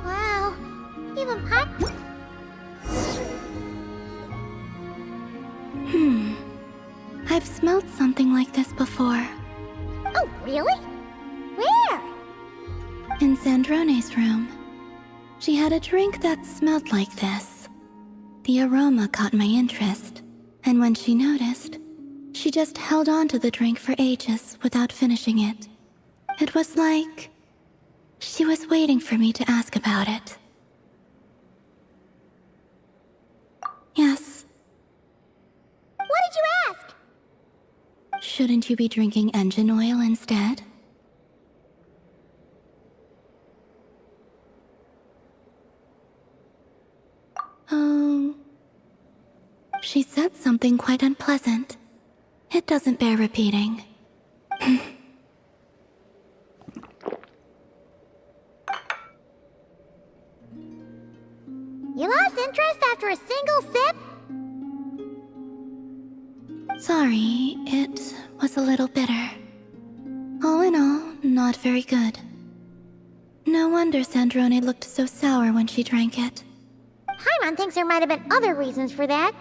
Wow, even pop. I've smelled something like this before. Oh, really? Where? In Sandrone's room. She had a drink that smelled like this. The aroma caught my interest, and when she noticed, she just held on to the drink for ages without finishing it. It was like she was waiting for me to ask about it. Yes. What did you ask? Shouldn't you be drinking engine oil instead? She said something quite unpleasant. It doesn't bear repeating. You lost interest after a single sip? Sorry, it was a little bitter. All in all, not very good. No wonder Sandrone looked so sour when she drank it. Paimon thinks there might have been other reasons for that.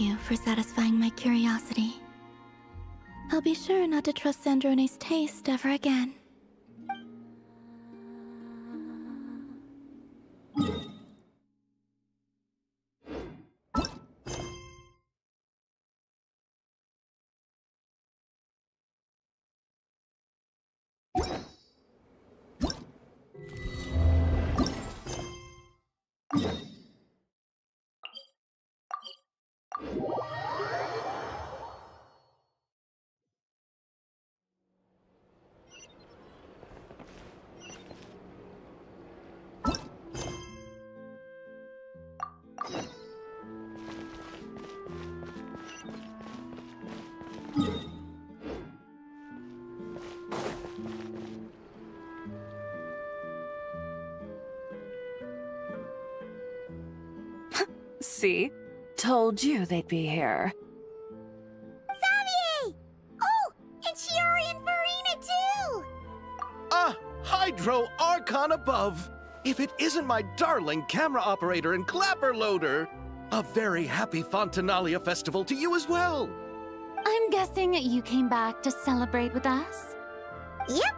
Thank you for satisfying my curiosity. I'll be sure not to trust Sandrone's taste ever again. See? Told you they'd be here. Xavier! Oh, and Shiori and Farina too! Ah, Hydro Archon above! If it isn't my darling camera operator and clapper loader! A very happy Fontanalia festival to you as well! I'm guessing you came back to celebrate with us? Yep.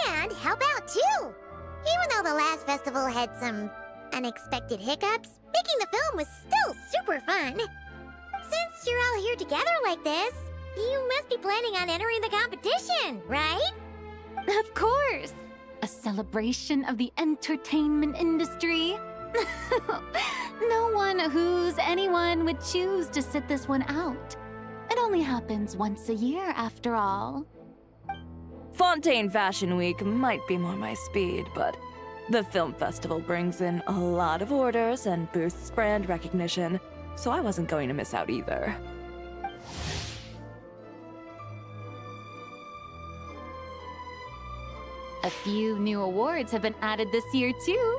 And help out too! Even though the last festival had some unexpected hiccups, making the film was still super fun. Since you're all here together like this, you must be planning on entering the competition, right? Of course! A celebration of the entertainment industry. No one who's anyone would choose to sit this one out. It only happens once a year, after all. Fontaine Fashion Week might be more my speed, but the film festival brings in a lot of orders and boosts brand recognition, so I wasn't going to miss out either. A few new awards have been added this year, too.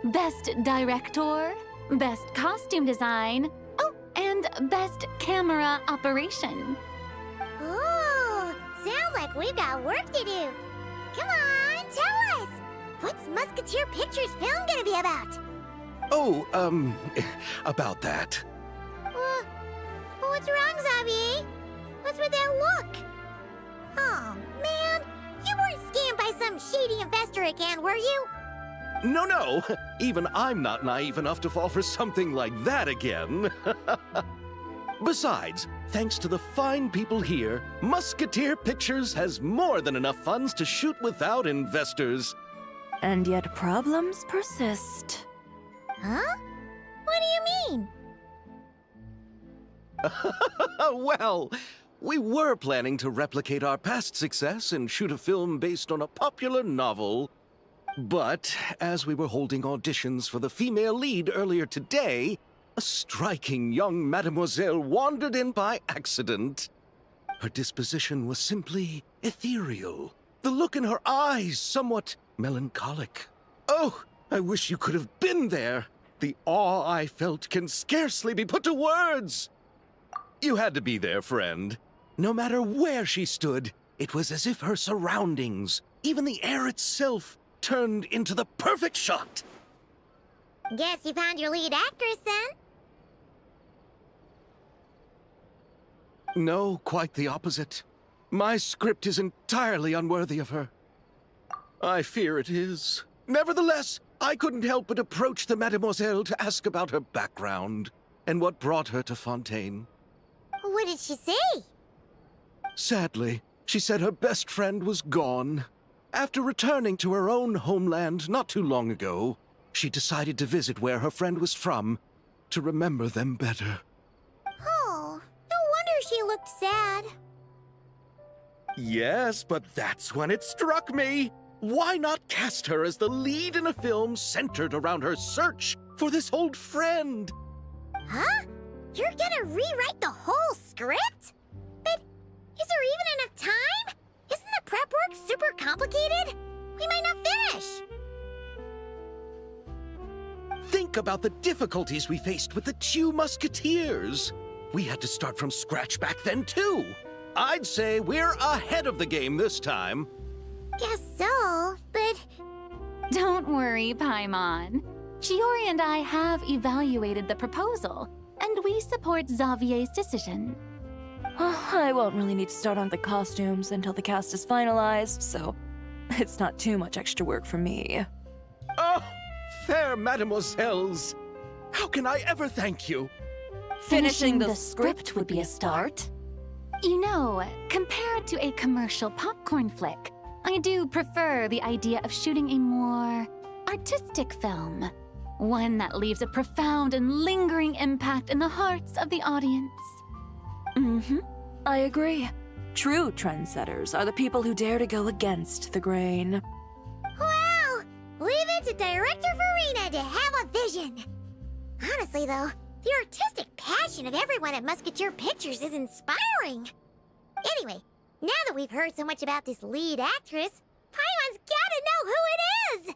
Best Director, Best Costume Design, oh, and Best Camera Operation. Oh, sounds like we've got work to do. Come on, tell us! What's Musketeer Pictures film gonna be about? Oh, about that. What's wrong, Xavier? What's with that look? Oh, man. You weren't scammed by some shady investor again, were you? No. Even I'm not naive enough to fall for something like that again. Besides, thanks to the fine people here, Musketeer Pictures has more than enough funds to shoot without investors. And yet problems persist. Huh? What do you mean? Well, we were planning to replicate our past success and shoot a film based on a popular novel. But as we were holding auditions for the female lead earlier today, a striking young mademoiselle wandered in by accident. Her disposition was simply ethereal. The look in her eyes somewhat melancholic. Oh, I wish you could have been there. The awe I felt can scarcely be put to words. You had to be there, friend. No matter where she stood, it was as if her surroundings, even the air itself, turned into the perfect shot. Guess you found your lead actress then? No, quite the opposite. My script is entirely unworthy of her. I fear it is. Nevertheless, I couldn't help but approach the mademoiselle to ask about her background and what brought her to Fontaine. What did she say? Sadly, she said her best friend was gone. After returning to her own homeland not too long ago, she decided to visit where her friend was from to remember them better. Oh, no wonder she looked sad. Yes, but that's when it struck me. Why not cast her as the lead in a film centered around her search for this old friend? Huh? You're gonna rewrite the whole script? But is there even enough time? Isn't the prep work super complicated? We might not finish. Think about the difficulties we faced with the two Musketeers. We had to start from scratch back then, too. I'd say we're ahead of the game this time. Guess so, but... Don't worry, Paimon. Shiori and I have evaluated the proposal, and we support Xavier's decision. I won't really need to start on the costumes until the cast is finalized, so it's not too much extra work for me. Oh, fair mademoiselles! How can I ever thank you? Finishing the script would be a start. You know, compared to a commercial popcorn flick, I do prefer the idea of shooting a more artistic film. One that leaves a profound and lingering impact in the hearts of the audience. Mm-hmm. I agree. True trendsetters are the people who dare to go against the grain. Wow! Leave it to Director Farina to have a vision. Honestly, though, the artistic passion of everyone at Musketeer Pictures is inspiring. Anyway, now that we've heard so much about this lead actress, Paimon's gotta know who it is!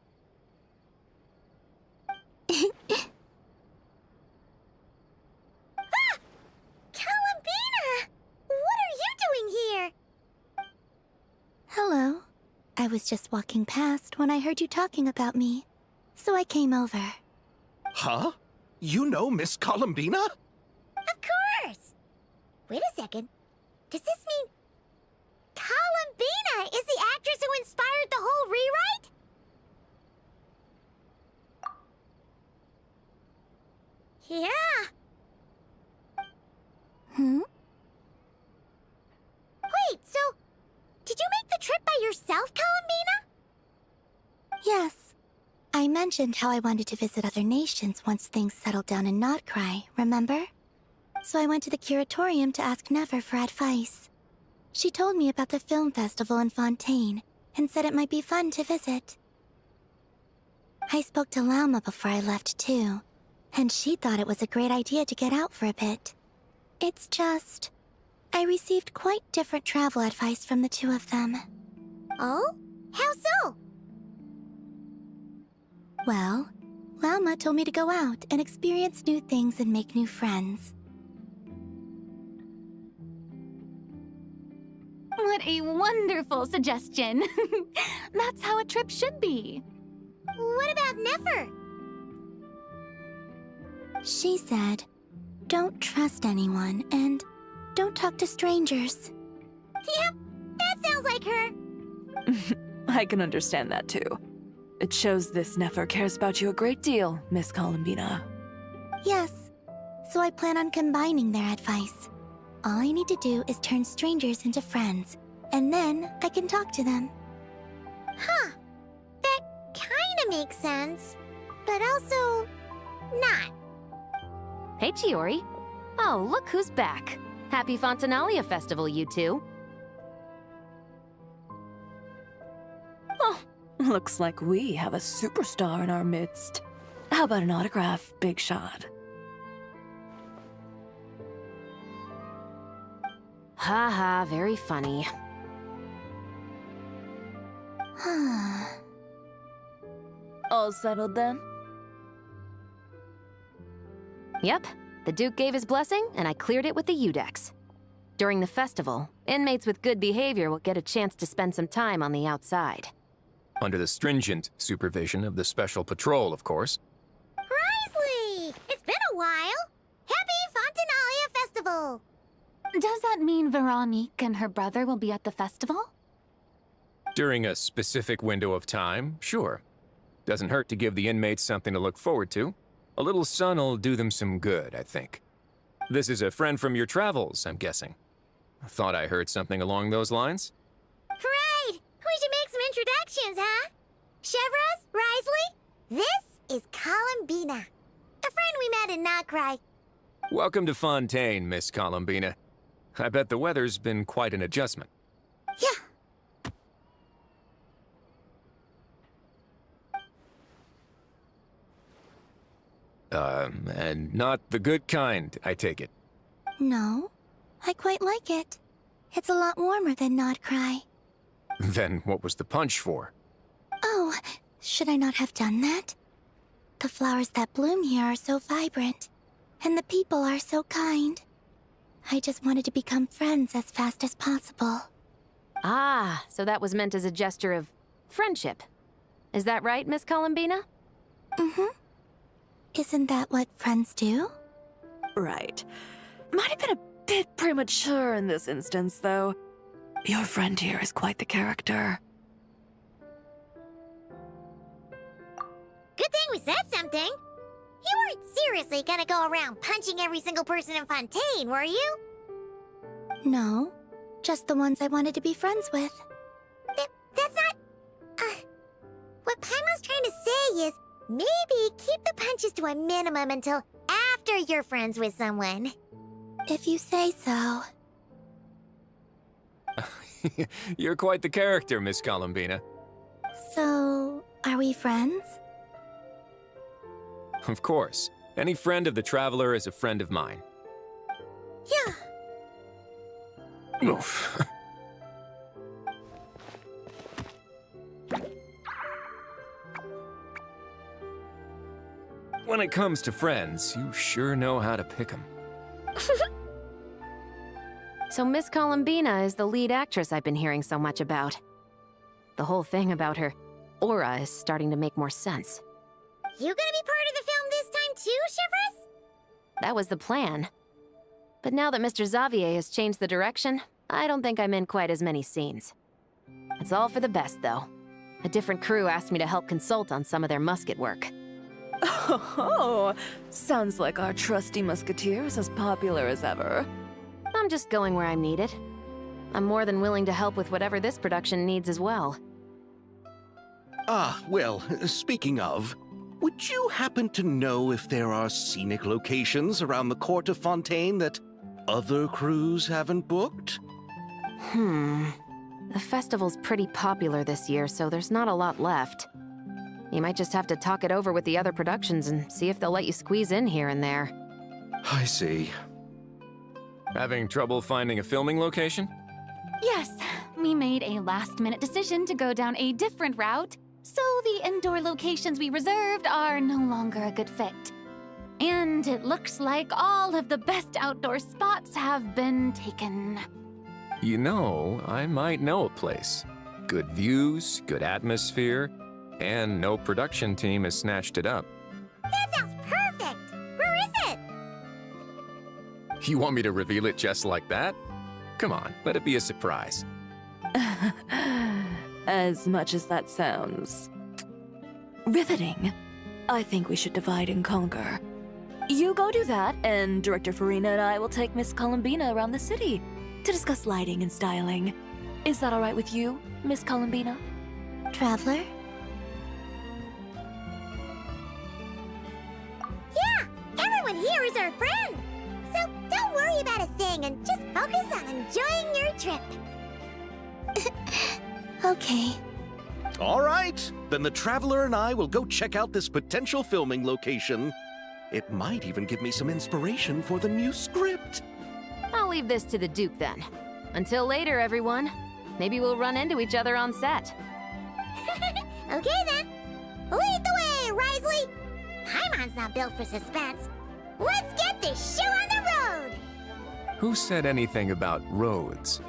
Ah! Columbina! What are you doing here? Hello. I was just walking past when I heard you talking about me, so I came over. Huh? You know Miss Columbina? Of course! Wait a second. Does this mean Columbina is the actress who inspired the whole rewrite? Yeah. Hmm? Wait, so did you make the trip by yourself, Columbina? Yes. I mentioned how I wanted to visit other nations once things settled down in Notcry, remember? So I went to the curatorium to ask Never for advice. She told me about the film festival in Fontaine and said it might be fun to visit. I spoke to Lauma before I left too, and she thought it was a great idea to get out for a bit. It's just, I received quite different travel advice from the two of them. Oh? How so? Well, Lauma told me to go out and experience new things and make new friends. What a wonderful suggestion. That's how a trip should be. What about Nefer? She said, don't trust anyone and don't talk to strangers. Yep, that sounds like her. I can understand that too. It shows this Nefer cares about you a great deal, Miss Columbina. Yes, so I plan on combining their advice. All I need to do is turn strangers into friends, and then I can talk to them. Huh. That kinda makes sense, but also not. Hey, Chiori. Oh, look who's back. Happy Fontanalia Festival, you two. Oh, looks like we have a superstar in our midst. How about an autograph, Big Shot? Haha, very funny. All settled then? Yep, the Duke gave his blessing, and I cleared it with the Udex. During the festival, inmates with good behavior will get a chance to spend some time on the outside. Under the stringent supervision of the Special Patrol, of course. Risley! It's been a while! Happy Fontanalia Festival! Does that mean Veronique and her brother will be at the festival? During a specific window of time, sure. Doesn't hurt to give the inmates something to look forward to. A little sun'll do them some good, I think. This is a friend from your travels, I'm guessing. Thought I heard something along those lines. Right! We should make some introductions, huh? Chevros, Risley, this is Columbina. A friend we met in Notcry. Welcome to Fontaine, Miss Columbina. I bet the weather's been quite an adjustment. Yeah. And not the good kind, I take it. No, I quite like it. It's a lot warmer than Notcry. Then what was the punch for? Oh, should I not have done that? The flowers that bloom here are so vibrant, and the people are so kind. I just wanted to become friends as fast as possible. Ah, so that was meant as a gesture of friendship. Is that right, Miss Columbina? Mm-hmm. Isn't that what friends do? Right. Might have been a bit premature in this instance, though. Your friend here is quite the character. Good thing we said something. You weren't seriously gonna go around punching every single person in Fontaine, were you? No, just the ones I wanted to be friends with. That's not... what Paimon's trying to say is, maybe keep the punches to a minimum until after you're friends with someone. If you say so. You're quite the character, Miss Columbina. So, are we friends? Of course. Any friend of the Traveler is a friend of mine. Yeah. Oof. When it comes to friends, you sure know how to pick 'em. So Miss Columbina is the lead actress I've been hearing so much about. The whole thing about her aura is starting to make more sense. You gonna be part of the film this time too, Shivers? That was the plan. But now that Mr. Xavier has changed the direction, I don't think I'm in quite as many scenes. It's all for the best, though. A different crew asked me to help consult on some of their musket work. Oh, sounds like our trusty musketeer is as popular as ever. I'm just going where I'm needed. I'm more than willing to help with whatever this production needs as well. Ah, well, speaking of, would you happen to know if there are scenic locations around the court of Fontaine that other crews haven't booked? The festival's pretty popular this year, so there's not a lot left. You might just have to talk it over with the other productions and see if they'll let you squeeze in here and there. I see. Having trouble finding a filming location? Yes, we made a last-minute decision to go down a different route, so the indoor locations we reserved are no longer a good fit. And it looks like all of the best outdoor spots have been taken. You know, I might know a place. Good views, good atmosphere, and no production team has snatched it up. That sounds perfect! Where is it? You want me to reveal it just like that? Come on, let it be a surprise. As much as that sounds riveting, I think we should divide and conquer. You go do that, and Director Farina and I will take Miss Columbina around the city to discuss lighting and styling. Is that all right with you, Miss Columbina? Traveler? Yeah, everyone here is our friend. So don't worry about a thing and just focus on enjoying your trip. Okay. All right, then the Traveler and I will go check out this potential filming location. It might even give me some inspiration for the new script. I'll leave this to the Duke then. Until later, everyone. Maybe we'll run into each other on set. Okay then. Lead the way, Risley. Paimon's not built for suspense. Let's get this show on the road. Who said anything about roads?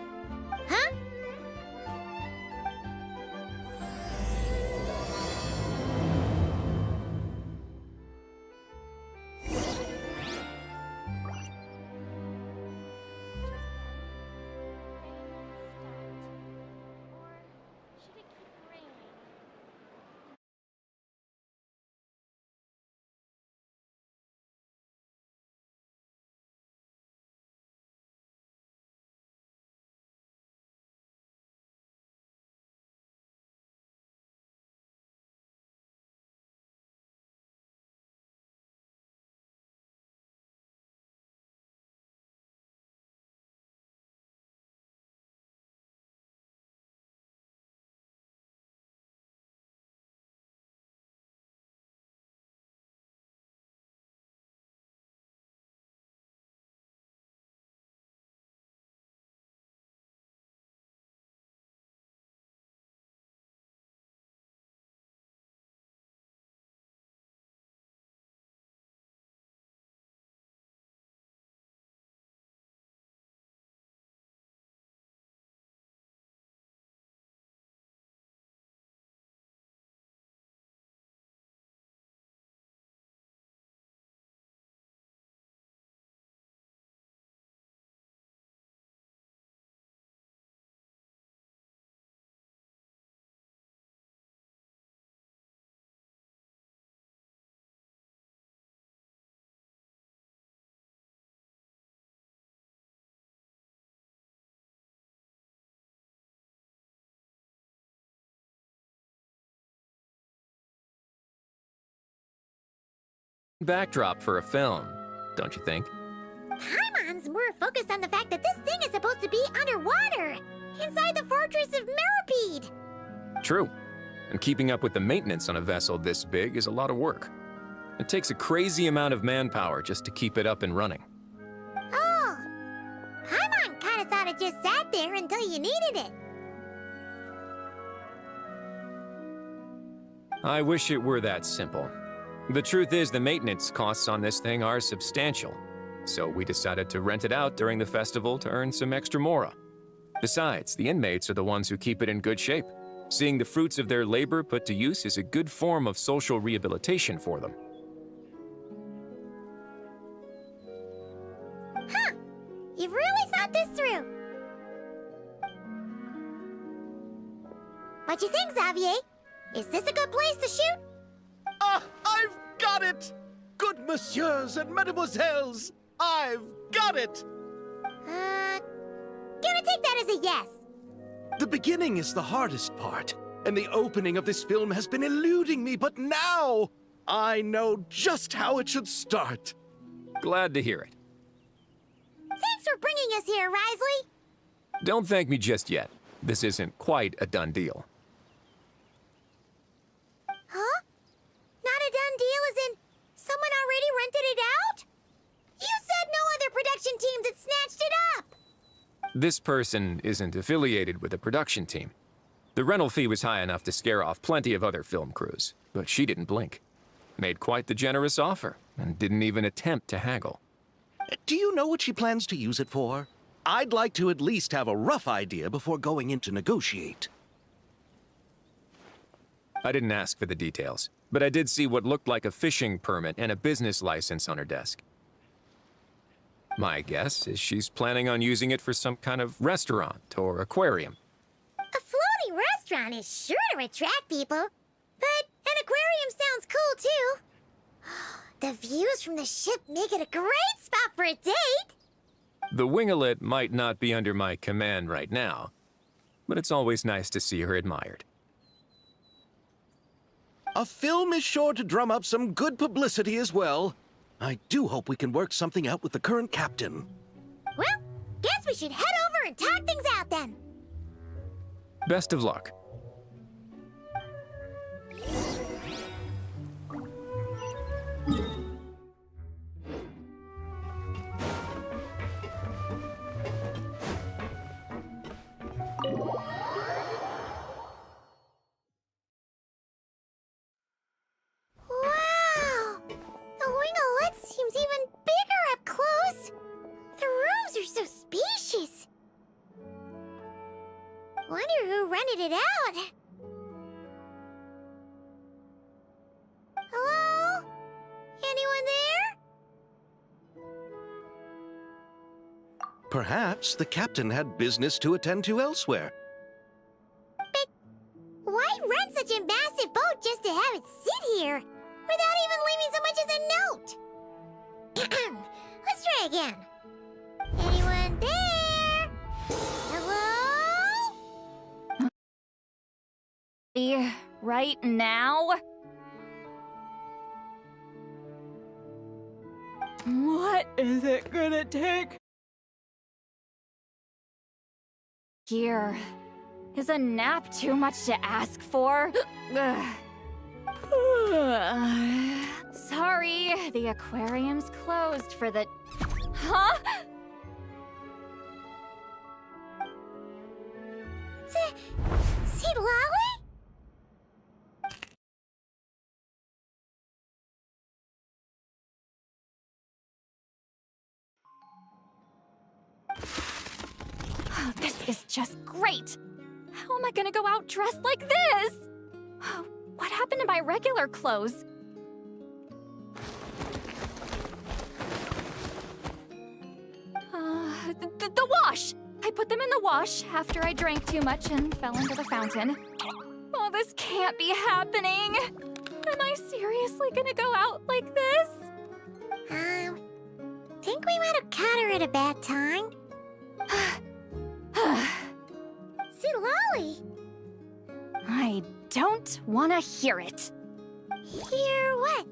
backdrop for a film, don't you think? Paimon's more focused on the fact that this thing is supposed to be underwater, inside the fortress of Millipede. True. And keeping up with the maintenance on a vessel this big is a lot of work. It takes a crazy amount of manpower just to keep it up and running. Oh, Paimon kind of thought it just sat there until you needed it. I wish it were that simple. The truth is the maintenance costs on this thing are substantial, so we decided to rent it out during the festival to earn some extra mora. Besides, the inmates are the ones who keep it in good shape. Seeing the fruits of their labor put to use is a good form of social rehabilitation for them. Huh, you've really thought this through. What you think, Xavier? Is this a good place to shoot? Ah, I've got it! Good messieurs and mesdemoiselles, I've got it! Gonna take that as a yes. The beginning is the hardest part, and the opening of this film has been eluding me, but now I know just how it should start. Glad to hear it. Thanks for bringing us here, Risley. Don't thank me just yet. This isn't quite a done deal. Huh? Not a done deal as in someone already rented it out? You said no other production teams had snatched it up. This person isn't affiliated with a production team. The rental fee was high enough to scare off plenty of other film crews, but she didn't blink. Made quite the generous offer, and didn't even attempt to haggle. Do you know what she plans to use it for? I'd like to at least have a rough idea before going in to negotiate. I didn't ask for the details, but I did see what looked like a fishing permit and a business license on her desk. My guess is she's planning on using it for some kind of restaurant or aquarium. A floating restaurant is sure to attract people, but an aquarium sounds cool too. The views from the ship make it a great spot for a date. The winglet might not be under my command right now, but it's always nice to see her admired. A film is sure to drum up some good publicity as well. I do hope we can work something out with the current captain. Well, guess we should head over and talk things out then. Best of luck. Wow! The winglet seems even bigger up close. The rooms are so spacious. Wonder who rented it out. Hello? Anyone there? Perhaps the captain had business to attend to elsewhere. But why rent such a massive boat just to have it sit here, without even leaving so much as a note? Let's try again. Anyone there? Hello? Right now? What is it gonna take? Here. Is a nap too much to ask for? Ugh. Sorry, the aquarium's closed for the... Huh? See Lolly? Oh, this is just great! How am I gonna go out dressed like this? Oh, what happened to my regular clothes? The wash! I put them in the wash after I drank too much and fell into the fountain. Oh, this can't be happening! Am I seriously gonna go out like this? Think we might have caught her at a bad time. See Lolly? I don't want to hear it. Hear what?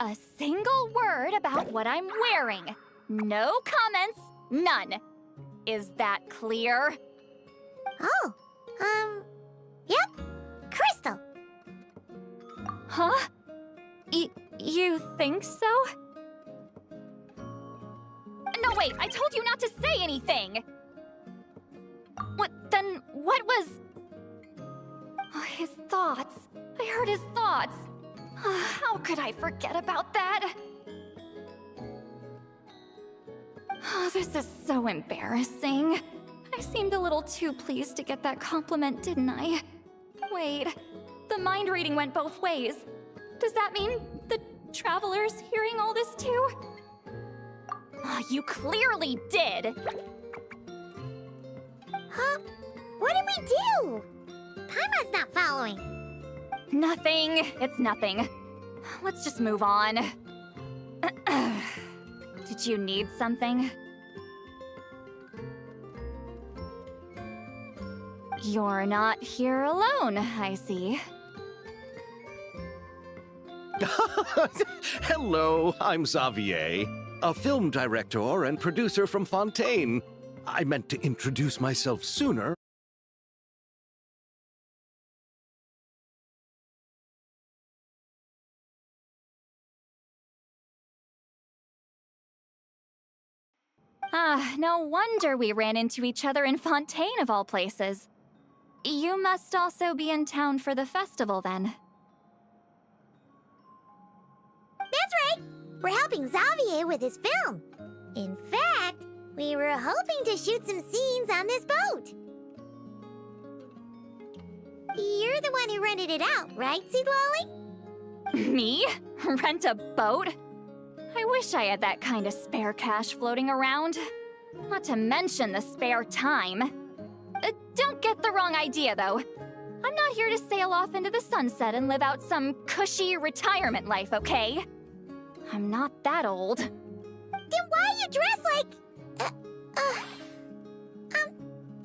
a single word about what I'm wearing. No comments, none. Is that clear? Oh, yep. Crystal. Huh? You think so? No, wait, I told you not to say anything! What was... Oh, his thoughts. I heard his thoughts. How could I forget about that? Oh, this is so embarrassing. I seemed a little too pleased to get that compliment, didn't I? Wait, the mind reading went both ways. Does that mean the Traveler's hearing all this too? Oh, you clearly did! Huh? What did we do? Paimon's not following. Nothing. It's nothing. Let's just move on. Did you need something? You're not here alone, I see. Hello, I'm Xavier, a film director and producer from Fontaine. I meant to introduce myself sooner. No wonder we ran into each other in Fontaine of all places. You must also be in town for the festival then. That's right. We're helping Xavier with his film. In fact, we were hoping to shoot some scenes on this boat. You're the one who rented it out, right, Seed Lolly? Me? Rent a boat? I wish I had that kind of spare cash floating around. Not to mention the spare time. Don't get the wrong idea, though. I'm not here to sail off into the sunset and live out some cushy retirement life, okay? I'm not that old. Then why you dress like...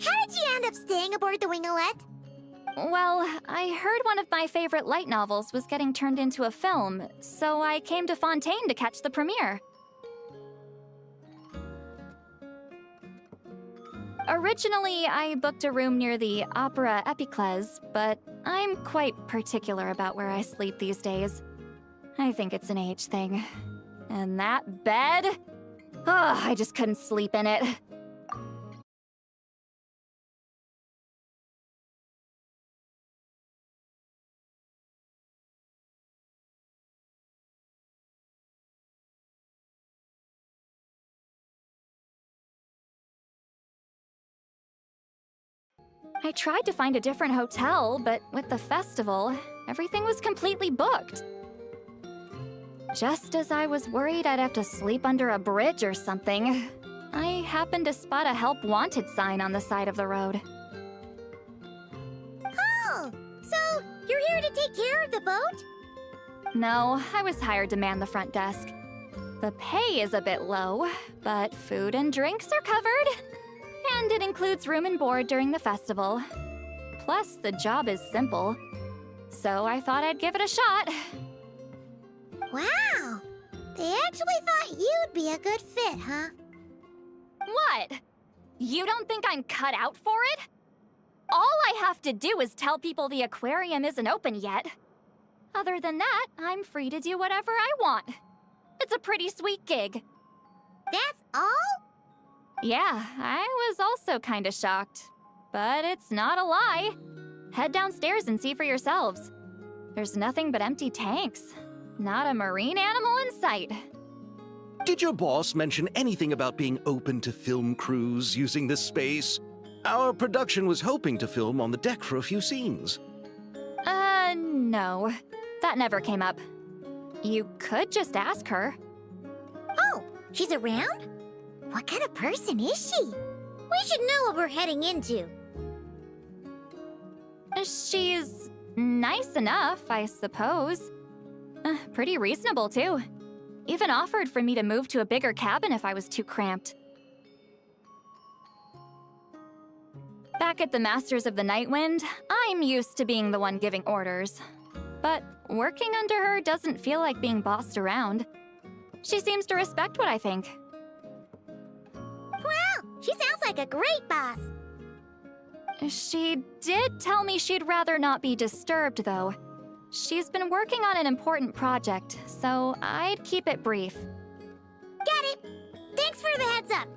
how did you end up staying aboard the Winglet? Well, I heard one of my favorite light novels was getting turned into a film, so I came to Fontaine to catch the premiere. Originally, I booked a room near the Opera Epicles, but I'm quite particular about where I sleep these days. I think it's an age thing. And that bed? Oh, I just couldn't sleep in it. I tried to find a different hotel, but with the festival, everything was completely booked. Just as I was worried I'd have to sleep under a bridge or something, I happened to spot a help wanted sign on the side of the road. Oh, so you're here to take care of the boat? No, I was hired to man the front desk. The pay is a bit low, but food and drinks are covered. And it includes room and board during the festival. Plus, the job is simple. So I thought I'd give it a shot. Wow! They actually thought you'd be a good fit, huh? What? You don't think I'm cut out for it? All I have to do is tell people the aquarium isn't open yet. Other than that, I'm free to do whatever I want. It's a pretty sweet gig. That's all? Yeah, I was also kinda shocked. But it's not a lie. Head downstairs and see for yourselves. There's nothing but empty tanks. Not a marine animal in sight. Did your boss mention anything about being open to film crews using this space? Our production was hoping to film on the deck for a few scenes. No. That never came up. You could just ask her. Oh, she's around? What kind of person is she? We should know what we're heading into. She's nice enough, I suppose. Pretty reasonable, too. Even offered for me to move to a bigger cabin if I was too cramped. Back at the Masters of the Night Wind, I'm used to being the one giving orders. but working under her doesn't feel like being bossed around. She seems to respect what I think. Well, she sounds like a great boss. She did tell me she'd rather not be disturbed, though. She's been working on an important project, so I'd keep it brief. Got it. Thanks for the heads up.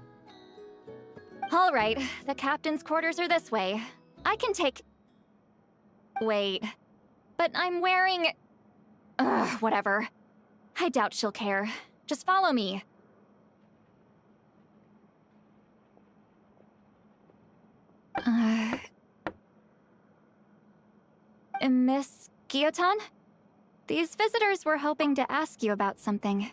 All right, the captain's quarters are this way. I can take... Wait, but I'm wearing... Ugh, whatever. I doubt she'll care. Just follow me. Miss Gyotan? These visitors were hoping to ask you about something.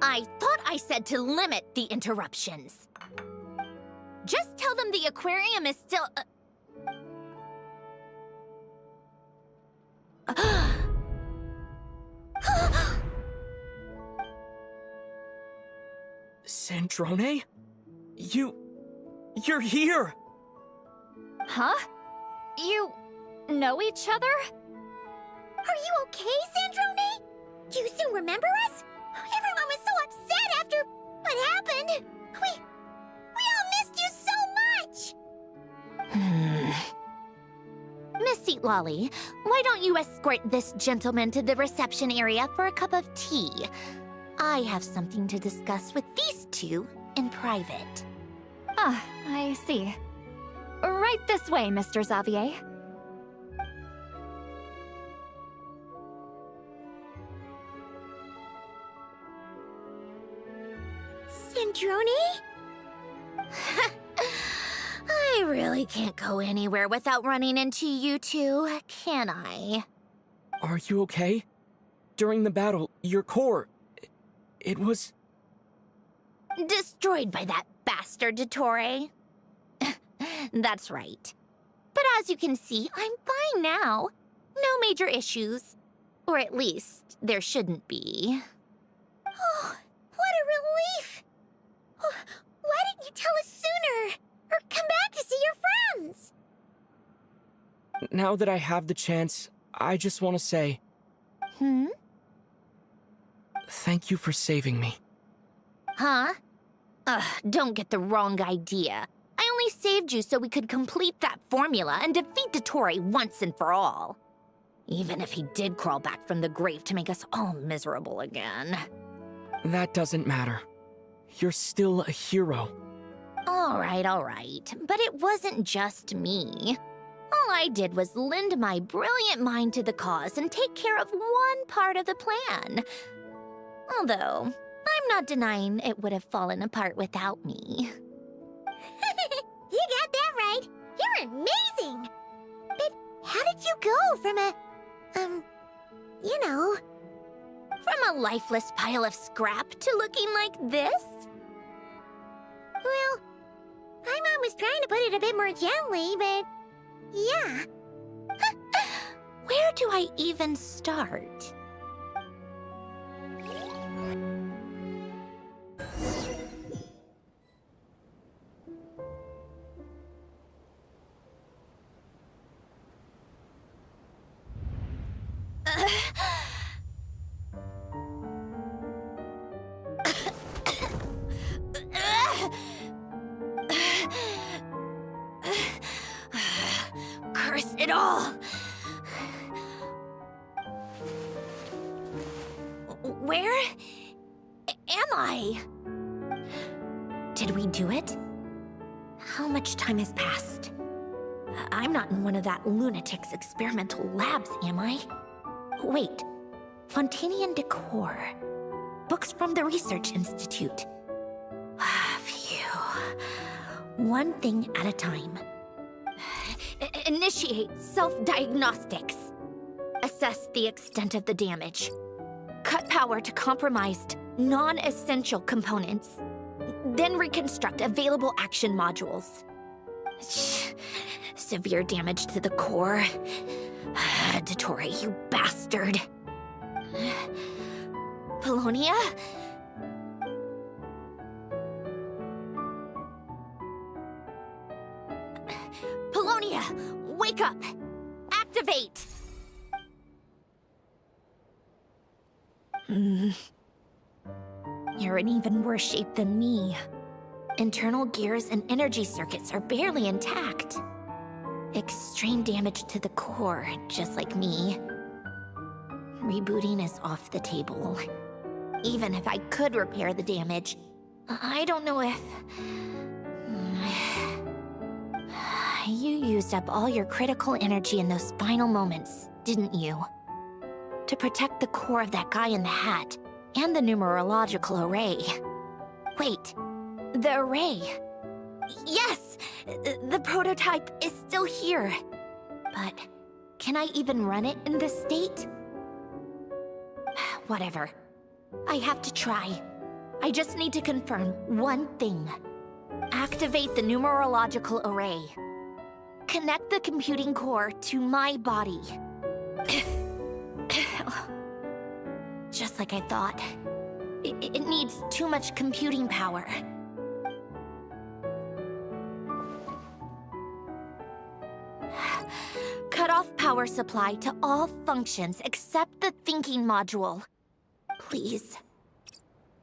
I thought I said to limit the interruptions. Just tell them the aquarium is still... Sandrone? You're here! Huh? You know each other? Are you okay, Sandrone? Do you still remember us? Everyone was so upset after what happened. We all missed you so much. Miss Seat Lolly, why don't you escort this gentleman to the reception area for a cup of tea? I have something to discuss with these two in private. Ah, I see. Right this way, Mr. Xavier. Sandrone? I really can't go anywhere without running into you two, can I? Are you okay? During the battle, your core... It was... Destroyed by that bastard Dottore. That's right. But as you can see, I'm fine now. No major issues. Or at least, there shouldn't be. Oh, what a relief! Oh, why didn't you tell us sooner? Or come back to see your friends? Now that I have the chance, I just want to say... Thank you for saving me. Huh? Don't get the wrong idea. I only saved you so we could complete that formula and defeat Dottore once and for all. Even if he did crawl back from the grave to make us all miserable again. That doesn't matter. You're still a hero. All right. But it wasn't just me. All I did was lend my brilliant mind to the cause and take care of one part of the plan. Although, I'm not denying it would have fallen apart without me. You got that right. You're amazing. But how did you go from a... From a lifeless pile of scrap to looking like this? Well, my mom was trying to put it a bit more gently, but... yeah. Where do I even start? Curse it all! Where am I? Did we do it? How much time has passed? I'm not in one of that lunatic's experimental labs, am I? Wait, Fontanian decor. Books from the Research Institute. Phew. One thing at a time. Initiate self-diagnostics. Assess the extent of the damage. Cut power to compromised, non-essential components. Then reconstruct available action modules. Severe damage to the core. Dottore, you bastard. Polonia? Polonia, wake up! Activate! You're in even worse shape than me. Internal gears and energy circuits are barely intact. Extreme damage to the core, just like me. Rebooting is off the table. Even if I could repair the damage, I don't know if... You used up all your critical energy in those final moments, didn't you? To protect the core of that guy in the hat, and the numerological array. Wait, the array. Yes! The prototype is still here. But can I even run it in this state? Whatever. I have to try. I just need to confirm one thing. Activate the numerological array. Connect the computing core to my body. Just like I thought. It needs too much computing power. Cut off power supply to all functions except the thinking module. Please.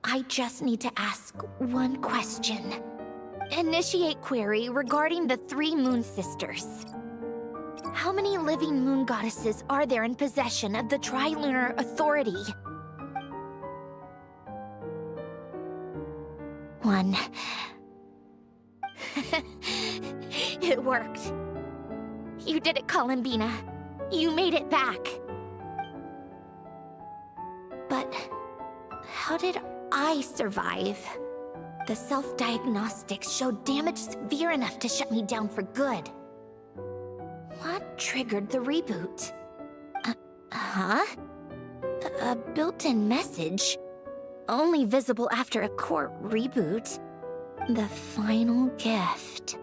I just need to ask one question. Initiate query regarding the 3 Moon Sisters. How many living moon goddesses are there in possession of the Trilunar Authority? 1. It worked. You did it, Columbina. You made it back. But how did I survive? The self-diagnostics showed damage severe enough to shut me down for good. What triggered the reboot? A built-in message? Only visible after a core reboot. The final gift.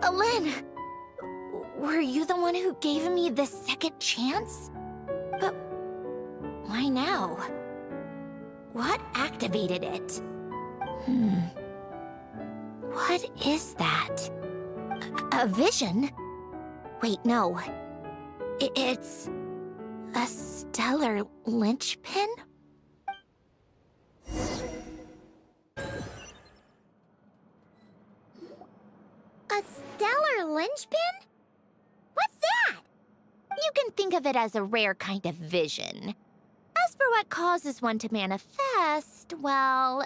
Alen! Were you the one who gave me this second chance? But why now? What activated it? What is that? A vision? Wait, no. It's a stellar linchpin? A stellar linchpin? What's that? You can think of it as a rare kind of vision. As for what causes one to manifest, well,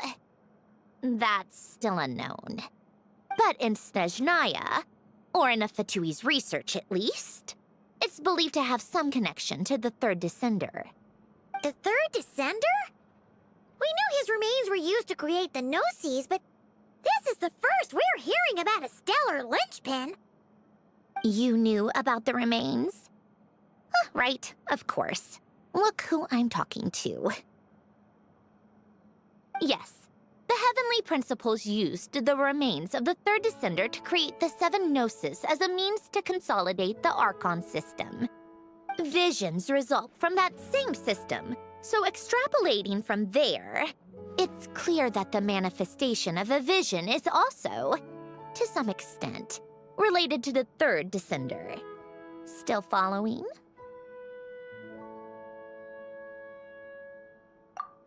that's still unknown. But in Snezhnaya, or in Afatui's research at least, it's believed to have some connection to the Third Descender. The Third Descender? We knew his remains were used to create the Gnosis, but this is the first we're hearing about a stellar linchpin. You knew about the remains? Right, of course. Look who I'm talking to. Yes, the Heavenly Principles used the remains of the Third Descender to create the 7 Gnosis as a means to consolidate the Archon system. Visions result from that same system, so extrapolating from there, it's clear that the manifestation of a vision is also, to some extent, related to the Third Descender. Still following?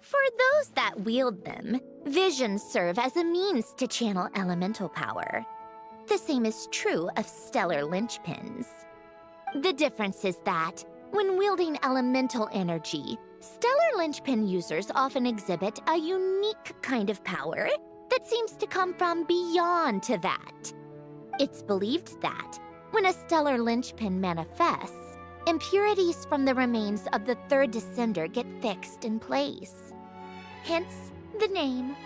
For those that wield them, visions serve as a means to channel elemental power. The same is true of stellar linchpins. The difference is that, when wielding elemental energy, stellar linchpin users often exhibit a unique kind of power that seems to come from beyond to that. It's believed that, when a stellar linchpin manifests, impurities from the remains of the Third Descender get fixed in place. Hence, the name.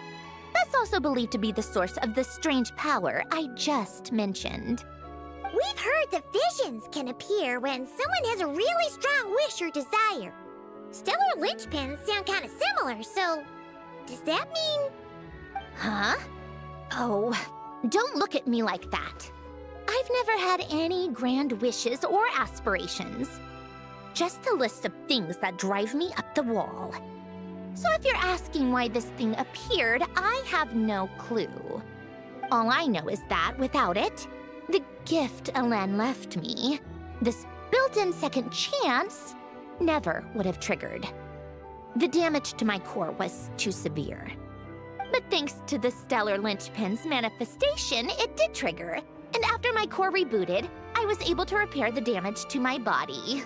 That's also believed to be the source of the strange power I just mentioned. We've heard that visions can appear when someone has a really strong wish or desire. Stellar linchpins sound kind of similar, so does that mean... Huh? Oh, don't look at me like that. I've never had any grand wishes or aspirations. Just a list of things that drive me up the wall. So if you're asking why this thing appeared, I have no clue. All I know is that without it, the gift Elen left me, this built-in second chance, never would have triggered. The damage to my core was too severe. But thanks to the stellar linchpin's manifestation, it did trigger. And after my core rebooted, I was able to repair the damage to my body.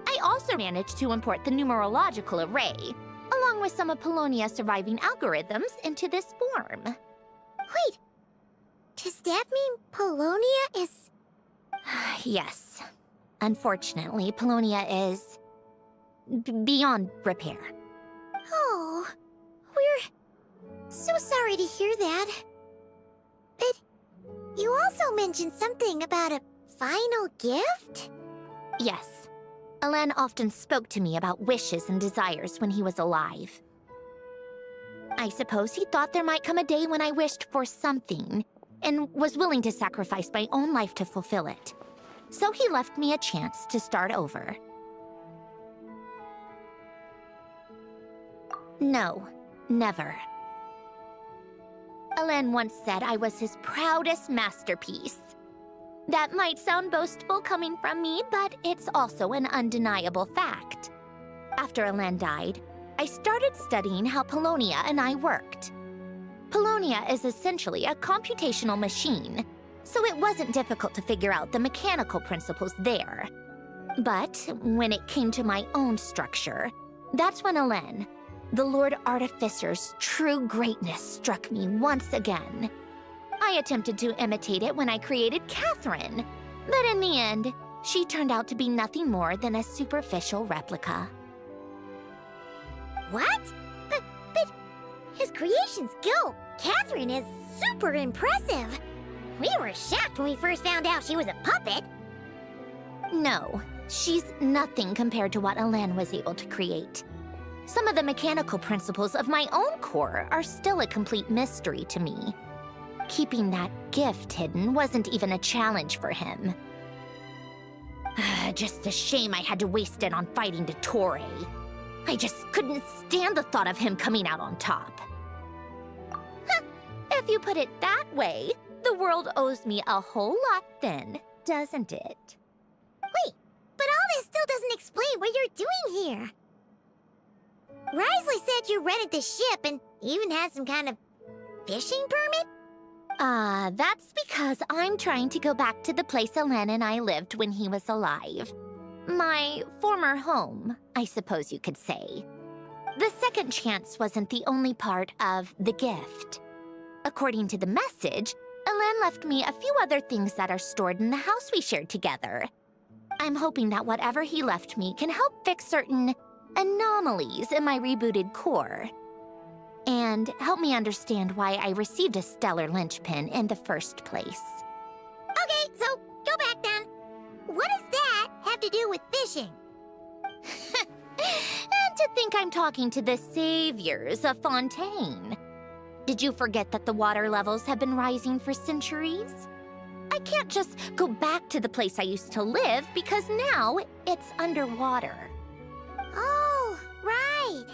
I also managed to import the numerological array, along with some of Polonia's surviving algorithms, into this form. Wait, does that mean Polonia is... Yes. Unfortunately, Polonia is... beyond repair. Oh, we're so sorry to hear that. But you also mentioned something about a final gift? Yes. Elen often spoke to me about wishes and desires when he was alive. I suppose he thought there might come a day when I wished for something, and was willing to sacrifice my own life to fulfill it. So he left me a chance to start over. No, never. Elen once said I was his proudest masterpiece. That might sound boastful coming from me, but it's also an undeniable fact. After Elen died, I started studying how Polonia and I worked. Polonia is essentially a computational machine, so it wasn't difficult to figure out the mechanical principles there. But when it came to my own structure, that's when Elen, the Lord Artificer's true greatness, struck me once again. I attempted to imitate it when I created Catherine, but in the end, she turned out to be nothing more than a superficial replica. What? But his creations go. Catherine is super impressive. We were shocked when we first found out she was a puppet. No, she's nothing compared to what Elen was able to create. Some of the mechanical principles of my own core are still a complete mystery to me. Keeping that gift hidden wasn't even a challenge for him. Just a shame I had to waste it on fighting Dottore. I just couldn't stand the thought of him coming out on top. If you put it that way, the world owes me a whole lot then, doesn't it? Wait, but all this still doesn't explain what you're doing here. Risley said you rented the ship and even had some kind of fishing permit? That's because I'm trying to go back to the place Elen and I lived when he was alive. My former home, I suppose you could say. The second chance wasn't the only part of the gift. According to the message, Elen left me a few other things that are stored in the house we shared together. I'm hoping that whatever he left me can help fix certain anomalies in my rebooted core. And help me understand why I received a stellar linchpin in the first place. Okay, so go back then. What does that have to do with fishing? And to think I'm talking to the saviors of Fontaine. Did you forget that the water levels have been rising for centuries? I can't just go back to the place I used to live because now it's underwater. Oh, right.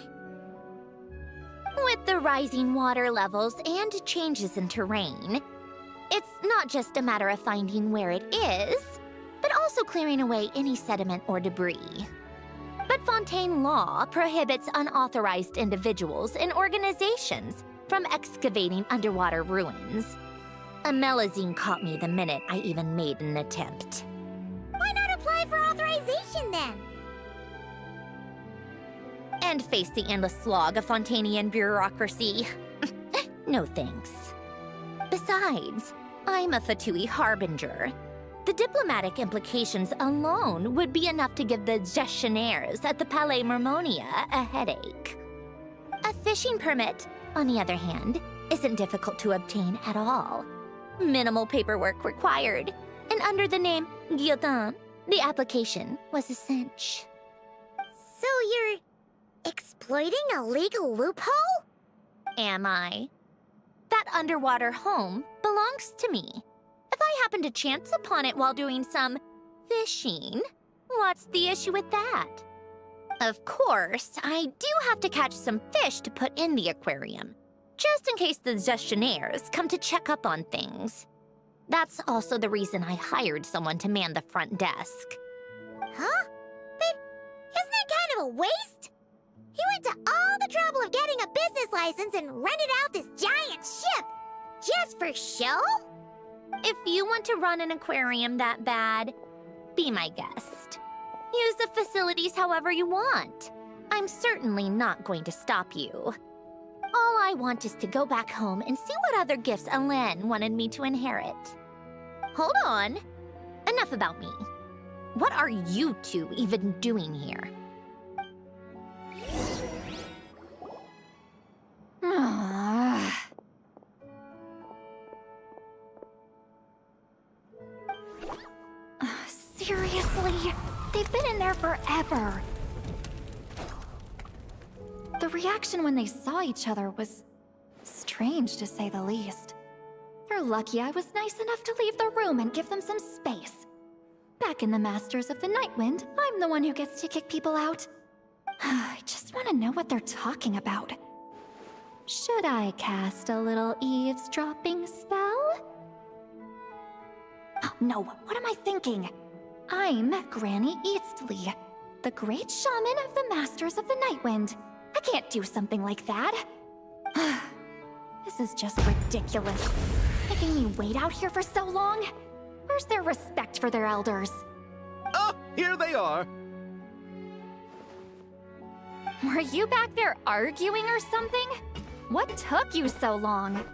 With the rising water levels and changes in terrain, it's not just a matter of finding where it is, but also clearing away any sediment or debris. But Fontaine law prohibits unauthorized individuals and organizations from excavating underwater ruins. A Melazine caught me the minute I even made an attempt. Why not apply for authorization then? And face the endless slog of Fontainian bureaucracy. No thanks. Besides, I'm a Fatui harbinger. The diplomatic implications alone would be enough to give the gestionnaires at the Palais Mermonia a headache. A fishing permit, on the other hand, isn't difficult to obtain at all. Minimal paperwork required, and under the name Guillotin, the application was a cinch. So you're exploiting a legal loophole? Am I? That underwater home belongs to me. If I happen to chance upon it while doing some fishing, what's the issue with that? Of course, I do have to catch some fish to put in the aquarium, just in case the gestionnaires come to check up on things. That's also the reason I hired someone to man the front desk. Huh? But isn't that kind of a waste? He went to all the trouble of getting a business license and rented out this giant ship. Just for show? If you want to run an aquarium that bad, be my guest. Use the facilities however you want. I'm certainly not going to stop you. All I want is to go back home and see what other gifts Alain wanted me to inherit. Hold on. Enough about me. What are you two even doing here? Seriously? They've been in there forever. The reaction when they saw each other was strange, to say the least. They're lucky I was nice enough to leave the room and give them some space. Back in the Masters of the Nightwind, I'm the one who gets to kick people out. I just want to know what they're talking about. Should I cast a little eavesdropping spell? No, what am I thinking? I'm Granny Eastley, the great shaman of the Masters of the Nightwind. I can't do something like that. This is just ridiculous. Making me wait out here for so long? Where's their respect for their elders? Oh, here they are. Were you back there arguing or something? What took you so long?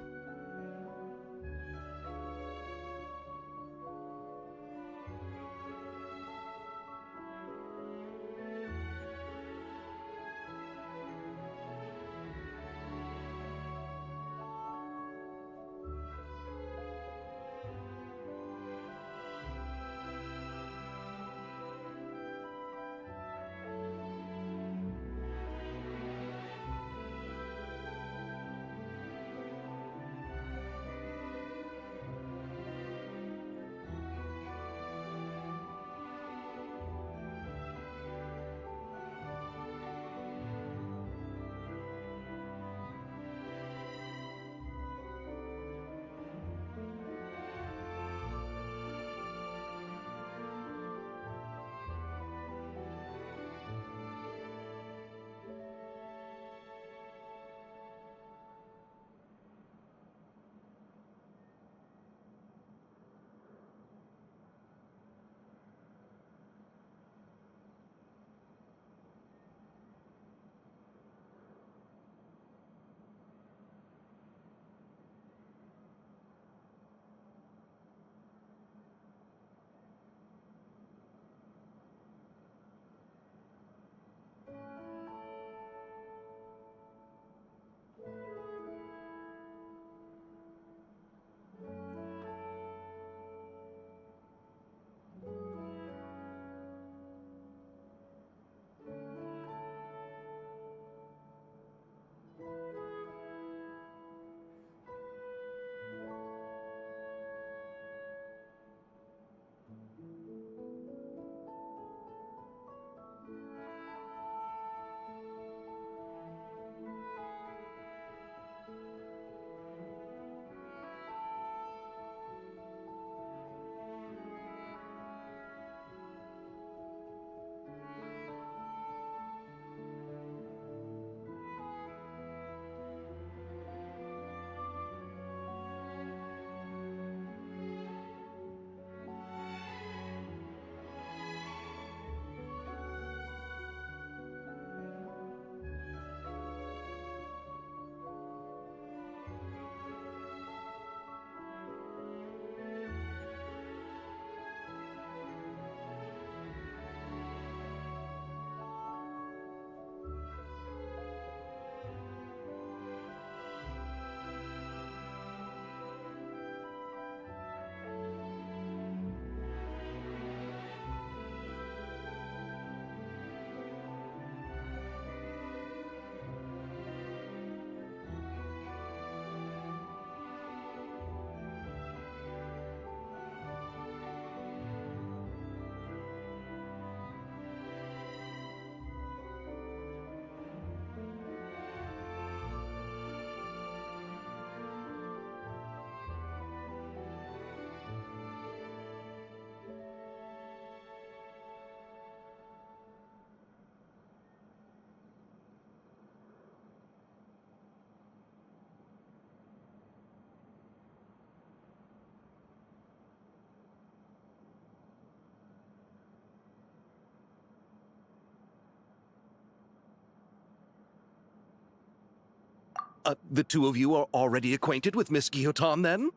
The two of you are already acquainted with Miss Guillotin, then?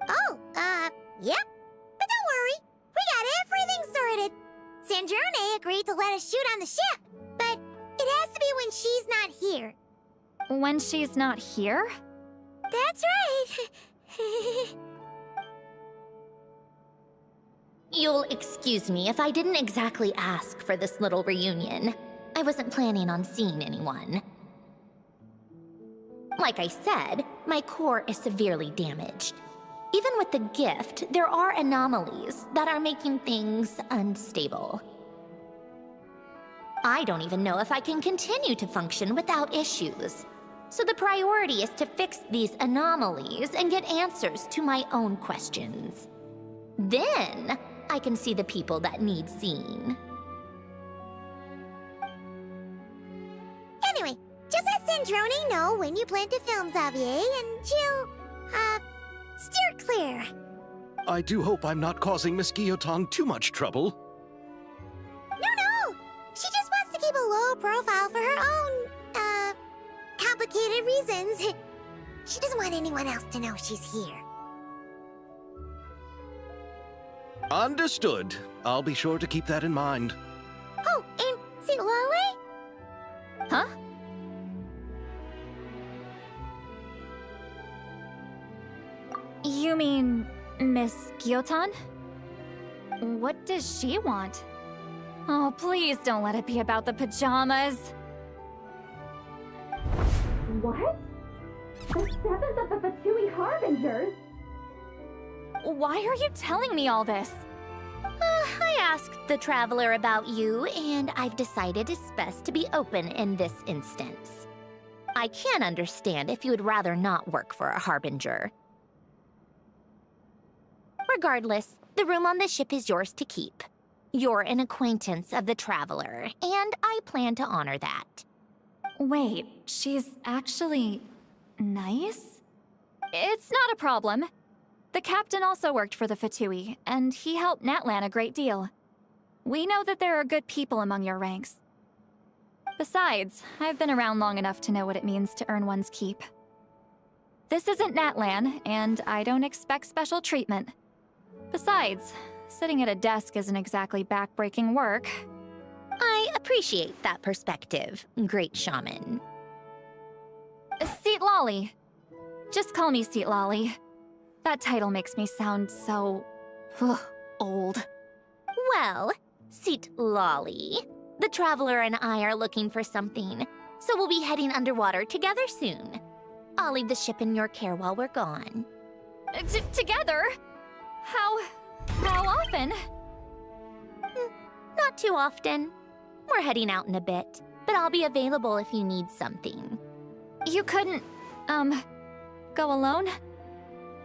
Oh, yep. But don't worry, we got everything sorted. Sandrone agreed to let us shoot on the ship, but it has to be when she's not here. When she's not here? That's right. You'll excuse me if I didn't exactly ask for this little reunion. I wasn't planning on seeing anyone. Like I said, my core is severely damaged. Even with the gift, there are anomalies that are making things unstable. I don't even know if I can continue to function without issues. So the priority is to fix these anomalies and get answers to my own questions. Then, I can see the people that need seeing. Anyway, just let Sandrone know when you plan to film Xavier, and she'll, steer clear. I do hope I'm not causing Miss Guillotin too much trouble. No! She just wants to keep a low profile for her own, complicated reasons. She doesn't want anyone else to know she's here. Understood. I'll be sure to keep that in mind. Oh, and see Lale? Huh? You mean Miss Guillotin? What does she want? Oh, please don't let it be about the pajamas. What? The seventh of the Fatui Harbingers? Why are you telling me all this? I asked the Traveler about you, and I've decided it's best to be open in this instance. I can understand if you would rather not work for a Harbinger. Regardless, the room on the ship is yours to keep. You're an acquaintance of the Traveler, and I plan to honor that. Wait, she's actually nice? It's not a problem. The captain also worked for the Fatui, and he helped Natlan a great deal. We know that there are good people among your ranks. Besides, I've been around long enough to know what it means to earn one's keep. This isn't Natlan, and I don't expect special treatment. Besides, sitting at a desk isn't exactly back-breaking work. I appreciate that perspective, Great Shaman. Seat Lolly. Just call me Seat Lolly. That title makes me sound so... old. Well, Seat Lolly, the Traveler and I are looking for something, so we'll be heading underwater together soon. I'll leave the ship in your care while we're gone. Together? How often? Not too often. We're heading out in a bit, but I'll be available if you need something. You couldn't, go alone?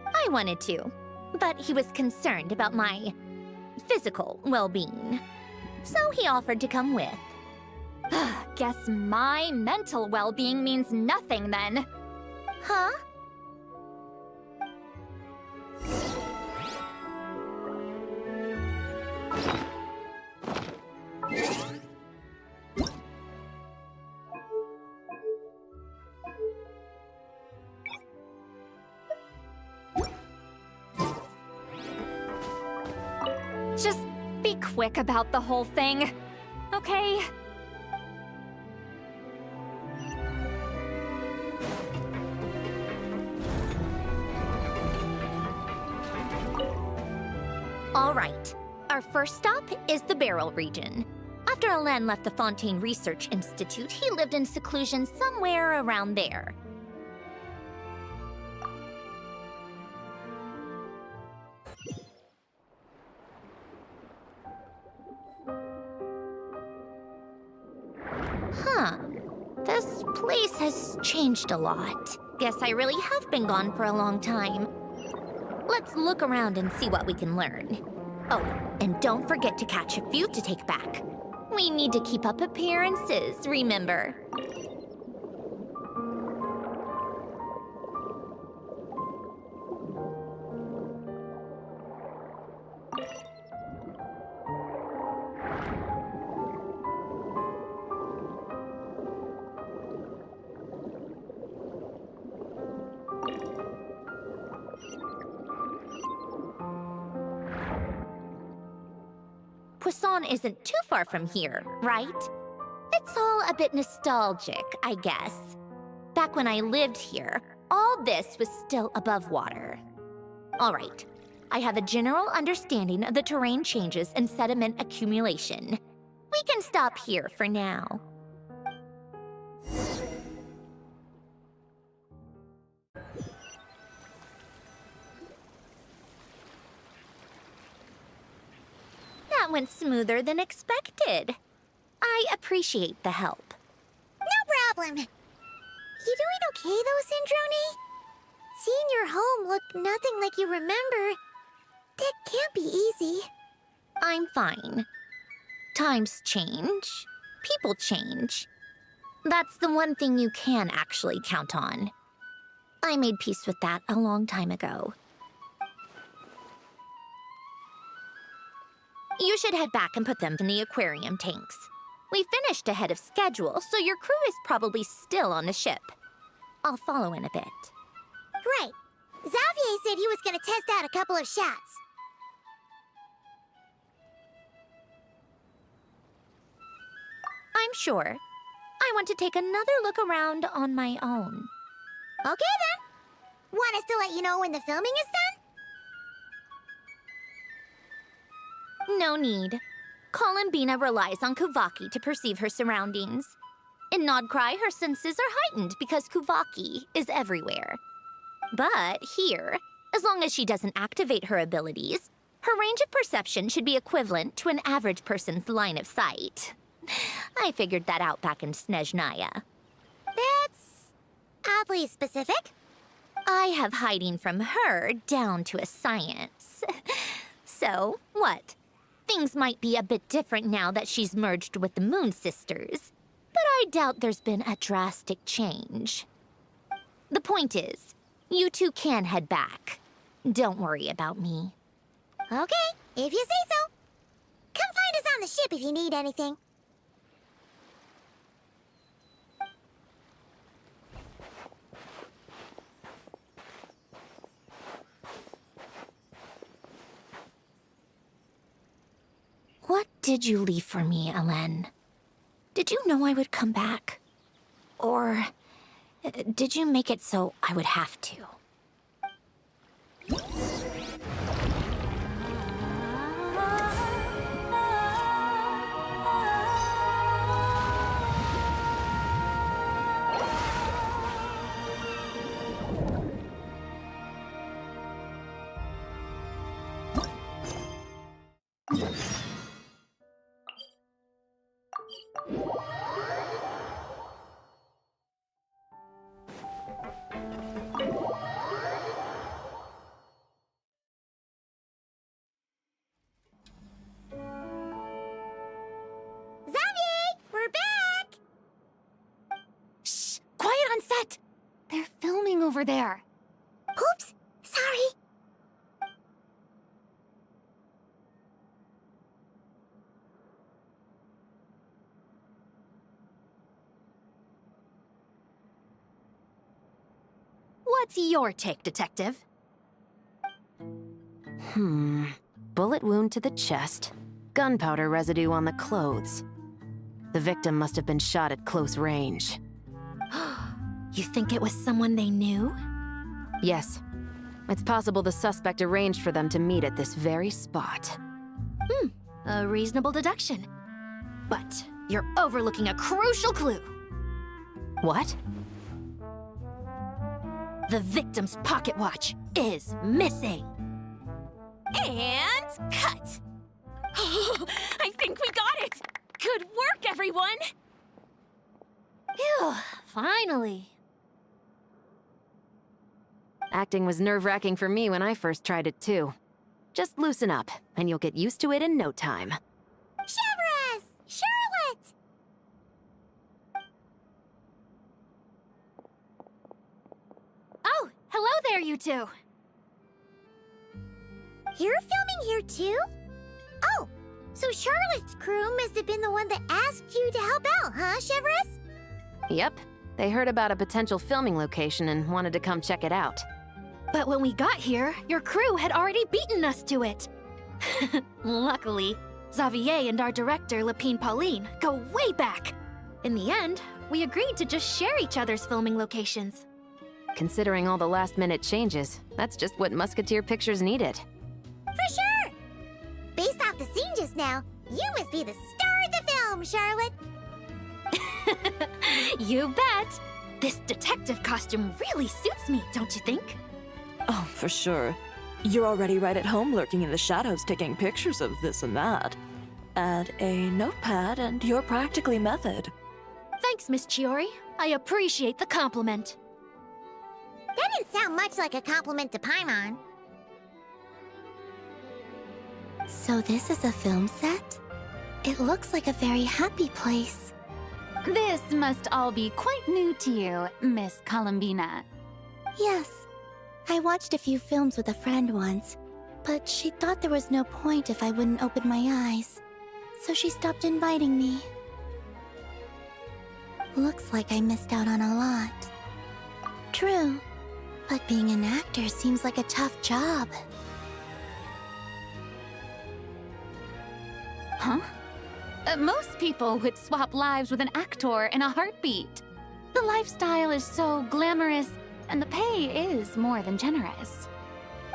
I wanted to, but he was concerned about my physical well-being. So he offered to come with. Guess my mental well-being means nothing then. Huh? Just be quick about the whole thing, okay? All right. Our first stop is the Beryl region. After Alain left the Fontaine Research Institute, he lived in seclusion somewhere around there. Huh. This place has changed a lot. Guess I really have been gone for a long time. Let's look around and see what we can learn. Oh, and don't forget to catch a few to take back. We need to keep up appearances, remember? Poisson isn't too far from here, right? It's all a bit nostalgic, I guess. Back when I lived here, all this was still above water. All right, I have a general understanding of the terrain changes and sediment accumulation. We can stop here for now. That went smoother than expected. I appreciate the help. No problem. You doing okay though, Sandrone? Seeing your home look nothing like you remember, that can't be easy. I'm fine. Times change. People change. That's the one thing you can actually count on. I made peace with that a long time ago. You should head back and put them in the aquarium tanks. We finished ahead of schedule, so your crew is probably still on the ship. I'll follow in a bit. Right. Xavier said he was gonna test out a couple of shots. I'm sure. I want to take another look around on my own. Okay then. Want us to let you know when the filming is done? No need. Columbina relies on Kuvaki to perceive her surroundings. In Nodcry, her senses are heightened because Kuvaki is everywhere. But here, as long as she doesn't activate her abilities, her range of perception should be equivalent to an average person's line of sight. I figured that out back in Snezhnaya. That's oddly specific. I have hiding from her down to a science. So, what? Things might be a bit different now that she's merged with the Moon Sisters, but I doubt there's been a drastic change. The point is, you two can head back. Don't worry about me. Okay, if you say so. Come find us on the ship if you need anything. What did you leave for me, Elen? Did you know I would come back? Or did you make it so I would have to? They're filming over there. Oops, sorry. What's your take, Detective? Bullet wound to the chest. Gunpowder residue on the clothes. The victim must have been shot at close range. You think it was someone they knew? Yes. It's possible the suspect arranged for them to meet at this very spot. A reasonable deduction. But you're overlooking a crucial clue. What? The victim's pocket watch is missing. And cut! I think we got it! Good work, everyone! Phew, finally. Acting was nerve-wracking for me when I first tried it too. Just loosen up, and you'll get used to it in no time. Chevres! Charlotte! Oh, hello there, you two. You're filming here too? Oh, so Charlotte's crew must have been the one that asked you to help out, huh, Chevres? Yep. They heard about a potential filming location and wanted to come check it out. But when we got here, your crew had already beaten us to it. Luckily, Xavier and our director, Lapine Pauline, go way back. In the end, we agreed to just share each other's filming locations. Considering all the last-minute changes, that's just what Musketeer Pictures needed. For sure! Based off the scene just now, you must be the star of the film, Charlotte! You bet! This detective costume really suits me, don't you think? Oh, for sure. You're already right at home lurking in the shadows taking pictures of this and that. Add a notepad and you're practically method. Thanks, Miss Chiori. I appreciate the compliment. That didn't sound much like a compliment to Paimon. So this is a film set? It looks like a very happy place. This must all be quite new to you, Miss Columbina. Yes. I watched a few films with a friend once, but she thought there was no point if I wouldn't open my eyes. So she stopped inviting me. Looks like I missed out on a lot. True, but being an actor seems like a tough job. Huh? Most people would swap lives with an actor in a heartbeat. The lifestyle is so glamorous, and the pay is more than generous.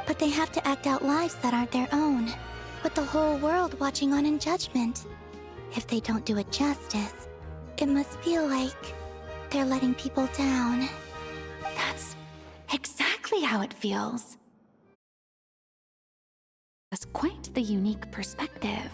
But they have to act out lives that aren't their own, with the whole world watching on in judgment. If they don't do it justice, it must feel like they're letting people down. That's exactly how it feels. That's quite the unique perspective.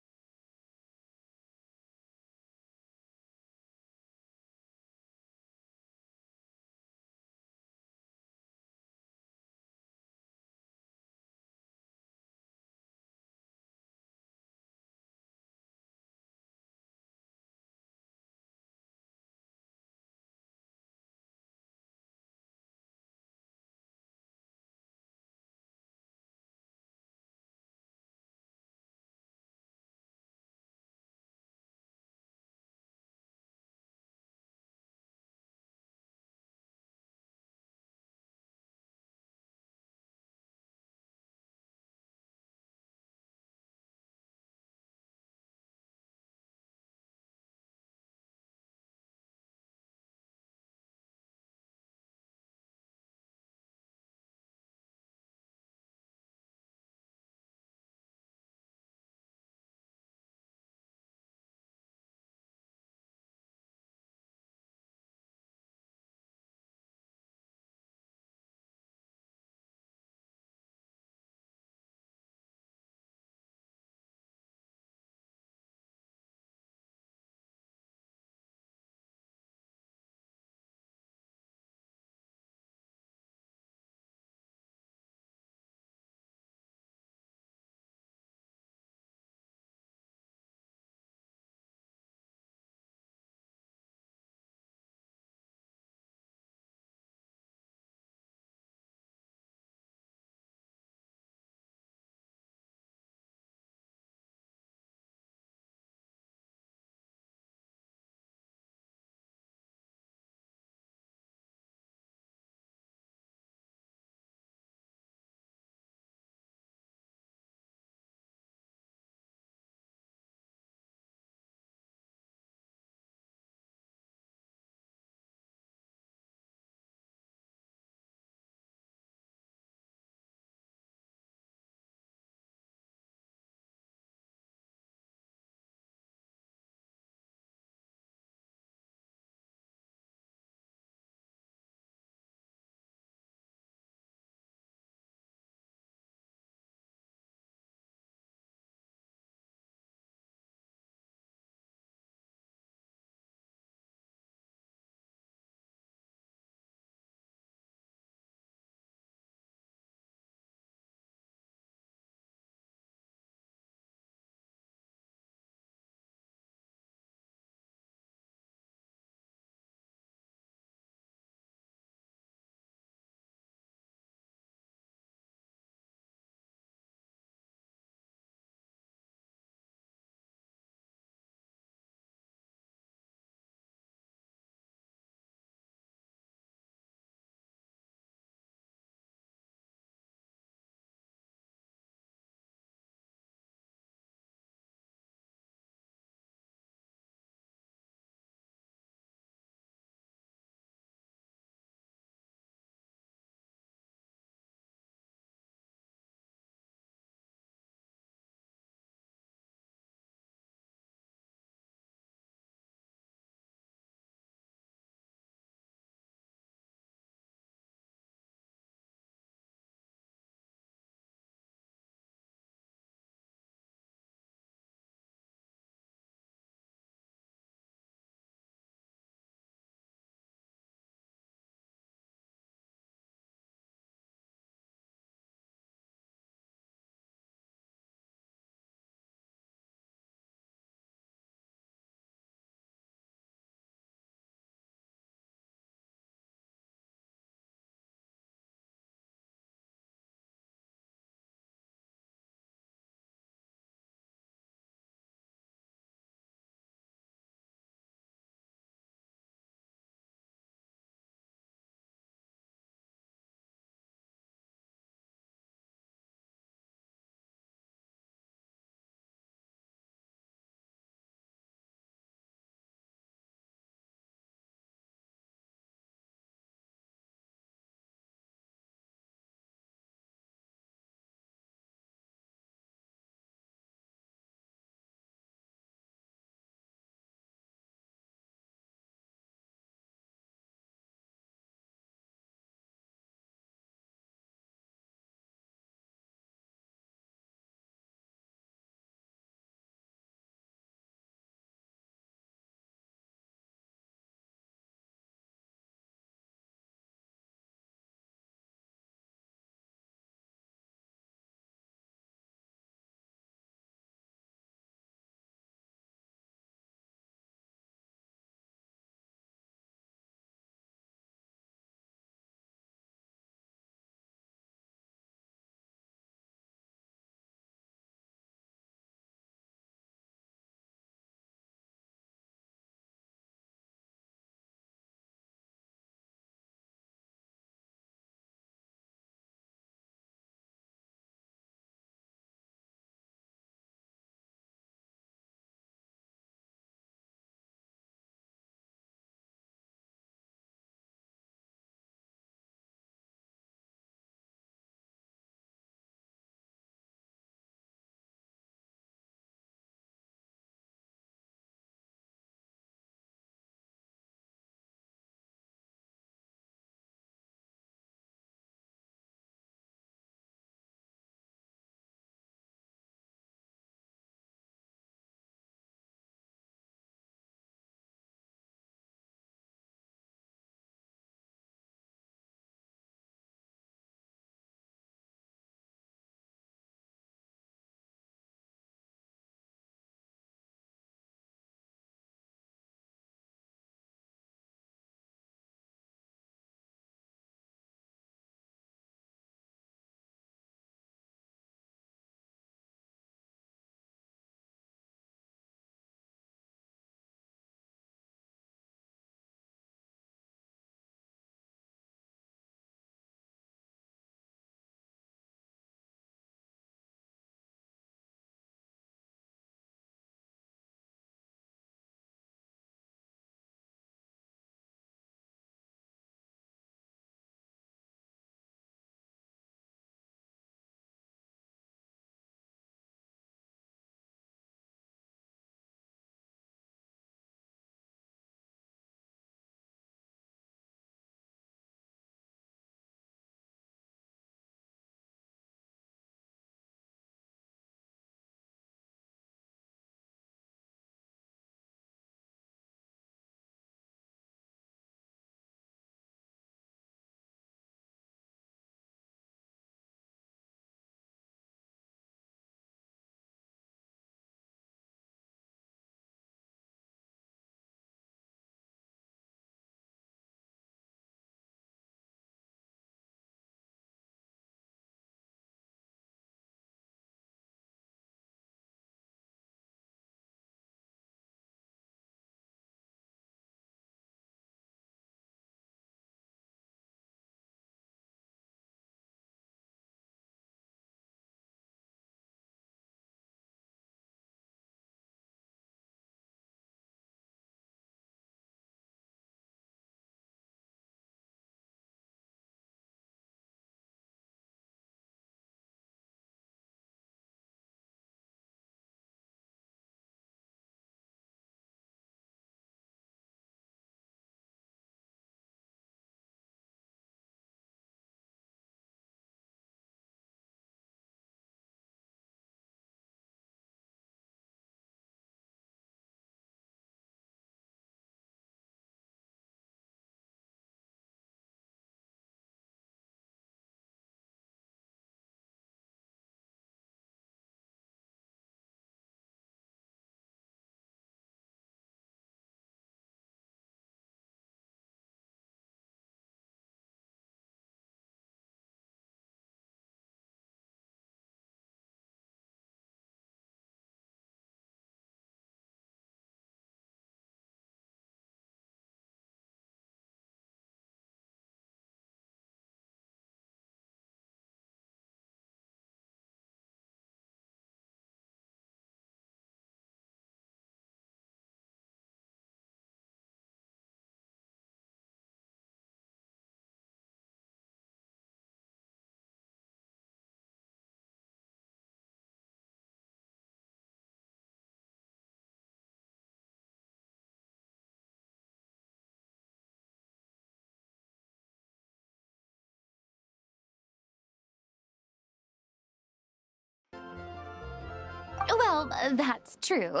Well, that's true.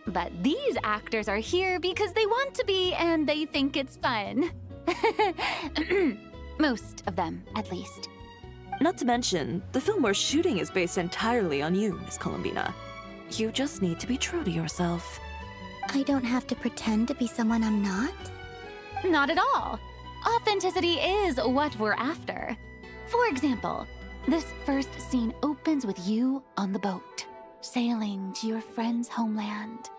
But these actors are here because they want to be and they think it's fun. Most of them, at least. Not to mention, the film we're shooting is based entirely on you, Miss Columbina. You just need to be true to yourself. I don't have to pretend to be someone I'm not? Not at all. Authenticity is what we're after. For example, this first scene opens with you on the boat, sailing to your friend's homeland.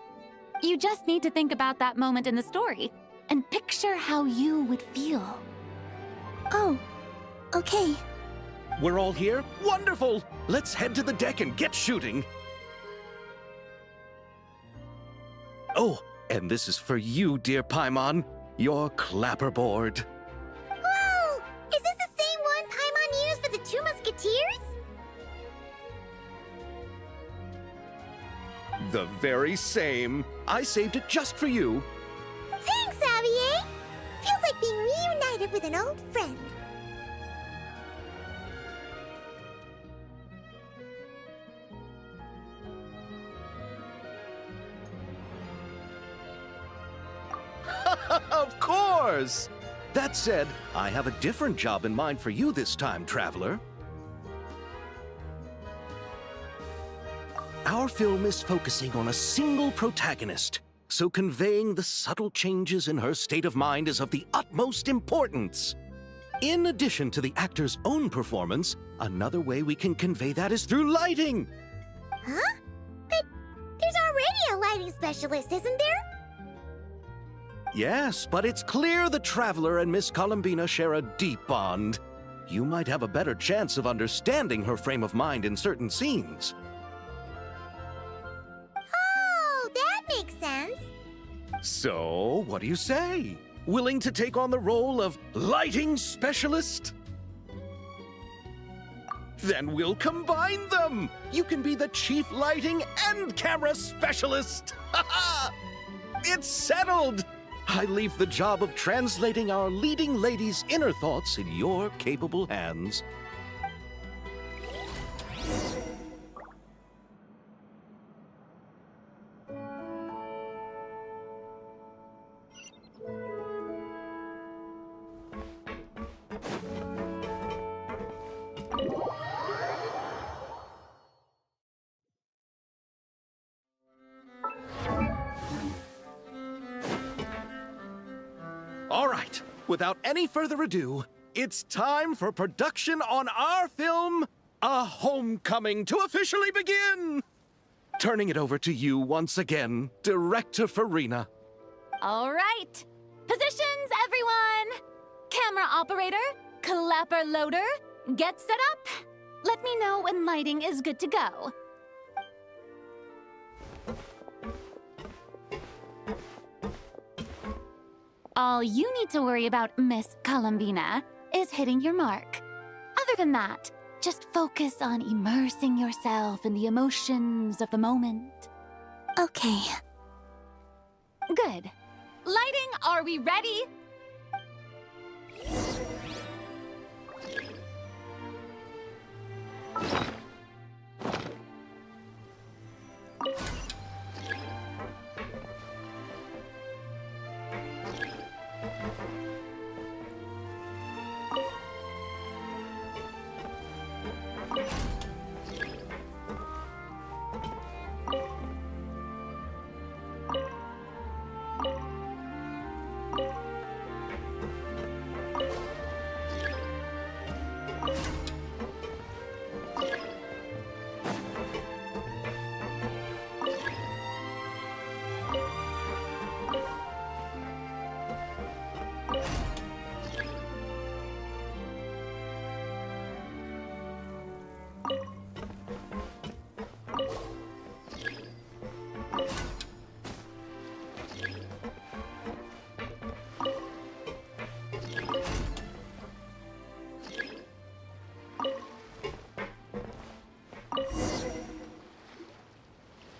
You just need to think about that moment in the story and picture how you would feel. Oh, okay. We're all here? Wonderful! Let's head to the deck and get shooting. Oh, and this is for you, dear Paimon, your clapperboard. Whoa! Is this the same one Paimon used for the Two Musketeers? The very same. I saved it just for you. Thanks, Xavier! Feels like being reunited with an old friend. Of course! That said, I have a different job in mind for you this time, Traveler. Our film is focusing on a single protagonist, so conveying the subtle changes in her state of mind is of the utmost importance. In addition to the actor's own performance, another way we can convey that is through lighting. Huh? But there's already a lighting specialist, isn't there? Yes, but it's clear the Traveler and Miss Columbina share a deep bond. You might have a better chance of understanding her frame of mind in certain scenes. Oh, that makes sense. So, what do you say? Willing to take on the role of lighting specialist? Then we'll combine them! You can be the chief lighting and camera specialist! Ha ha! It's settled! I leave the job of translating our leading lady's inner thoughts in your capable hands. All right, without any further ado, it's time for production on our film, A Homecoming, to officially begin! Turning it over to you once again, Director Farina. All right. Positions, everyone! Camera operator, clapper loader, get set up. Let me know when lighting is good to go. All you need to worry about, Miss Columbina, is hitting your mark. Other than that, just focus on immersing yourself in the emotions of the moment. Okay. Good. Lighting, are we ready?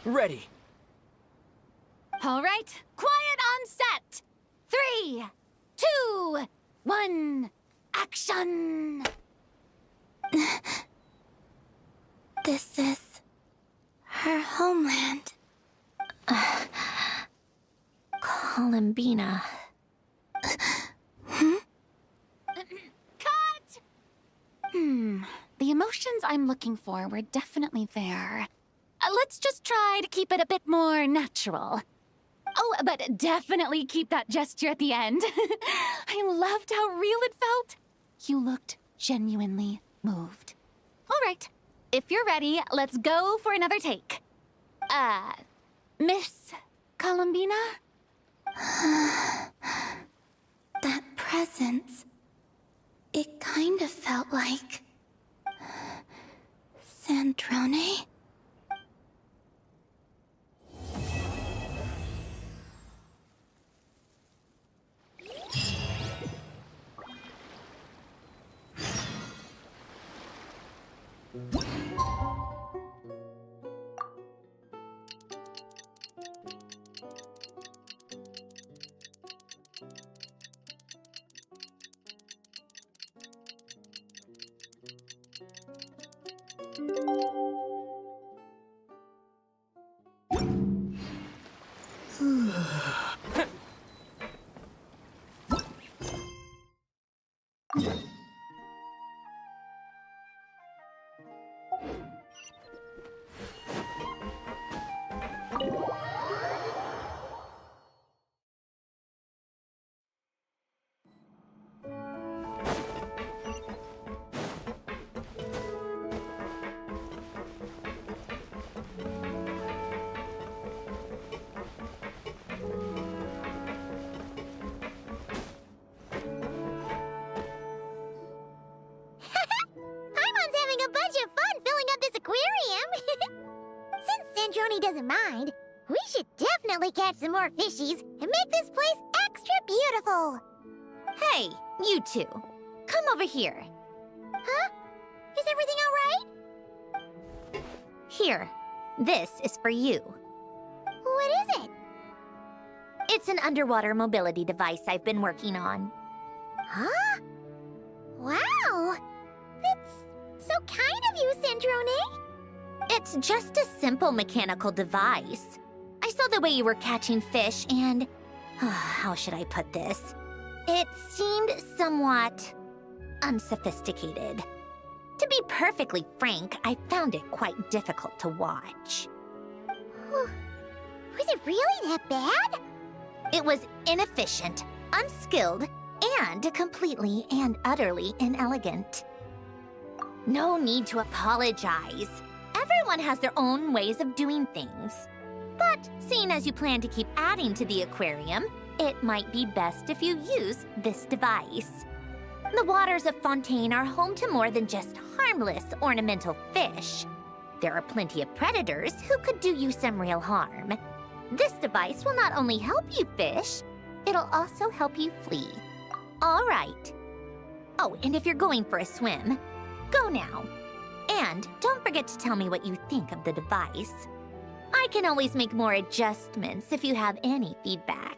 Ready. All right, quiet on set. 3, 2, 1, action! This is her homeland. Columbina. Cut! The emotions I'm looking for were definitely there. Let's just try to keep it a bit more natural. Oh, but definitely keep that gesture at the end. I loved how real it felt. You looked genuinely moved. All right, if you're ready, let's go for another take. Miss Columbina? That presence. It kind of felt like... Sandrone? Paimon's having a bunch of fun filling up this aquarium. Since Sandrone doesn't mind, we should definitely catch some more fishies and make this place extra beautiful. Hey, you two. Come over here. Huh? Is everything all right? Here. This is for you. What is it? It's an underwater mobility device I've been working on. Huh? Wow! That's so kind of you, Sandrone. It's just a simple mechanical device. I saw the way you were catching fish and... how should I put this? It seemed somewhat... unsophisticated. To be perfectly frank, I found it quite difficult to watch. Was it really that bad? It was inefficient, unskilled, and completely and utterly inelegant. No need to apologize. Everyone has their own ways of doing things. But seeing as you plan to keep adding to the aquarium, it might be best if you use this device. The waters of Fontaine are home to more than just harmless ornamental fish. There are plenty of predators who could do you some real harm. This device will not only help you fish, it'll also help you flee. All right. Oh, and if you're going for a swim, go now. And don't forget to tell me what you think of the device. I can always make more adjustments if you have any feedback.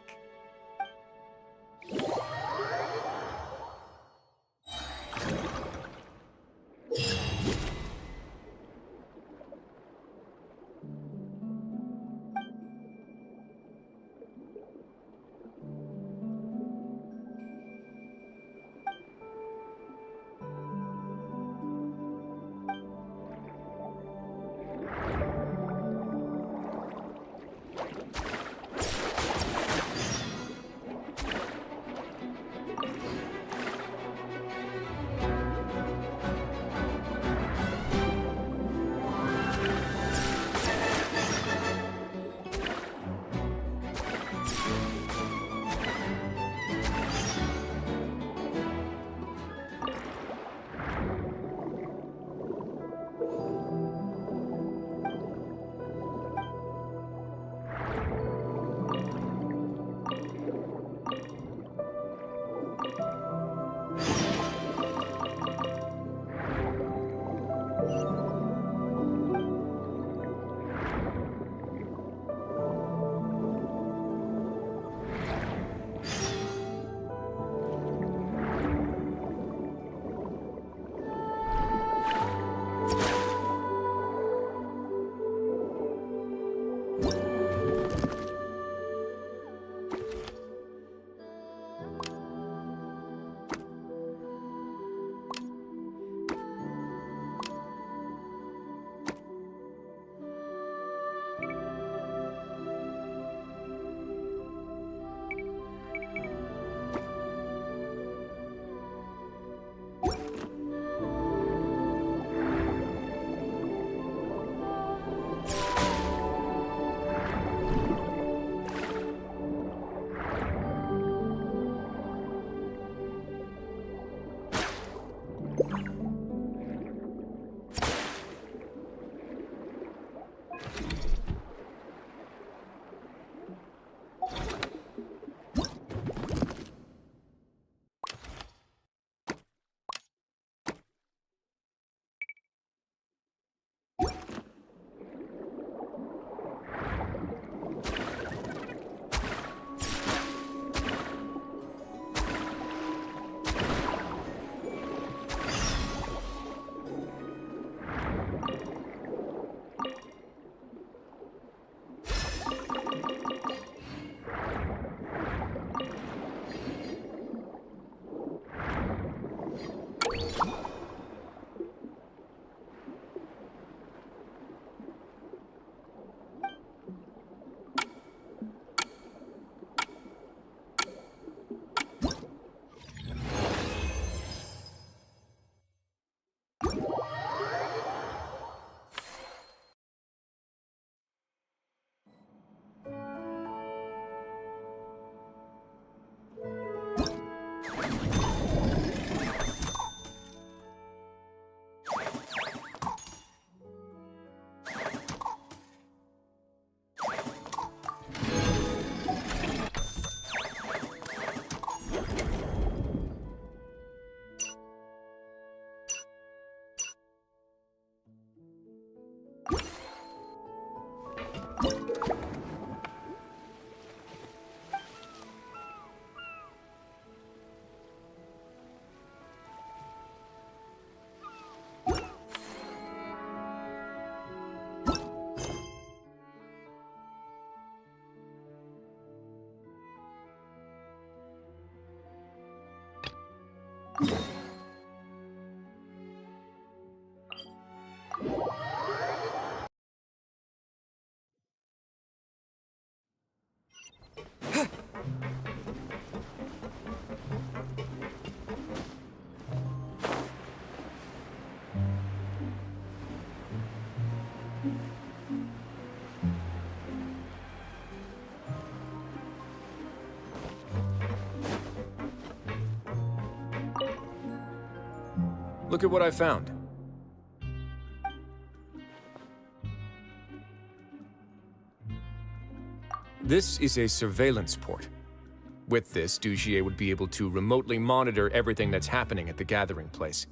Look at what I found. This is a surveillance port. With this, Dugier would be able to remotely monitor everything that's happening at the gathering place.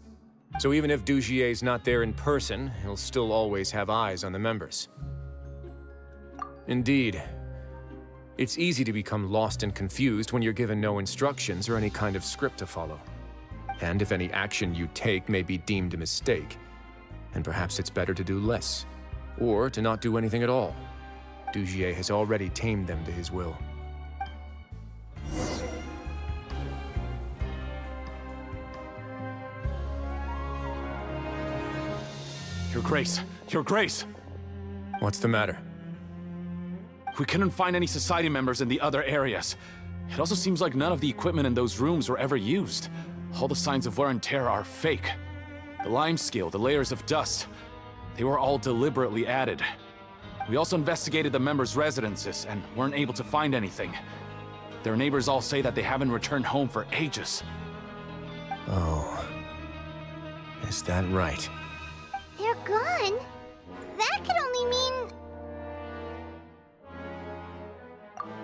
So even if Dugier's not there in person, he'll still always have eyes on the members. Indeed. It's easy to become lost and confused when you're given no instructions or any kind of script to follow. And if any action you take may be deemed a mistake, and perhaps it's better to do less, or to not do anything at all. Dugier has already tamed them to his will. Your Grace! Your Grace! What's the matter? We couldn't find any society members in the other areas. It also seems like none of the equipment in those rooms were ever used. All the signs of wear and tear are fake. The lime scale, the layers of dust, they were all deliberately added. We also investigated the members' residences and weren't able to find anything. Their neighbors all say that they haven't returned home for ages. Oh. Is that right? They're gone? That could only mean...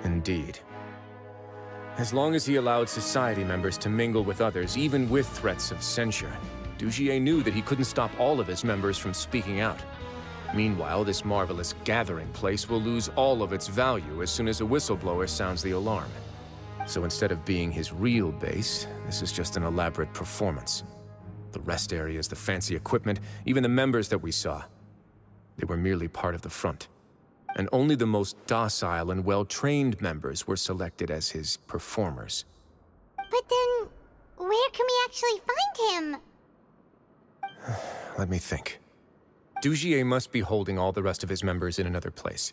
Indeed. As long as he allowed society members to mingle with others, even with threats of censure, Dugier knew that he couldn't stop all of his members from speaking out. Meanwhile, this marvelous gathering place will lose all of its value as soon as a whistleblower sounds the alarm. So instead of being his real base, this is just an elaborate performance. The rest areas, the fancy equipment, even the members that we saw, they were merely part of the front. And only the most docile and well-trained members were selected as his performers. But then, where can we actually find him? Let me think. Dugier must be holding all the rest of his members in another place.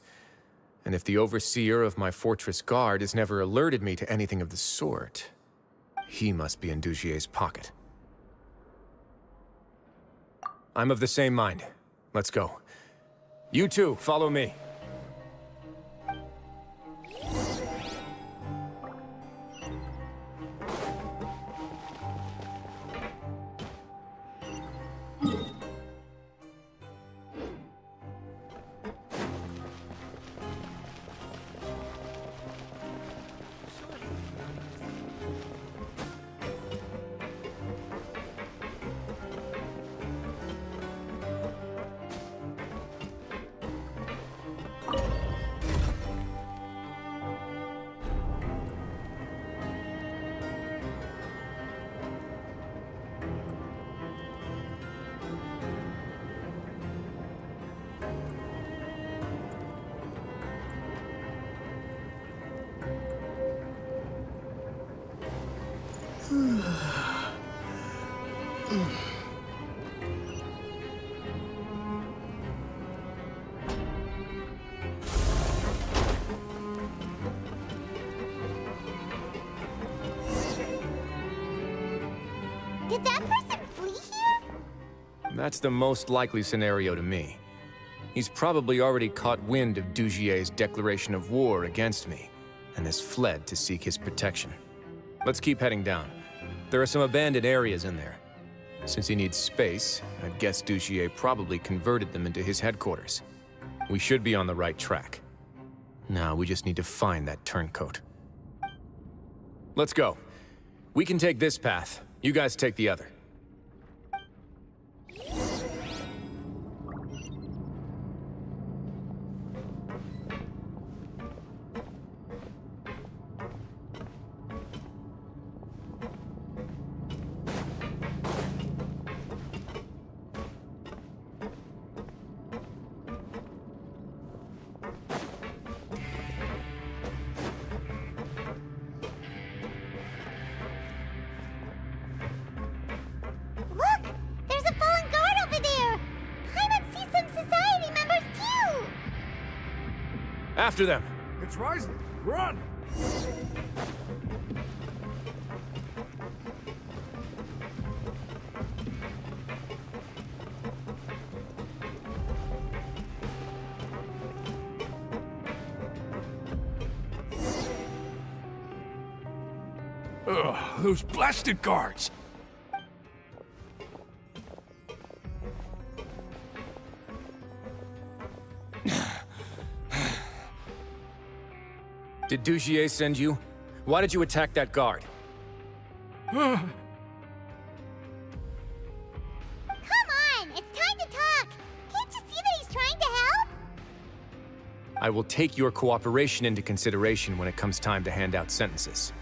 And if the overseer of my fortress guard has never alerted me to anything of the sort, he must be in Dugier's pocket. I'm of the same mind. Let's go. You two, follow me. Did that person flee here? That's the most likely scenario to me. He's probably already caught wind of Dugier's declaration of war against me, and has fled to seek his protection. Let's keep heading down. There are some abandoned areas in there. Since he needs space, I'd guess Dugier probably converted them into his headquarters. We should be on the right track. Now we just need to find that turncoat. Let's go. We can take this path. You guys take the other. After them! It's rising! Run! Ugh, those blasted guards! Did Dugier send you? Why did you attack that guard? Come on! It's time to talk! Can't you see that he's trying to help? I will take your cooperation into consideration when it comes time to hand out sentences.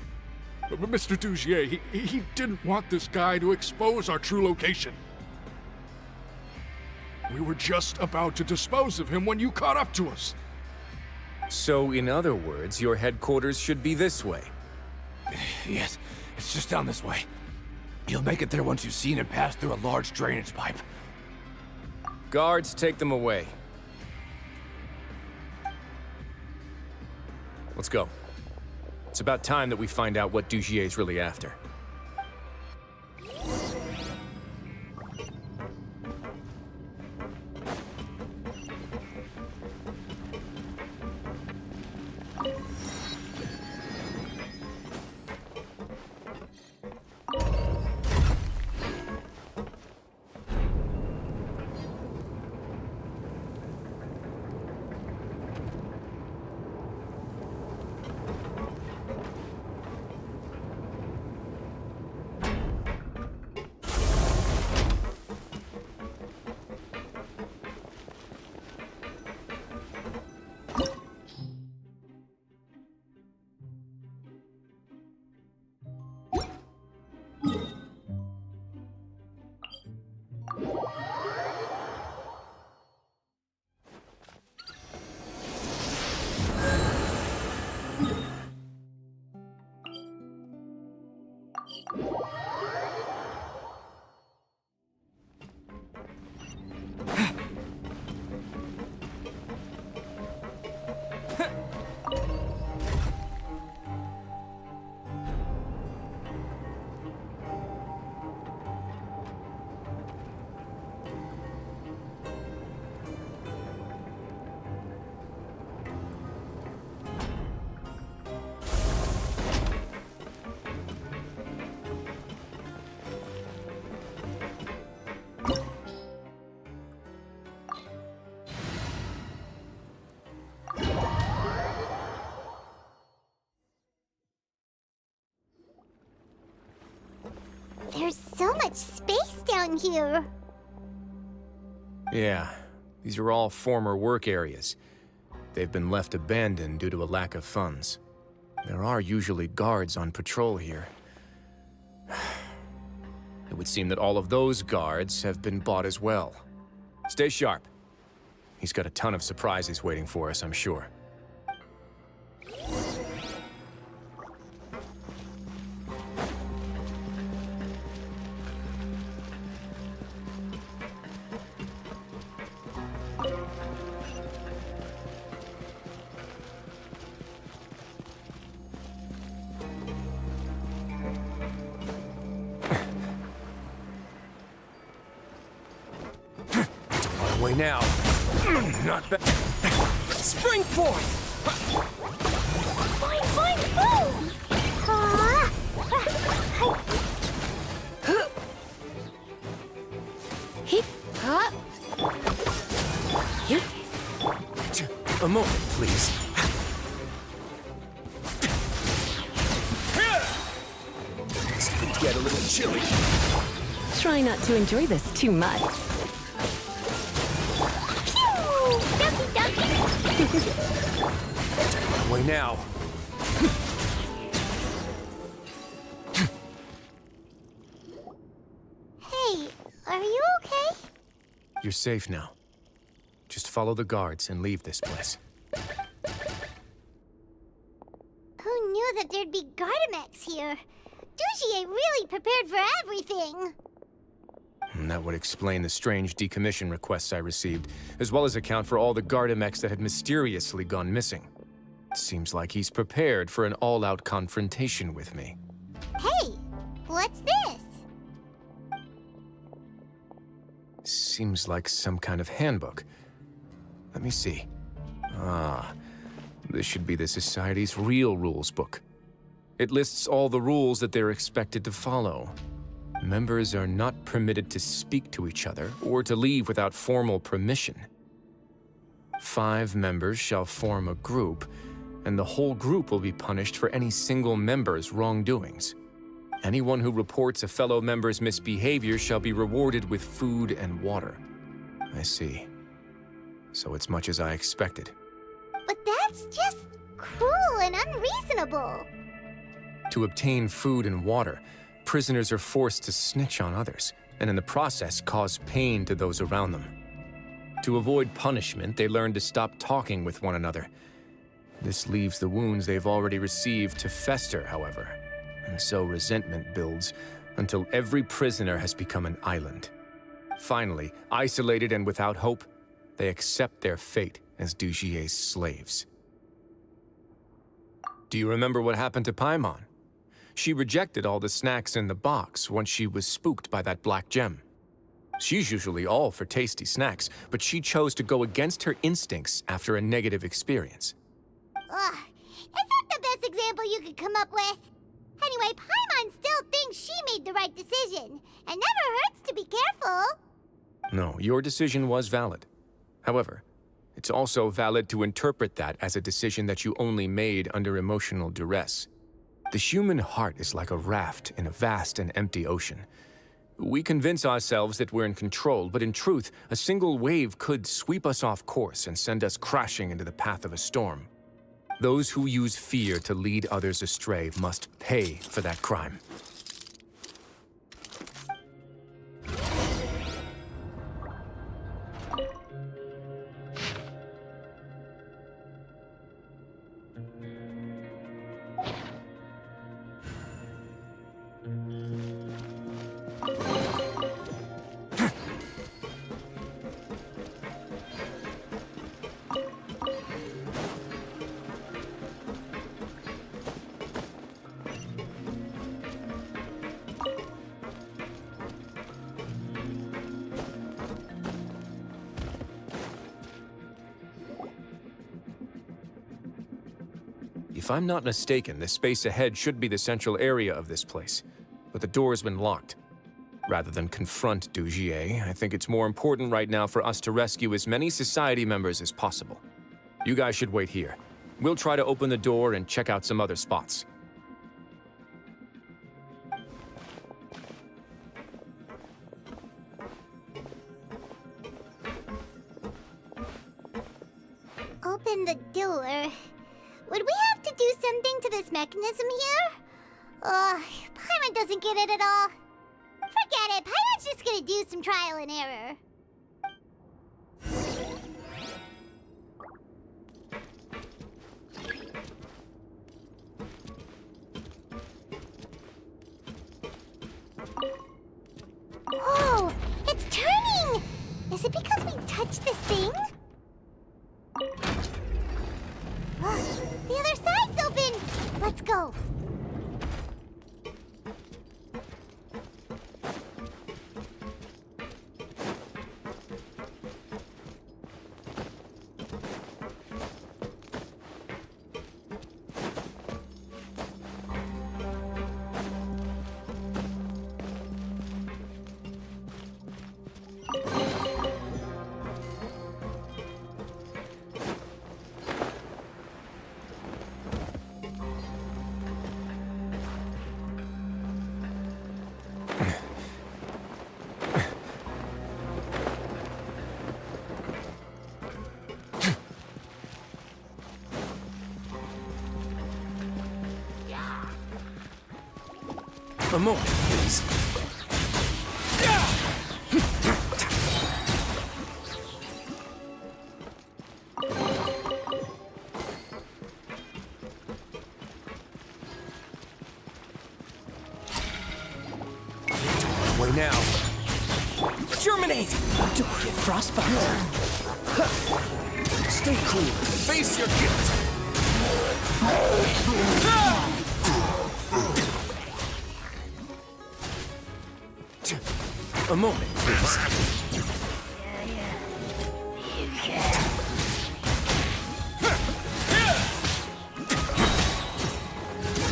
But Mr. Dugier, he didn't want this guy to expose our true location. We were just about to dispose of him when you caught up to us. So, in other words, your headquarters should be this way. Yes, it's just down this way. You'll make it there once you've seen him pass through a large drainage pipe. Guards, take them away. Let's go. It's about time that we find out what Dugier's really after. There's so much space down here. Yeah, these are all former work areas. They've been left abandoned due to a lack of funds. There are usually guards on patrol here. It would seem that all of those guards have been bought as well. Stay sharp. He's got a ton of surprises waiting for us, I'm sure. Way now. Not bad. Spring forth! Fine, fine, boom! A moment, please. It's going to get a little chilly. Try not to enjoy this too much. Way now. Hey, are you okay? You're safe now. Just follow the guards and leave this place. Who knew that there'd be Gardamex here? Dugier really prepared for everything. And that would explain the strange decommission requests I received, as well as account for all the Gardamex that had mysteriously gone missing. Seems like he's prepared for an all-out confrontation with me. Hey, what's this? Seems like some kind of handbook. Let me see. Ah, this should be the Society's real rules book. It lists all the rules that they're expected to follow. Members are not permitted to speak to each other or to leave without formal permission. 5 members shall form a group, and the whole group will be punished for any single member's wrongdoings. Anyone who reports a fellow member's misbehavior shall be rewarded with food and water. I see. So it's much as I expected. But that's just cruel and unreasonable. To obtain food and water, prisoners are forced to snitch on others, and in the process cause pain to those around them. To avoid punishment, they learn to stop talking with one another. This leaves the wounds they've already received to fester, however, and so resentment builds until every prisoner has become an island. Finally, isolated and without hope, they accept their fate as Dugier's slaves. Do you remember what happened to Paimon? She rejected all the snacks in the box once she was spooked by that black gem. She's usually all for tasty snacks, but she chose to go against her instincts after a negative experience. Ugh, is that the best example you could come up with? Anyway, Paimon still thinks she made the right decision, and never hurts to be careful. No, your decision was valid. However, it's also valid to interpret that as a decision that you only made under emotional duress. The human heart is like a raft in a vast and empty ocean. We convince ourselves that we're in control, but in truth, a single wave could sweep us off course and send us crashing into the path of a storm. Those who use fear to lead others astray must pay for that crime. If I'm not mistaken, the space ahead should be the central area of this place, but the door's been locked. Rather than confront Dugier, I think it's more important right now for us to rescue as many Society members as possible. You guys should wait here. We'll try to open the door and check out some other spots. Open the door. Would we have to do something to this mechanism here? Paimon doesn't get it at all. Forget it, Paimon's just gonna do some trial and error. Whoa, it's turning! Is it because we touched this thing? The other side's open! Let's go! A moment, please. Way now. Germinate! Don't get frostbite. Stay cool. Face your guilt. A moment, please.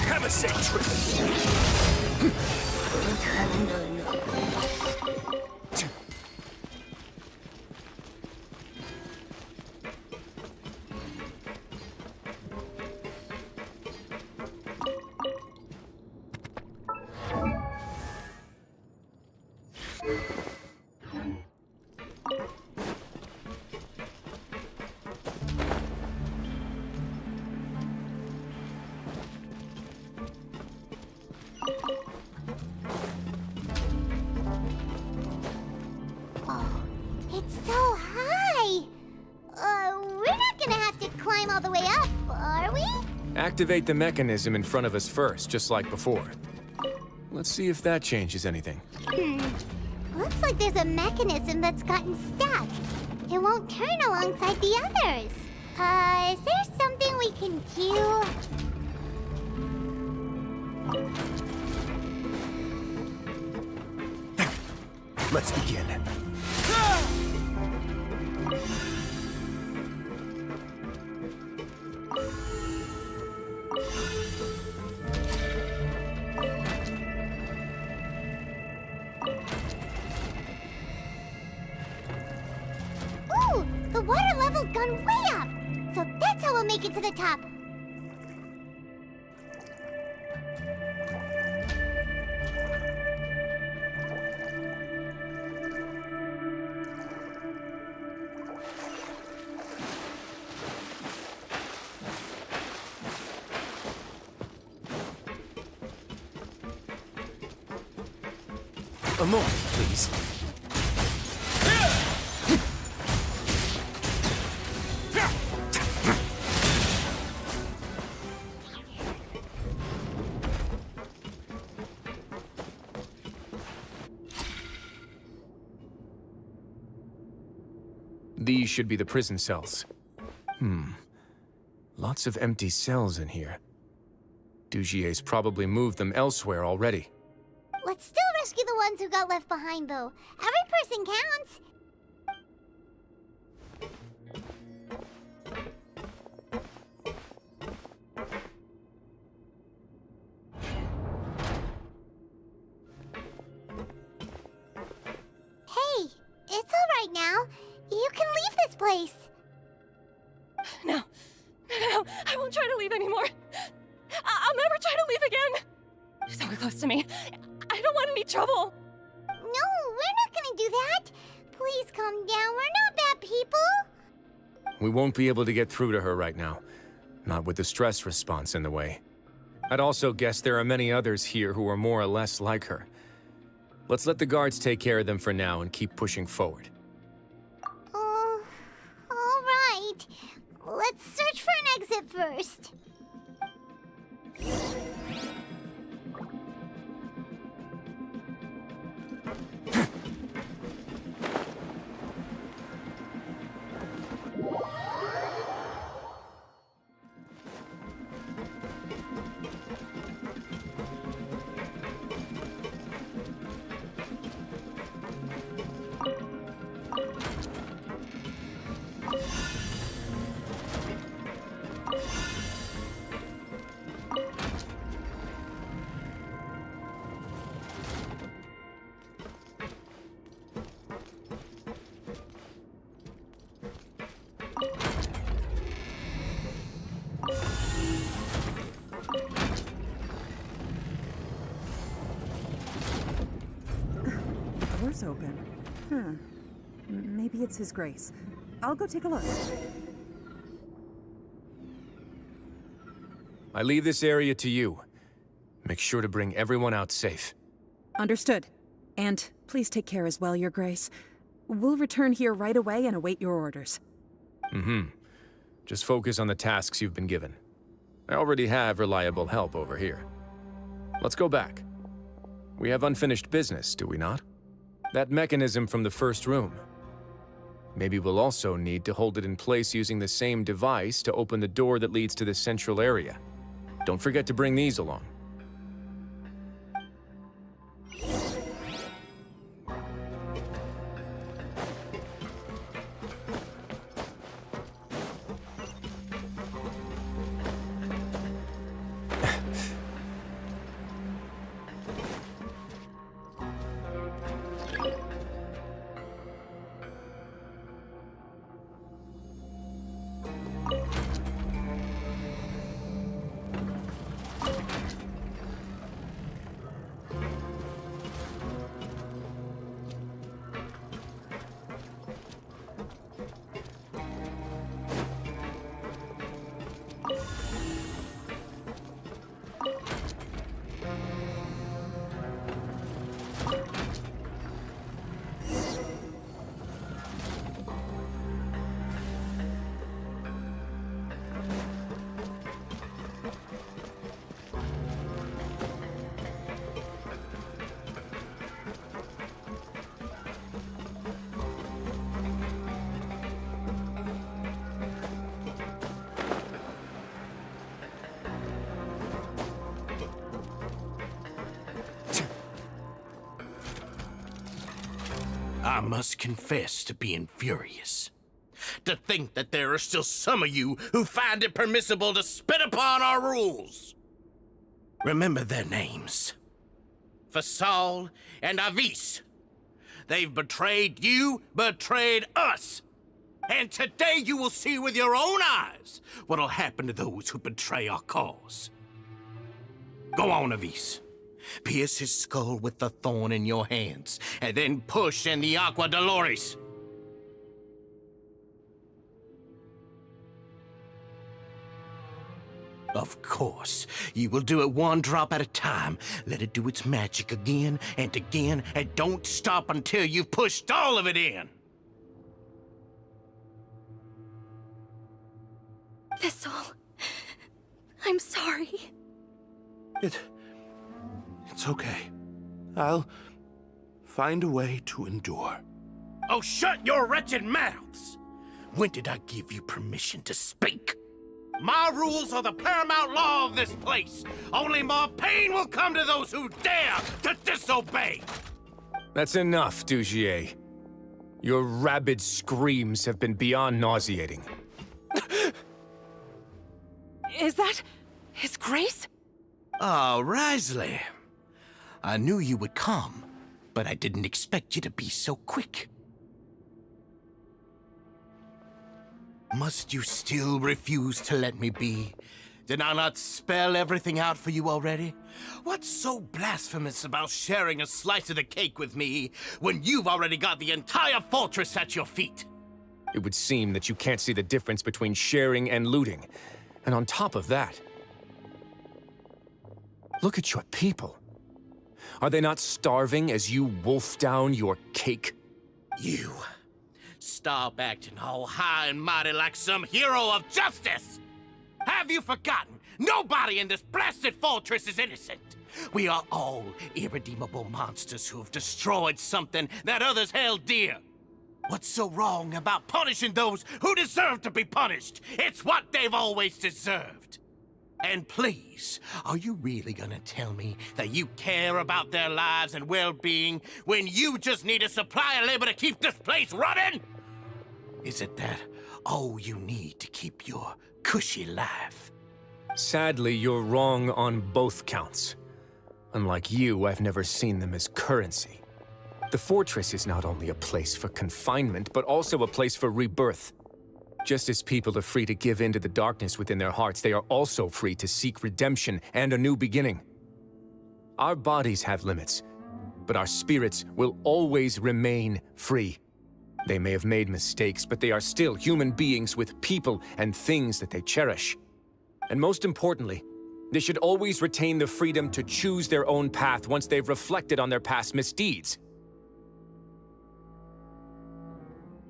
Have a safe trip. Oh, it's so high. We're not gonna have to climb all the way up, are we? Activate the mechanism in front of us first, just like before. Let's see if that changes anything. Looks like there's a mechanism that's gotten stuck. It won't turn alongside the others. Is there something we can do? Let's begin. Ooh, the water level's gone way up. So that's how we'll make it to the top. A moment, please. These should be the prison cells. Lots of empty cells in here. Dugier's probably moved them elsewhere already. Let's still rescue the ones who got left behind, though. Every person counts. Hey, it's all right now. You can leave this place. No, I won't try to leave anymore. I'll never try to leave again. So close to me. I don't want any trouble. No, we're not gonna do that. Please calm down. We're not bad people. We won't be able to get through to her right now. Not with the stress response in the way. I'd also guess there are many others here who are more or less like her. Let's let the guards take care of them for now and keep pushing forward. All right. Let's search for an exit first. Door's open. Maybe it's His Grace. I'll go take a look. I leave this area to you. Make sure to bring everyone out safe. Understood. And please take care as well, Your Grace. We'll return here right away and await your orders. Just focus on the tasks you've been given. I already have reliable help over here. Let's go back. We have unfinished business, do we not? That mechanism from the first room. Maybe we'll also need to hold it in place using the same device to open the door that leads to the central area. Don't forget to bring these along. I must confess to being furious. To think that there are still some of you who find it permissible to spit upon our rules. Remember their names. Fasal and Avis. They've betrayed you, betrayed us. And today you will see with your own eyes what'll happen to those who betray our cause. Go on, Avis. Pierce his skull with the thorn in your hands, and then push in the Aqua Dolores. Of course, you will do it one drop at a time. Let it do its magic again, and don't stop until you've pushed all of it in. Thistle, I'm sorry. It's okay. I'll find a way to endure. Oh, shut your wretched mouths! When did I give you permission to speak? My rules are the paramount law of this place. Only more pain will come to those who dare to disobey. That's enough, Dugier. Your rabid screams have been beyond nauseating. Is that His Grace? Oh, Risley. I knew you would come, but I didn't expect you to be so quick. Must you still refuse to let me be? Did I not spell everything out for you already? What's so blasphemous about sharing a slice of the cake with me when you've already got the entire fortress at your feet? It would seem that you can't see the difference between sharing and looting. And on top of that, look at your people. Are they not starving as you wolf down your cake? You. Stop acting all high and mighty like some hero of justice! Have you forgotten? Nobody in this blasted fortress is innocent! We are all irredeemable monsters who have destroyed something that others held dear. What's so wrong about punishing those who deserve to be punished? It's what they've always deserved. And please, are you really gonna tell me that you care about their lives and well-being when you just need a supply of labor to keep this place running? Is it that all you need to keep your cushy life? Sadly, you're wrong on both counts. Unlike you, I've never seen them as currency. The fortress is not only a place for confinement, but also a place for rebirth. Just as people are free to give in to the darkness within their hearts, they are also free to seek redemption and a new beginning. Our bodies have limits, but our spirits will always remain free. They may have made mistakes, but they are still human beings with people and things that they cherish. And most importantly, they should always retain the freedom to choose their own path once they've reflected on their past misdeeds.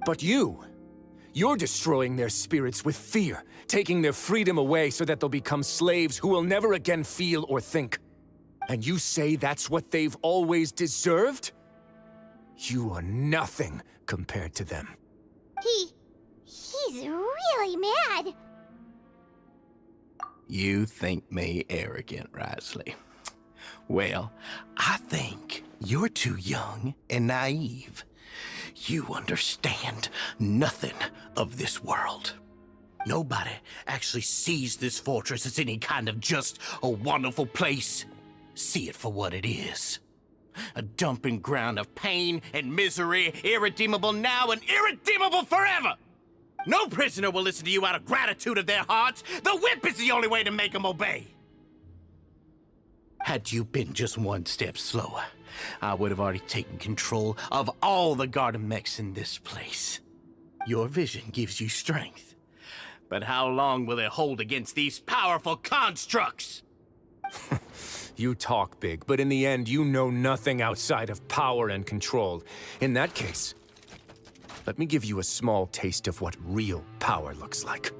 But you're destroying their spirits with fear, taking their freedom away so that they'll become slaves who will never again feel or think. And you say that's what they've always deserved? You are nothing compared to them. He's really mad. You think me arrogant, Risley? Well, I think you're too young and naive. You understand nothing of this world. Nobody actually sees this fortress as any kind of just a wonderful place. See it for what it is. A dumping ground of pain and misery, irredeemable now and irredeemable forever! No prisoner will listen to you out of gratitude of their hearts. The whip is the only way to make them obey. Had you been just one step slower, I would have already taken control of all the garden mechs in this place. Your vision gives you strength. But how long will it hold against these powerful constructs? You talk big, but in the end, you know nothing outside of power and control. In that case, let me give you a small taste of what real power looks like.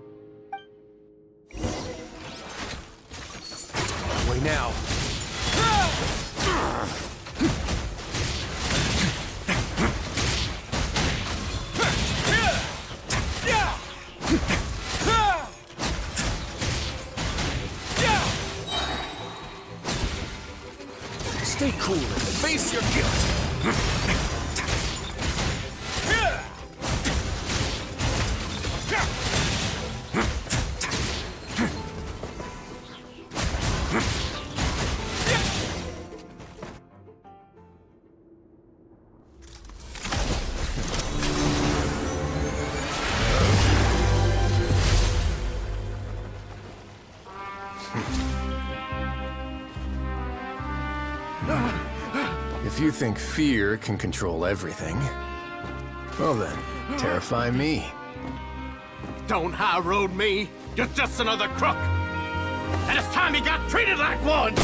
Away now. Stay cool and face your guilt. If you think fear can control everything, well then, terrify me. Don't high road me. You're just another crook. And it's time you got treated like one.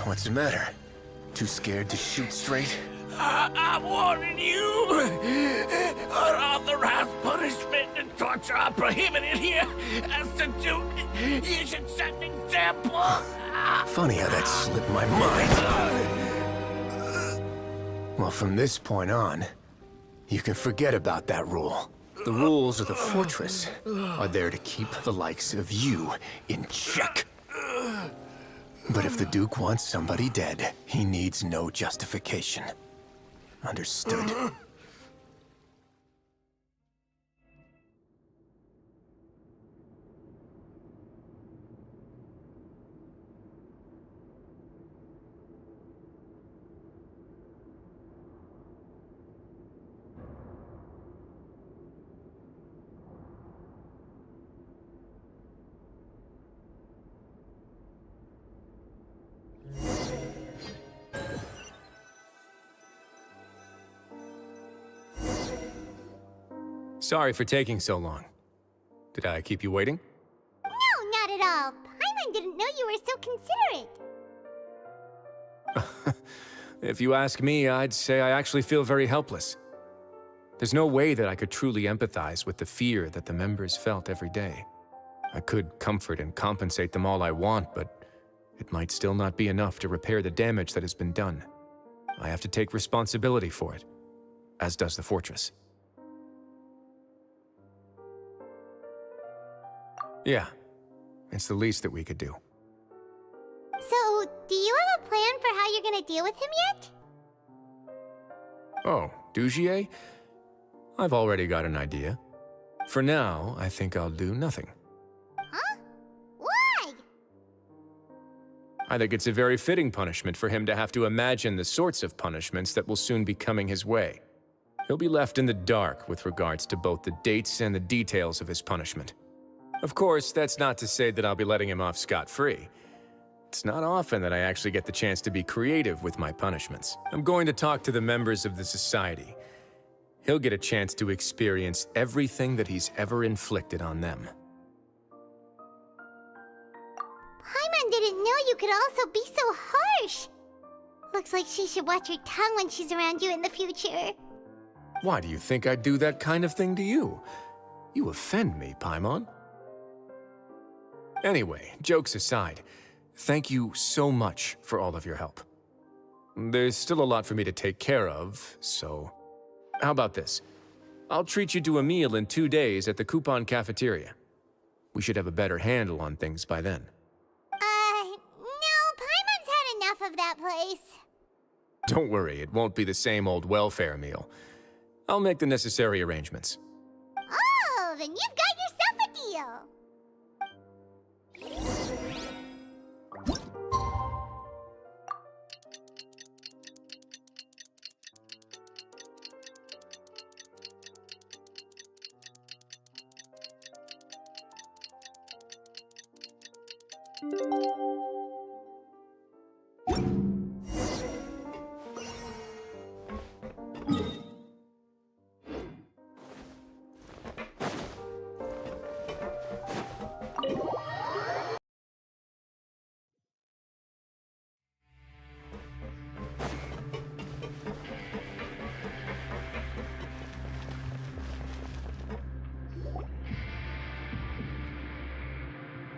What's the matter? Too scared to shoot straight? I'm warning you. Unauthorized punishment and torture are prohibited here. As the Duke, you should set an example. Funny how that slipped my mind. Well, from this point on, you can forget about that rule. The rules of the fortress are there to keep the likes of you in check. But if the Duke wants somebody dead, he needs no justification. Understood? Sorry for taking so long. Did I keep you waiting? No, not at all. Paimon didn't know you were so considerate. If you ask me, I'd say I actually feel very helpless. There's no way that I could truly empathize with the fear that the members felt every day. I could comfort and compensate them all I want, but it might still not be enough to repair the damage that has been done. I have to take responsibility for it, as does the fortress. Yeah, it's the least that we could do. So, do you have a plan for how you're gonna deal with him yet? Oh, Dugier? I've already got an idea. For now, I think I'll do nothing. Huh? Why? I think it's a very fitting punishment for him to have to imagine the sorts of punishments that will soon be coming his way. He'll be left in the dark with regards to both the dates and the details of his punishment. Of course, that's not to say that I'll be letting him off scot-free. It's not often that I actually get the chance to be creative with my punishments. I'm going to talk to the members of the society. He'll get a chance to experience everything that he's ever inflicted on them. Paimon didn't know you could also be so harsh. Looks looks like she should watch her tongue when she's around you in the future. Why do you think I'd do that kind of thing to you? You offend me, Paimon. Anyway, jokes aside, thank you so much for all of your help. There's still a lot for me to take care of, so... How about this? I'll treat you to a meal in 2 days at the Coupon Cafeteria. We should have a better handle on things by then. No, Paimon's had enough of that place. Don't worry, it won't be the same old welfare meal. I'll make the necessary arrangements. Oh, then you've got yourself a deal.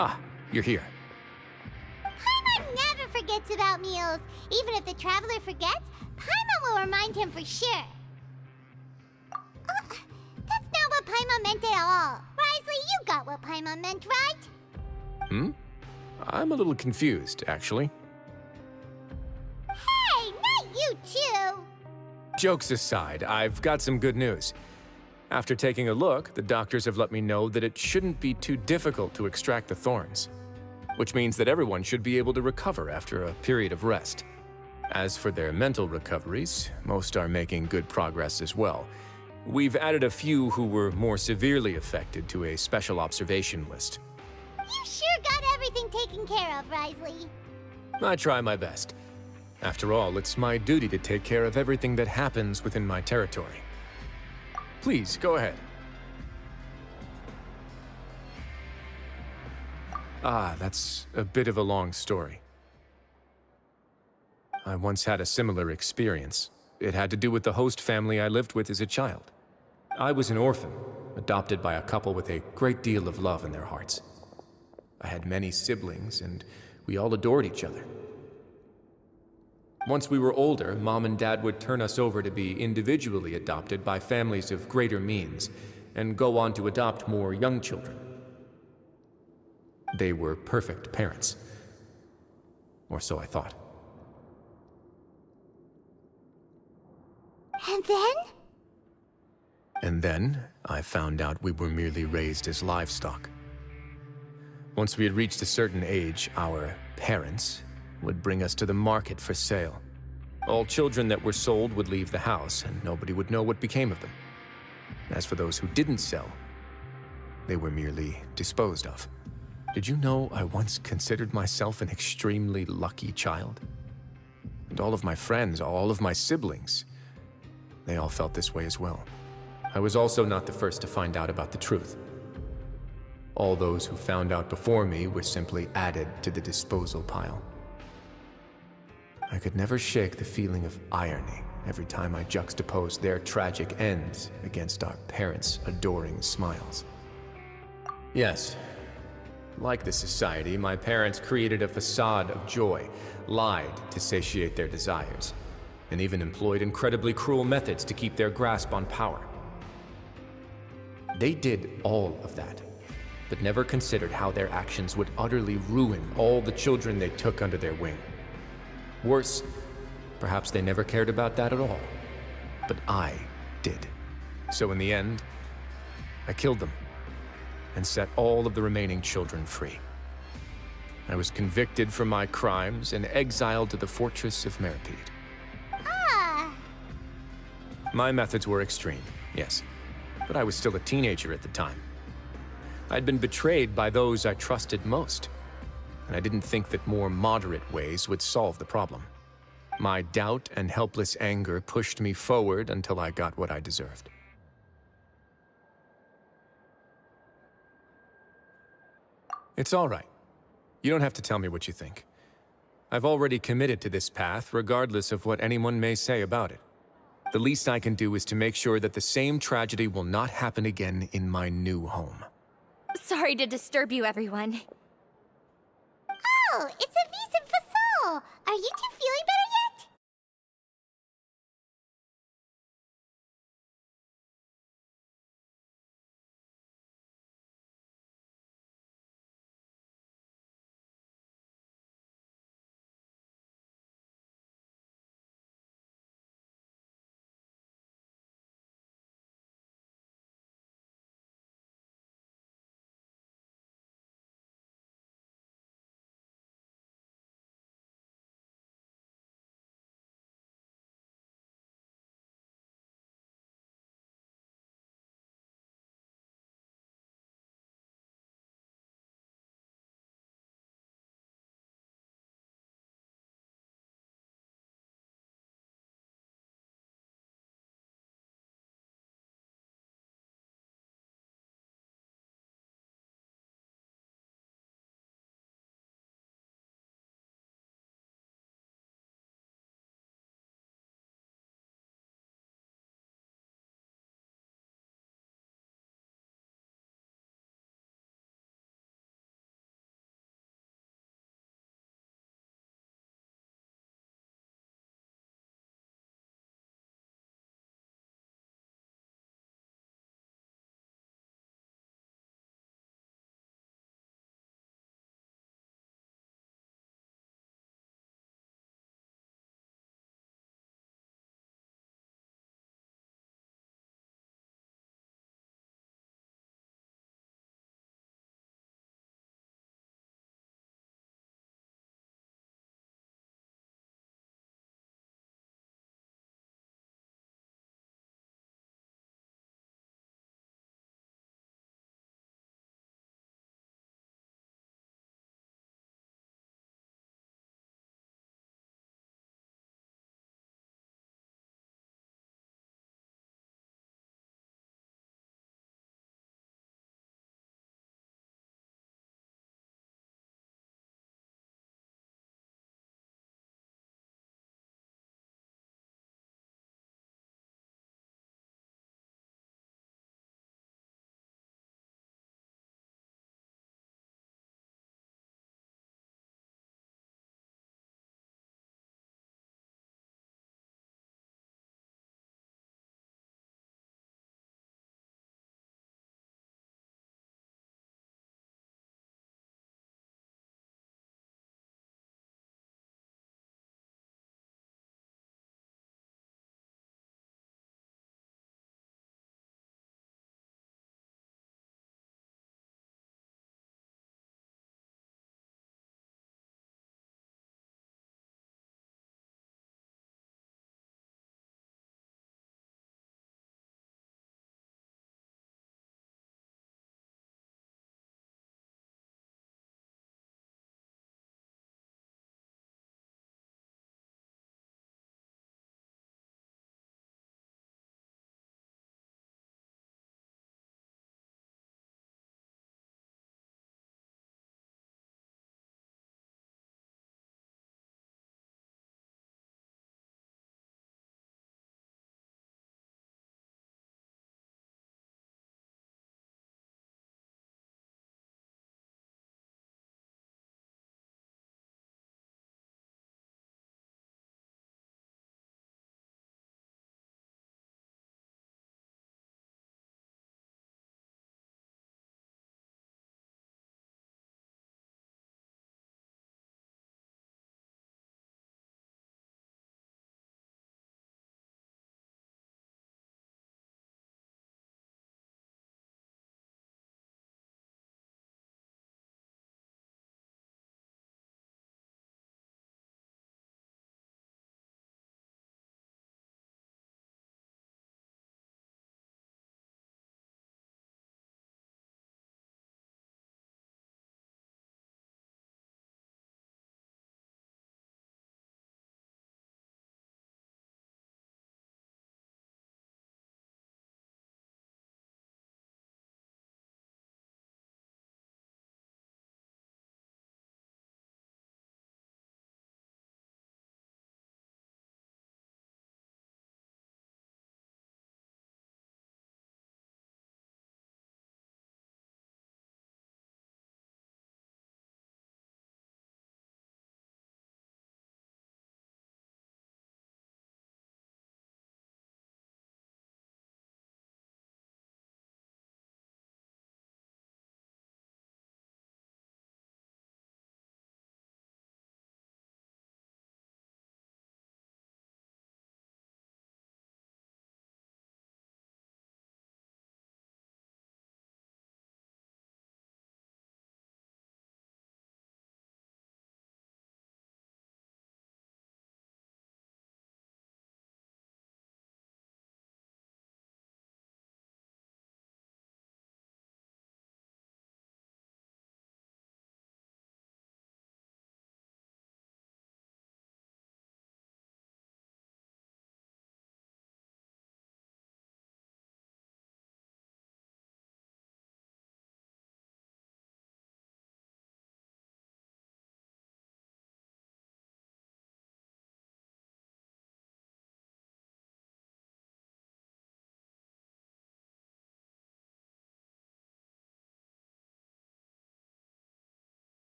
Ah, you're here. Paimon never forgets about meals. Even if the traveler forgets, Paimon will remind him for sure. That's not what Paimon meant at all. Risley, you got what Paimon meant, right? I'm a little confused, actually. Hey, not you too! Jokes aside, I've got some good news. After taking a look, the doctors have let me know that it shouldn't be too difficult to extract the thorns, which means that everyone should be able to recover after a period of rest. As for their mental recoveries, most are making good progress as well. We've added a few who were more severely affected to a special observation list. You sure got everything taken care of, Risley. I try my best. After all, it's my duty to take care of everything that happens within my territory. Please, go ahead. That's a bit of a long story. I once had a similar experience. It had to do with the host family I lived with as a child. I was an orphan, adopted by a couple with a great deal of love in their hearts. I had many siblings, and we all adored each other. Once we were older, Mom and Dad would turn us over to be individually adopted by families of greater means, and go on to adopt more young children. They were perfect parents. Or so I thought. And then? And then, I found out we were merely raised as livestock. Once we had reached a certain age, our parents would bring us to the market for sale. All children that were sold would leave the house, and nobody would know what became of them. As for those who didn't sell, they were merely disposed of. Did you know I once considered myself an extremely lucky child? And all of my friends, all of my siblings, they all felt this way as well. I was also not the first to find out about the truth. All those who found out before me were simply added to the disposal pile. I could never shake the feeling of irony every time I juxtaposed their tragic ends against our parents' adoring smiles. Yes, like the society, my parents created a facade of joy, lied to satiate their desires, and even employed incredibly cruel methods to keep their grasp on power. They did all of that, but never considered how their actions would utterly ruin all the children they took under their wing. Worse, perhaps they never cared about that at all. But I did. So in the end, I killed them and set all of the remaining children free. I was convicted for my crimes and exiled to the fortress of Meripede. My methods were extreme, yes, but I was still a teenager at the time. I'd been betrayed by those I trusted most, and I didn't think that more moderate ways would solve the problem. My doubt and helpless anger pushed me forward until I got what I deserved. It's all right. You don't have to tell me what you think. I've already committed to this path, regardless of what anyone may say about it. The least I can do is to make sure that the same tragedy will not happen again in my new home. Sorry to disturb you, everyone. Oh, it's a visa fasol. Are you two feeling better yet?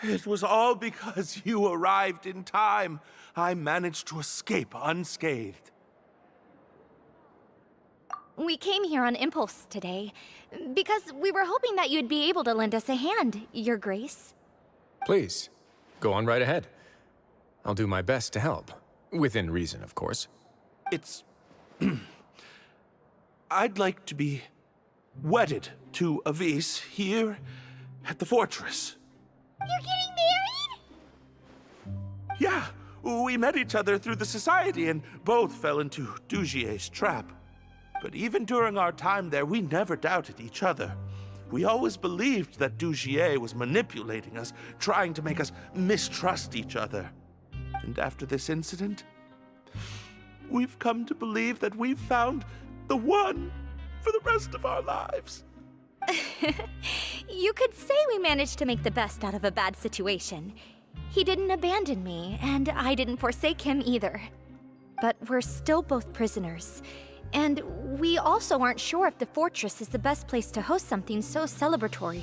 It was all because you arrived in time. I managed to escape unscathed. We came here on impulse today, because we were hoping that you'd be able to lend us a hand, Your Grace. Please, go on right ahead. I'll do my best to help. Within reason, of course. It's... I'd like to be wedded to Avis here at the fortress. You're getting married? Yeah, we met each other through the society and both fell into Dugier's trap. But even during our time there, we never doubted each other. We always believed that Dugier was manipulating us, trying to make us mistrust each other. And after this incident, we've come to believe that we've found the one for the rest of our lives. You could say we managed to make the best out of a bad situation. He didn't abandon me, and I didn't forsake him either. But we're still both prisoners. And we also aren't sure if the fortress is the best place to host something so celebratory.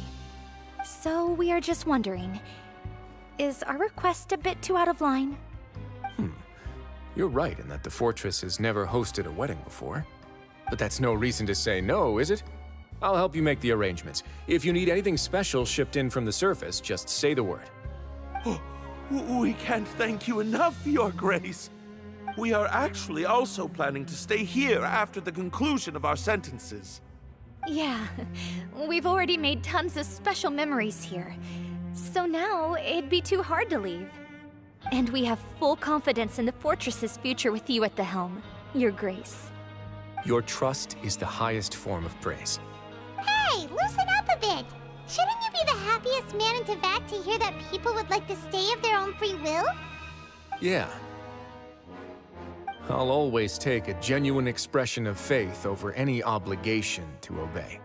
So we are just wondering, is our request a bit too out of line? You're right in that the fortress has never hosted a wedding before. But that's no reason to say no, is it? I'll help you make the arrangements. If you need anything special shipped in from the surface, just say the word. Oh, we can't thank you enough, Your Grace. We are actually also planning to stay here after the conclusion of our sentences. Yeah, we've already made tons of special memories here. So now it'd be too hard to leave. And we have full confidence in the fortress's future with you at the helm, Your Grace. Your trust is the highest form of praise. Hey, loosen up a bit. Shouldn't you be the happiest man in Teyvat to hear that people would like to stay of their own free will? Yeah. I'll always take a genuine expression of faith over any obligation to obey.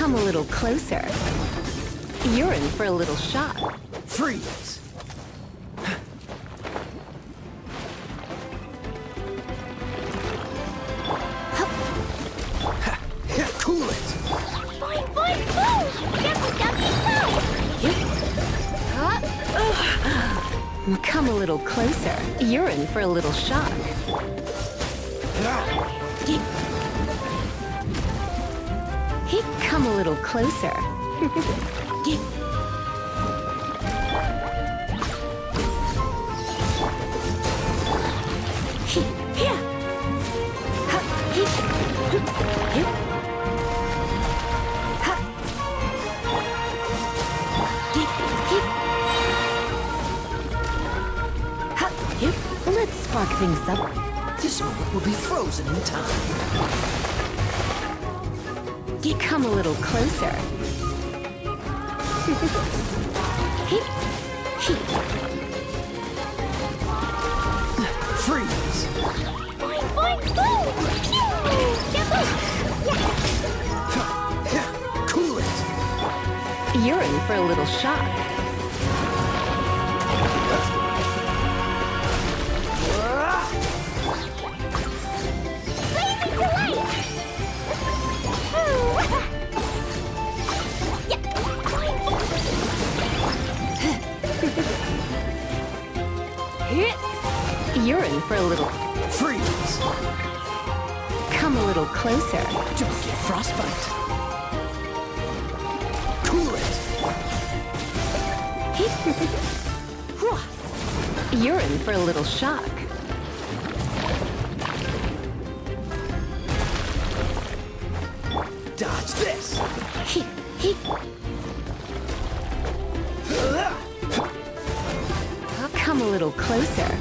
Come a little closer. You're in for a little shock. Freeze! Cool it! Boing, boing, boom! Yucky, yucky, Come a little closer. You're in for a little shock. Come a little closer. Let's spark things up. This moment will be frozen in time. Come a little closer. Freeze! boing, boing, boom! Pew! Cool it! You're in for a little shock. You're in for a little freeze. Come a little closer. Don't get frostbite. Cool it. You're in for a little shock. Dodge this. Come a little closer.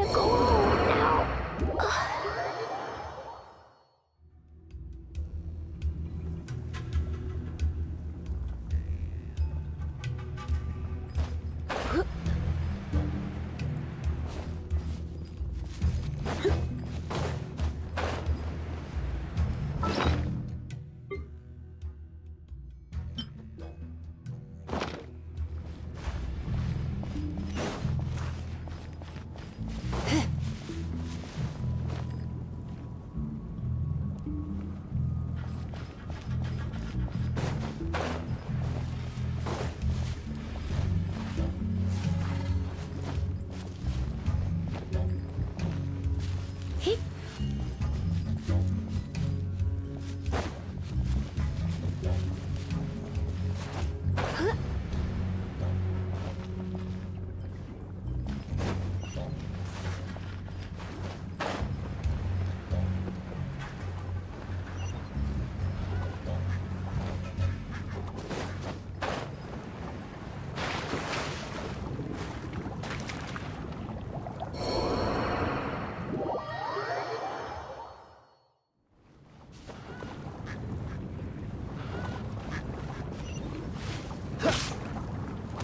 wanna go home now.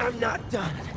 I'm not done.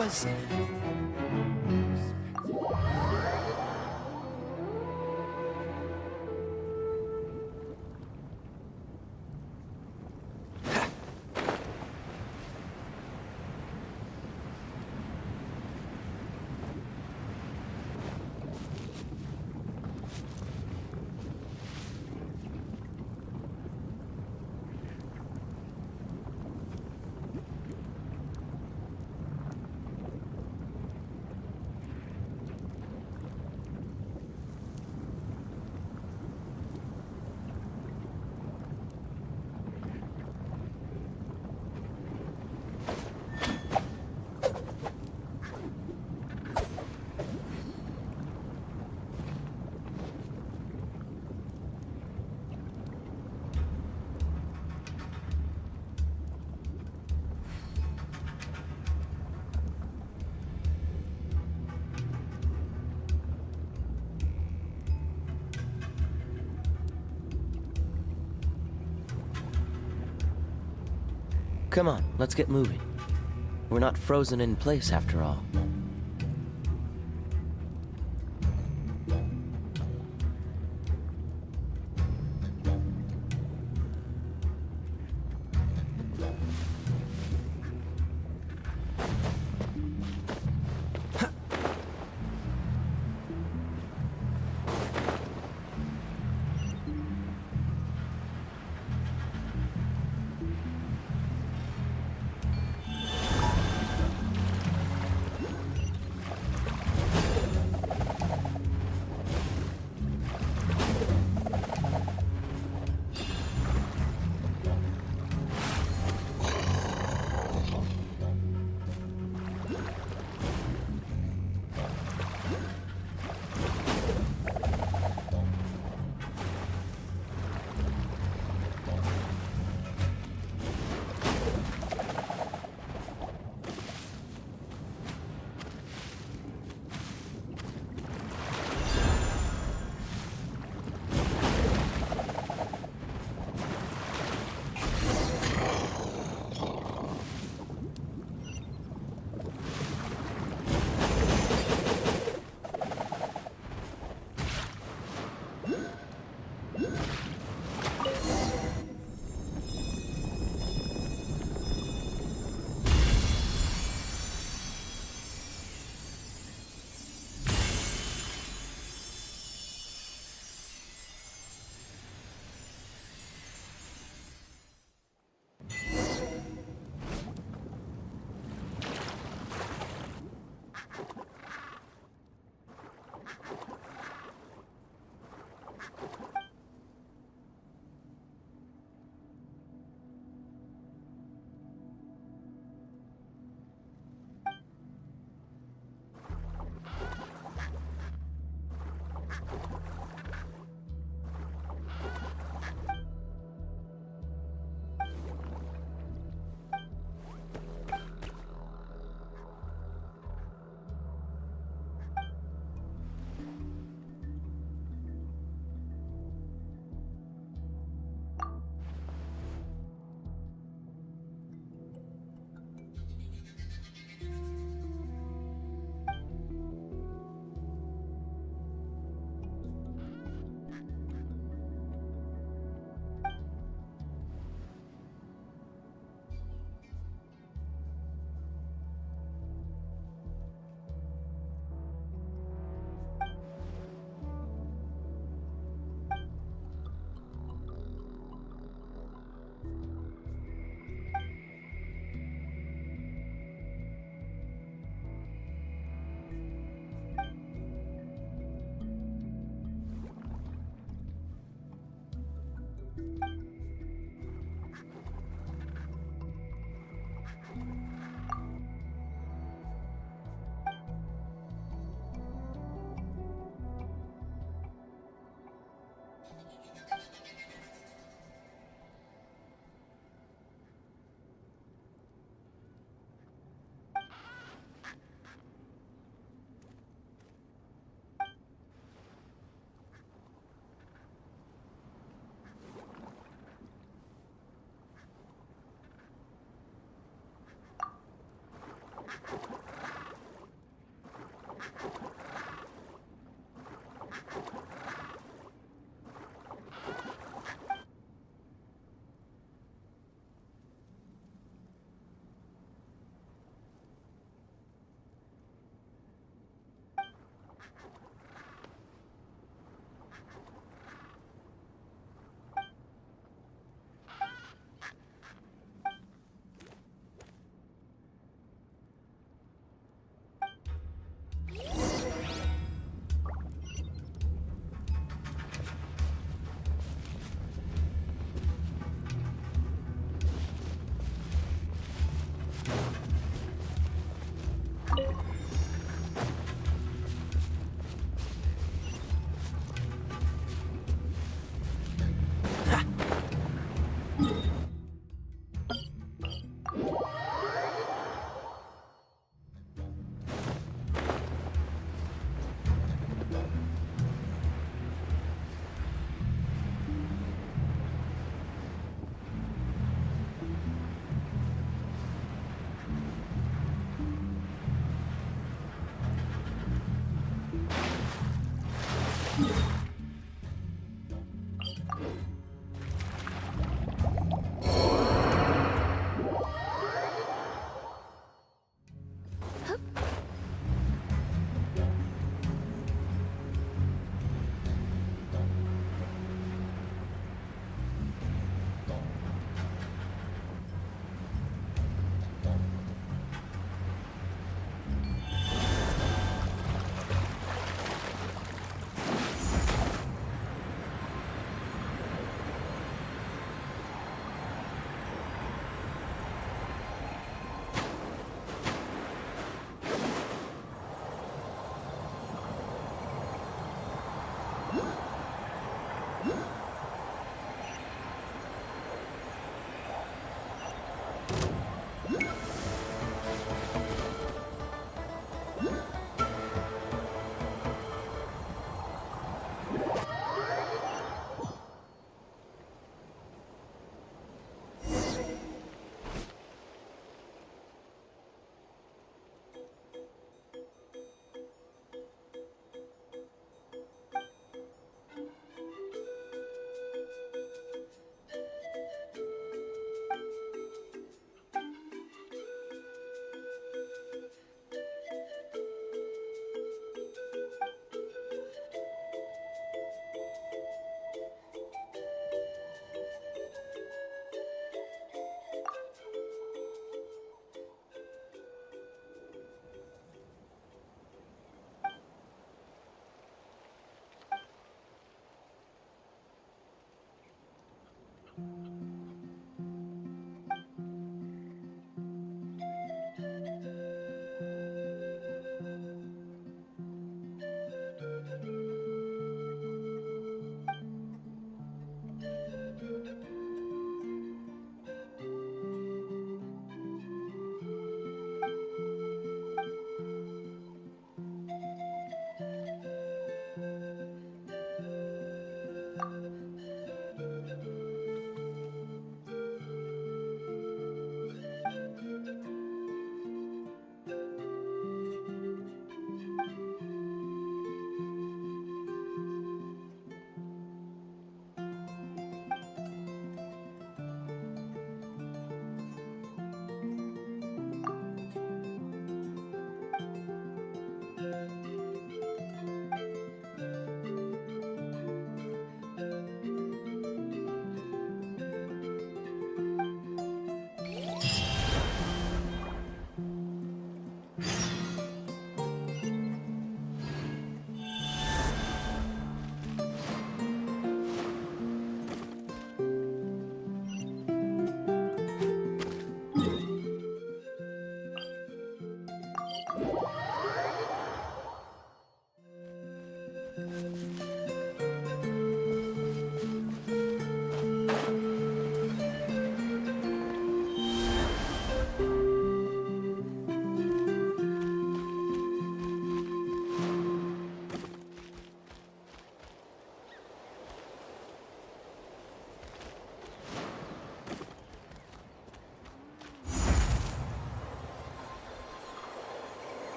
was... Come on, let's get moving. We're not frozen in place after all.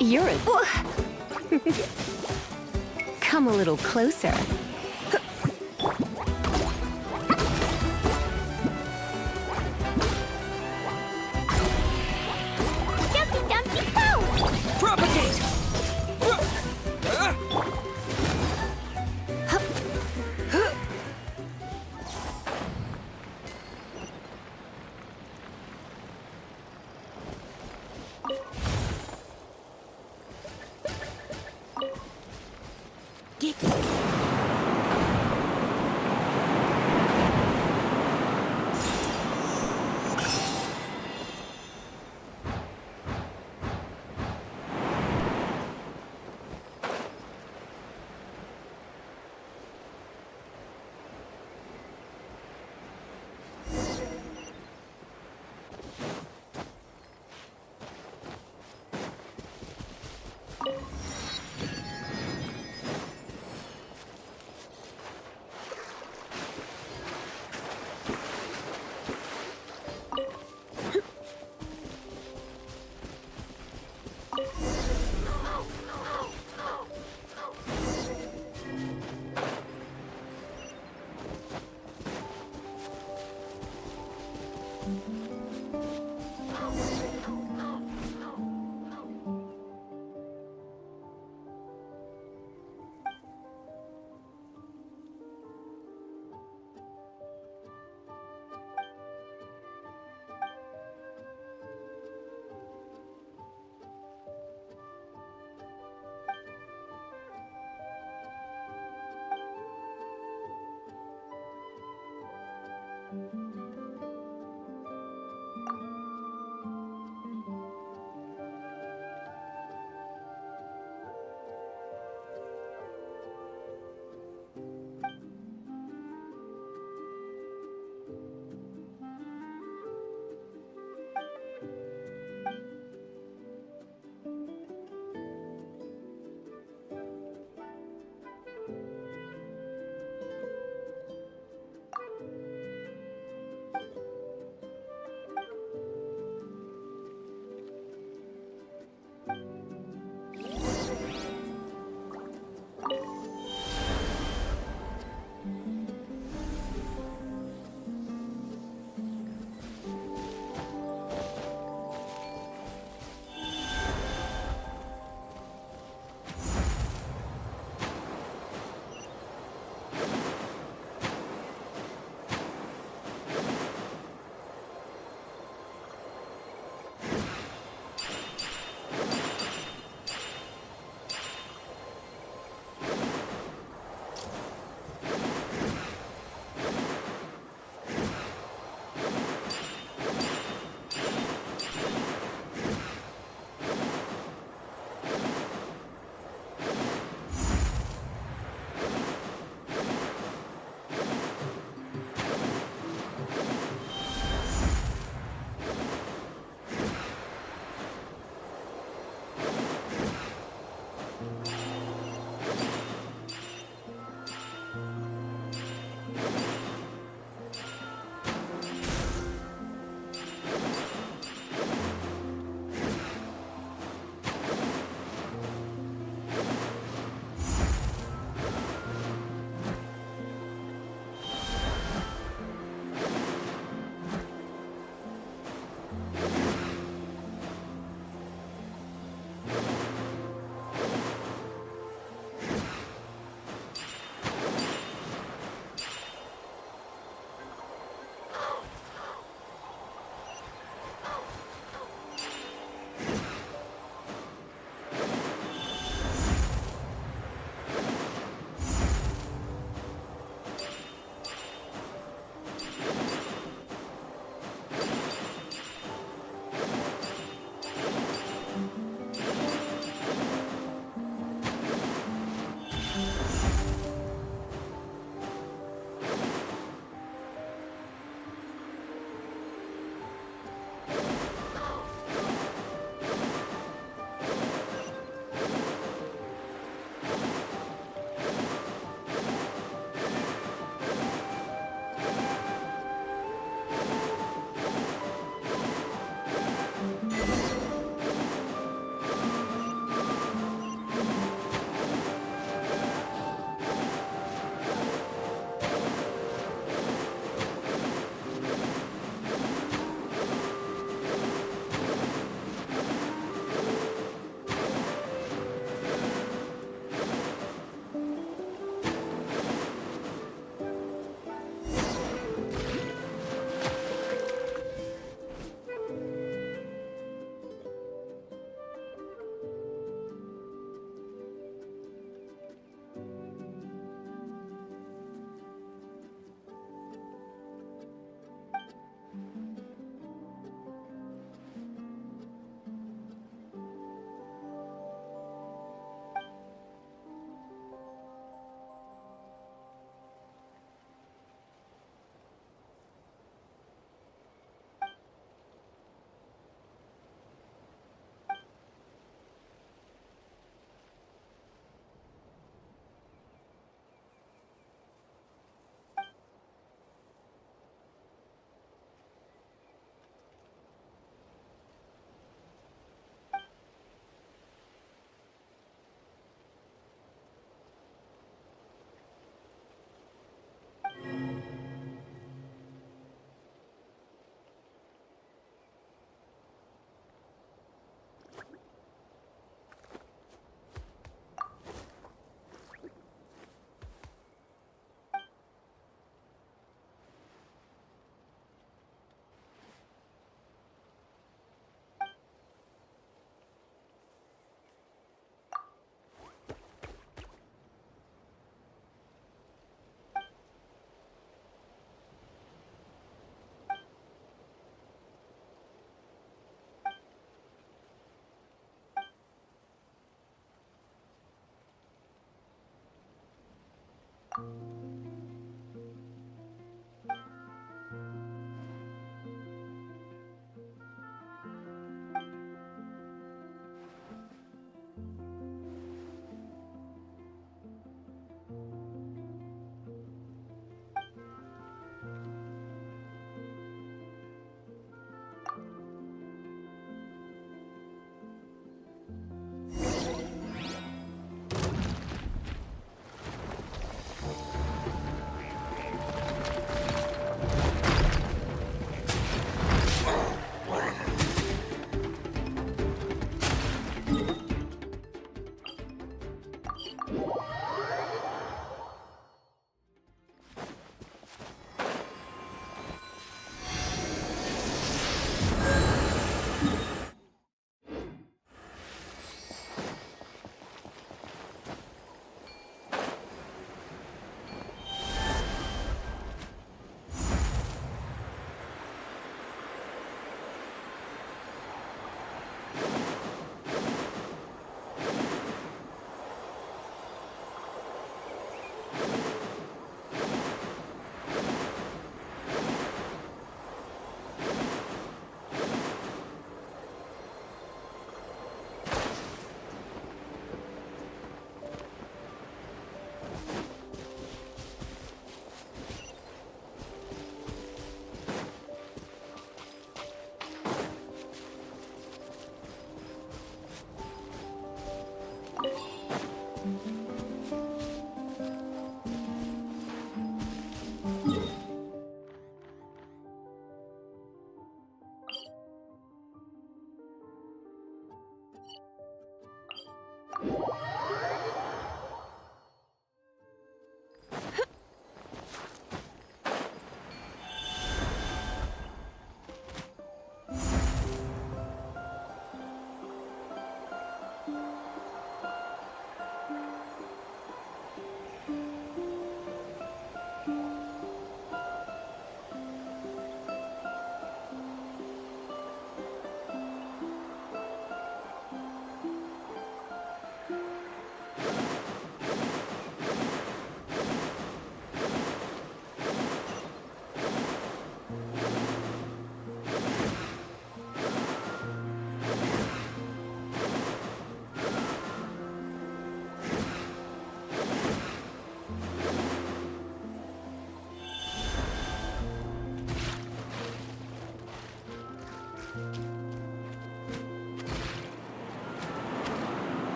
You're a... Come a little closer. Dumpty Dumpty Go! Propagate!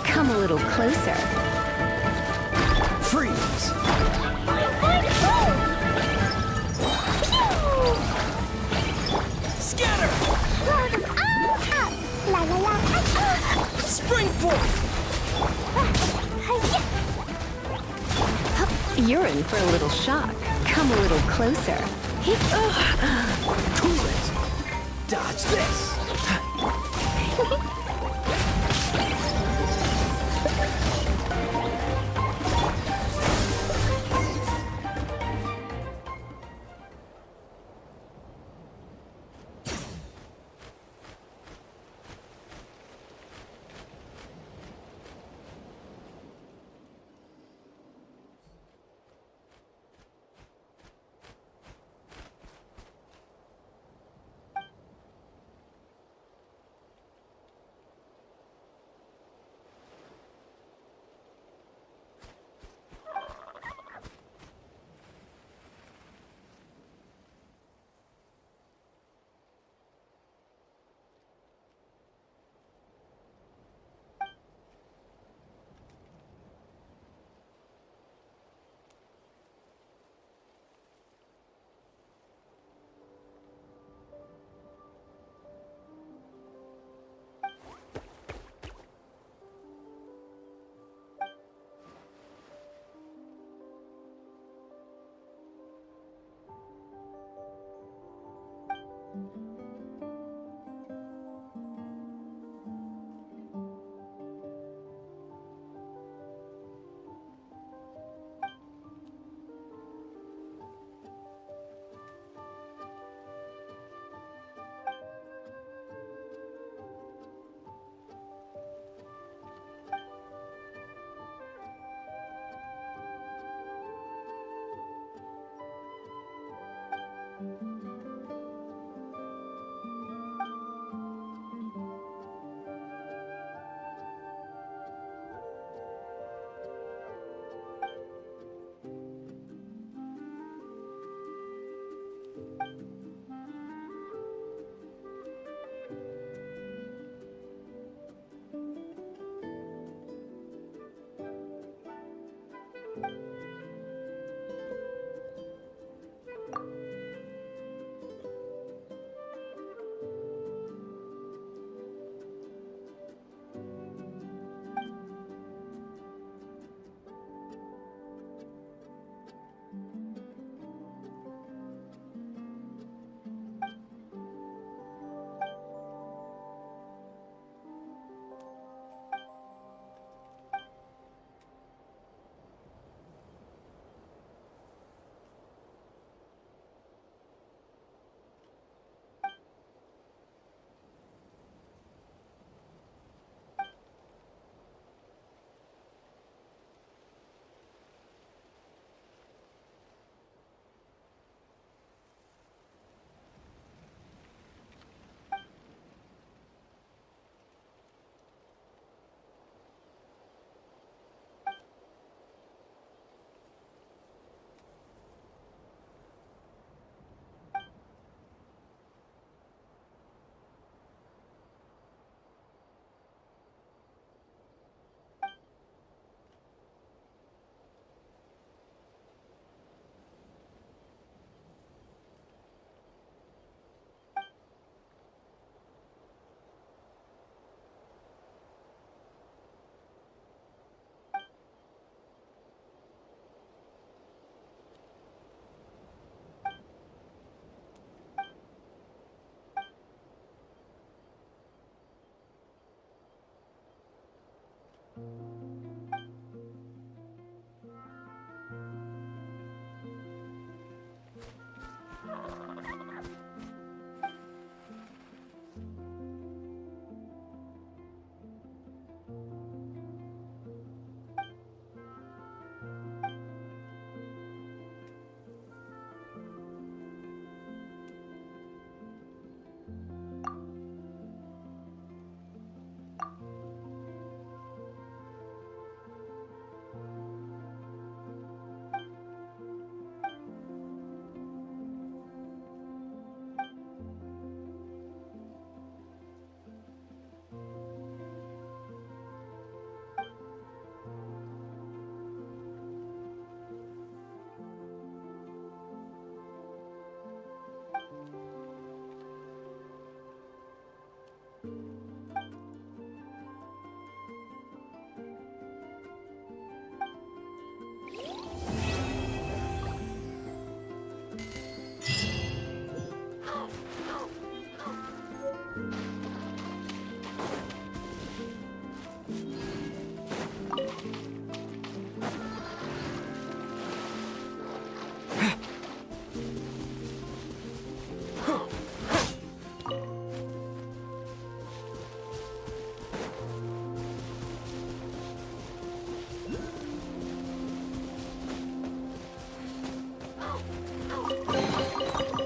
Come a little closer. Freeze! Scatter! Spring forth! You're in for a little shock. Come a little closer. Cool it! Dodge this!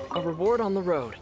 A reward on the road.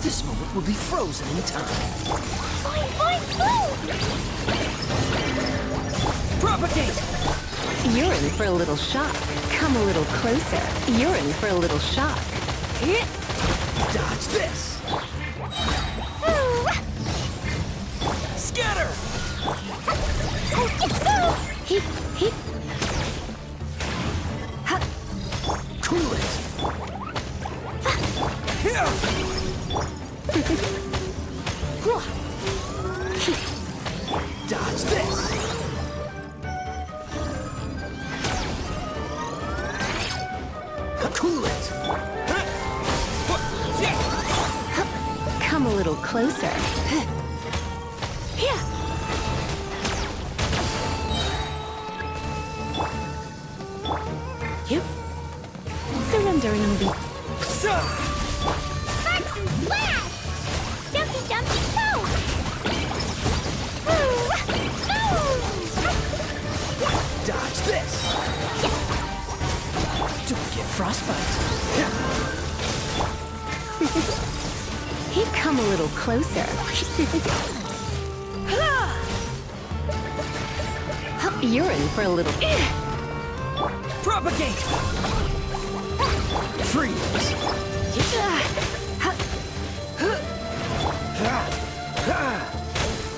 This moment will be frozen in time. Fine, fine, move! Propagate! You're in for a little shock. Come a little closer. You're in for a little shock. Dodge this! Scatter! Cool it! Here! Dodge this! Cool it! Come a little closer. Yep. Surrendering the... Sparks and flash! Jumpy, jumpy, go! Dodge this! Don't get frostbite! Come a little closer. You're in for a little... Propagate! Freeze!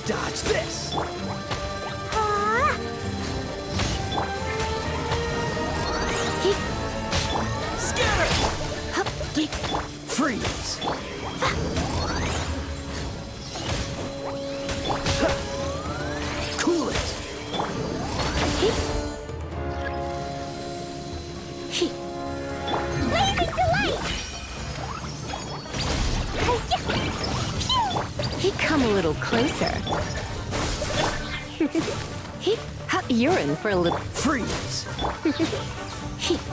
Dodge this! Scatter! Freeze! Cool it! Blazing delight! Come a little closer. You're in for a little... Freeze!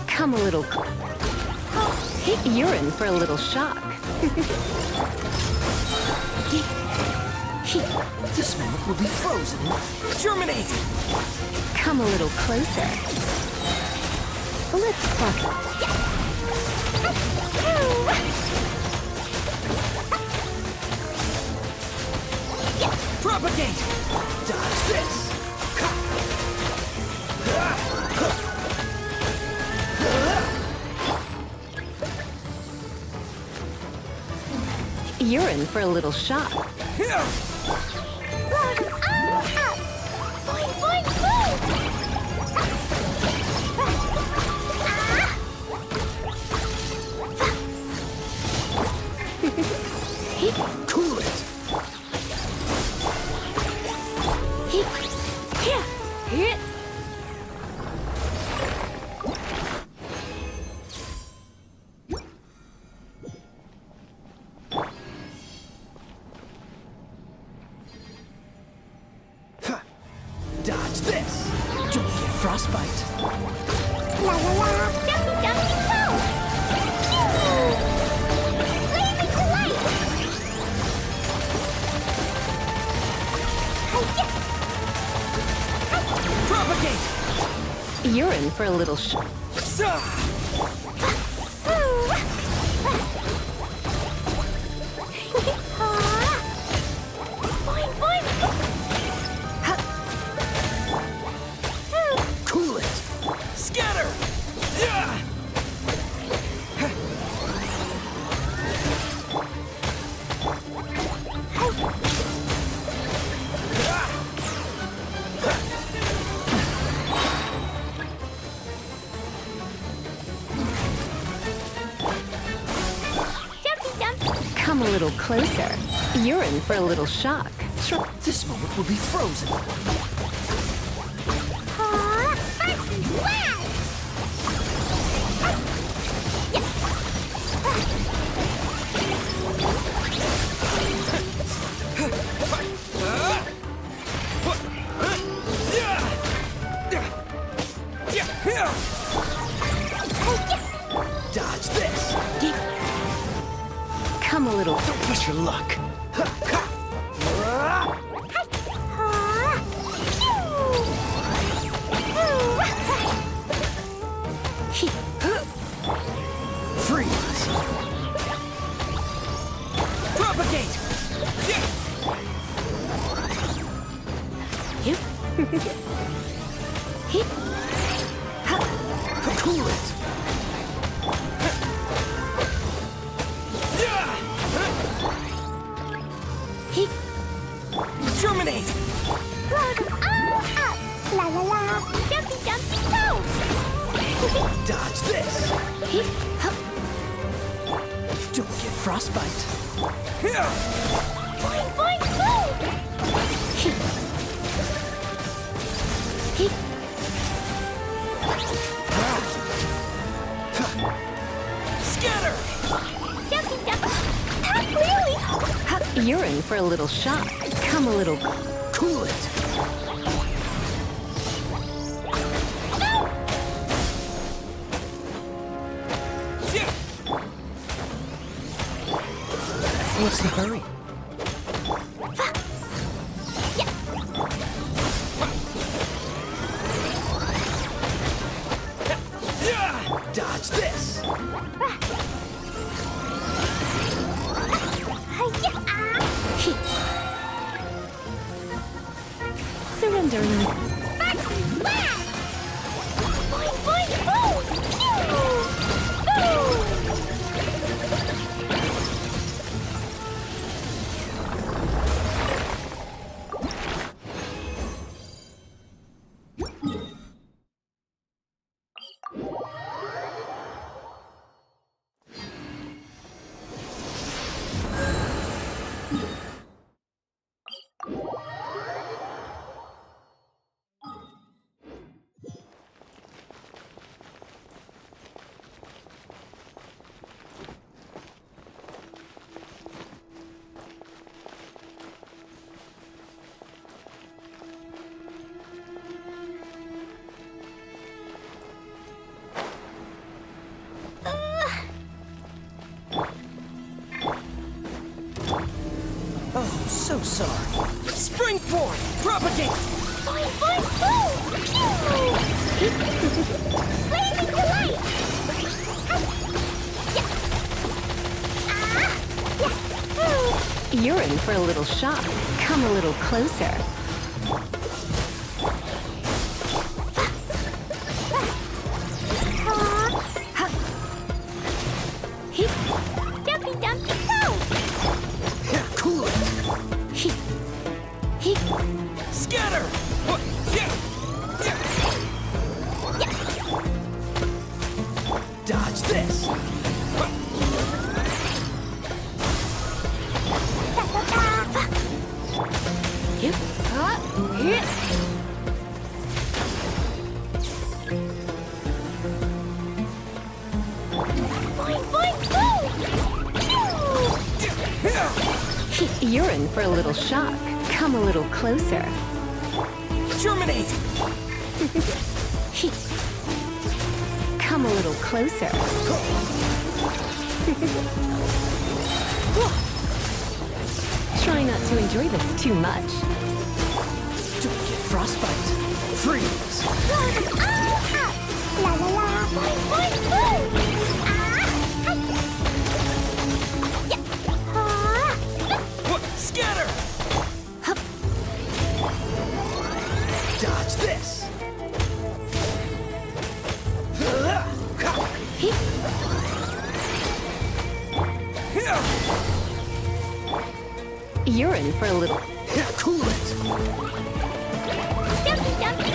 Come a little... You're in for a little shock. This moment will be frozen and germinated! Come a little closer. Let's fuck it. Propagate! Dodge this! You're in for a little shock. Cool it! Dodge this! Don't get frostbite! La la la! Jumpy jumpy go! Blazing to light! Propagate! You're in for a little shock. Cool it! Scatter! Come a little closer. You're in for a little shock. This moment will be frozen. Dodge this! Come a little... Don't push your luck! Freeze! Propagate! Cool it! Germinate! La la la! Jumpy jumpy go! Dodge this! Don't get frostbite! Boing boing boom! Scatter! Jumpy jumpy! Not really! You're in for a little shock. Come a little... Cool it! What's the hurry? Dodge this! Surrendering. Boing boing boom! Boom! Oh, so sorry. Spring forth! Propagate! Boing, boing, boom! Pew! Blazing delight! You're in for a little shock. Come a little closer. Dumpy, dumpy, go! Cool it! Scatter! Dodge this! Boing, boing, boom! You're in for a little shock. Come a little closer. Germinate! Come a little closer. Try not to enjoy this too much. Don't get frostbite. Freeze! La la la, boing, boing, boom! Scatter! Dodge this! You're in for a little... Cool it! Dumpy, dumpy!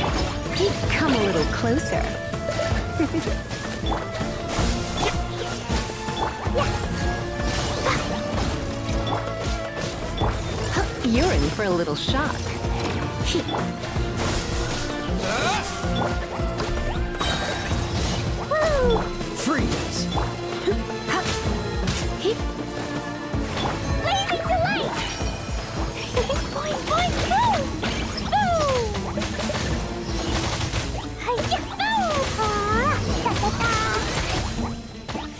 Come a little closer. You're in for a little shock. Freeze! Blazing delight! Boing, boing, boom! Boom! Hi-ya, boom! Da-da-da!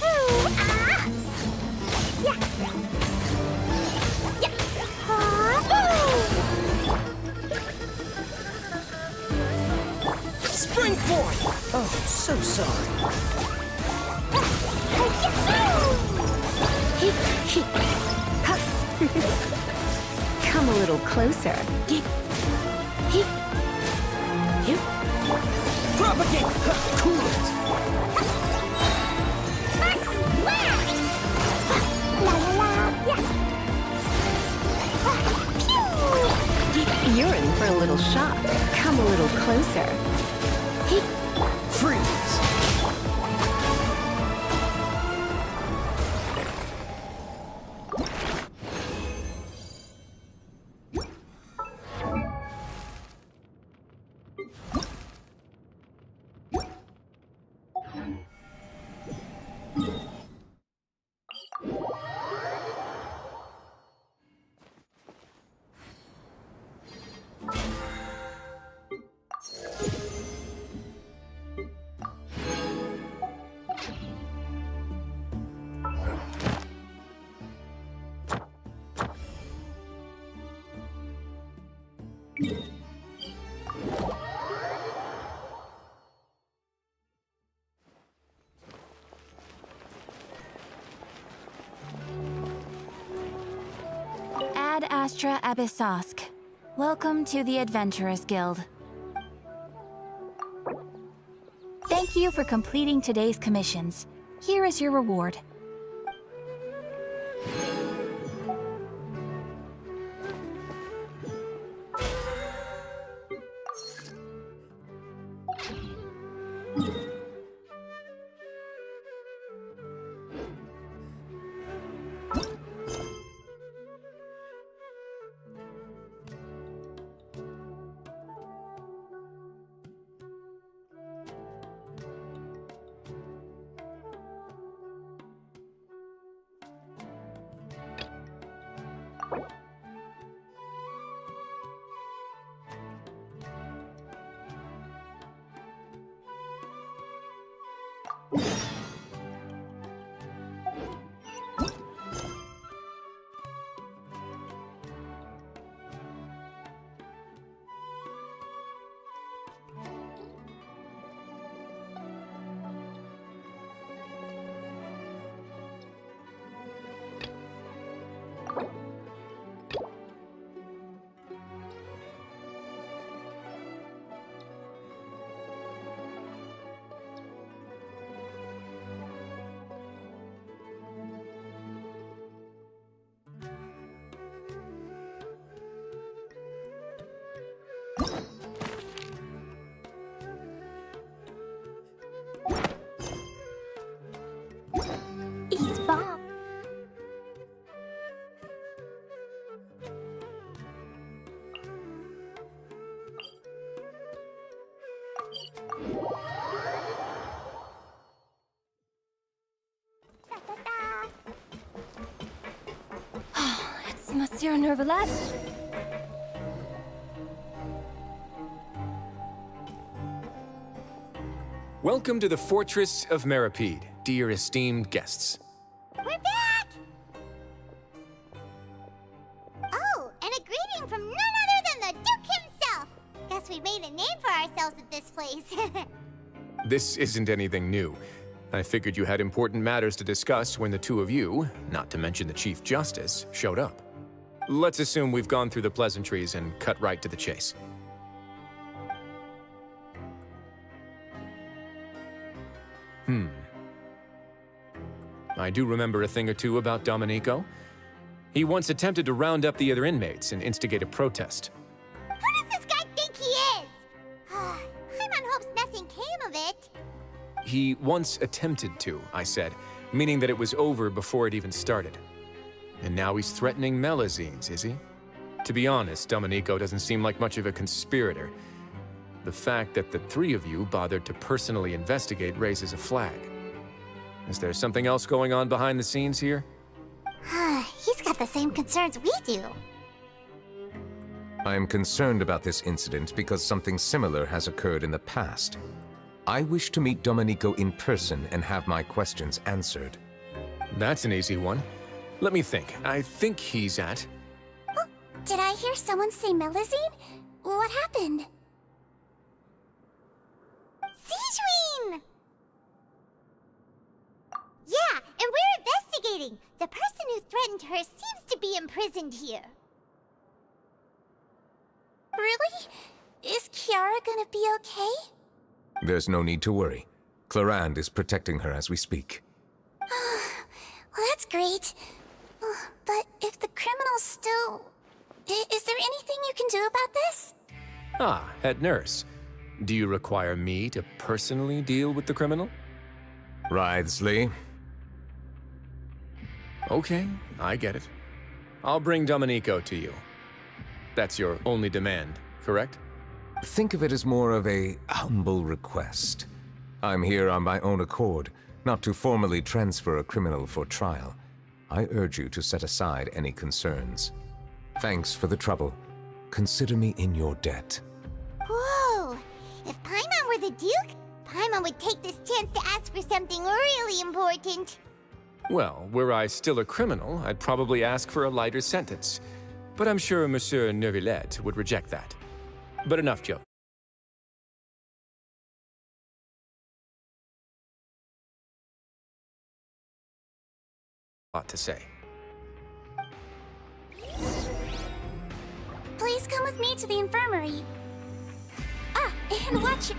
Ooh, yeah! Yeah! Boom! Spring forth! Oh, so sorry. Come a little closer. Propagate! Cool it! La la la, yeah! You're in for a little shock. Come a little closer. Freeze! Ad Astra Abyssosk. Welcome to the Adventurers Guild. Thank you for completing today's commissions. Here is your reward. Monsieur Nervalet? Welcome to the Fortress of Meripede, dear esteemed guests. We're back! Oh, and a greeting from none other than the Duke himself! Guess we made a name for ourselves at this place. This isn't anything new. I figured you had important matters to discuss when the two of you, not to mention the Chief Justice, showed up. Let's assume we've gone through the pleasantries and cut right to the chase. I do remember a thing or two about Domenico. He once attempted to round up the other inmates and instigate a protest. Who does this guy think he is? Paimon hopes nothing came of it. He once attempted to, I said, meaning that it was over before it even started. And now he's threatening Melazines, is he? To be honest, Domenico doesn't seem like much of a conspirator. The fact that the three of you bothered to personally investigate raises a flag. Is there something else going on behind the scenes here? He's got the same concerns we do. I am concerned about this incident because something similar has occurred in the past. I wish to meet Domenico in person and have my questions answered. That's an easy one. Let me think. I think he's at... Oh, did I hear someone say Melazine? What happened? Sijuin! Yeah, and we're investigating. The person who threatened her seems to be imprisoned here. Really? Is Kiara gonna be okay? There's no need to worry. Clarande is protecting her as we speak. Well, that's great. But if the criminal's still... Is there anything you can do about this? Ah, head nurse. Do you require me to personally deal with the criminal? Wriothesley. Okay, I get it. I'll bring Domenico to you. That's your only demand, correct? Think of it as more of a humble request. I'm here on my own accord, not to formally transfer a criminal for trial. I urge you to set aside any concerns. Thanks for the trouble. Consider me in your debt. Whoa! If Paimon were the Duke, Paimon would take this chance to ask for something really important. Well, were I still a criminal, I'd probably ask for a lighter sentence. But I'm sure Monsieur Neuvillette would reject that. But enough joke. Lot to say. Please come with me to the infirmary. Ah, and watch your...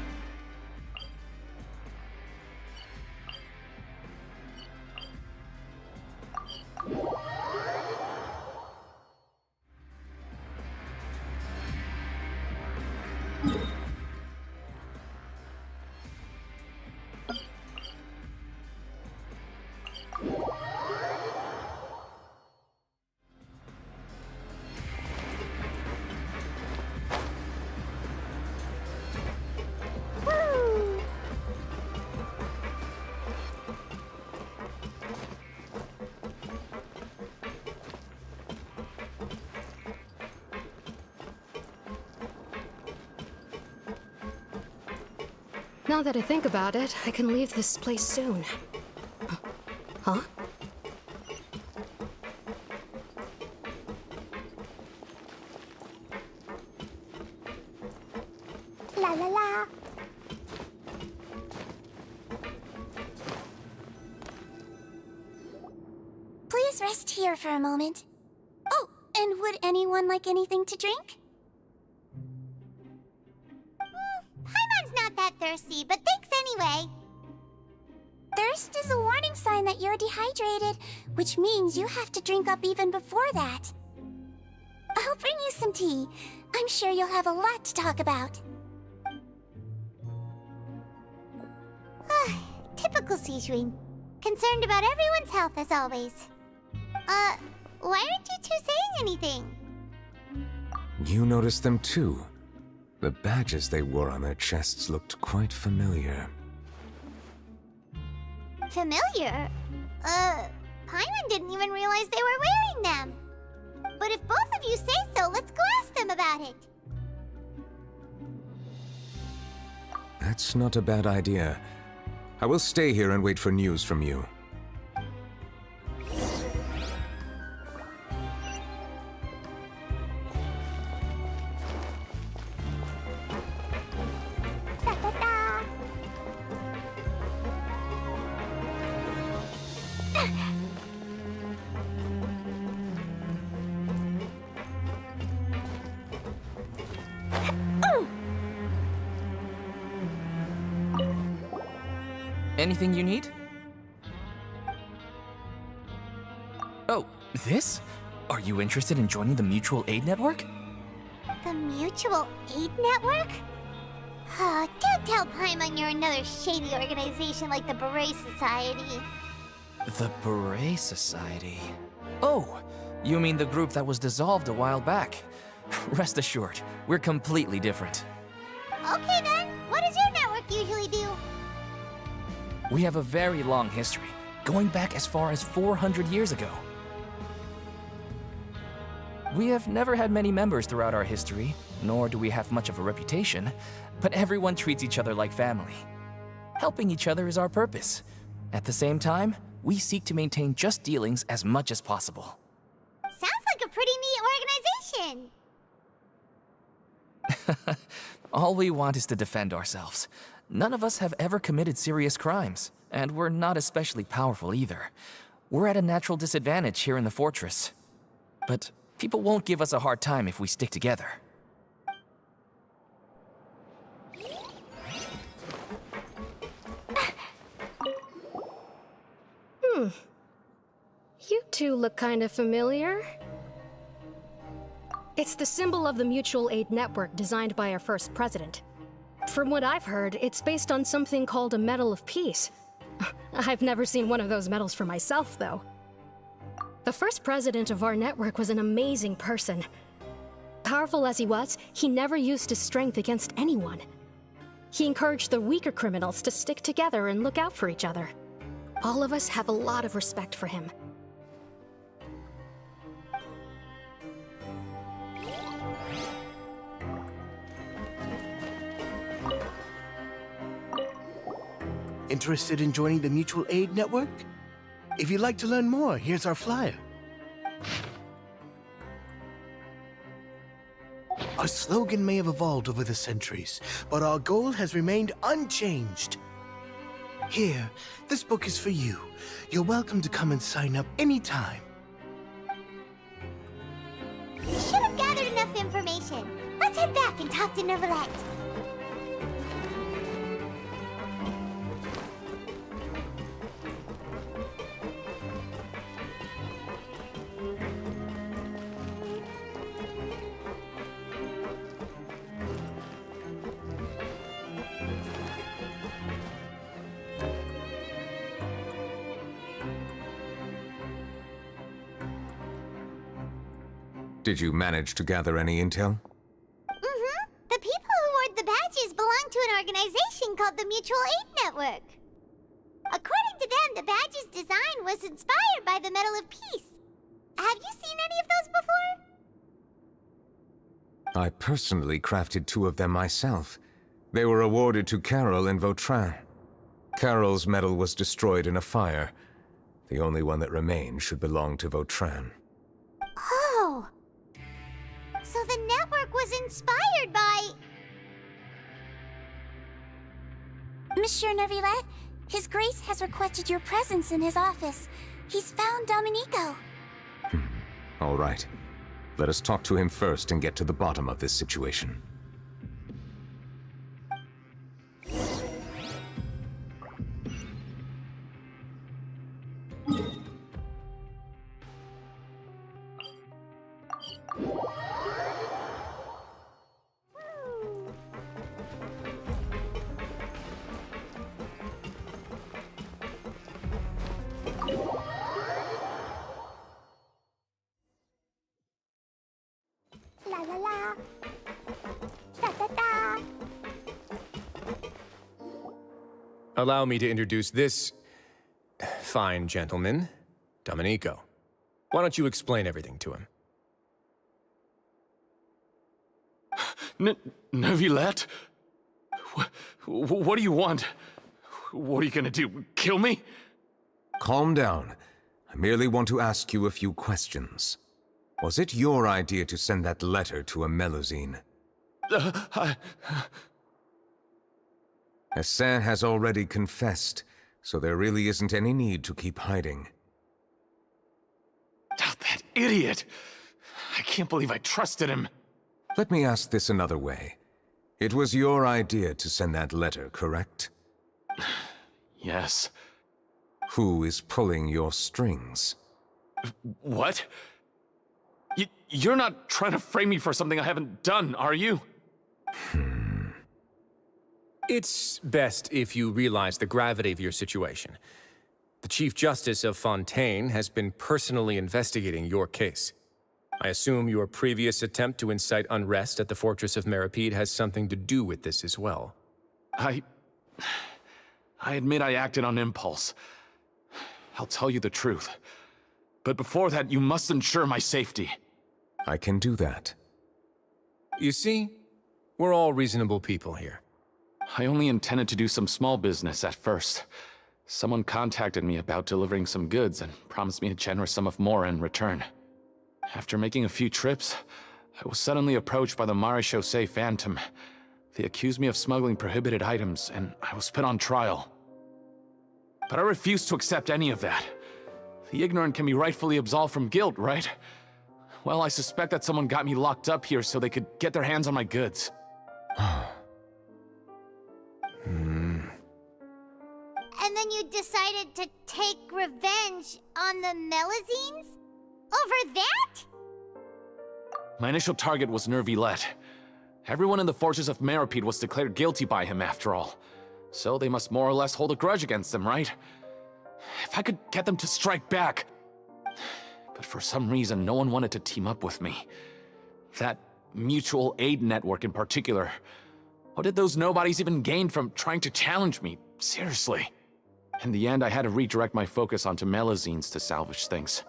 Now that I think about it, I can leave this place soon. Huh? La la la. Please rest here for a moment. Oh, and would anyone like anything to drink? Paimon's not that thirsty, but thanks anyway. Thirst is a warning sign that you're dehydrated, which means you have to drink up even before that. I'll bring you some tea. I'm sure you'll have a lot to talk about. Typical Sijuin. Concerned about everyone's health as always. Why aren't you two saying anything? You noticed them too. The badges they wore on their chests looked quite familiar. Familiar? Paimon didn't even realize they were wearing them. But about it. That's not a bad idea. I will stay here and wait for news from you. Anything you need? Oh, this? Are you interested in joining the Mutual Aid Network? The Mutual Aid Network? Oh, don't tell Paimon you're another shady organization like the Beret Society. The Beret Society? Oh, you mean the group that was dissolved a while back. Rest assured, we're completely different. Okay then, what does your network usually do? We have a very long history, going back as far as 400 years ago. We have never had many members throughout our history, nor do we have much of a reputation, but everyone treats each other like family. Helping each other is our purpose. At the same time, we seek to maintain just dealings as much as possible. Sounds like a pretty neat organization. All we want is to defend ourselves. None of us have ever committed serious crimes, and we're not especially powerful either. We're at a natural disadvantage here in the fortress. But people won't give us a hard time if we stick together. You two look kind of familiar. It's the symbol of the Mutual Aid Network designed by our first president. From what I've heard, it's based on something called a Medal of Peace. I've never seen one of those medals for myself, though. The first president of our network was an amazing person. Powerful as he was, he never used his strength against anyone. He encouraged the weaker criminals to stick together and look out for each other. All of us have a lot of respect for him. Interested in joining the Mutual Aid Network? If you'd like to learn more, here's our flyer. Our slogan may have evolved over the centuries, but our goal has remained unchanged. Here, this book is for you. You're welcome to come and sign up anytime. We should have gathered enough information. Let's head back and talk to Neuvillette. Did you manage to gather any intel? Mm-hmm. The people who wore the badges belong to an organization called the Mutual Aid Network. According to them, the badge's design was inspired by the Medal of Peace. Have you seen any of those before? I personally crafted 2 of them myself. They were awarded to Carol and Vautrin. Carol's medal was destroyed in a fire. The only one that remained should belong to Vautrin. Oh! So the network was inspired by... Monsieur Neuvillette, His Grace has requested your presence in his office. He's found Domenico. All right. Let us talk to him first and get to the bottom of this situation. La la la. Da da da. Allow me to introduce this fine gentleman, Domenico. Why don't you explain everything to him? Neuvillette? What do you want? What are you gonna do? Kill me? Calm down. I merely want to ask you a few questions. Was it your idea to send that letter to a Melusine? Hassan has already confessed, so there really isn't any need to keep hiding. That idiot! I can't believe I trusted him. Let me ask this another way. It was your idea to send that letter, correct? Yes. Who is pulling your strings? What? You're not trying to frame me for something I haven't done, are you? It's best if you realize the gravity of your situation. The Chief Justice of Fontaine has been personally investigating your case. I assume your previous attempt to incite unrest at the Fortress of Meripede has something to do with this as well. I admit I acted on impulse. I'll tell you the truth. But before that, you must ensure my safety. I can do that. You see, we're all reasonable people here. I only intended to do some small business at first. Someone contacted me about delivering some goods and promised me a generous sum of more in return. After making a few trips, I was suddenly approached by the Marechaussee Phantom. They accused me of smuggling prohibited items, and I was put on trial. But I refused to accept any of that. The ignorant can be rightfully absolved from guilt, right? Well, I suspect that someone got me locked up here so they could get their hands on my goods. And then you decided to take revenge on the Melusines? Over that? My initial target was Neuvillette. Everyone in the Fortress of Meripede was declared guilty by him after all. So they must more or less hold a grudge against him, right? If I could get them to strike back. But for some reason, no one wanted to team up with me. That mutual aid network in particular. What did those nobodies even gain from trying to challenge me? Seriously. In the end, I had to redirect my focus onto Melusines to salvage things.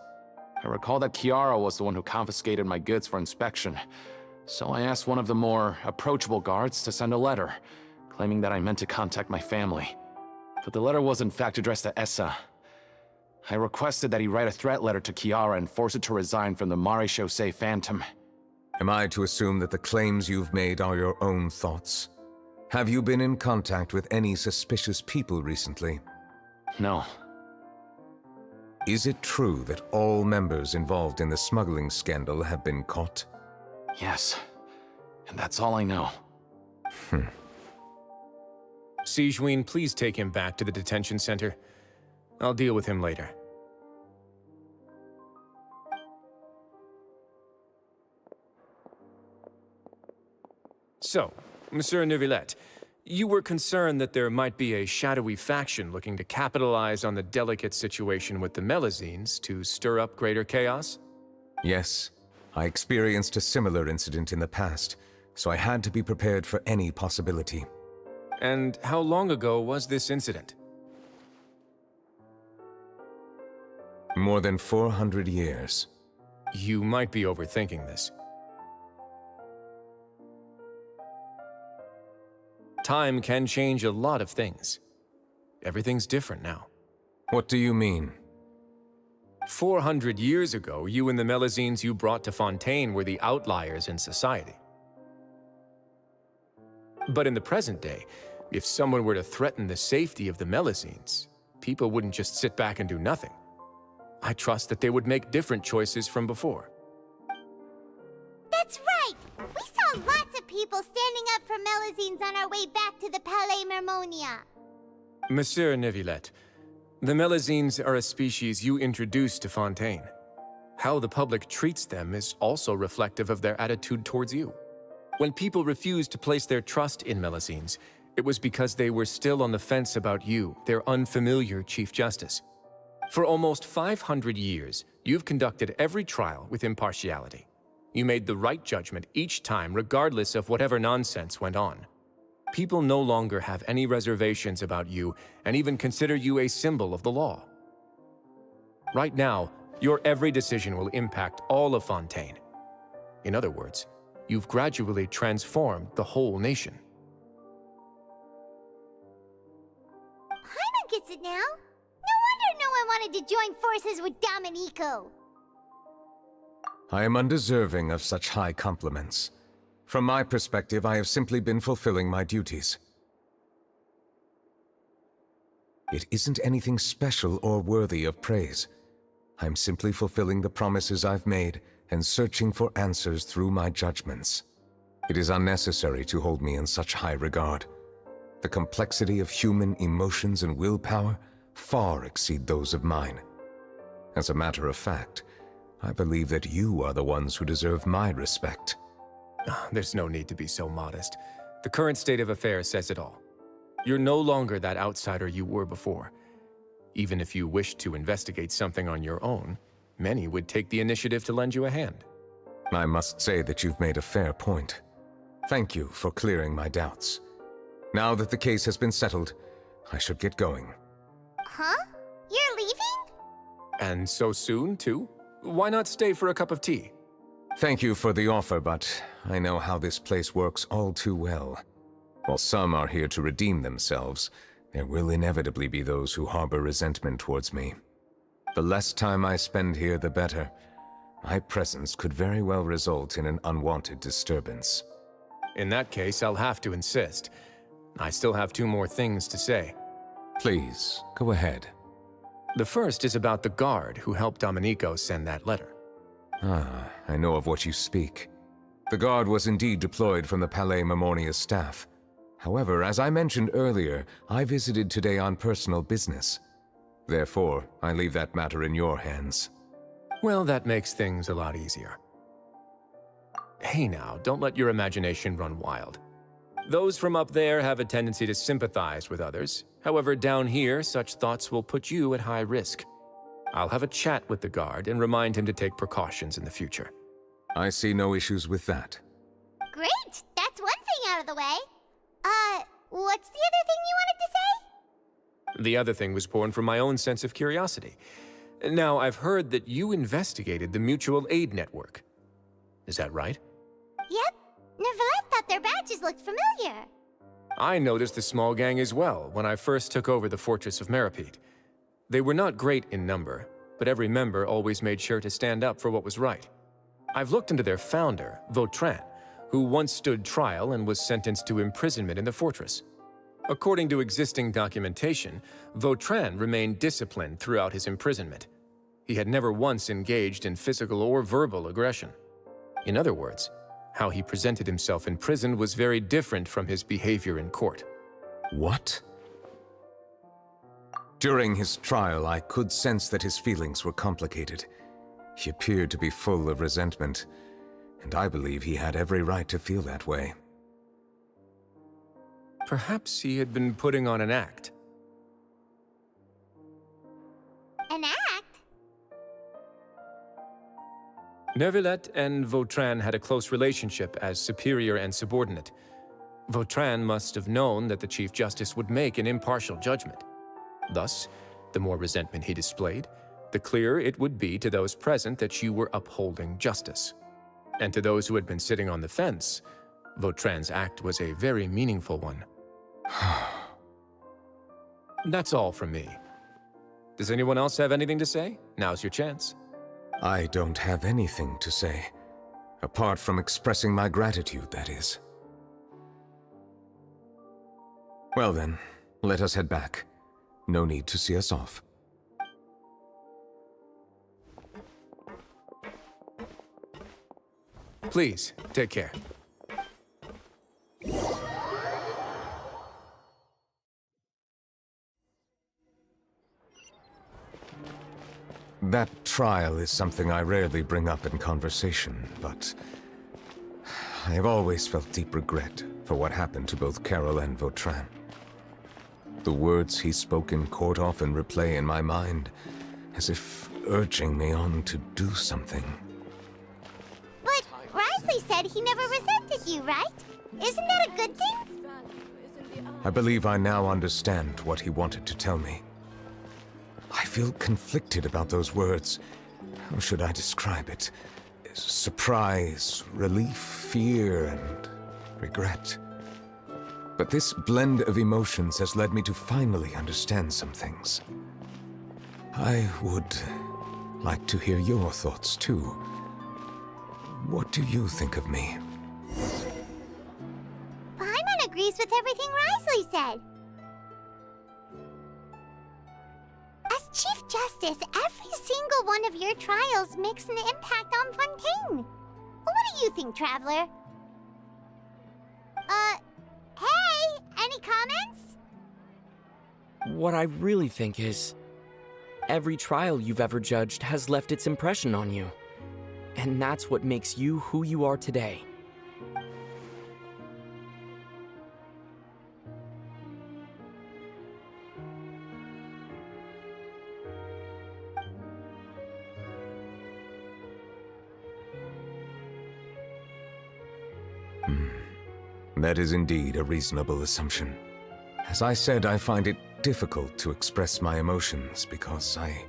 I recall that Kiara was the one who confiscated my goods for inspection, so I asked one of the more approachable guards to send a letter, claiming that I meant to contact my family. But the letter was in fact addressed to Essa. I requested that he write a threat letter to Kiara and force it to resign from the Marechaussee Phantom. Am I to assume that the claims you've made are your own thoughts? Have you been in contact with any suspicious people recently? No. Is it true that all members involved in the smuggling scandal have been caught? Yes. And that's all I know. Sigewinne, please take him back to the detention center. I'll deal with him later. So, Monsieur Neuvillette, you were concerned that there might be a shadowy faction looking to capitalize on the delicate situation with the Melusines to stir up greater chaos? Yes. I experienced a similar incident in the past, so I had to be prepared for any possibility. And how long ago was this incident? More than 400 years. You might be overthinking this. Time can change a lot of things. Everything's different now. What do you mean? 400 years ago, you and the Melusines you brought to Fontaine were the outliers in society. But in the present day, if someone were to threaten the safety of the Melusines, people wouldn't just sit back and do nothing. I trust that they would make different choices from before. That's right! We saw lots of people standing up for Melusines on our way back to the Palais Mermonia. Monsieur Neuvillette, the Melusines are a species you introduced to Fontaine. How the public treats them is also reflective of their attitude towards you. When people refused to place their trust in Melusines, it was because they were still on the fence about you, their unfamiliar Chief Justice. For almost 500 years, you've conducted every trial with impartiality. You made the right judgment each time, regardless of whatever nonsense went on. People no longer have any reservations about you and even consider you a symbol of the law. Right now, your every decision will impact all of Fontaine. In other words, you've gradually transformed the whole nation. Paimon gets it now. No wonder no one wanted to join forces with Domenico. I am undeserving of such high compliments. From my perspective, I have simply been fulfilling my duties. It isn't anything special or worthy of praise. I'm simply fulfilling the promises I've made and searching for answers through my judgments. It is unnecessary to hold me in such high regard. The complexity of human emotions and willpower far exceed those of mine. As a matter of fact, I believe that you are the ones who deserve my respect. There's no need to be so modest. The current state of affairs says it all. You're no longer that outsider you were before. Even if you wished to investigate something on your own, many would take the initiative to lend you a hand. I must say that you've made a fair point. Thank you for clearing my doubts. Now that the case has been settled, I should get going. Huh? You're leaving? And so soon, too? Why not stay for a cup of tea? Thank you for the offer, but I know how this place works all too well. While some are here to redeem themselves, there will inevitably be those who harbor resentment towards me. The less time I spend here, the better. My presence could very well result in an unwanted disturbance. In that case, I'll have to insist. I still have 2 more things to say. Please, go ahead. The first is about the guard who helped Domenico send that letter. Ah, I know of what you speak. The guard was indeed deployed from the Palais Memornia's staff. However, as I mentioned earlier, I visited today on personal business. Therefore, I leave that matter in your hands. Well, that makes things a lot easier. Hey now, don't let your imagination run wild. Those from up there have a tendency to sympathize with others. However, down here, such thoughts will put you at high risk. I'll have a chat with the guard and remind him to take precautions in the future. I see no issues with that. Great! That's one thing out of the way. What's the other thing you wanted to say? The other thing was born from my own sense of curiosity. Now, I've heard that you investigated the mutual aid network. Is that right? Yep. Nevertheless thought their badges looked familiar. I noticed the small gang as well when I first took over the Fortress of Meripede. They were not great in number, but every member always made sure to stand up for what was right. I've looked into their founder, Vautrin, who once stood trial and was sentenced to imprisonment in the fortress. According to existing documentation, Vautrin remained disciplined throughout his imprisonment. He had never once engaged in physical or verbal aggression. In other words, how he presented himself in prison was very different from his behavior in court. What? During his trial, I could sense that his feelings were complicated. He appeared to be full of resentment, and I believe he had every right to feel that way. Perhaps he had been putting on an act. An act? Neuvillette and Vautrin had a close relationship as superior and subordinate. Vautrin must have known that the Chief Justice would make an impartial judgment. Thus, the more resentment he displayed, the clearer it would be to those present that you were upholding justice. And to those who had been sitting on the fence, Vautrin's act was a very meaningful one. That's all from me. Does anyone else have anything to say? Now's your chance. I don't have anything to say. Apart from expressing my gratitude, that is. Well then, let us head back. No need to see us off. Please, take care. That trial is something I rarely bring up in conversation, but I have always felt deep regret for what happened to both Carol and Vautrin. The words he spoke in court often replay in my mind, as if urging me on to do something. But Risley said he never resented you, right? Isn't that a good thing? I believe I now understand what he wanted to tell me. I feel conflicted about those words. How should I describe it? Surprise, relief, fear and regret. But this blend of emotions has led me to finally understand some things. I would like to hear your thoughts too. What do you think of me? Paimon agrees with everything Risley said. As Chief Justice, every single one of your trials makes an impact on Fontaine. What do you think, Traveler? Hey, any comments? What I really think is, every trial you've ever judged has left its impression on you. And that's what makes you who you are today. That is indeed a reasonable assumption. As I said, I find it difficult to express my emotions because I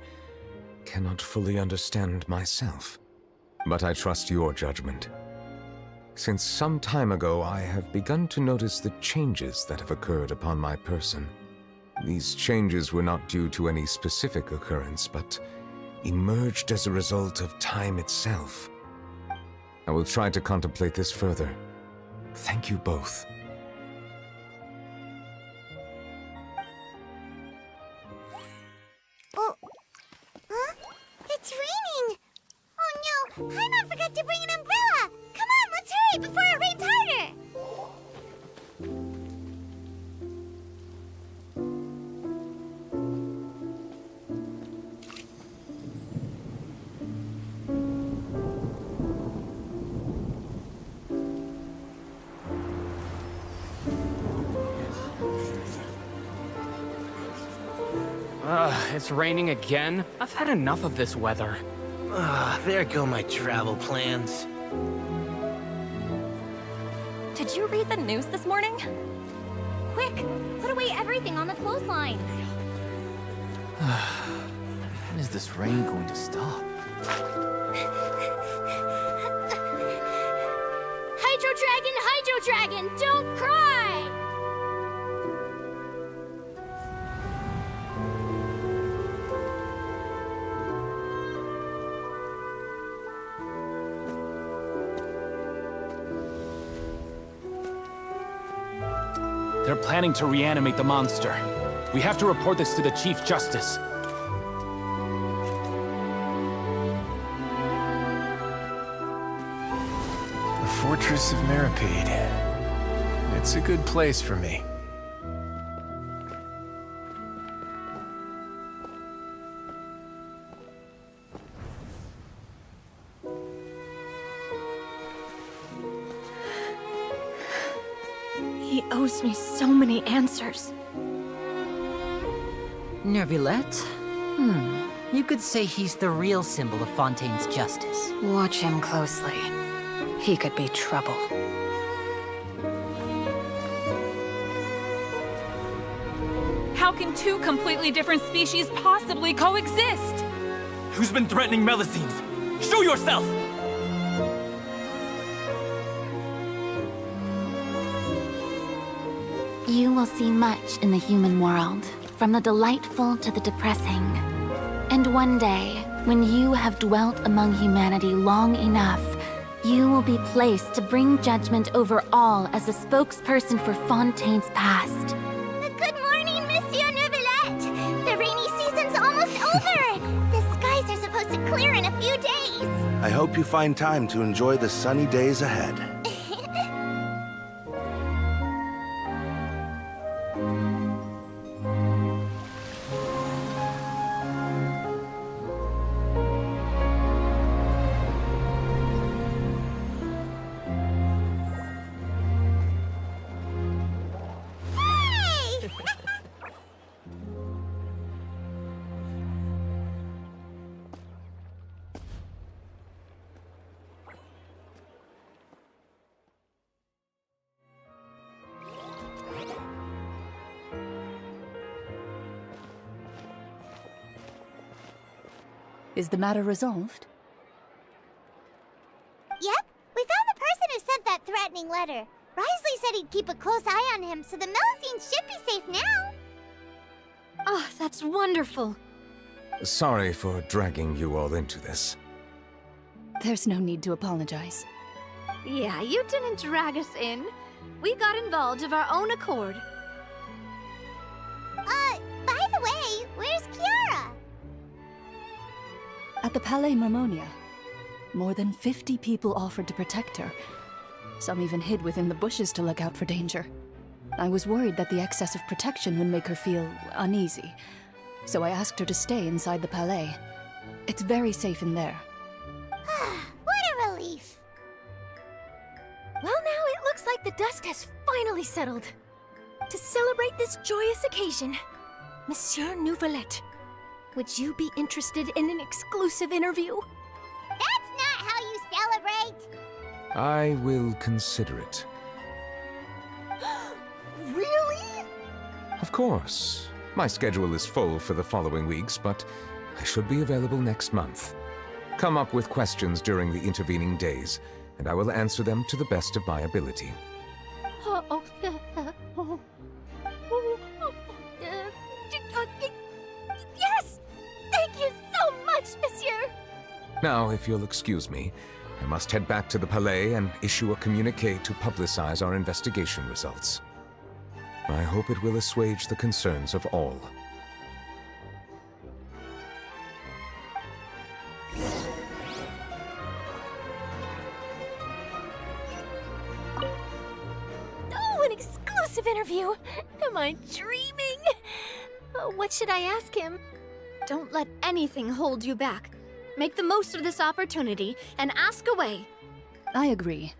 cannot fully understand myself. But I trust your judgment. Since some time ago, I have begun to notice the changes that have occurred upon my person. These changes were not due to any specific occurrence, but emerged as a result of time itself. I will try to contemplate this further. Thank you both. Oh, huh? It's raining! Oh no, Paimon forgot to bring an umbrella! Come on, let's hurry before it rains harder! It's raining again? I've had enough of this weather. There go my travel plans. Did you read the news this morning? Quick, put away everything on the clothesline. When is this rain going to stop? Hydro Dragon, don't cry! They're planning to reanimate the monster. We have to report this to the Chief Justice. The Fortress of Mirapede. It's a good place for me. He owes me so many answers. Nervillette? You could say he's the real symbol of Fontaine's justice. Watch him closely. He could be trouble. How can two completely different species possibly coexist? Who's been threatening Melusines? Show yourself! You will see much in the human world, from the delightful to the depressing. And one day, when you have dwelt among humanity long enough, you will be placed to bring judgment over all as a spokesperson for Fontaine's past. Good morning, Monsieur Neuvillette! The rainy season's almost over! The skies are supposed to clear in a few days! I hope you find time to enjoy the sunny days ahead. Is the matter resolved? Yep, We found the person who sent that threatening letter. Risley said he'd keep a close eye on him, so the Melusine should be safe now. Oh, that's wonderful. Sorry for dragging you all into this. There's no need to apologize. Yeah, you didn't drag us in. We got involved of our own accord. By the way, where's Kiara? At the Palais Marmonia, more than 50 people offered to protect her. Some even hid within the bushes to look out for danger. I was worried that the excess of protection would make her feel uneasy, so I asked her to stay inside the Palais. It's very safe in there. What a relief. Well, now it looks like the dust has finally settled. To celebrate this joyous occasion, Monsieur Nouvelette, would you be interested in an exclusive interview? That's not how you celebrate. I will consider it. Really? Of course. My schedule is full for the following weeks, but I should be available next month. Come up with questions during the intervening days, and I will answer them to the best of my ability. Yes! Thank you so much, Monsieur! Now, if you'll excuse me, I must head back to the Palais and issue a communique to publicize our investigation results. I hope it will assuage the concerns of all. Oh, an exclusive interview! Am I dreaming? What should I ask him? Don't let anything hold you back. Make the most of this opportunity and ask away. I agree.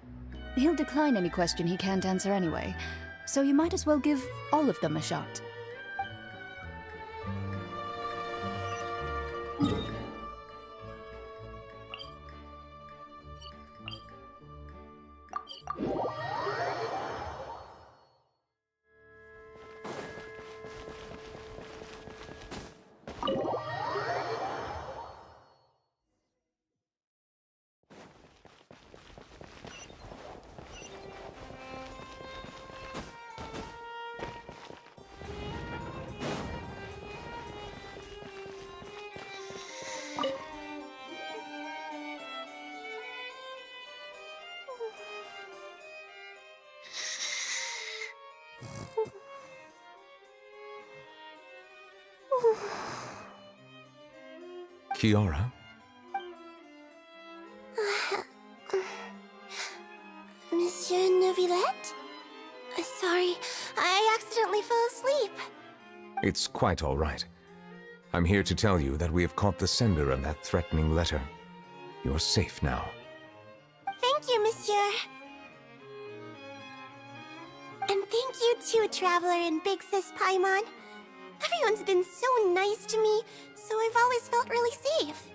He'll decline any question he can't answer anyway, so you might as well give all of them a shot. Kiara? Monsieur Nouvelette? Sorry, I accidentally fell asleep. It's quite all right. I'm here to tell you that we have caught the sender of that threatening letter. You're safe now. Thank you, Monsieur. And thank you too, Traveler and Big Sis Paimon. Everyone's been so nice to me, so I've always felt really safe.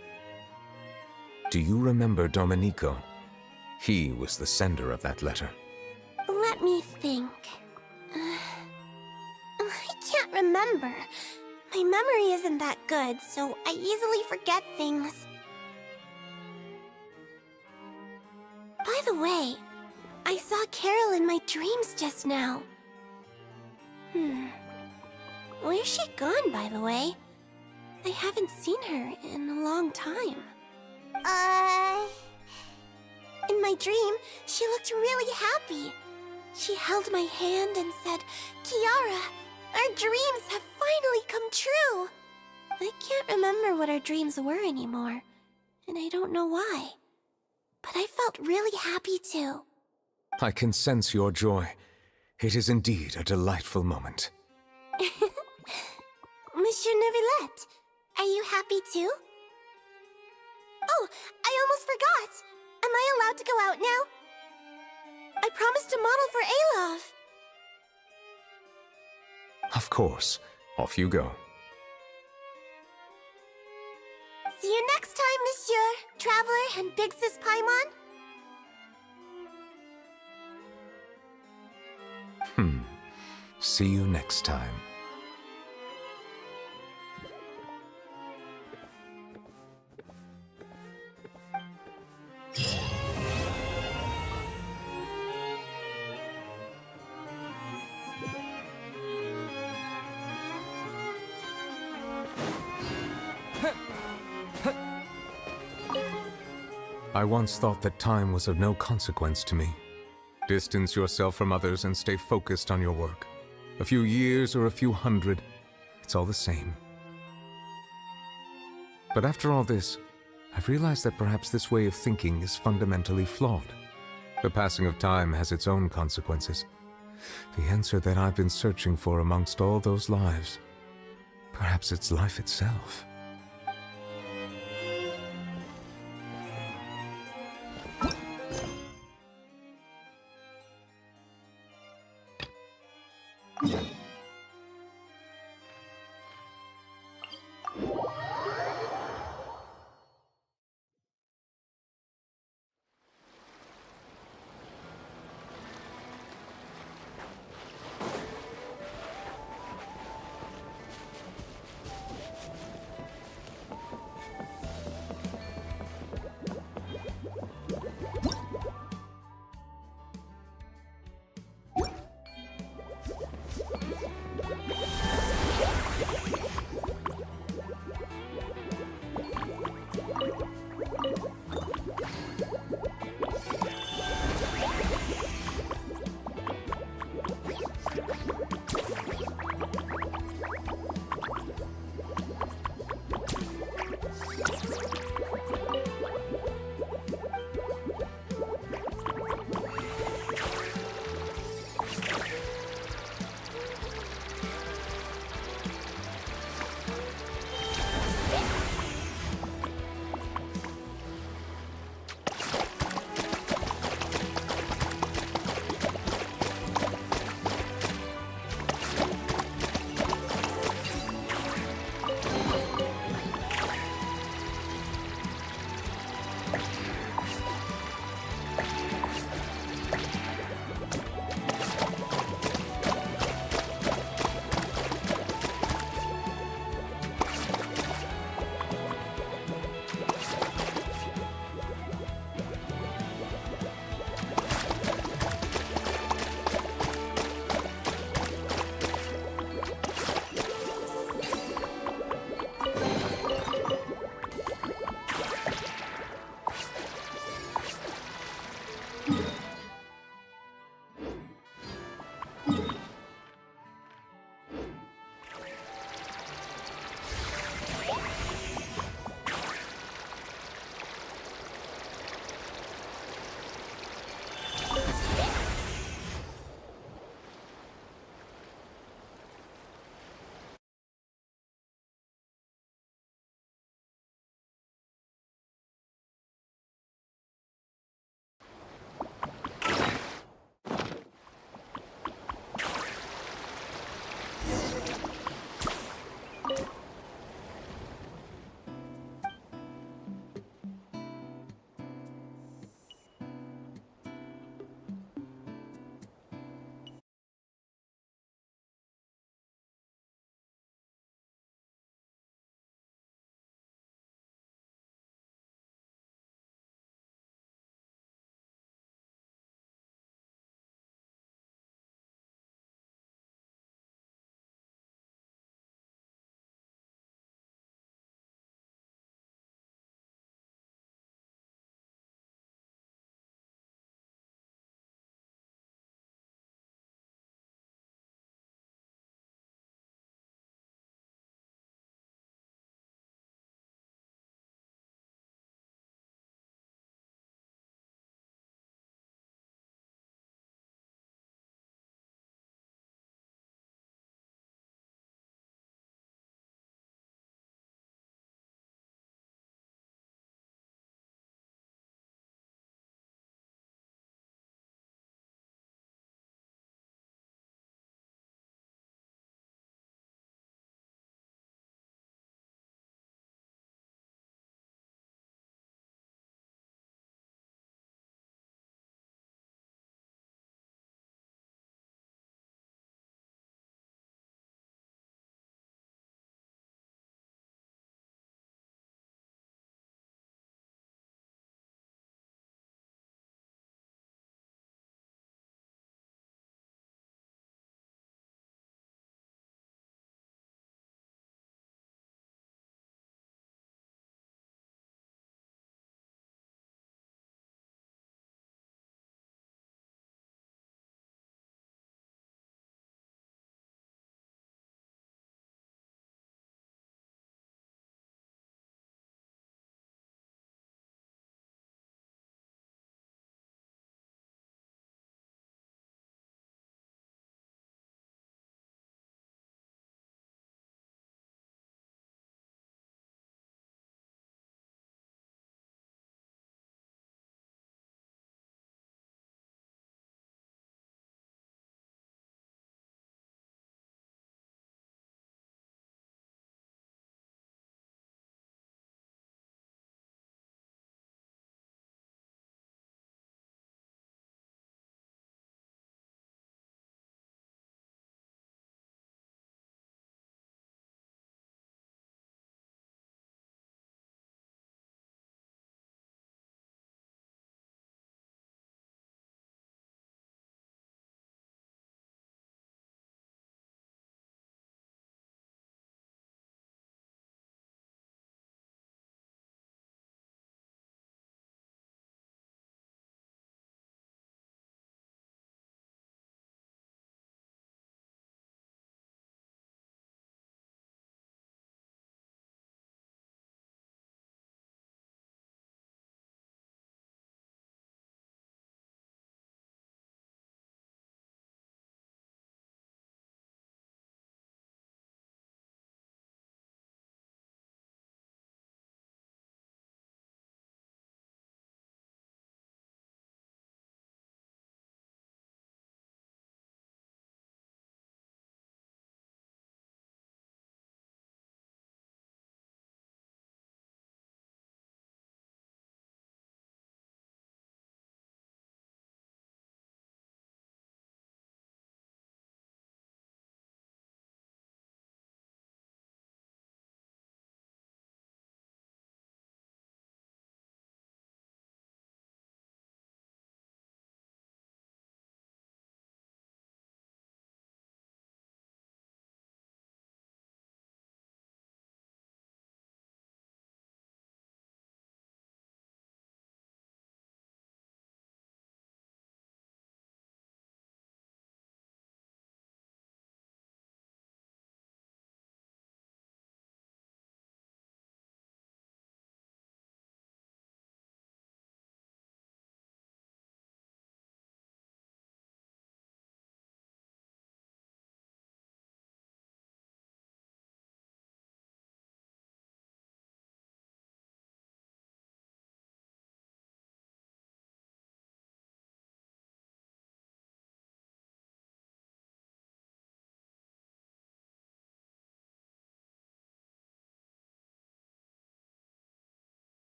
Do you remember Domenico? He was the sender of that letter. Let me think. I can't remember. My memory isn't that good, so I easily forget things. By the way, I saw Carol in my dreams just now. Where's she gone, by the way? I haven't seen her in a long time. In my dream, she looked really happy. She held my hand and said, "Kiara, our dreams have finally come true." I can't remember what our dreams were anymore, and I don't know why. But I felt really happy too. I can sense your joy. It is indeed a delightful moment. Monsieur Nouvelette, are you happy too? Oh, I almost forgot! Am I allowed to go out now? I promised to model for Alov. Of course. Off you go. See you next time, Monsieur, Traveler, and Big Sis Paimon. See you next time. I once thought that time was of no consequence to me. Distance yourself from others and stay focused on your work. A few years or a few hundred, it's all the same. But after all this, I've realized that perhaps this way of thinking is fundamentally flawed. The passing of time has its own consequences. The answer that I've been searching for amongst all those lives, perhaps it's life itself.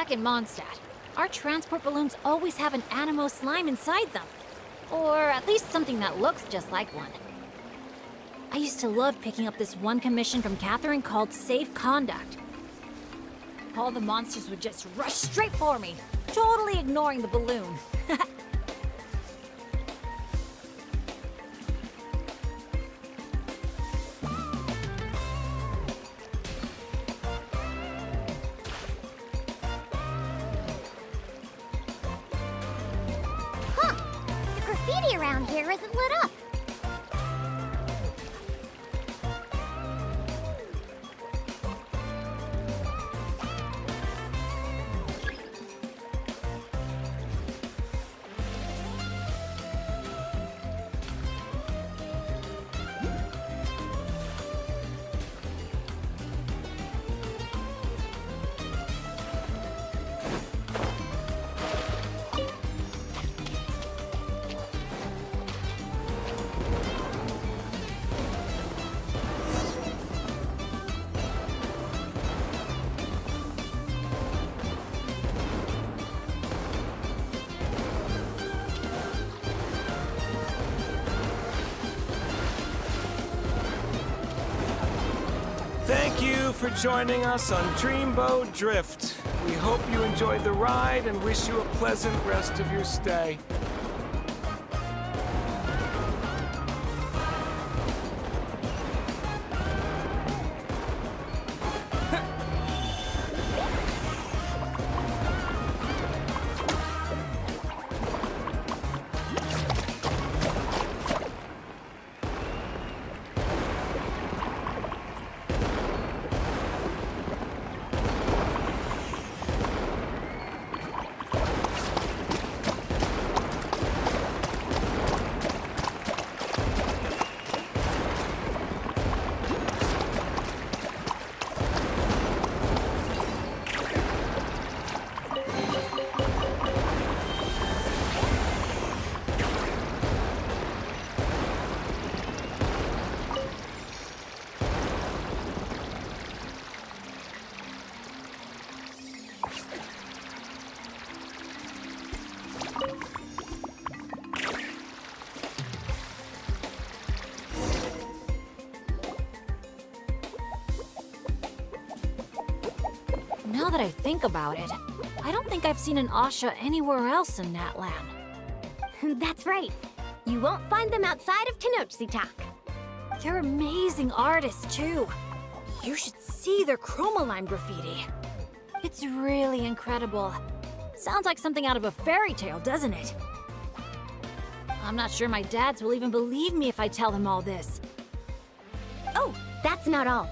Back in Mondstadt, our transport balloons always have an animo slime inside them. Or at least something that looks just like one. I used to love picking up this one commission from Catherine called Safe Conduct. All the monsters would just rush straight for me, totally ignoring the balloon. Huh! The graffiti around here isn't lit up. Thank you for joining us on Dreamboat Drift. We hope you enjoyed the ride and wish you a pleasant rest of your stay. Now that I think about it, I don't think I've seen an Asha anywhere else in Natlan. That's right. You won't find them outside of Tenochtitlan. They're amazing artists, too. You should see their chromolime graffiti. It's really incredible. Sounds like something out of a fairy tale, doesn't it? I'm not sure my dads will even believe me if I tell them all this. Oh, that's not all.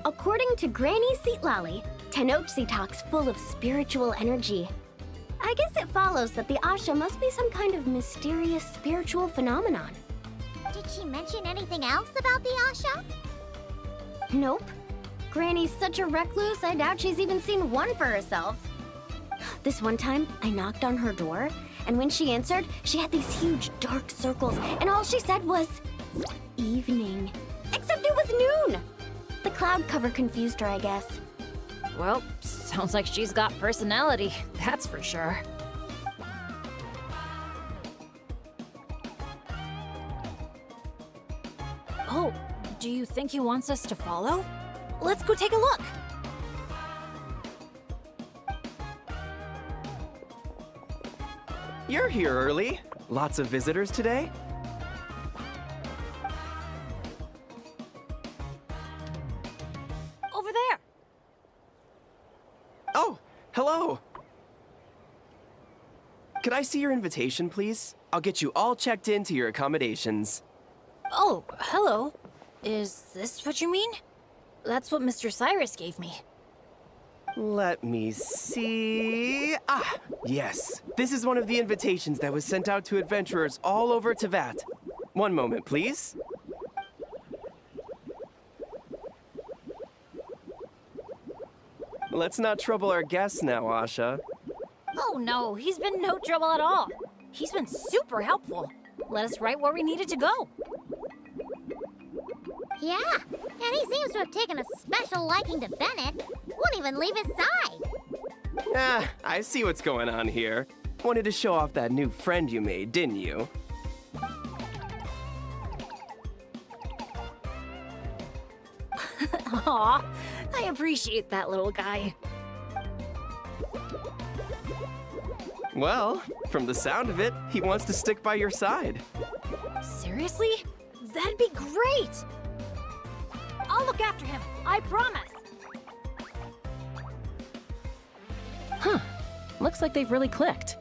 According to Granny Seatlolly, Tenochtitlan's full of spiritual energy. I guess it follows that the Asha must be some kind of mysterious spiritual phenomenon. Did she mention anything else about the Asha? Nope. Granny's such a recluse, I doubt she's even seen one for herself. This one time, I knocked on her door, and when she answered, she had these huge dark circles, and all she said was, evening. Except it was noon! The cloud cover confused her, I guess. Well, sounds like she's got personality, that's for sure. Oh, do you think he wants us to follow? Let's go take a look! You're here early. Lots of visitors today? Over there! Oh, hello! Could I see your invitation, please? I'll get you all checked into your accommodations. Oh, hello. Is this what you mean? That's what Mr. Cyrus gave me. Let me see... Ah, yes. This is one of the invitations that was sent out to adventurers all over Tevat. One moment, please. Let's not trouble our guests now, Asha. Oh no, he's been no trouble at all. He's been super helpful. Let us right where we needed to go. Yeah, and he seems to have taken a special liking to Bennett. Won't even leave his side. Ah, I see what's going on here. Wanted to show off that new friend you made, didn't you? Aw, I appreciate that little guy. Well, from the sound of it, he wants to stick by your side. Seriously? That'd be great! I'll look after him, I promise! Huh. Looks like they've really clicked.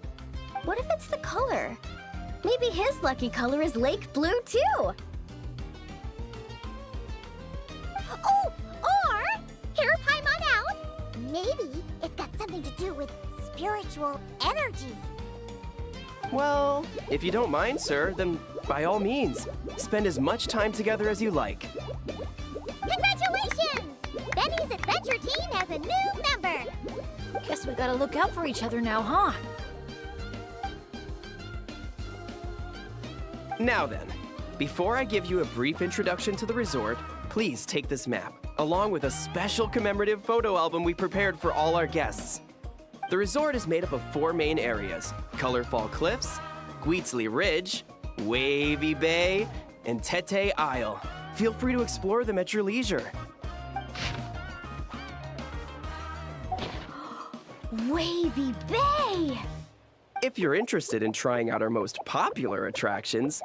What if it's the color? Maybe his lucky color is lake blue, too! Oh, or hear Paimon out. Maybe it's got something to do with spiritual energy. Well, if you don't mind, sir, then by all means, spend as much time together as you like. Congratulations! Benny's adventure team has a new member. Guess we gotta look out for each other now, huh? Now then, before I give you a brief introduction to the resort, please take this map, along with a special commemorative photo album we prepared for all our guests. The resort is made up of 4 main areas: Colorful Cliffs, Gweetsley Ridge, Wavy Bay, and Tete Isle. Feel free to explore them at your leisure. Wavy Bay! If you're interested in trying out our most popular attractions,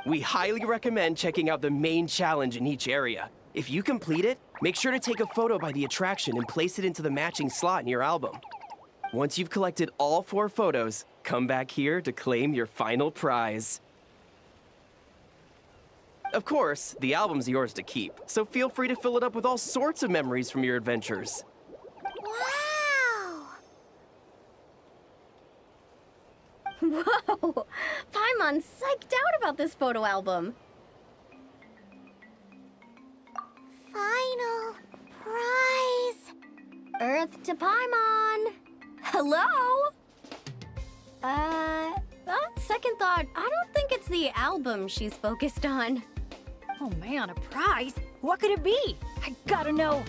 we highly recommend checking out the main challenge in each area. If you complete it, make sure to take a photo by the attraction and place it into the matching slot in your album. Once you've collected all 4 photos, come back here to claim your final prize. Of course, the album's yours to keep, so feel free to fill it up with all sorts of memories from your adventures. Whoa! Paimon's psyched out about this photo album. Final prize. Earth to Paimon. Hello? On second thought, I don't think it's the album she's focused on. Oh man, a prize? What could it be? I gotta know.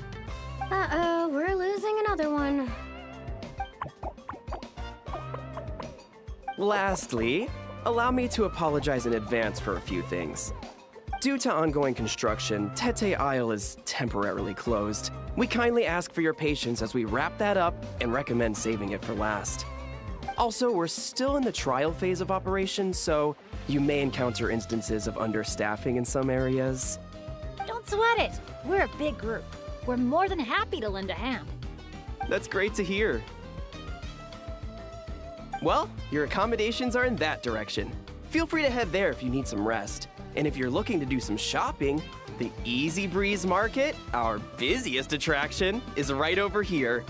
Uh-oh, we're losing another one. Lastly, allow me to apologize in advance for a few things. Due to ongoing construction, Tete Isle is temporarily closed. We kindly ask for your patience as we wrap that up and recommend saving it for last. Also, we're still in the trial phase of operation, so you may encounter instances of understaffing in some areas. Don't sweat it. We're a big group. We're more than happy to lend a hand. That's great to hear. Well, your accommodations are in that direction. Feel free to head there if you need some rest. And if you're looking to do some shopping, the Easy Breeze Market, our busiest attraction, is right over here.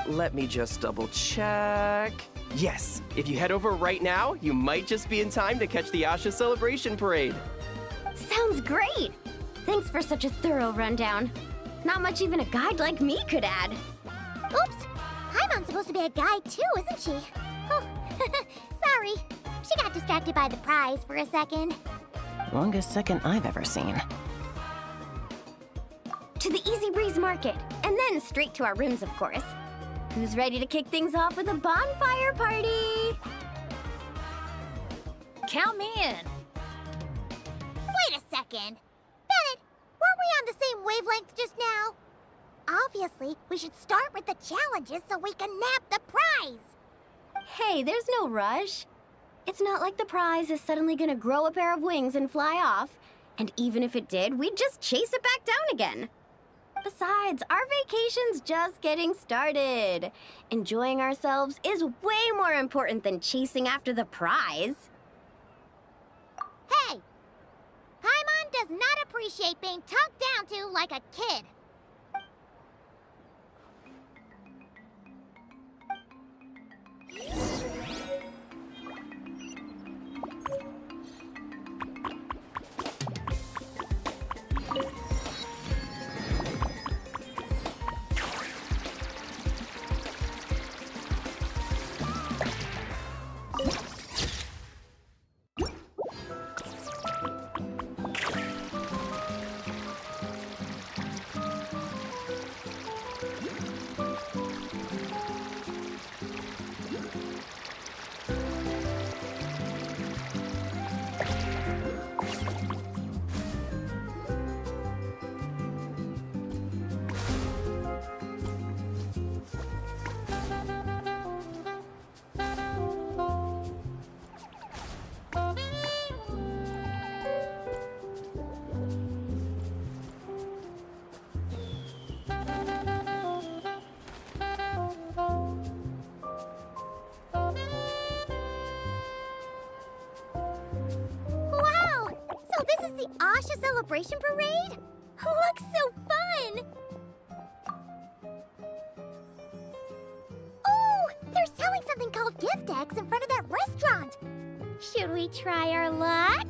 Let me just double check. Yes, if you head over right now, you might just be in time to catch the Asha Celebration Parade. Sounds great! Thanks for such a thorough rundown. Not much even a guide like me could add. Oops! Paimon's supposed to be a guide too, isn't she? Oh, sorry. She got distracted by the prize for a second. Longest second I've ever seen. To the Easy Breeze Market, and then straight to our rooms, of course. Who's ready to kick things off with a bonfire party? Count me in. Wait a second. Bennett, weren't we on the same wavelength just now? Obviously, we should start with the challenges so we can nab the prize. Hey, there's no rush. It's not like the prize is suddenly gonna grow a pair of wings and fly off. And even if it did, we'd just chase it back down again. Besides, our vacation's just getting started. Enjoying ourselves is way more important than chasing after the prize. Hey! Paimon does not appreciate being talked down to like a kid. this is the Asha Celebration Parade? Looks so fun! Oh, they're selling something called gift eggs in front of that restaurant. Should we try our luck?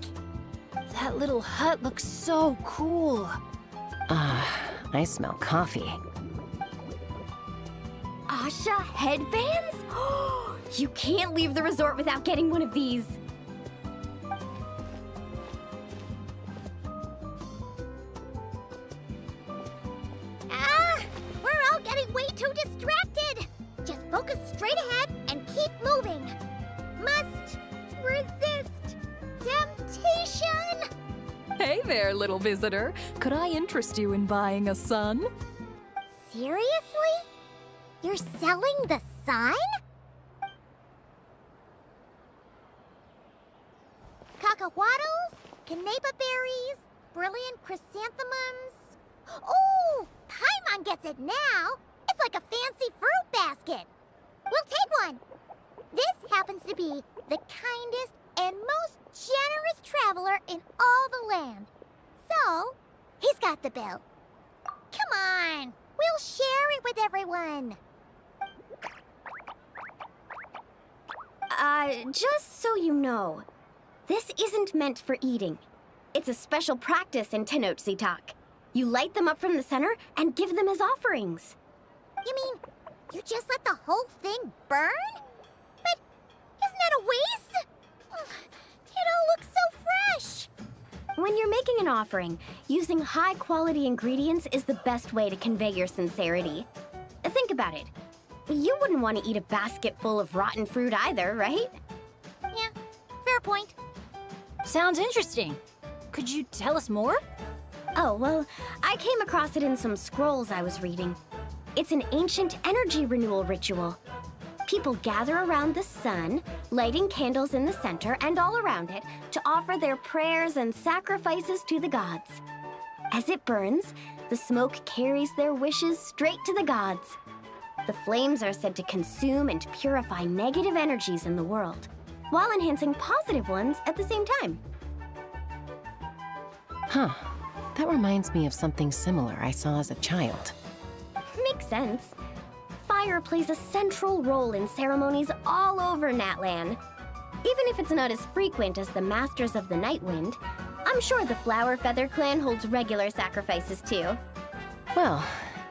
That little hut looks so cool. I smell coffee. Asha headbands? You can't leave the resort without getting one of these. We're all getting way too distracted. Just focus straight ahead and keep moving. Must resist temptation. Hey there, little visitor. Could I interest you in buying a sun? Seriously? You're selling the sun? Cacahuatls, canepa berries, brilliant chrysanthemums. Oh, Paimon gets it now. It's like a fancy fruit basket. We'll take one. This happens to be the kindest and most generous traveler in all the land. So, he's got the bill. Come on, we'll share it with everyone. Just so you know, this isn't meant for eating. It's a special practice in Tenochtitlan. You light them up from the center and give them as offerings. You mean, you just let the whole thing burn? But isn't that a waste? It all looks so fresh. When you're making an offering, using high-quality ingredients is the best way to convey your sincerity. Think about it. You wouldn't want to eat a basket full of rotten fruit either, right? Yeah, fair point. Sounds interesting. Could you tell us more? Oh, well, I came across it in some scrolls I was reading. It's an ancient energy renewal ritual. People gather around the sun, lighting candles in the center and all around it to offer their prayers and sacrifices to the gods. As it burns, the smoke carries their wishes straight to the gods. The flames are said to consume and purify negative energies in the world, while enhancing positive ones at the same time. Huh. That reminds me of something similar I saw as a child. Makes sense. Fire plays a central role in ceremonies all over Natlan. Even if it's not as frequent as the Masters of the Night Wind, I'm sure the Flower Feather clan holds regular sacrifices too. Well,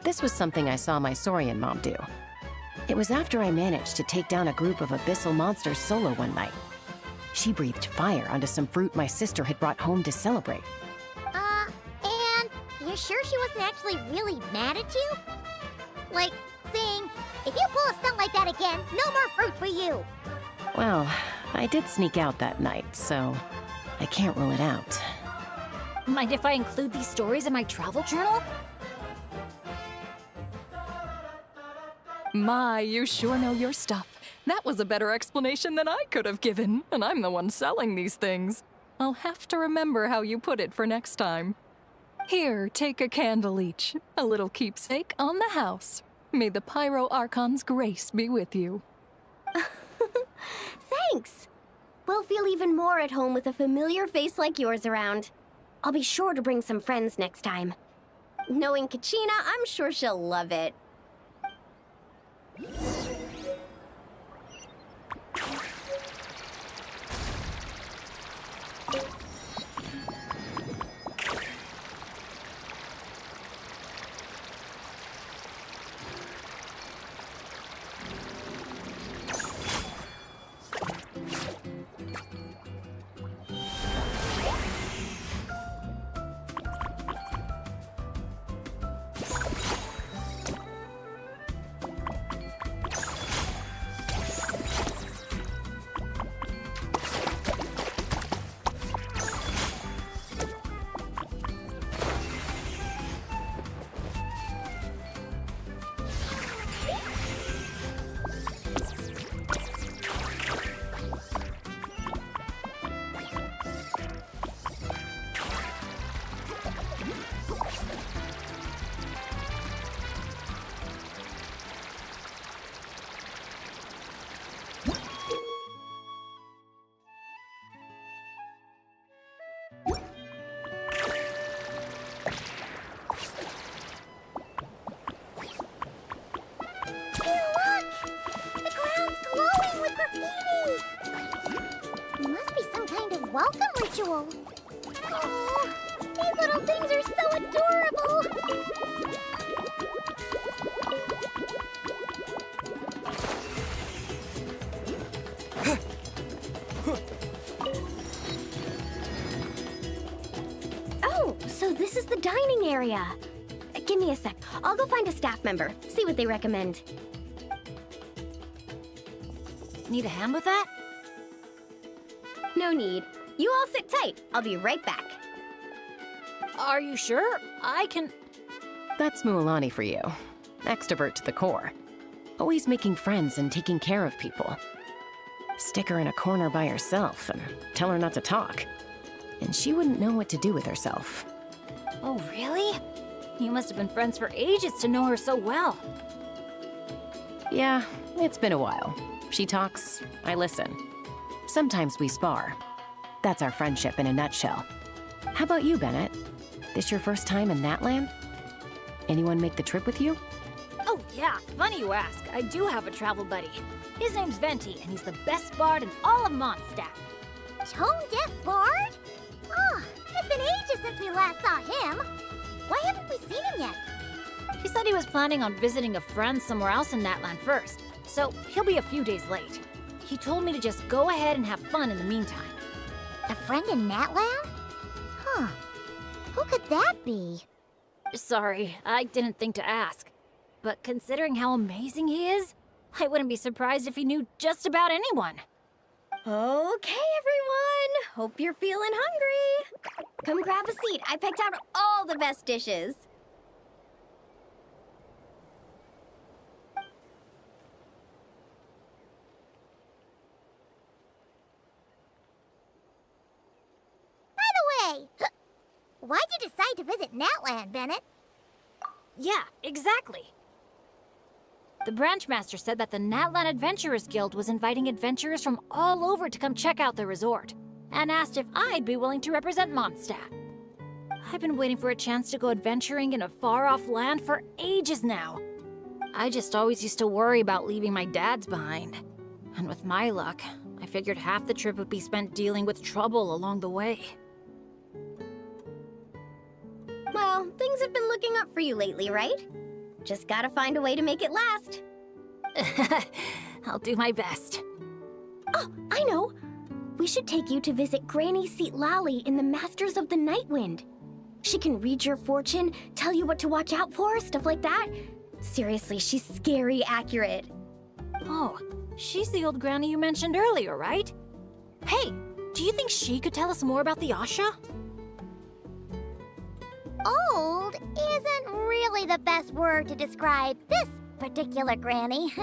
this was something I saw my Saurian mom do. It was after I managed to take down a group of abyssal monsters solo one night. She breathed fire onto some fruit my sister had brought home to celebrate. And you're sure she wasn't actually really mad at you? Like, saying, if you pull a stunt like that again, no more fruit for you. Well, I did sneak out that night, so I can't rule it out. Mind if I include these stories in my travel journal? My, you sure know your stuff. That was a better explanation than I could have given, and I'm the one selling these things. I'll have to remember how you put it for next time. Here, take a candle each, a little keepsake on the house. May the Pyro Archon's grace be with you. Thanks! We'll feel even more at home with a familiar face like yours around. I'll be sure to bring some friends next time. Knowing Kachina, I'm sure she'll love it. It must be some kind of welcome ritual. Oh, these little things are so adorable. Oh, so this is the dining area. Give me a sec. I'll go find a staff member, see what they recommend. Need a hand with that? No need. You all sit tight. I'll be right back. Are you sure? I can... That's Mualani for you. Extrovert to the core. Always making friends and taking care of people. Stick her in a corner by herself and tell her not to talk. And she wouldn't know what to do with herself. Oh, really? You must have been friends for ages to know her so well. Yeah, it's been a while. She talks, I listen. Sometimes we spar. That's our friendship in a nutshell. How about you, Bennett? This your first time in Natlan? Anyone make the trip with you? Oh, yeah. Funny you ask. I do have a travel buddy. His name's Venti, and he's the best bard in all of Mondstadt. Tone-deaf bard? Oh, it's been ages since we last saw him. Why haven't we seen him yet? He said he was planning on visiting a friend somewhere else in Natlan first, so he'll be a few days late. He told me to just go ahead and have fun in the meantime. A friend in Natlan? Huh. Who could that be? Sorry, I didn't think to ask. But considering how amazing he is, I wouldn't be surprised if he knew just about anyone. Okay, everyone. Hope you're feeling hungry. Come grab a seat. I picked out all the best dishes. By the way, why'd you decide to visit Natlan, Bennett? Yeah, exactly. The branchmaster said that the Natlan Adventurers Guild was inviting adventurers from all over to come check out the resort, and asked if I'd be willing to represent Mondstadt. I've been waiting for a chance to go adventuring in a far-off land for ages now. I just always used to worry about leaving my dads behind. And with my luck, I figured half the trip would be spent dealing with trouble along the way. Well, things have been looking up for you lately, right? Just gotta find a way to make it last. I'll do my best. Oh, I know! We should take you to visit Granny Seat Lally in the Masters of the Nightwind. She can read your fortune, tell you what to watch out for, stuff like that. Seriously, she's scary accurate. Oh, she's the old granny you mentioned earlier, right? Hey, do you think she could tell us more about the Asha? Old isn't really the best word to describe this particular granny.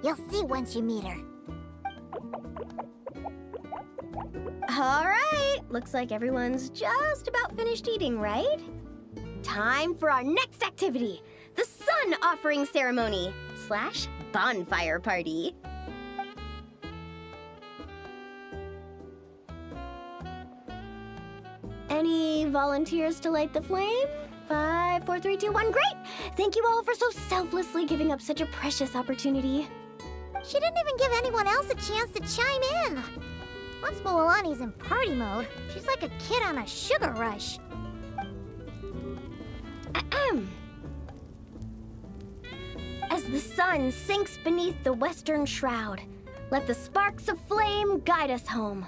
You'll see once you meet her. All right, looks like everyone's just about finished eating, right? Time for our next activity, the Sun Offering Ceremony / bonfire party. Any volunteers to light the flame? 5, 4, 3, 2, 1, great! Thank you all for so selflessly giving up such a precious opportunity. She didn't even give anyone else a chance to chime in. Once Mualani's in party mode, she's like a kid on a sugar rush. Ahem. As the sun sinks beneath the western shroud, let the sparks of flame guide us home,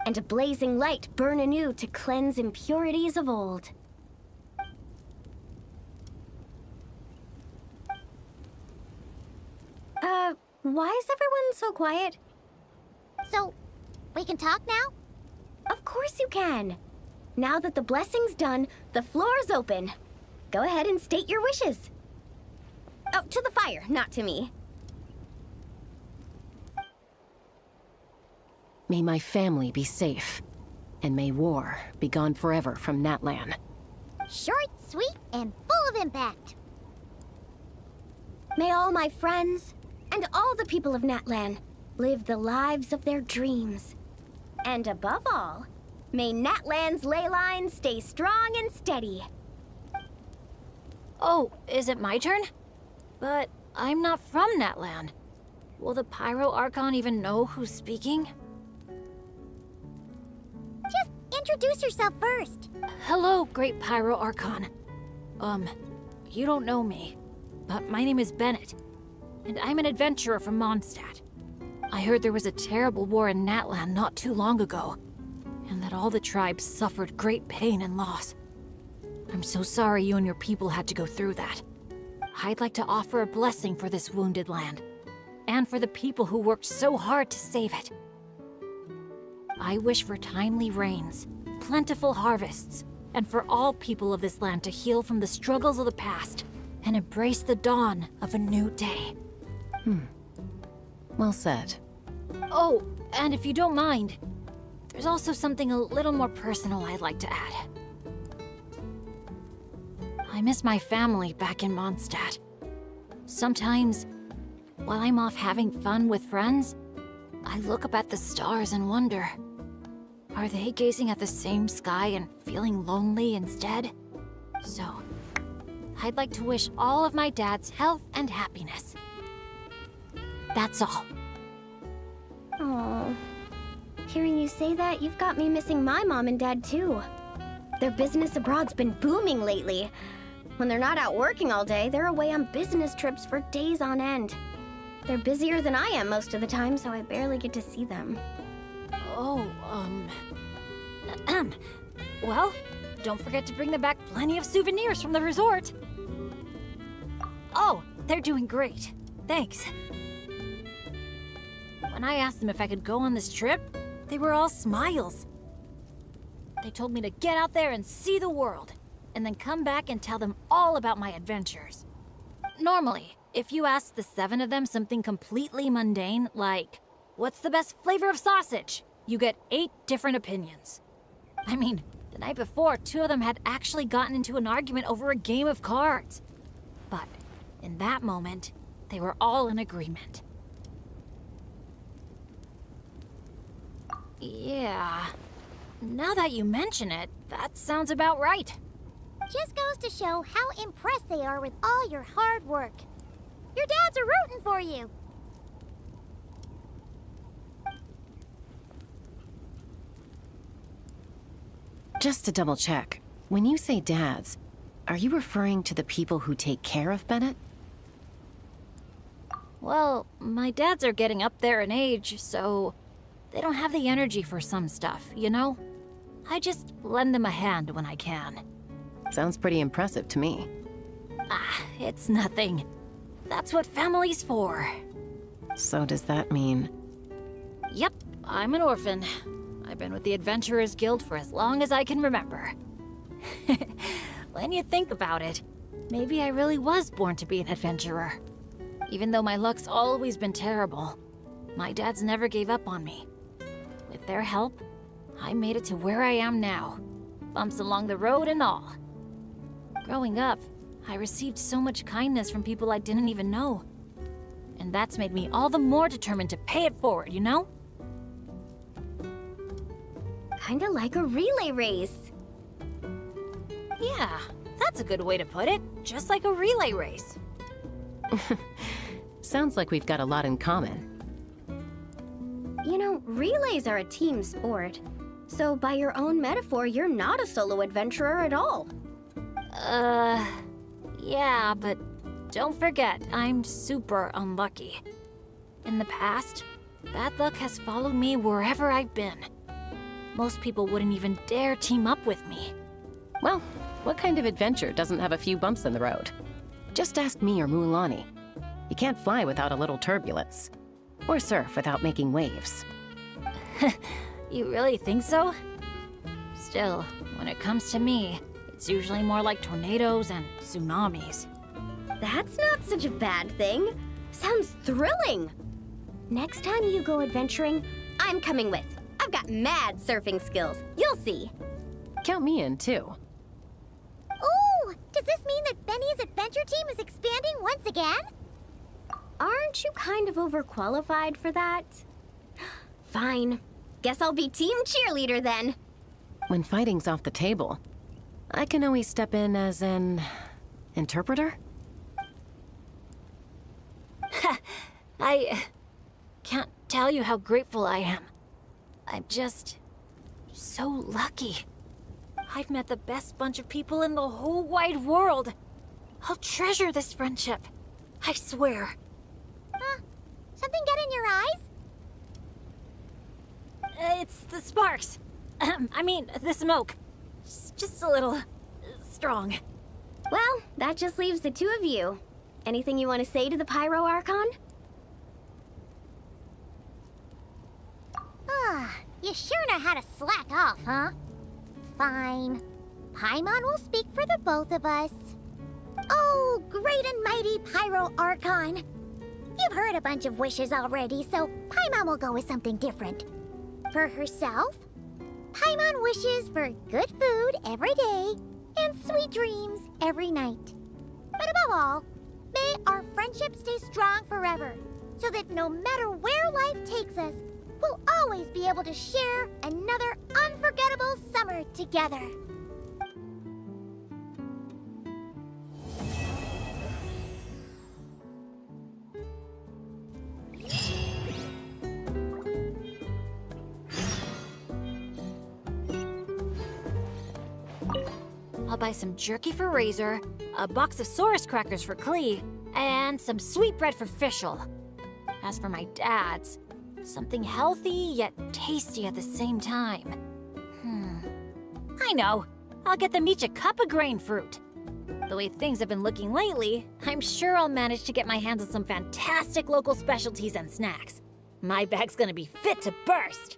and a blazing light burn anew to cleanse impurities of old. Why is everyone so quiet? So, we can talk now? Of course you can. Now that the blessing's done, the floor's open. Go ahead and state your wishes. Oh, to the fire, not to me. May my family be safe, and may war be gone forever from Natlan. Short, sweet, and full of impact. May all my friends, and all the people of Natlan, live the lives of their dreams. And above all, may Natlan's ley line stay strong and steady. Oh, is it my turn? But I'm not from Natlan. Will the Pyro Archon even know who's speaking? Just introduce yourself first. Hello, Great Pyro Archon. You don't know me, but my name is Bennett, and I'm an adventurer from Mondstadt. I heard there was a terrible war in Natlan not too long ago, and that all the tribes suffered great pain and loss. I'm so sorry you and your people had to go through that. I'd like to offer a blessing for this wounded land, and for the people who worked so hard to save it. I wish for timely rains, plentiful harvests, and for all people of this land to heal from the struggles of the past and embrace the dawn of a new day. Well said. Oh, and if you don't mind, there's also something a little more personal I'd like to add. I miss my family back in Mondstadt. Sometimes, while I'm off having fun with friends, I look up at the stars and wonder, are they gazing at the same sky and feeling lonely instead? So, I'd like to wish all of my dads health and happiness. That's all. Aww. Hearing you say that, you've got me missing my mom and dad too. Their business abroad's been booming lately. When they're not out working all day, they're away on business trips for days on end. They're busier than I am most of the time, so I barely get to see them. Oh, well, don't forget to bring them back plenty of souvenirs from the resort. Oh, they're doing great. Thanks. When I asked them if I could go on this trip, they were all smiles. They told me to get out there and see the world, and then come back and tell them all about my adventures. Normally, if you ask the 7 of them something completely mundane, like, what's the best flavor of sausage? You get 8 different opinions. I mean, the night before, 2 of them had actually gotten into an argument over a game of cards. But in that moment, they were all in agreement. Yeah, now that you mention it, that sounds about right. Just goes to show how impressed they are with all your hard work. Your dads are rooting for you. Just to double check, when you say dads, are you referring to the people who take care of Bennett? Well, my dads are getting up there in age, so they don't have the energy for some stuff, you know? I just lend them a hand when I can. Sounds pretty impressive to me. It's nothing. That's what family's for. So does that mean... Yep, I'm an orphan. I've been with the Adventurers Guild for as long as I can remember. When you think about it, maybe I really was born to be an adventurer. Even though my luck's always been terrible, my dads never gave up on me. With their help, I made it to where I am now. Bumps along the road and all. Growing up, I received so much kindness from people I didn't even know. And that's made me all the more determined to pay it forward, you know? Kinda like a relay race. Yeah, that's a good way to put it. Just like a relay race. Sounds like we've got a lot in common. You know, relays are a team sport. So by your own metaphor, you're not a solo adventurer at all. Yeah, but don't forget, I'm super unlucky. In the past, bad luck has followed me wherever I've been. Most people wouldn't even dare team up with me. Well, what kind of adventure doesn't have a few bumps in the road? Just ask me or Mulan. You can't fly without a little turbulence. Or surf without making waves. You really think so? Still, when it comes to me, it's usually more like tornadoes and tsunamis. That's not such a bad thing. Sounds thrilling. Next time you go adventuring, I'm coming with. I've got mad surfing skills. You'll see. Count me in, too. Ooh! Does this mean that Benny's adventure team is expanding once again? Aren't you kind of overqualified for that? Fine. Guess I'll be team cheerleader then. When fighting's off the table, I can always step in as an... interpreter? can't tell you how grateful I am. I'm just so lucky. I've met the best bunch of people in the whole wide world. I'll treasure this friendship. I swear. Huh? Something get in your eyes? It's the sparks. I mean, the smoke. It's just a little strong. Well, that just leaves the two of you. Anything you want to say to the Pyro Archon? Ah, you sure know how to slack off, huh? Fine. Paimon will speak for the both of us. Oh, great and mighty Pyro Archon. You've heard a bunch of wishes already, so Paimon will go with something different. For herself, Paimon wishes for good food every day and sweet dreams every night. But above all, may our friendship stay strong forever, so that no matter where life takes us, we'll always be able to share another unforgettable summer together. I'll buy some jerky for Razor, a box of Saurus crackers for Klee, and some sweet bread for Fischl. As for my dad's, something healthy yet tasty at the same time. I know. I'll get them each a cup of grain fruit. The way things have been looking lately, I'm sure I'll manage to get my hands on some fantastic local specialties and snacks. My bag's gonna be fit to burst.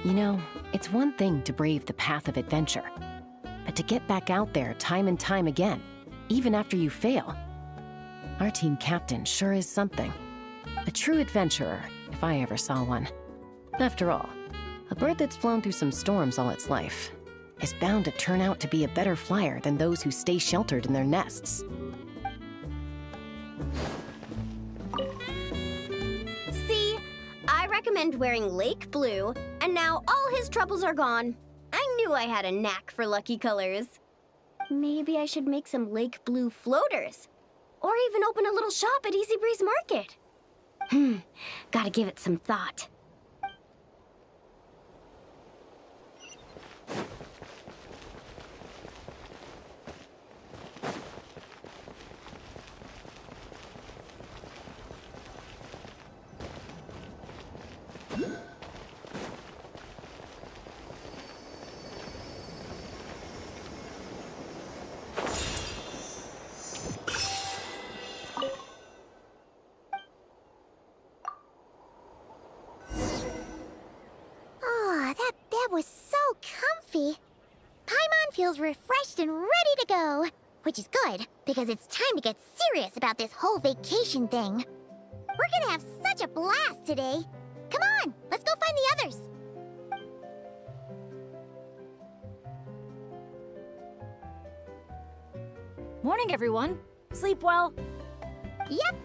You know, it's one thing to brave the path of adventure, but to get back out there time and time again, even after you fail. Our team captain sure is something. A true adventurer, if I ever saw one. After all, a bird that's flown through some storms all its life is bound to turn out to be a better flyer than those who stay sheltered in their nests. See? I recommend wearing Lake Blue, and now all his troubles are gone. I knew I had a knack for lucky colors. Maybe I should make some Lake Blue floaters. Or even open a little shop at Easy Breeze Market. Gotta give it some thought. That was so comfy. Paimon feels refreshed and ready to go. Which is good, because it's time to get serious about this whole vacation thing. We're gonna have such a blast today. Come on, let's go find the others. Morning, everyone. Sleep well? Yep,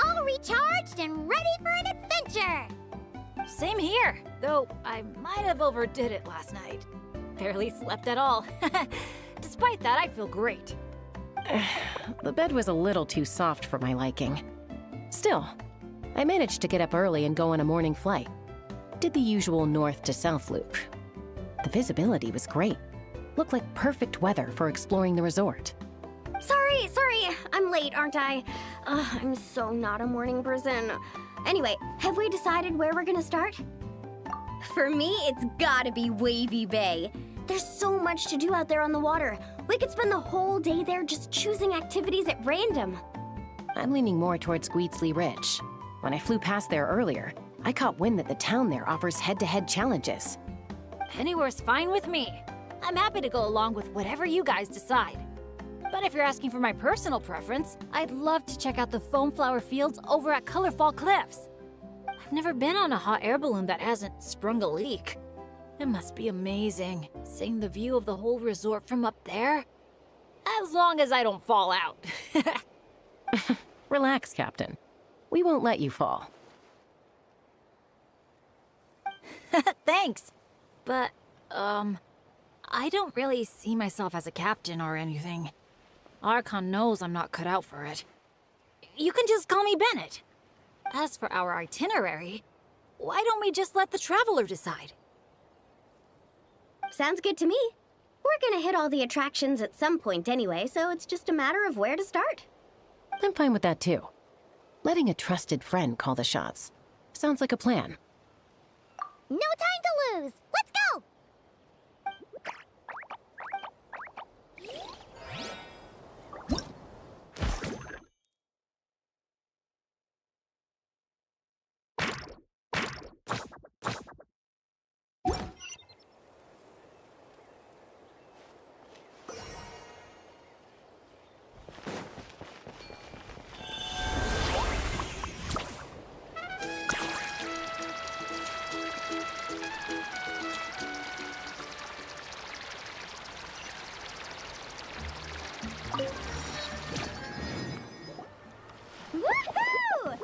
all recharged and ready for an adventure. Same here, though I might have overdid it last night. Barely slept at all. Despite that, I feel great. The bed was a little too soft for my liking. Still, I managed to get up early and go on a morning flight. Did the usual north to south loop. The visibility was great. Looked like perfect weather for exploring the resort. Sorry, I'm late, aren't I? I'm so not a morning person. Anyway, have we decided where we're gonna start? For me, it's gotta be Wavy Bay. There's so much to do out there on the water. We could spend the whole day there just choosing activities at random. I'm leaning more towards Gweedsley Ridge. When I flew past there earlier, I caught wind that the town there offers head-to-head challenges. Anywhere's fine with me. I'm happy to go along with whatever you guys decide. But if you're asking for my personal preference, I'd love to check out the foam flower fields over at Colorfall Cliffs. I've never been on a hot air balloon that hasn't sprung a leak. It must be amazing, seeing the view of the whole resort from up there. As long as I don't fall out. Relax, Captain. We won't let you fall. Thanks. But, I don't really see myself as a captain or anything. Archon knows I'm not cut out for it. you can just call me Bennett. As for our itinerary, why don't we just let the traveler decide? Sounds good to me. We're gonna hit all the attractions at some point anyway, so it's just a matter of where to start. I'm fine with that too. Letting a trusted friend call the shots. Sounds like a plan. No time to lose! Let's go! Woohoo!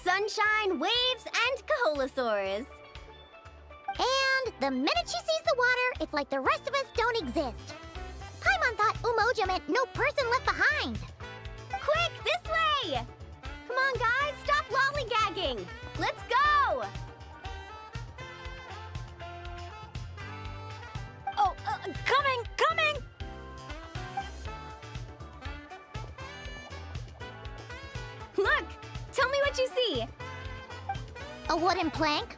Sunshine, waves, and Kaholosaurs. And the minute she sees the water, it's like the rest of us don't exist. Paimon thought Umoja meant no person left behind. Quick, this way! Come on, guys, stop lollygagging! Let's go! Oh, coming! Look! Tell me what you see! A wooden plank?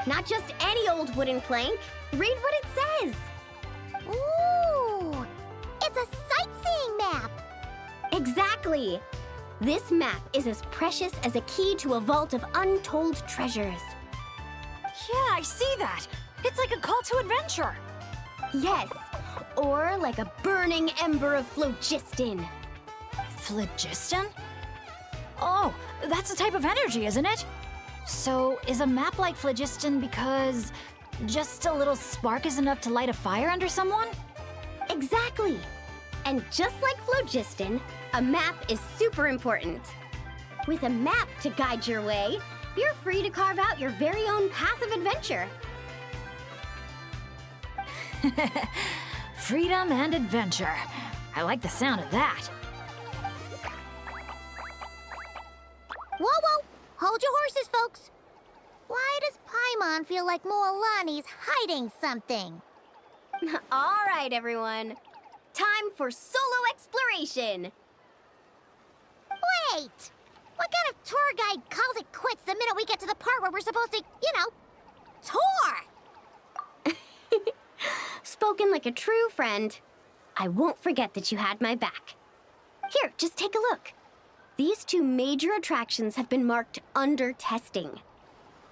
Not just any old wooden plank. Read what it says! Ooh! It's a sightseeing map! Exactly! This map is as precious as a key to a vault of untold treasures. Yeah, I see that. It's like a call to adventure. Yes, or like a burning ember of phlogiston. Phlogiston? Oh, that's a type of energy, isn't it? So, is a map like phlogiston because just a little spark is enough to light a fire under someone? Exactly! And just like phlogiston, a map is super important. With a map to guide your way, you're free to carve out your very own path of adventure. Freedom and adventure. I like the sound of that. Whoa! Hold your horses, folks. Why does Paimon feel like Moalani's hiding something? All right, everyone. Time for solo exploration. Wait! What kind of tour guide calls it quits the minute we get to the part where we're supposed to, tour? Spoken like a true friend. I won't forget that you had my back. Here, just take a look. These two major attractions have been marked under testing.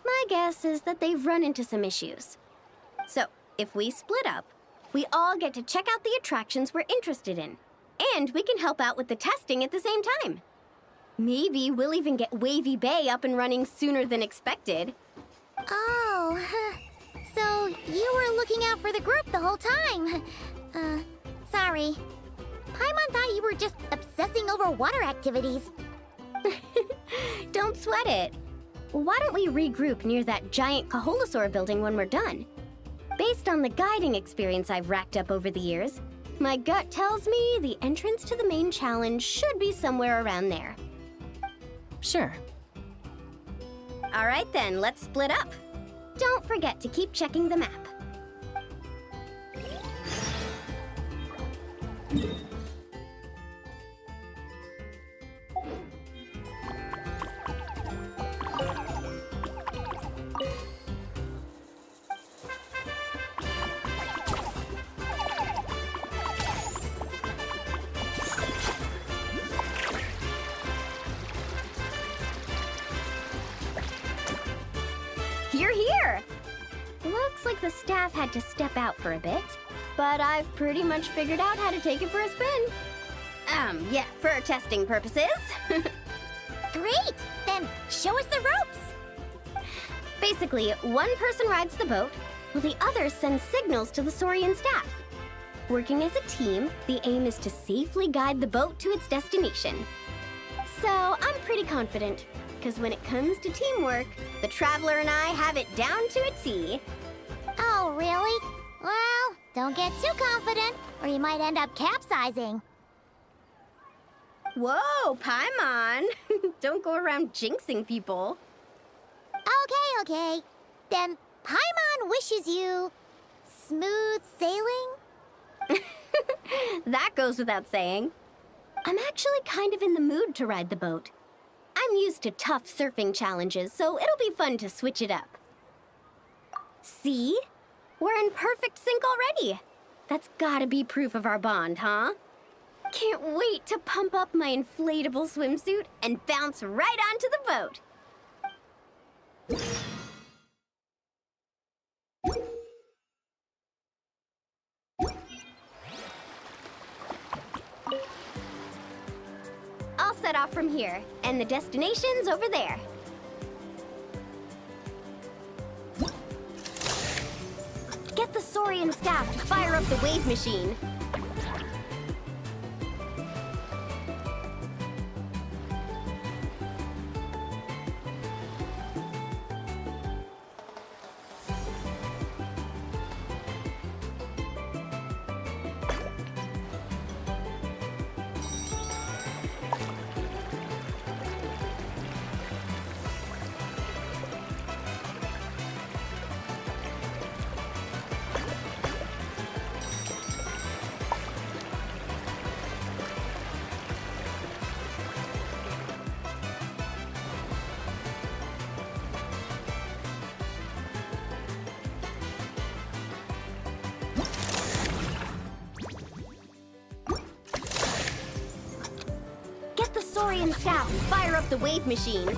My guess is that they've run into some issues. So, if we split up, we all get to check out the attractions we're interested in. And we can help out with the testing at the same time. Maybe we'll even get Wavy Bay up and running sooner than expected. Oh, so you were looking out for the group the whole time. Sorry. Paimon thought you were just obsessing over water activities. Don't sweat it. Why don't we regroup near that giant Kaholosaur building when we're done? Based on the guiding experience I've racked up over the years, my gut tells me the entrance to the main challenge should be somewhere around there. Sure. All right then, let's split up. Don't forget to keep checking the map. You're here! Looks like the staff had to step out for a bit, but I've pretty much figured out how to take it for a spin. Yeah, for testing purposes. Great! Then show us the ropes! Basically, one person rides the boat, while the other sends signals to the Saurian staff. Working as a team, the aim is to safely guide the boat to its destination. So, I'm pretty confident. because when it comes to teamwork, the Traveler and I have it down to a T. Oh, really? Well, don't get too confident, or you might end up capsizing. Whoa, Paimon! Don't go around jinxing people. Okay. Then Paimon wishes you smooth sailing? That goes without saying. I'm actually kind of in the mood to ride the boat. I'm used to tough surfing challenges, so it'll be fun to switch it up. See? We're in perfect sync already. That's gotta be proof of our bond, huh? Can't wait to pump up my inflatable swimsuit and bounce right onto the boat. I'll set off from here, and the destination's over there. Get the Saurian staff to fire up the wave machine. Get the Saurian staff to fire up the wave machine.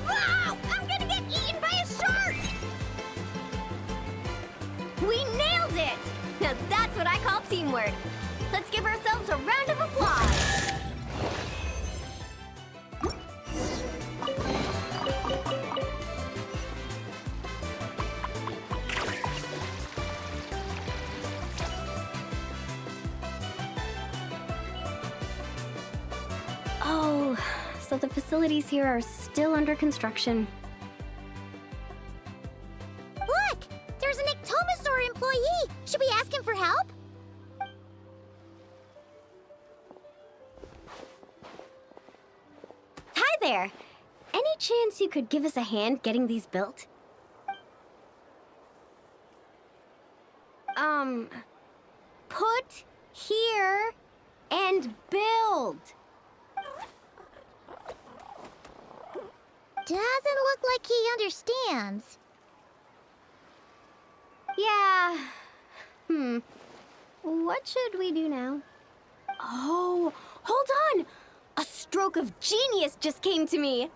Wow! I'm gonna get eaten by a shark! We nailed it! Now that's what I call teamwork. Let's give ourselves a round of applause. Oh, so the facilities here are still under construction. Look! There's an Ectomosaur employee! Should we ask him for help? Hi there! Any chance you could give us a hand getting these built? Put here and build. Doesn't look like he understands. Yeah. What should we do now? Oh, hold on! A stroke of genius just came to me.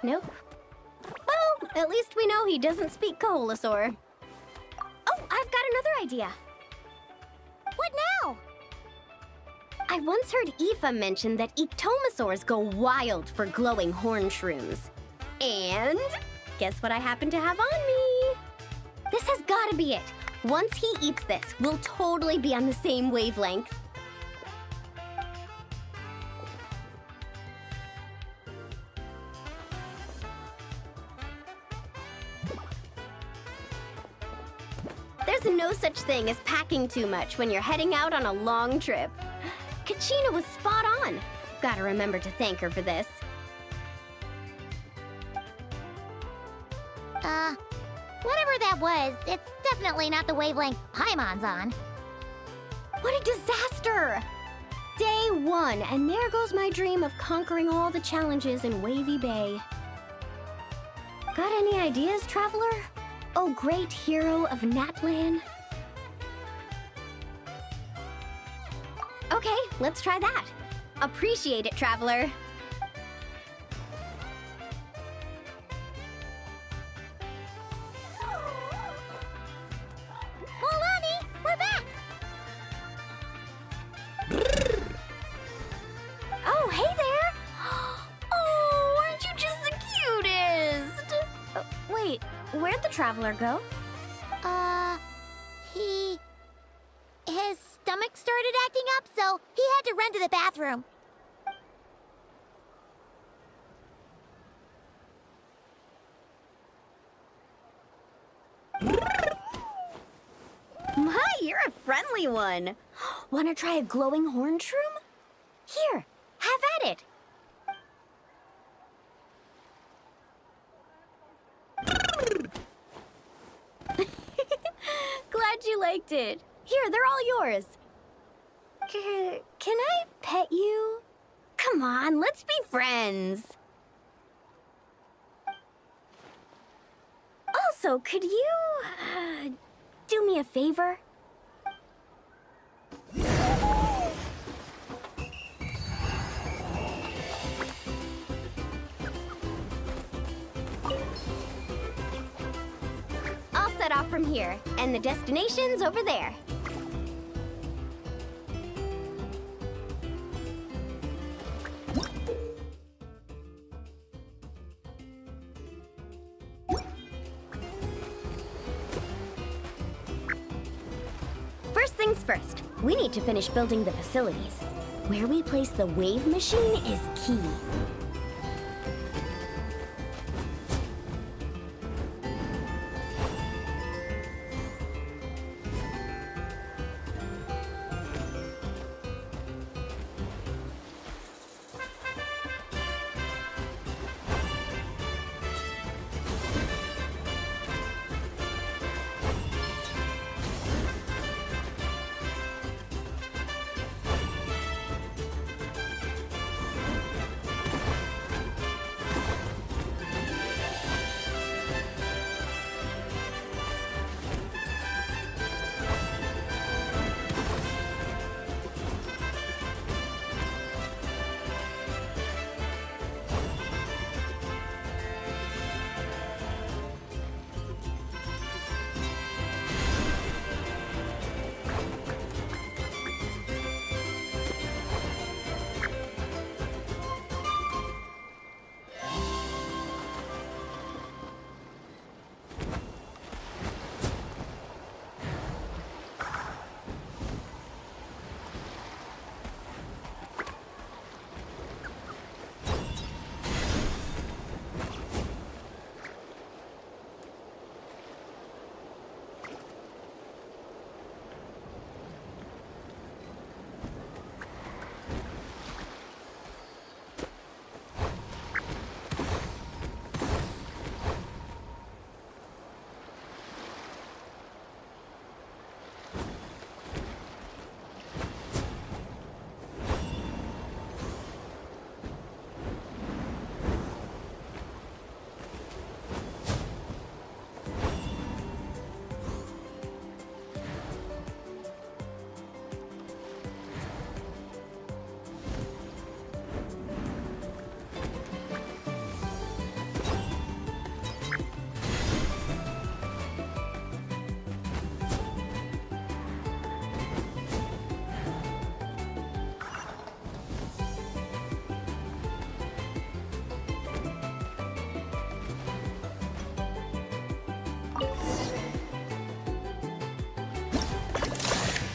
Nope. Well, at least we know he doesn't speak Koholosaur. Oh, I've got another idea. What now? I once heard Aoife mention that Ectomosaurs go wild for glowing horn shrooms. And guess what I happen to have on me? This has gotta be it. Once he eats this, we'll totally be on the same wavelength. There's no such thing as packing too much when you're heading out on a long trip. Kachina was spot on. Gotta remember to thank her for this. Whatever that was, it's definitely not the wavelength Paimon's on. What a disaster! Day 1, and there goes my dream of conquering all the challenges in Wavy Bay. Got any ideas, Traveler? O great hero of Natlan? Okay, let's try that. Appreciate it, traveler. Molani, we're back! Oh, hey there! Oh, aren't you just the cutest? Wait, where'd the traveler go? His stomach started acting up, so he had to run to the bathroom. My, you're a friendly one. Wanna try a glowing horn shroom? Here, have at it. Glad you liked it. Here, they're all yours. Can I pet you? Come on, let's be friends. Also, could you, do me a favor? I'll set off from here, and the destination's over there. First things first, we need to finish building the facilities. Where we place the wave machine is key.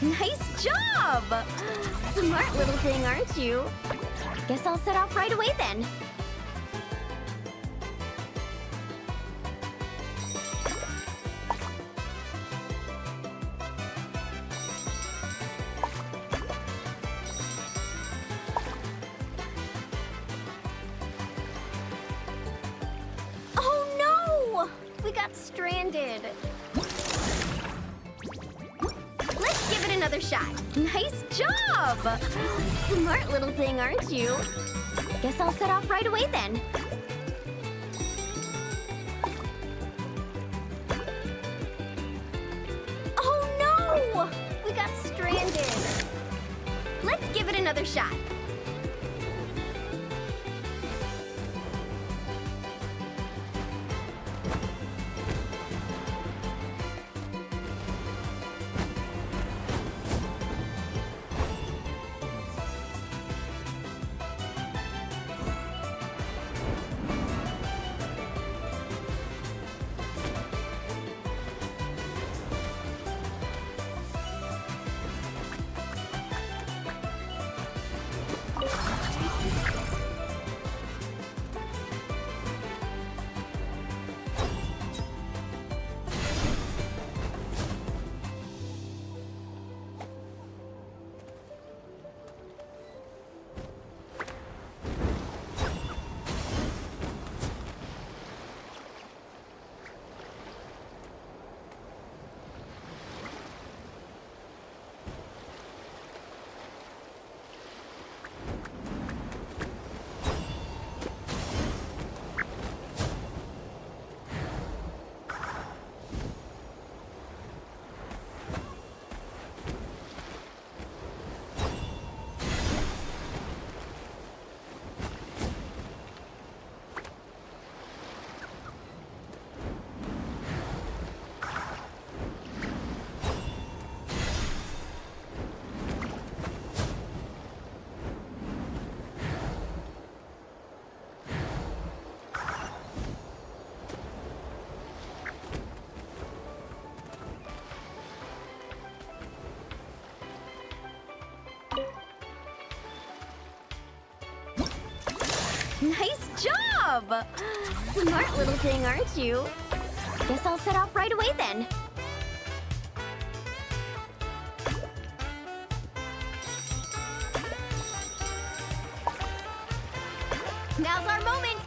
Nice job! Smart little thing, aren't you? Guess I'll set off right away then. Oh no! We got stranded. Let's give it another shot. Nice job! Smart little thing, aren't you? Guess I'll set off right away then. give it another shot. Nice job! Smart little thing, aren't you? Guess I'll set off right away then. Now's our moment!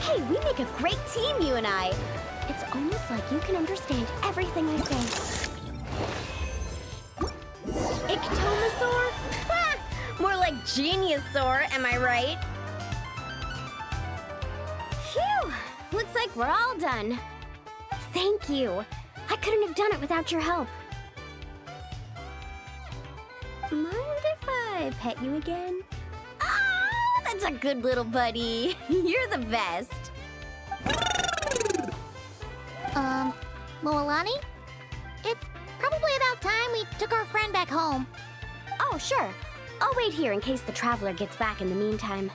Hey, we make a great team, you and I. It's almost like you can understand everything I say. Ictomasaur? Ha! More like Geniusaur, am I right? Phew! Looks like we're all done. Thank you. I couldn't have done it without your help. Mind if I pet you again? Oh, that's a good little buddy. You're the best. Moalani? It's probably about time we took our friend back home. Oh, sure. I'll wait here in case the traveler gets back in the meantime.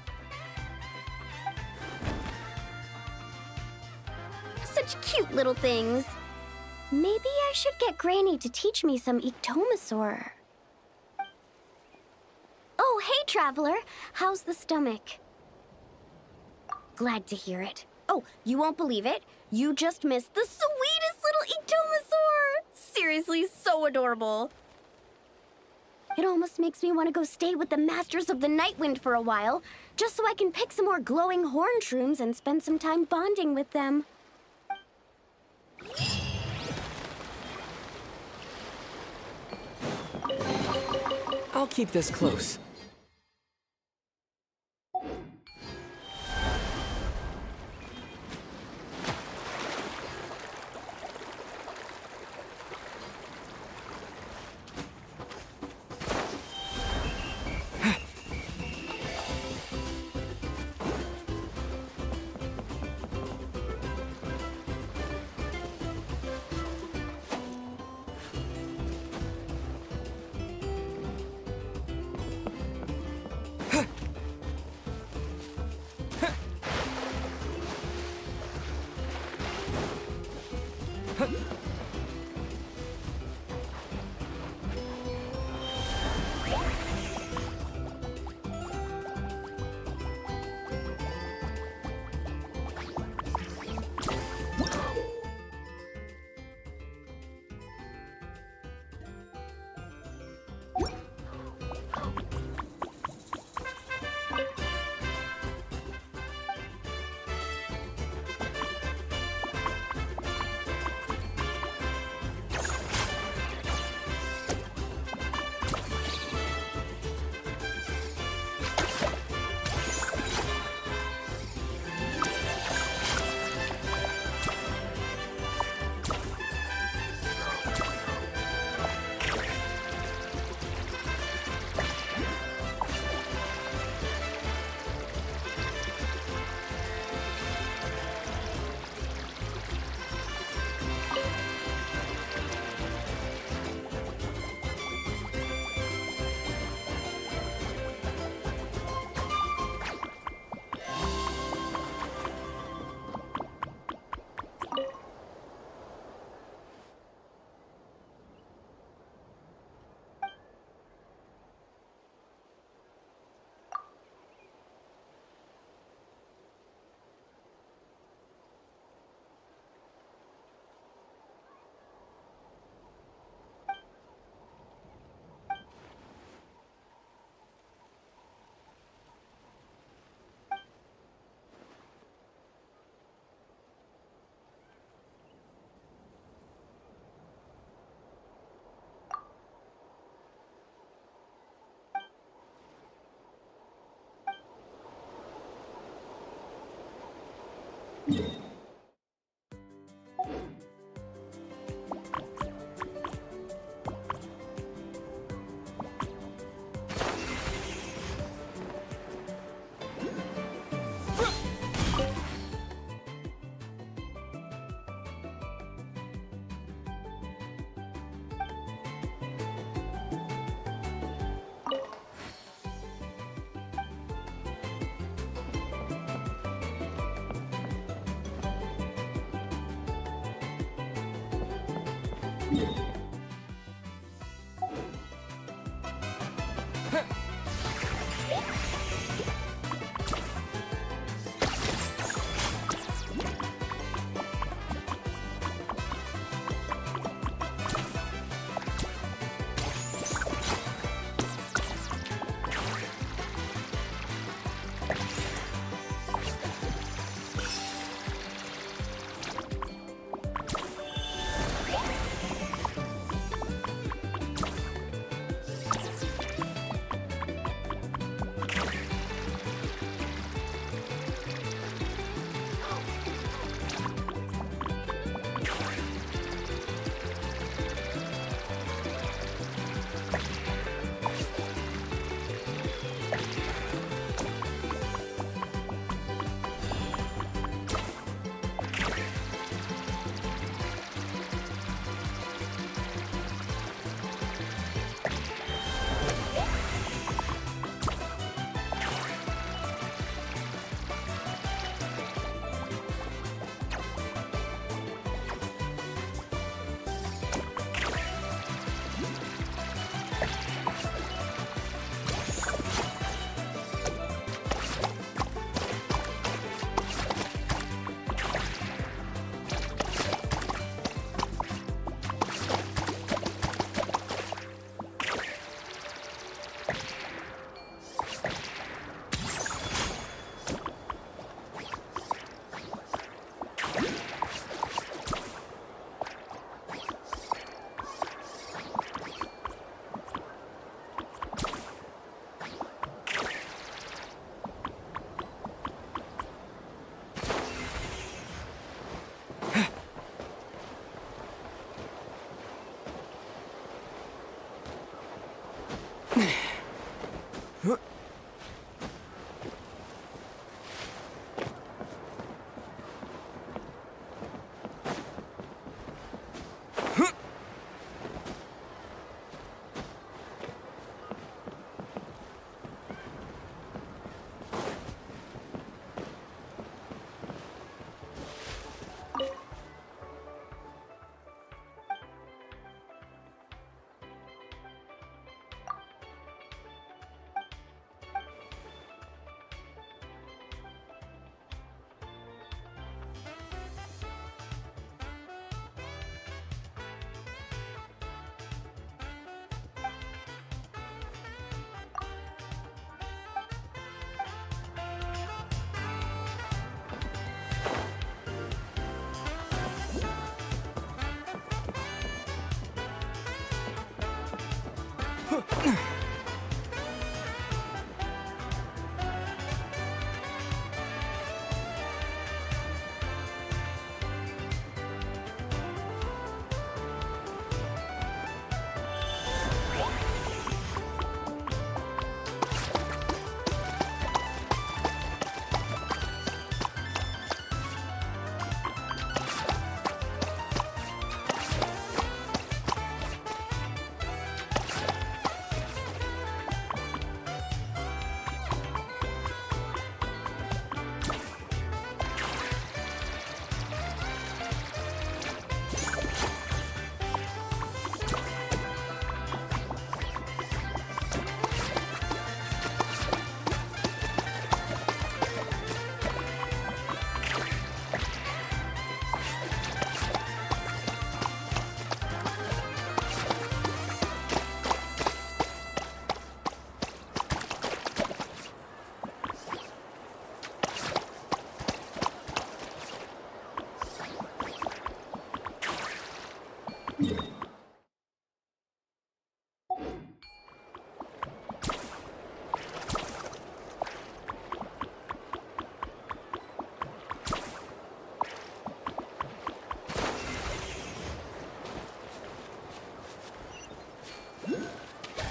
Such cute little things. Maybe I should get Granny to teach me some Ictomasaur. Oh, hey, traveler. How's the stomach? Glad to hear it. Oh, you won't believe it. You just missed the sweetest little Ictomasaur! Seriously, so adorable. It almost makes me want to go stay with the Masters of the Nightwind for a while, just so I can pick some more glowing horn shrooms and spend some time bonding with them. I'll keep this close.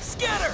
Scatter!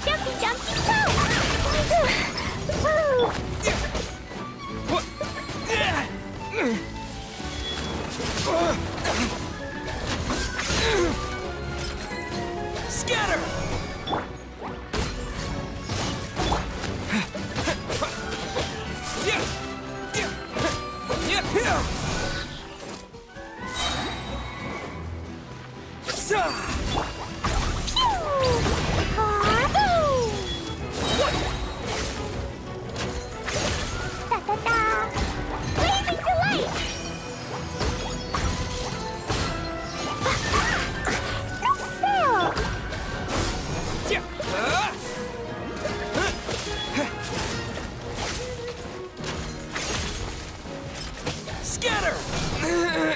Jumpy, jumpy, go! Scatter! Da-da-da! Blazing delight! Go Scatter! Yeah!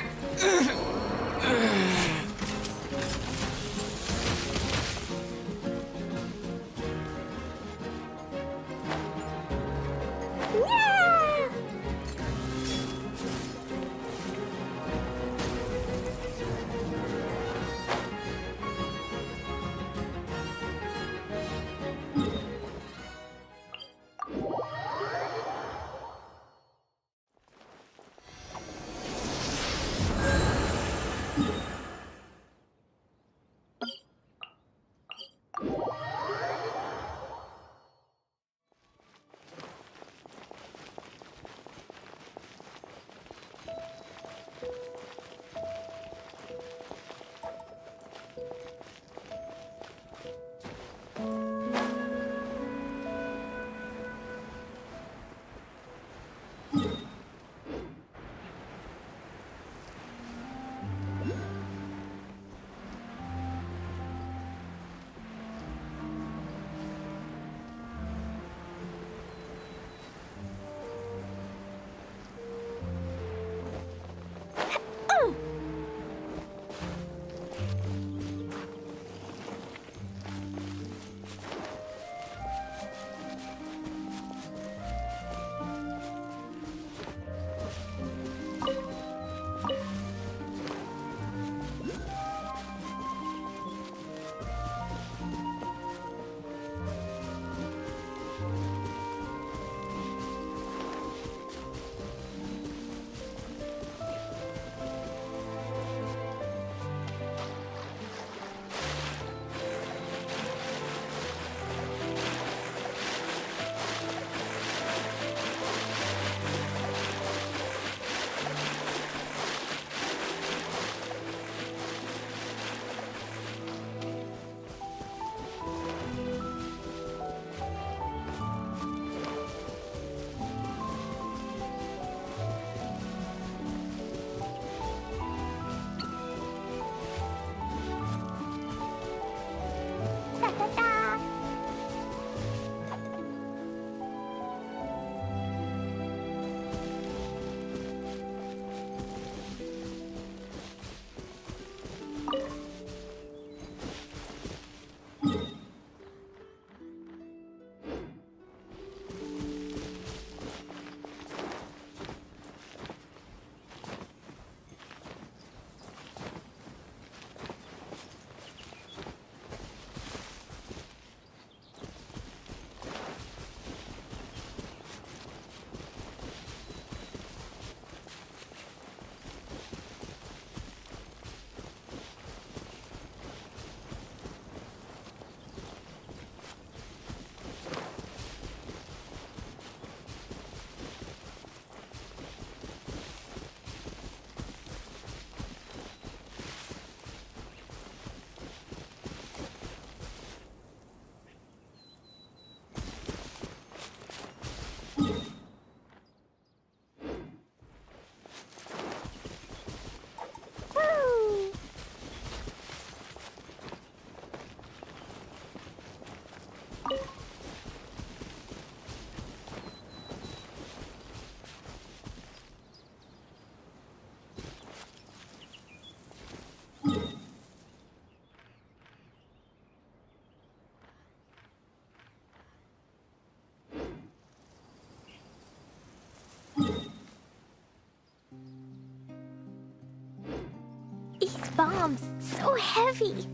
These bombs, so heavy.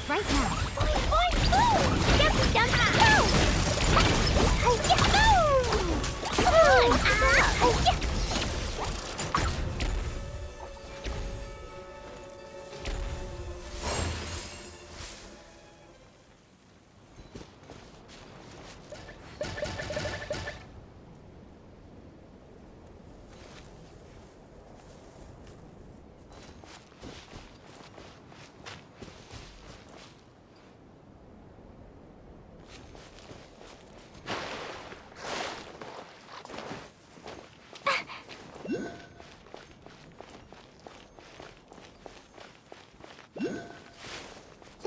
Right now. Get me down. Come on.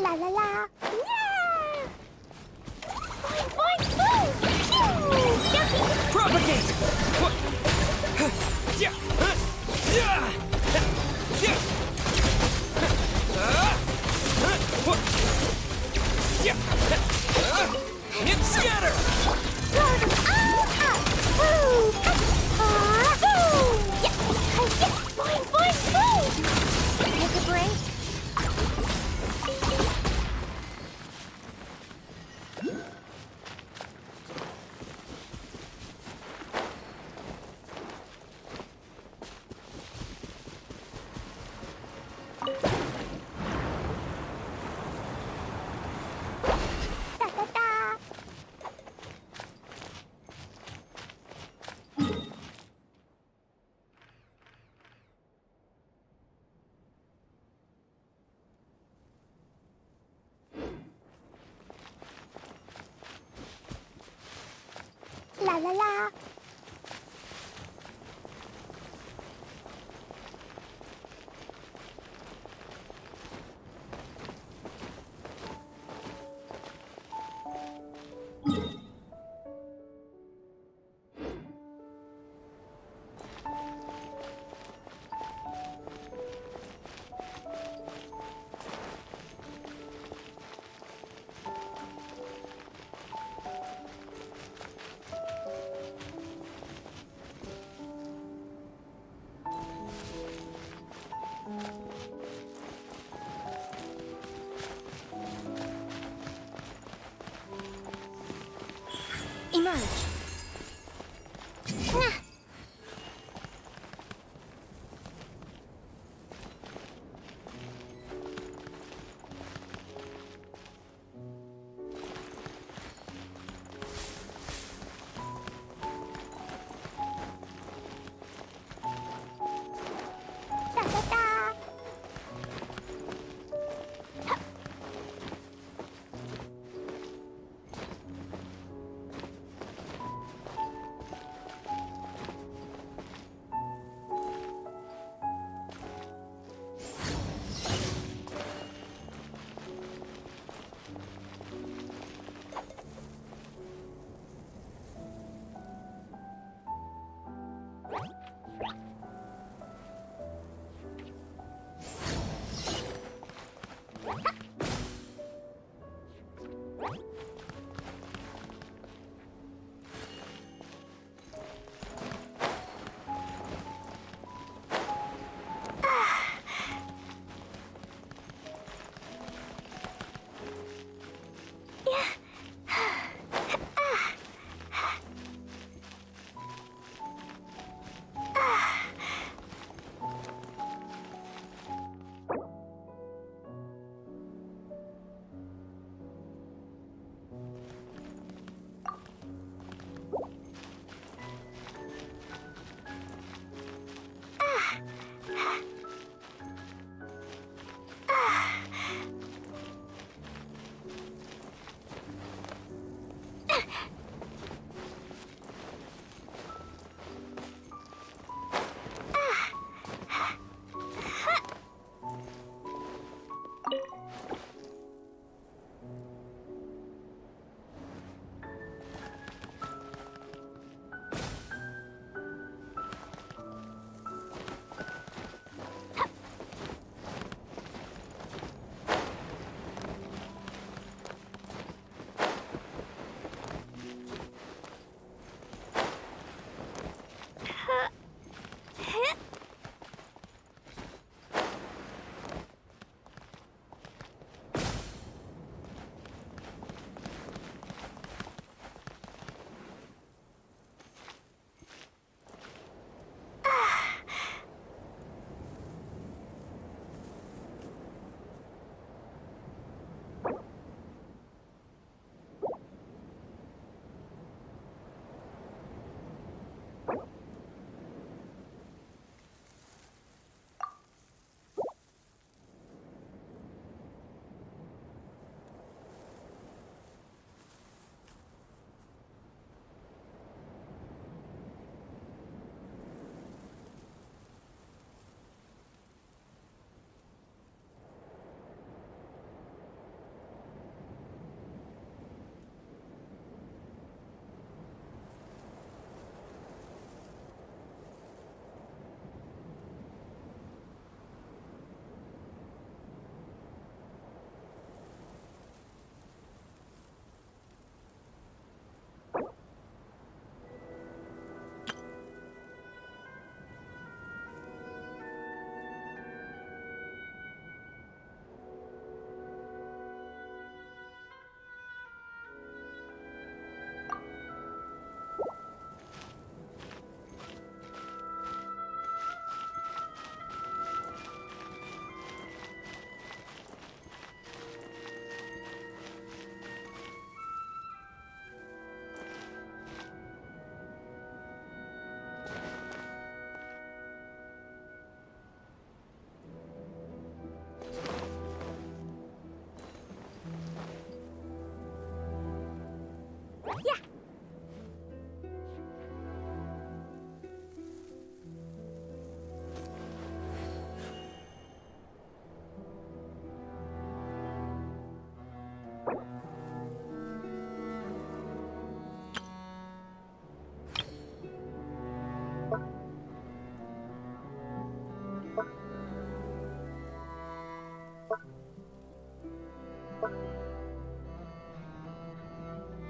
La la la. Yeah! Boing, boing, boing! Phew! Yucky! Propagate! Yeah! Yeah! Hit scatter! Blow them all up! Woo! Woo! Yeah! Boing, boing, boing! Take a break. La la la. Emerge.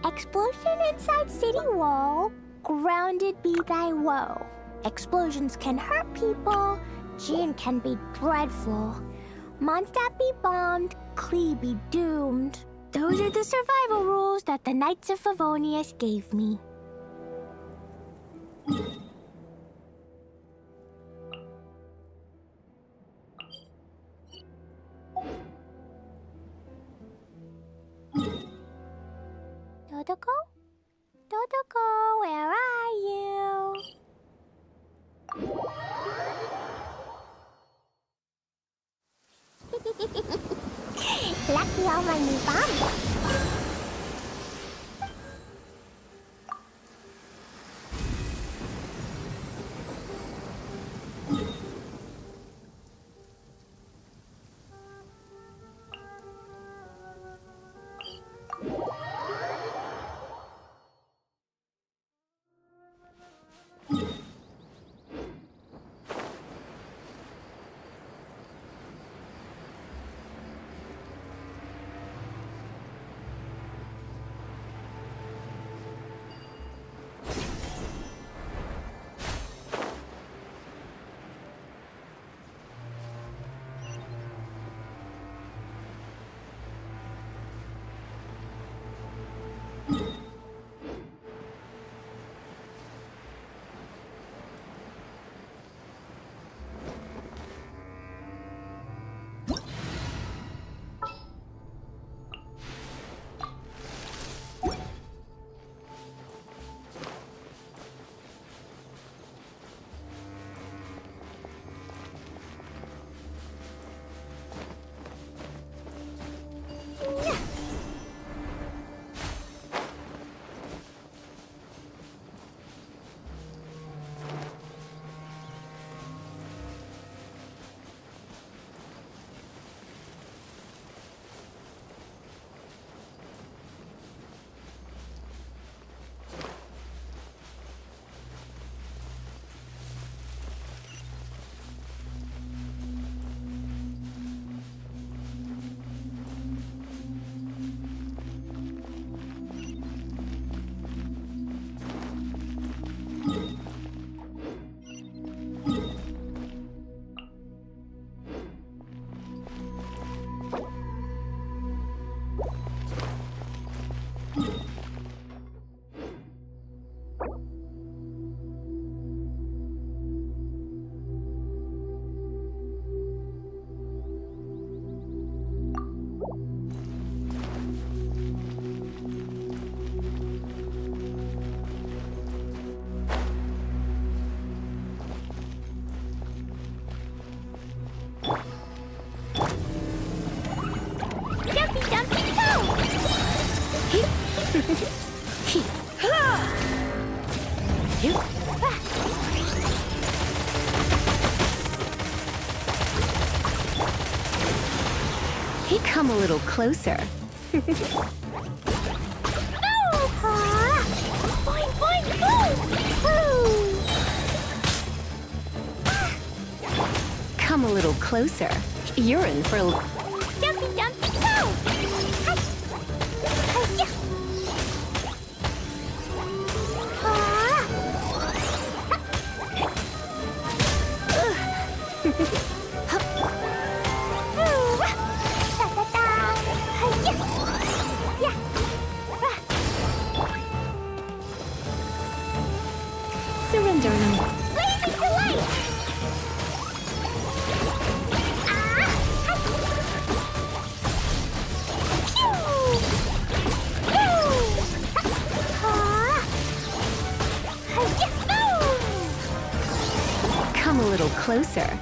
Explosion inside city wall. Grounded be thy woe. Explosions can hurt people. Gene can be dreadful. Mondstadt be bombed. Klee be doomed. Those are the survival rules that the Knights of Favonius gave me. Dodoko? Dodoko, where are you? Lucky all my new bombs. Come a little closer. Boing, boing, boom! Come a little closer. You're in for a... Jumpy, jumpy, go! Surrender now. Blazing delight! Come a little closer.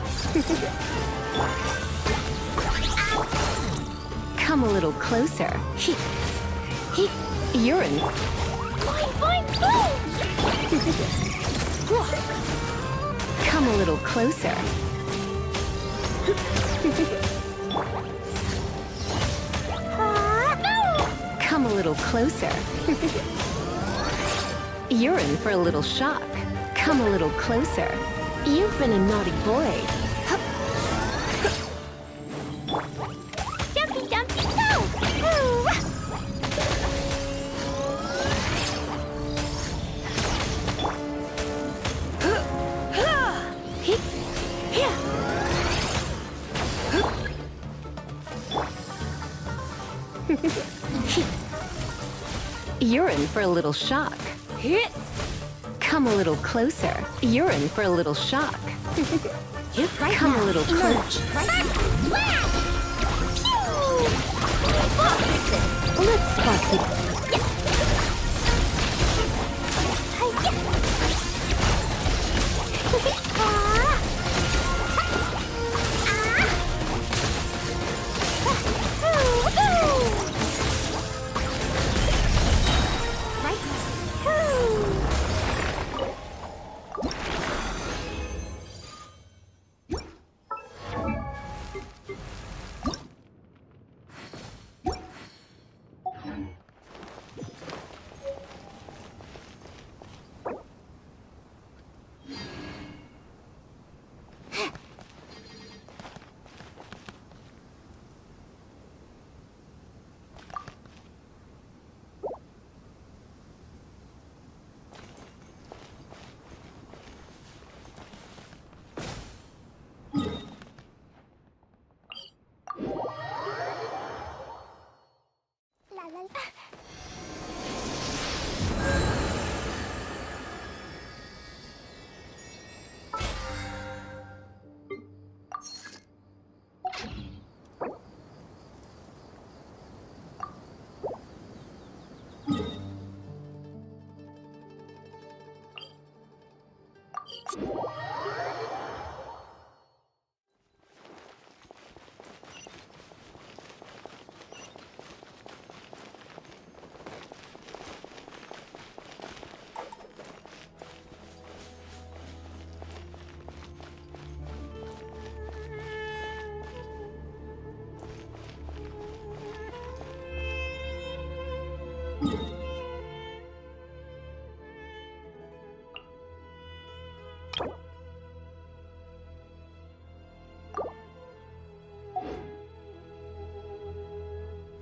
Come a little closer. You're in. Fine, Come a little closer. Come a little closer. You're in for a little shock. Come a little closer. You've been a naughty boy. Jumpy, jumpy, go! You're in for a little shock. Come a little closer. You're in for a little shock. Come a little closer. Let's spot it.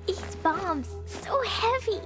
These bombs, so heavy.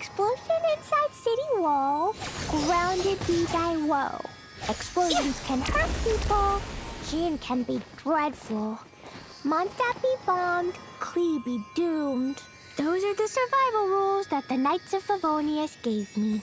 Explosion inside city wall. Grounded be thy woe. Explosions can hurt people. Gin can be dreadful. Mondstadt be bombed. Klee be doomed. Those are the survival rules that the Knights of Favonius gave me.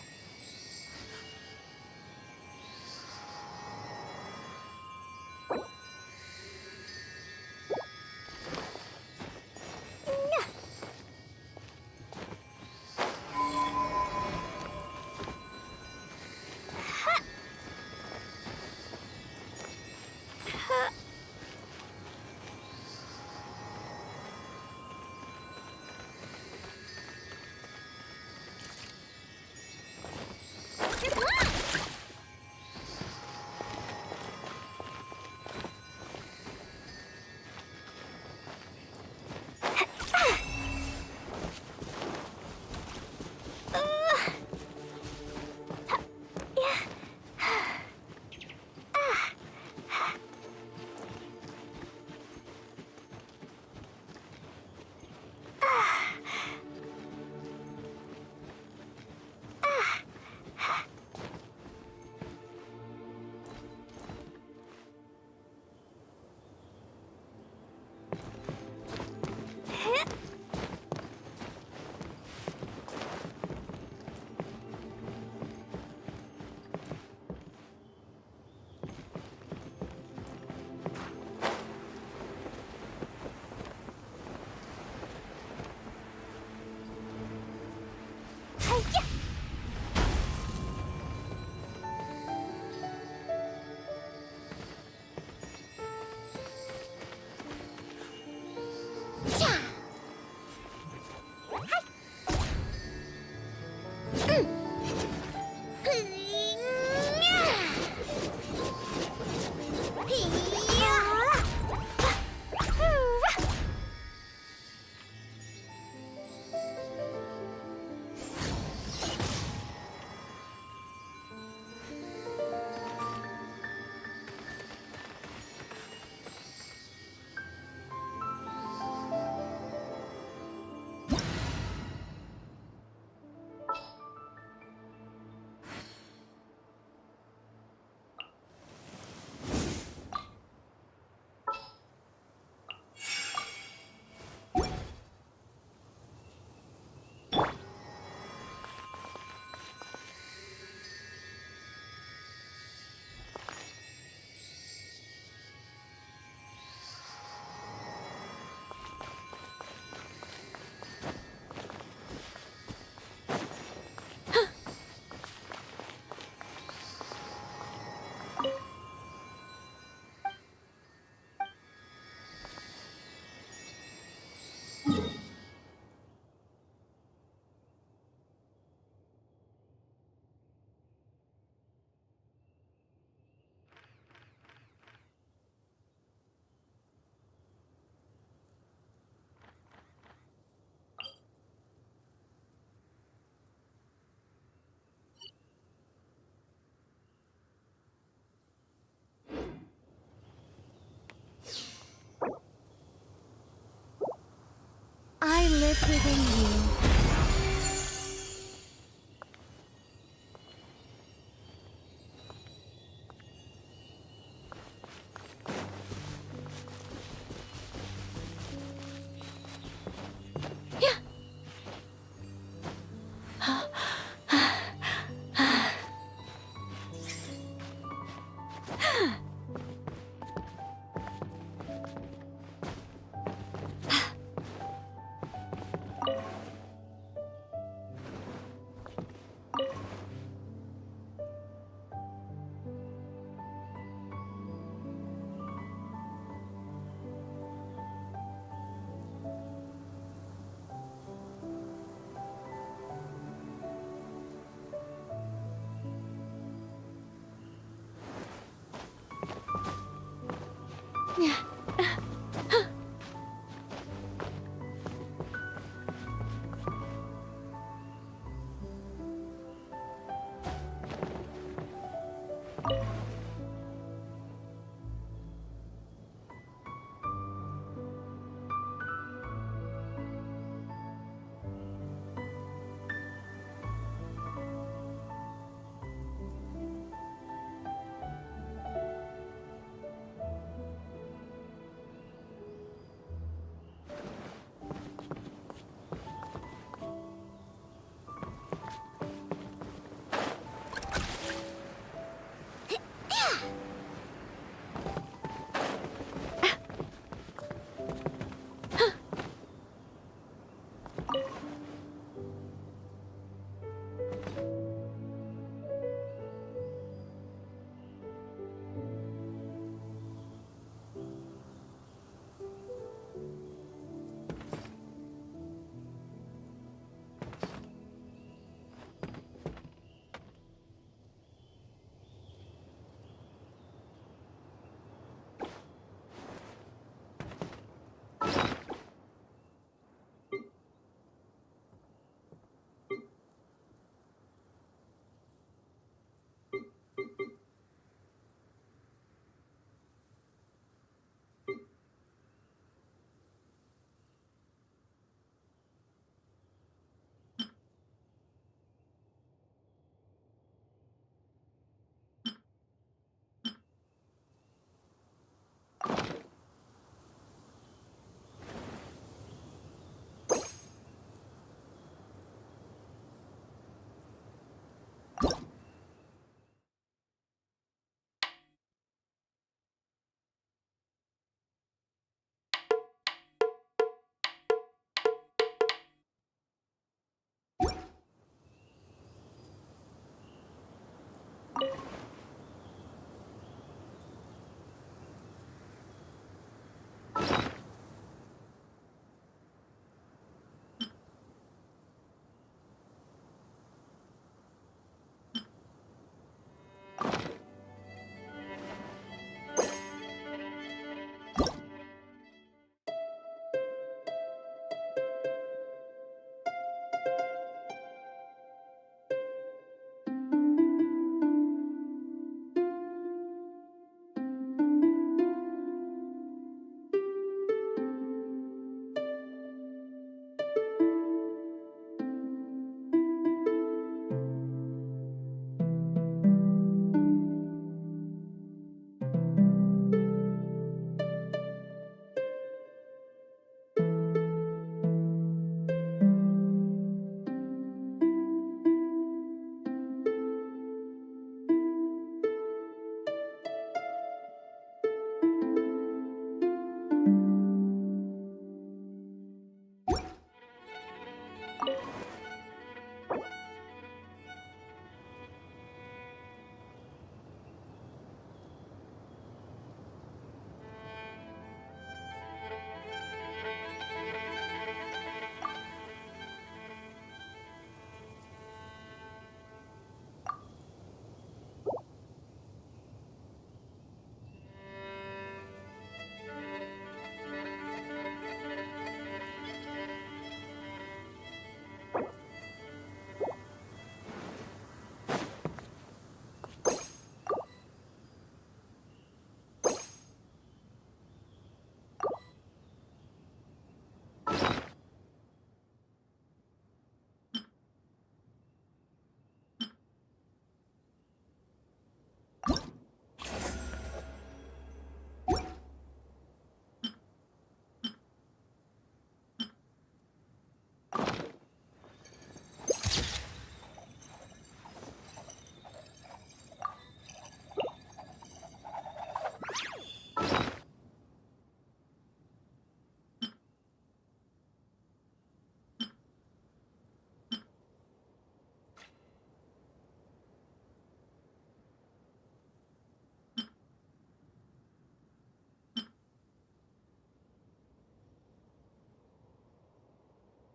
I live within you.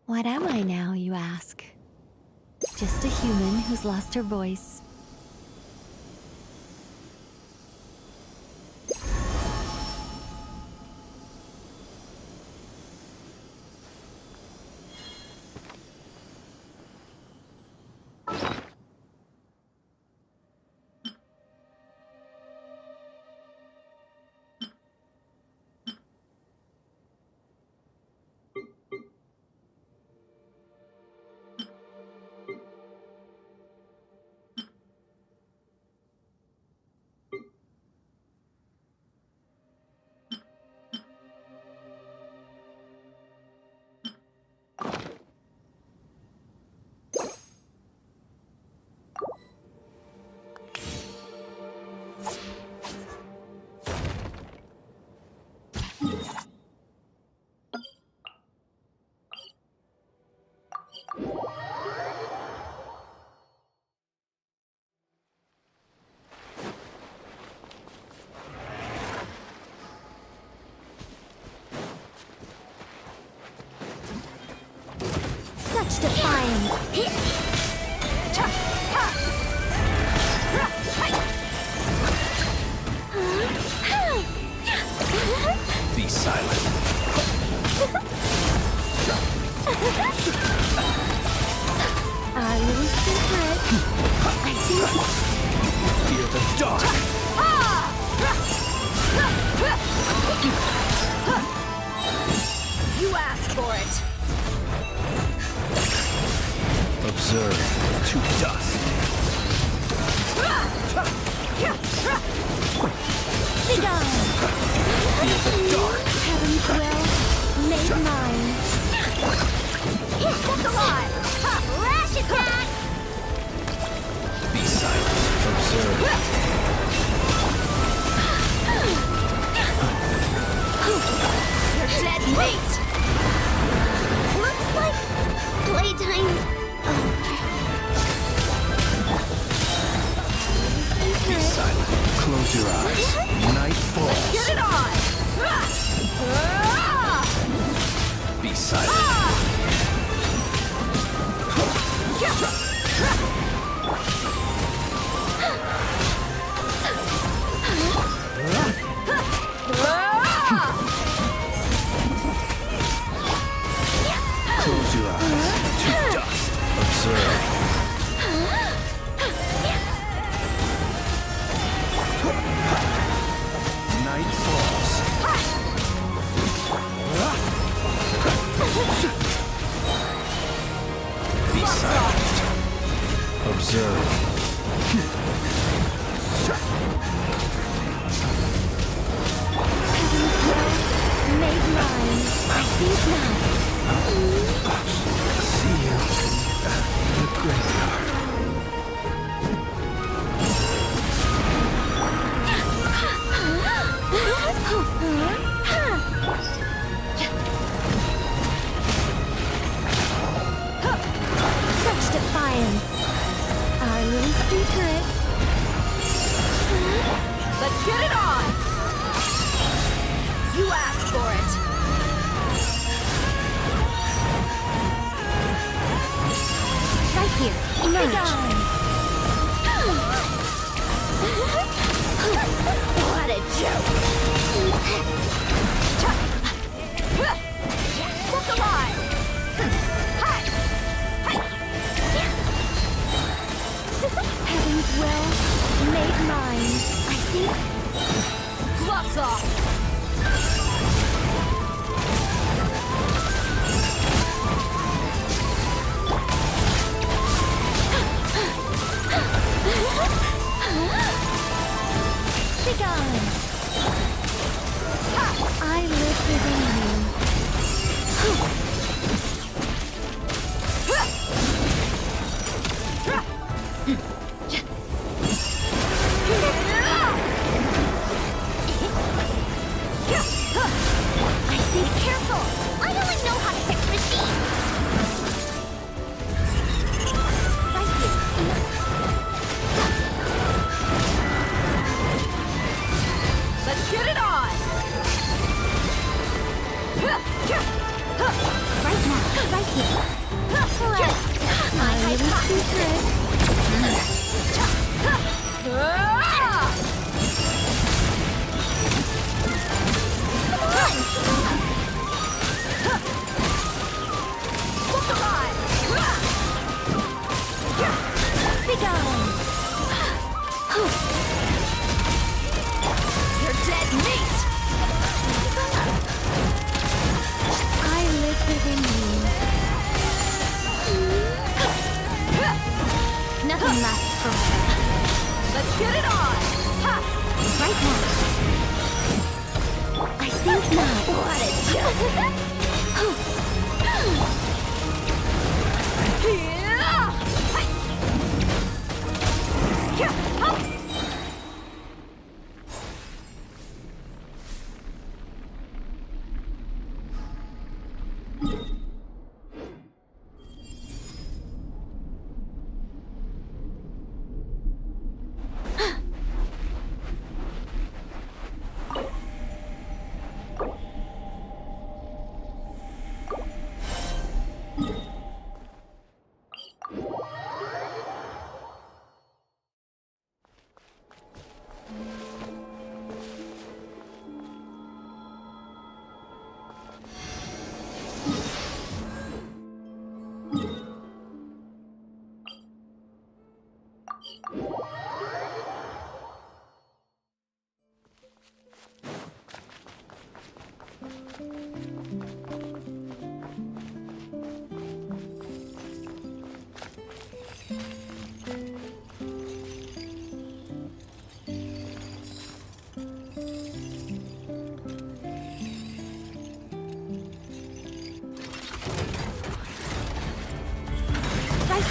What am I now, you ask? Just a human who's lost her voice. Such defiance! Be silent. Our little secret. I think... Fear the dark. You asked for it. Observe to dust. Be gone! Fear the dark. Heaven's will, made mine. That's a lot! Rash attack! Be silent. Observe. You're dead weight. Looks like playtime. Be silent. Close your eyes. Night falls. Get it on! Be silent. Close your eyes. To dust. Observe. Night falls. Be silent. Observe. Made mine. I think now. See you in the graveyard. Such defiance. Our little secret. Let's get it on! You asked for it. Right here. Emerge. What a joke! Look alive! Heaven's will, made mine. I think... Gloves off! Be gone. I live within you. Right now, right here. My hypothesis. Walk alive! Be gone! You're dead meat! I live within you. Nothing lasts forever. Let's get it on! Ha! Right now. I think not. What a joke!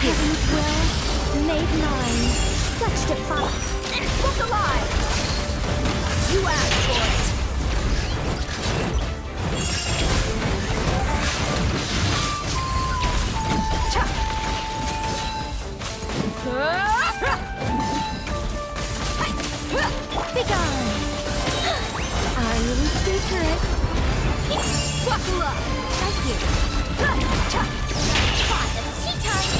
Heaven's will, made mine. Such defiance. Look alive! You asked for it! Be gone! Our little secret. Buckle up! Right here. Fine, tea time!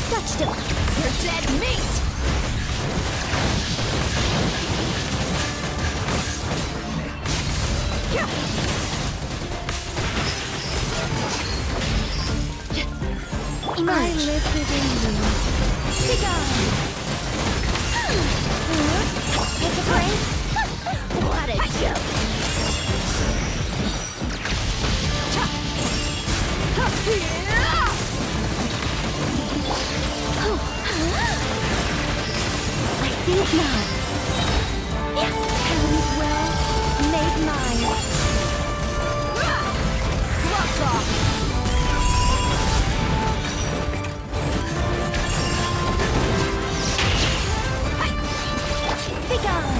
Such You're dead meat! I live within you. Be gone! Take a break. What a joke! I think not. Heaven's will, made mine. Gloves off! Be gone!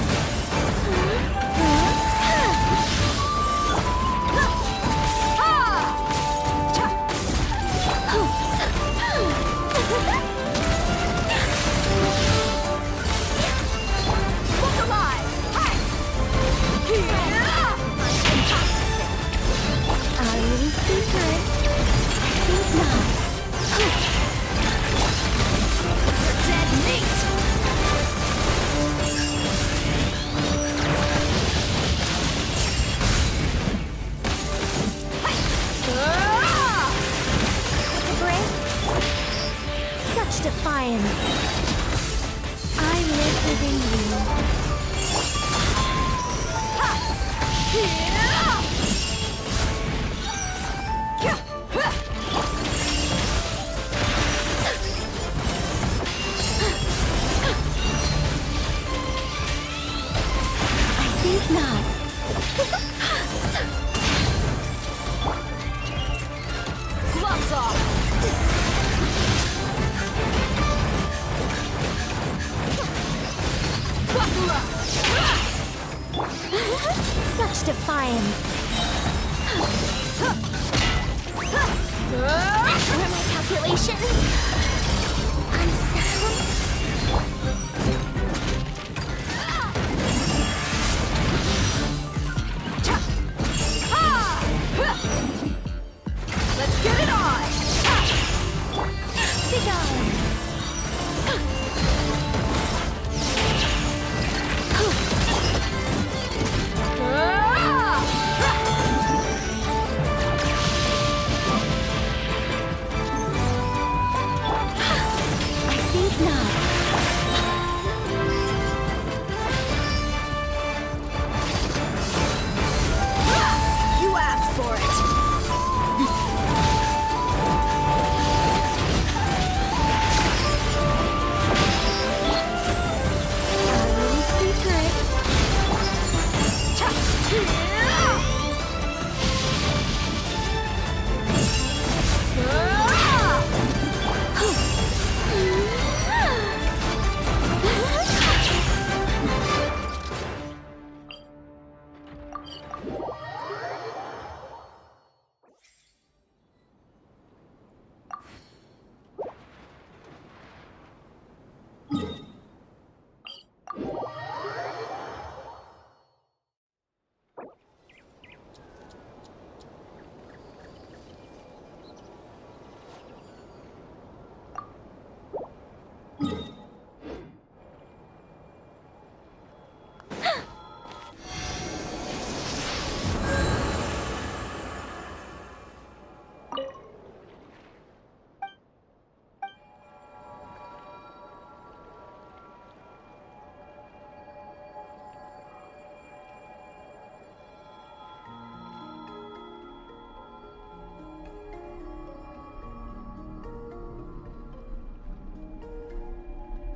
Look alive! Our little secret. I think not. You're dead meat! Such defiance. I live within you. I think not. Gloves off! Buckle up! Such defiance. Where are my calculations? Unsettled?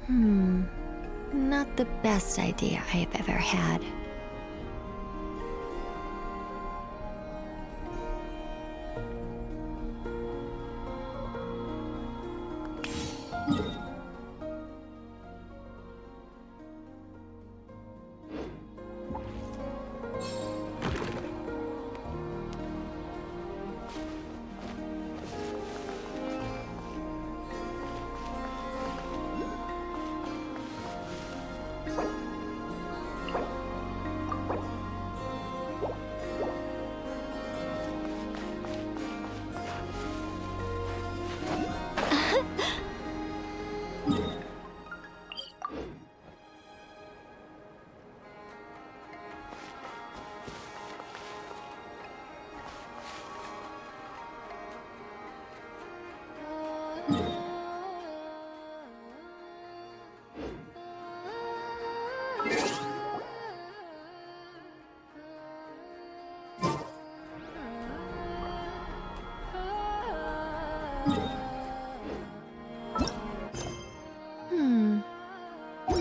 Not the best idea I've ever had.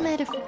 Metaphor.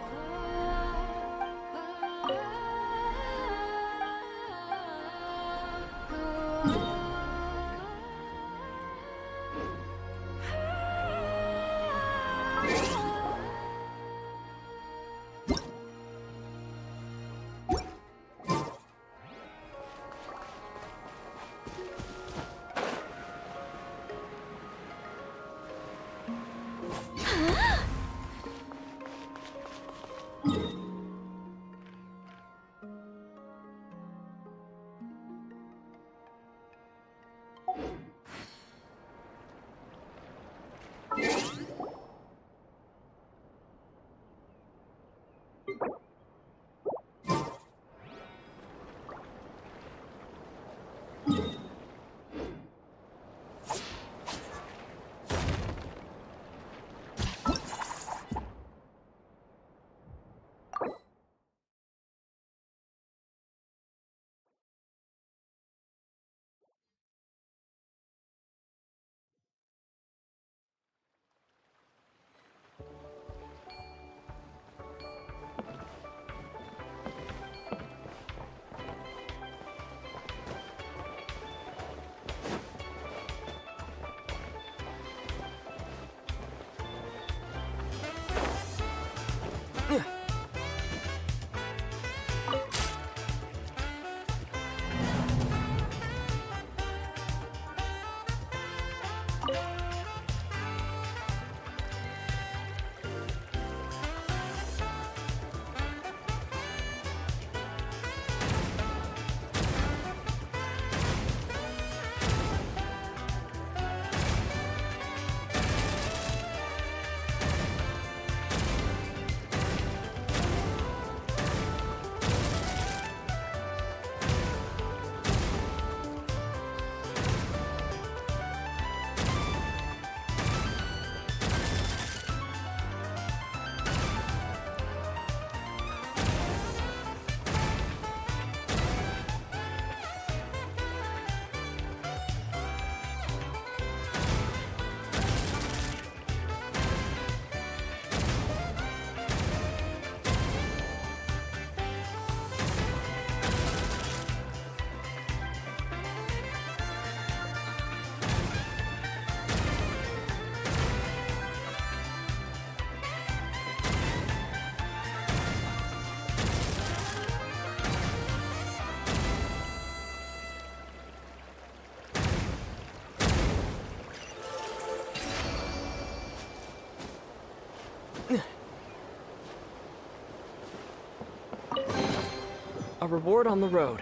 A reward on the road.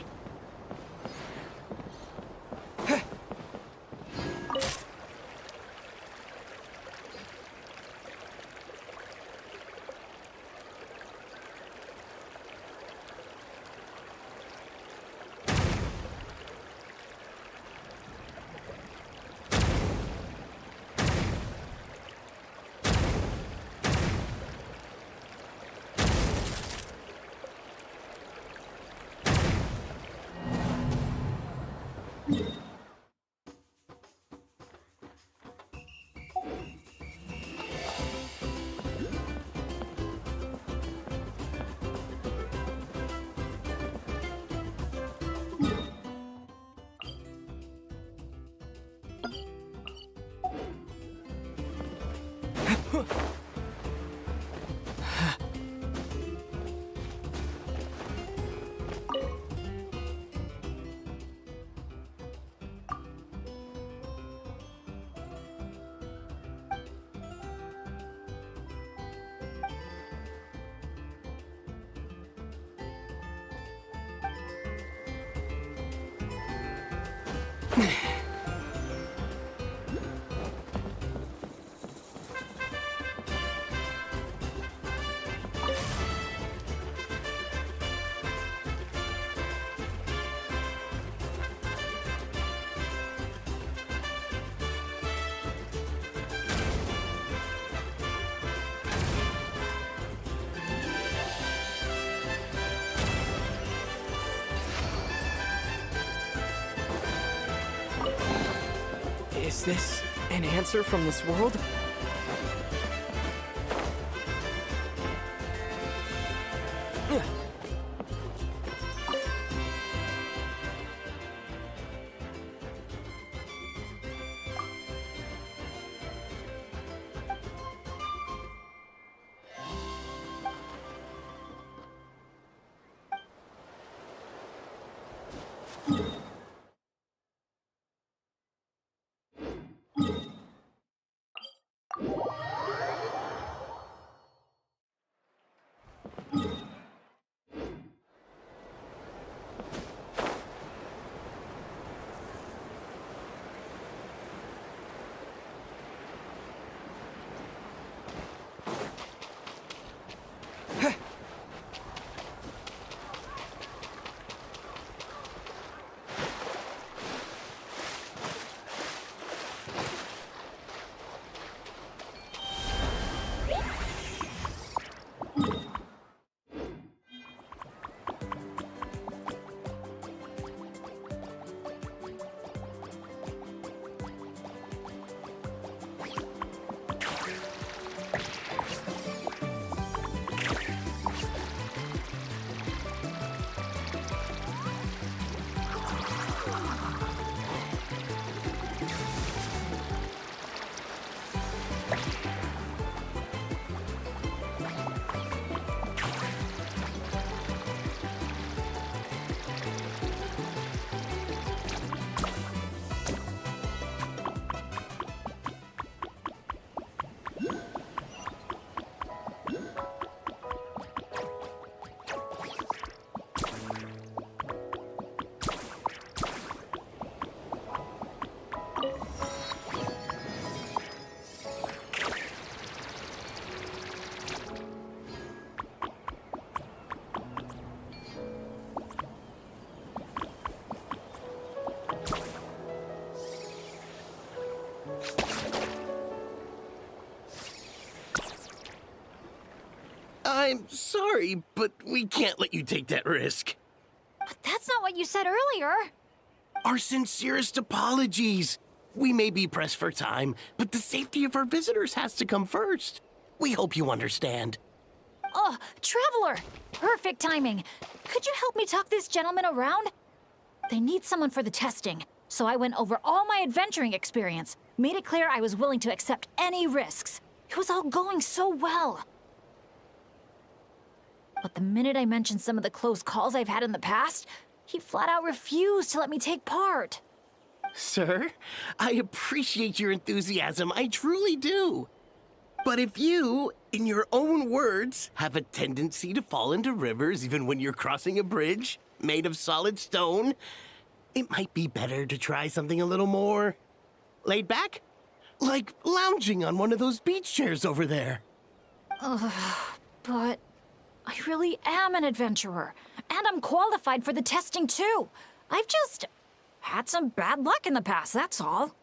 Is this an answer from this world? I'm sorry, but we can't let you take that risk. But that's not what you said earlier. Our sincerest apologies. We may be pressed for time, but the safety of our visitors has to come first. We hope you understand. Oh, Traveler! Perfect timing. Could you help me talk this gentleman around? They need someone for the testing, so I went over all my adventuring experience, made it clear I was willing to accept any risks. It was all going so well. But the minute I mentioned some of the close calls I've had in the past, he flat out refused to let me take part. Sir, I appreciate your enthusiasm, I truly do. But if you, in your own words, have a tendency to fall into rivers even when you're crossing a bridge made of solid stone, it might be better to try something a little more laid back? Like lounging on one of those beach chairs over there. But I really am an adventurer, and I'm qualified for the testing too. I've just had some bad luck in the past, that's all.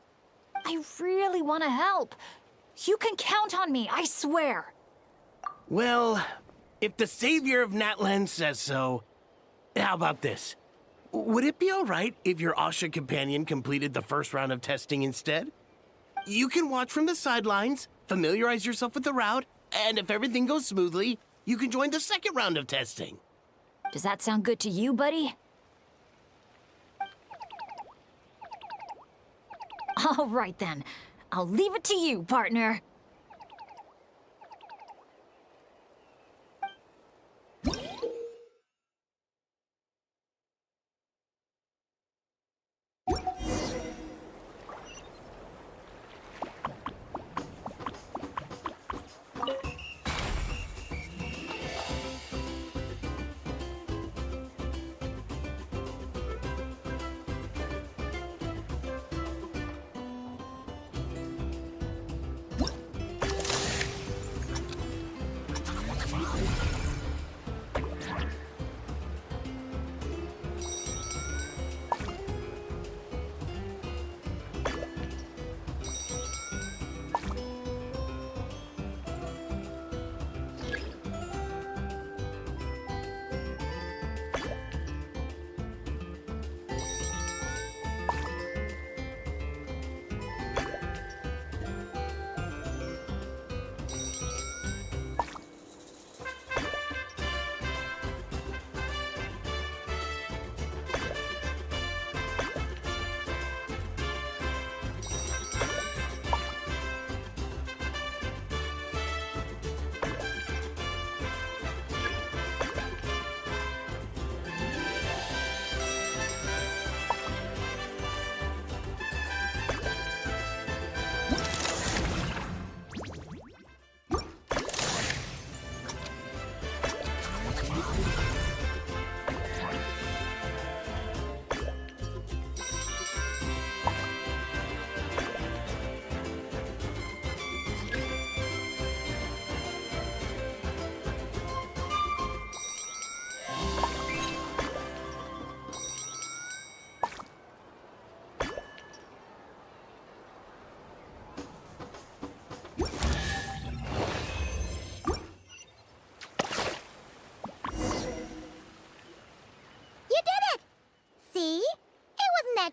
I really want to help. You can count on me, I swear. Well, if the savior of Natlan says so, how about this? Would it be all right if your Asha companion completed the first round of testing instead? You can watch from the sidelines, familiarize yourself with the route, and if everything goes smoothly, you can join the second round of testing. Does that sound good to you, buddy? All right then. I'll leave it to you, partner.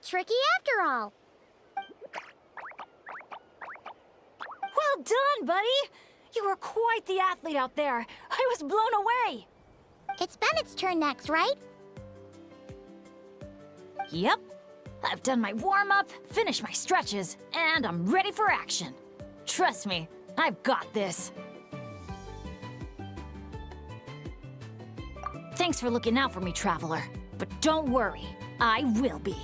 Tricky after all. Well done, buddy! You were quite the athlete out there. I was blown away. It's Bennett's turn next, right? Yep. I've done my warm-up, finished my stretches, and I'm ready for action. Trust me, I've got this. Thanks for looking out for me, Traveler. But don't worry, I will be.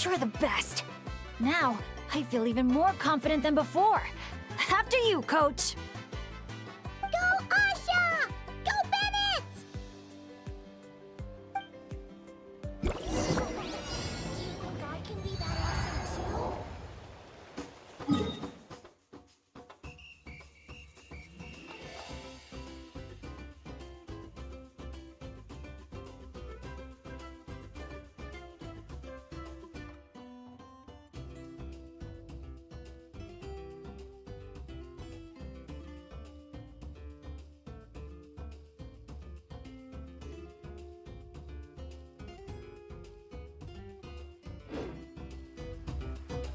You're the best. Now, I feel even more confident than before. After you, Coach. Go, Asha! Go, Bennett! Do you think I can be that awesome too?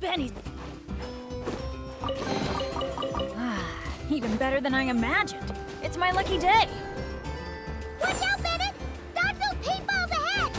Benny. Even better than I imagined. It's my lucky day. Watch out, Bennett! Dodge those paintballs ahead!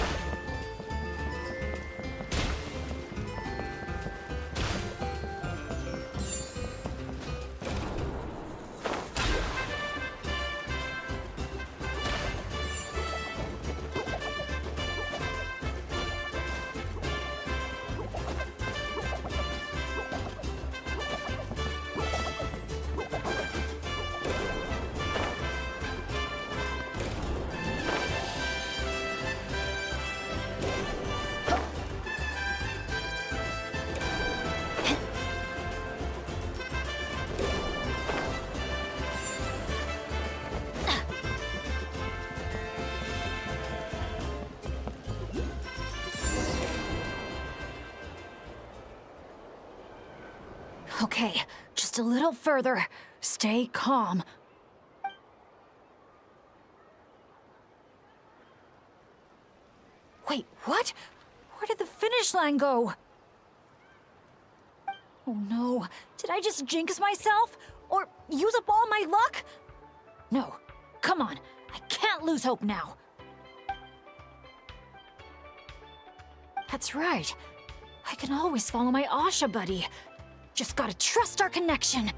Okay, just a little further. Stay calm. Wait, what? Where did the finish line go? Oh no, did I just jinx myself? Or use up all my luck? No, come on, I can't lose hope now. That's right. I can always follow my Asha buddy. Just gotta trust our connection.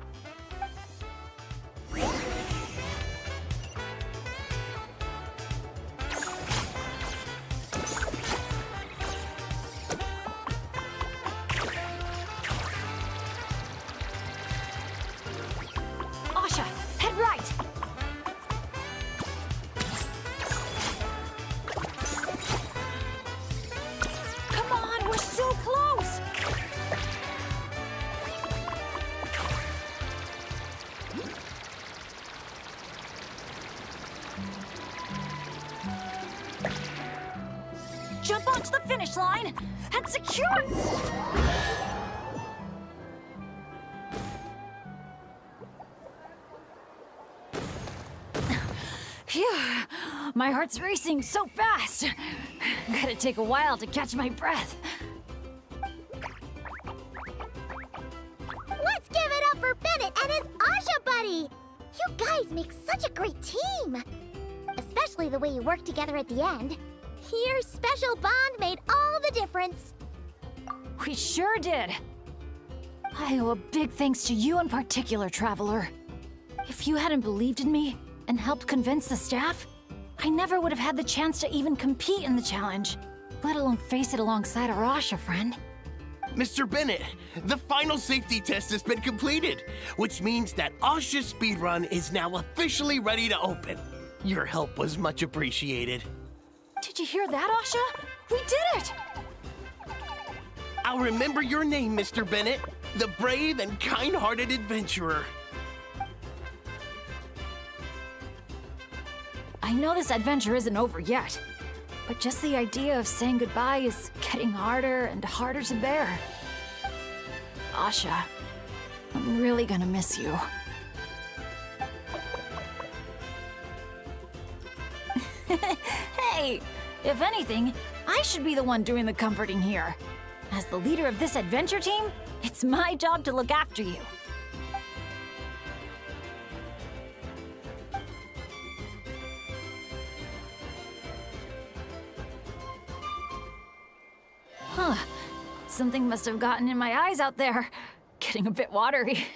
jump onto the finish line and secure... Phew, my heart's racing so fast. Gotta take a while to catch my breath. Let's give it up for Bennett and his Asha buddy! You guys make such a great team! Especially the way you work together at the end. Your special bond made all the difference. We sure did. I owe a big thanks to you in particular, Traveler. If you hadn't believed in me and helped convince the staff, I never would have had the chance to even compete in the challenge, let alone face it alongside our Asha friend. Mr. Bennett, the final safety test has been completed, which means that Asha's speedrun is now officially ready to open. Your help was much appreciated. Did you hear that, Asha? We did it! I'll remember your name, Mr. Bennett, the brave and kind-hearted adventurer. I know this adventure isn't over yet, but just the idea of saying goodbye is getting harder and harder to bear. Asha, I'm really gonna miss you. Hey, if anything, I should be the one doing the comforting here. As the leader of this adventure team, it's my job to look after you. Huh. Something must have gotten in my eyes out there. Getting a bit watery.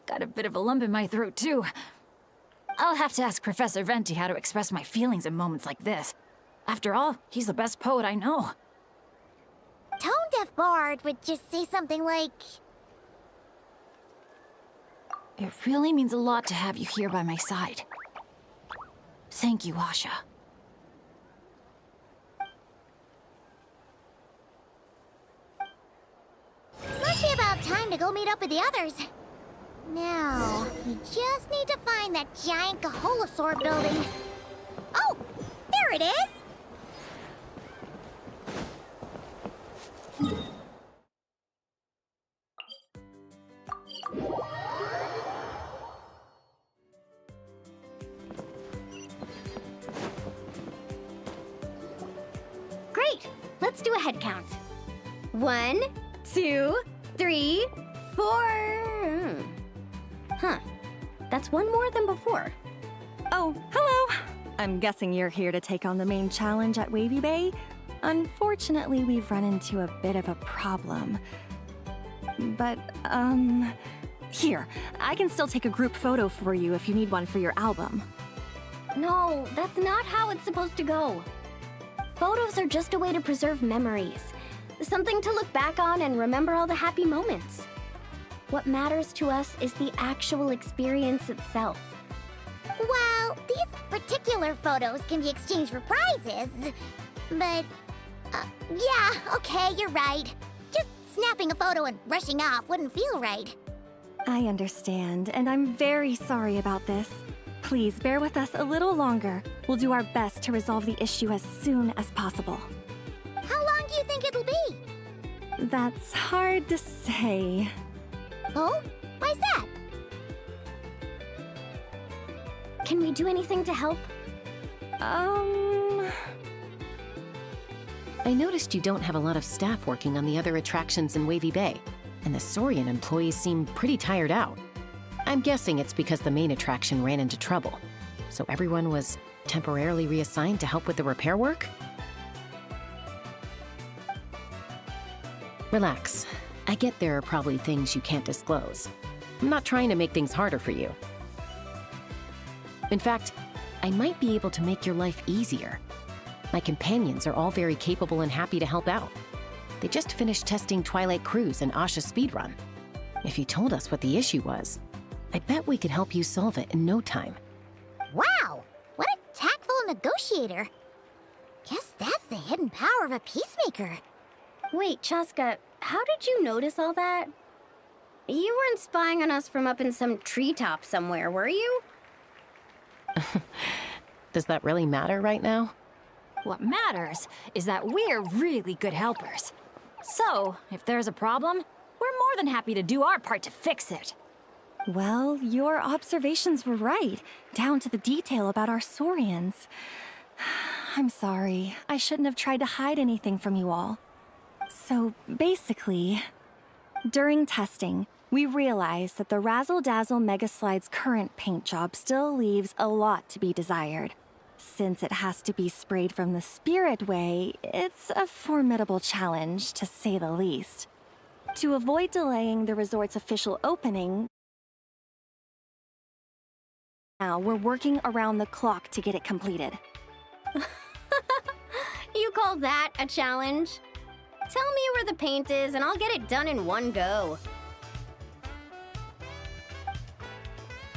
Got a bit of a lump in my throat, too. I'll have to ask Professor Venti how to express my feelings in moments like this. After all, he's the best poet I know. Tone-deaf Bard would just say something like... It really means a lot to have you here by my side. Thank you, Asha. Must be about time to go meet up with the others. Now, we just need to find that giant Kaholosaur building. Oh, there it is! Great! Let's do a head count. 1, 2, 3, 4. Huh. That's one more than before. Oh, hello! I'm guessing you're here to take on the main challenge at Wavy Bay. Unfortunately, we've run into a bit of a problem. But, here, I can still take a group photo for you if you need one for your album. No, that's not how it's supposed to go. Photos are just a way to preserve memories. Something to look back on and remember all the happy moments. What matters to us is the actual experience itself. Well, these particular photos can be exchanged for prizes. But, yeah, okay, you're right. Just snapping a photo and rushing off wouldn't feel right. I understand, and I'm very sorry about this. Please bear with us a little longer. We'll do our best to resolve the issue as soon as possible. How long do you think it'll be? That's hard to say. Oh? Why's that? Can we do anything to help? I noticed you don't have a lot of staff working on the other attractions in Wavy Bay, and the Saurian employees seem pretty tired out. I'm guessing it's because the main attraction ran into trouble, so everyone was temporarily reassigned to help with the repair work? Relax. I get there are probably things you can't disclose. I'm not trying to make things harder for you. In fact, I might be able to make your life easier. My companions are all very capable and happy to help out. They just finished testing Twilight Cruise and Asha Speedrun. If you told us what the issue was, I bet we could help you solve it in no time. Wow! What a tactful negotiator. Guess that's the hidden power of a peacemaker. Wait, Chaska, how did you notice all that? You weren't spying on us from up in some treetop somewhere, were you? Does that really matter right now? What matters is that we're really good helpers. So, if there's a problem, we're more than happy to do our part to fix it. Well, your observations were right, down to the detail about our saurians. I'm sorry. I shouldn't have tried to hide anything from you all. So, basically, during testing, we realized that the Razzle Dazzle Mega Slide's current paint job still leaves a lot to be desired. Since it has to be sprayed from the Spirit Way, it's a formidable challenge, to say the least. To avoid delaying the resort's official opening, now we're working around the clock to get it completed. You call that a challenge? Tell me where the paint is and I'll get it done in one go.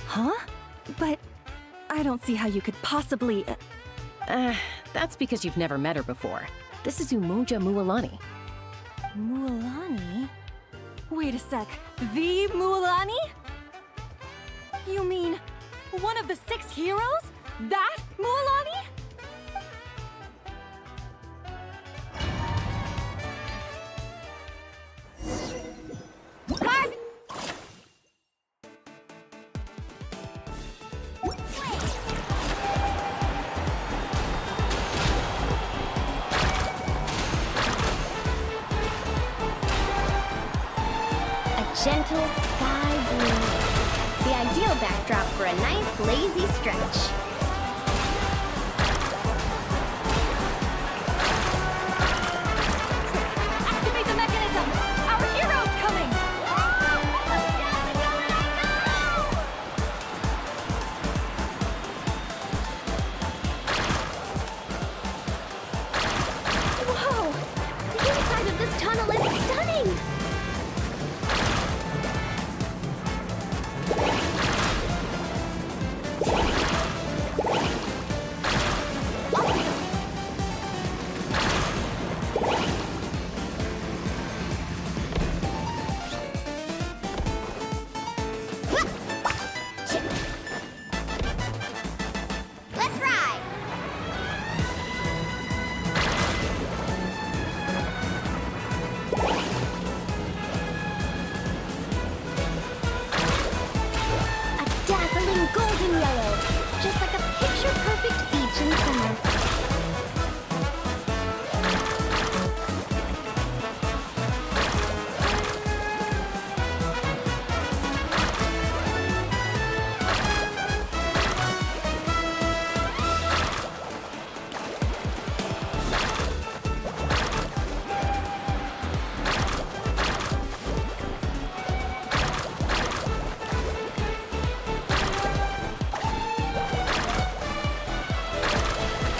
Huh? But I don't see how you could possibly... That's because you've never met her before. This is Umoja Mualani. Mualani? Wait a sec. The Mualani? You mean one of the 6 heroes? That Mualani? Mark! Gentle sky blue. The ideal backdrop for a nice, lazy stretch. Activate the mechanism! Our hero's coming! Whoa! The inside of this tunnel is stunning! Let's ride! A dazzling golden yellow, just like a picture-perfect beach in summer.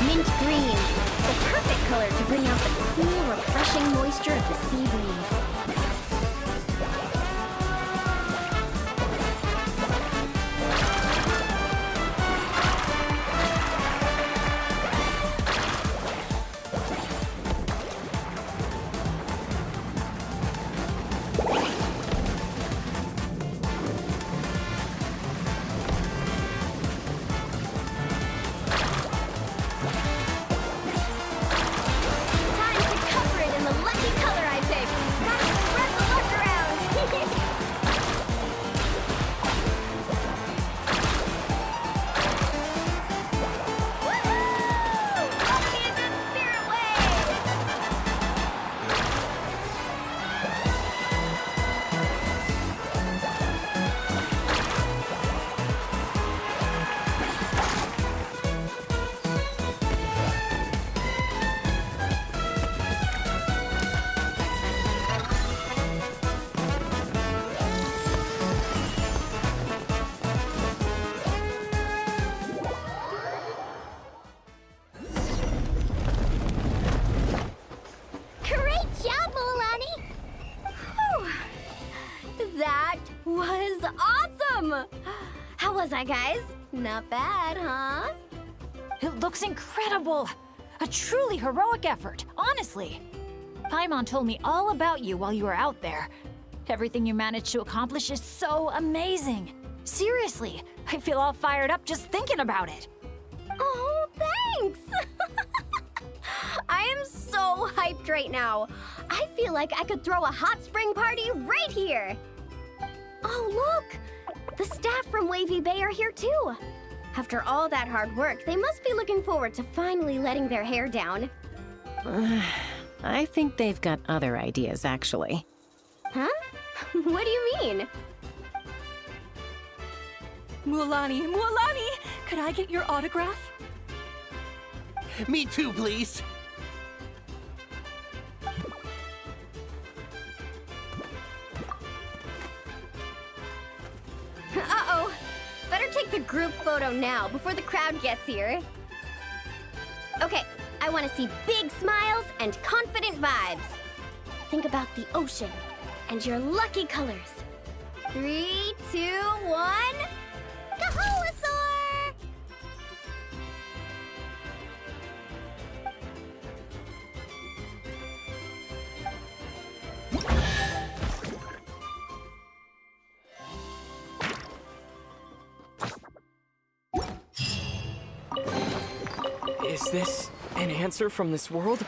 Mint green, the perfect color to bring out the cool, refreshing moisture of the sea breeze. Time to cover it in the lucky color I picked. Gotta spread the luck around. Woohoo! Follow me into the Spirit Way. Great job, Mualani! Whew. That was awesome! How was I, guys? Not bad, huh? It looks incredible! A truly heroic effort, honestly. Paimon told me all about you while you were out there. Everything you managed to accomplish is so amazing. Seriously, I feel all fired up just thinking about it. Oh, thanks! pumped right now. I feel like I could throw a hot spring party right here. Oh, look! The staff from Wavy Bay are here too. After all that hard work, they must be looking forward to finally letting their hair down. I think they've got other ideas, actually. Huh? What do you mean? Mualani, could I get your autograph? Me too, please. Uh-oh. Better take the group photo now before the crowd gets here. Okay, I want to see big smiles and confident vibes. Think about the ocean and your lucky colors. 3, 2, 1... Kaholasaur! Is this an answer from this world?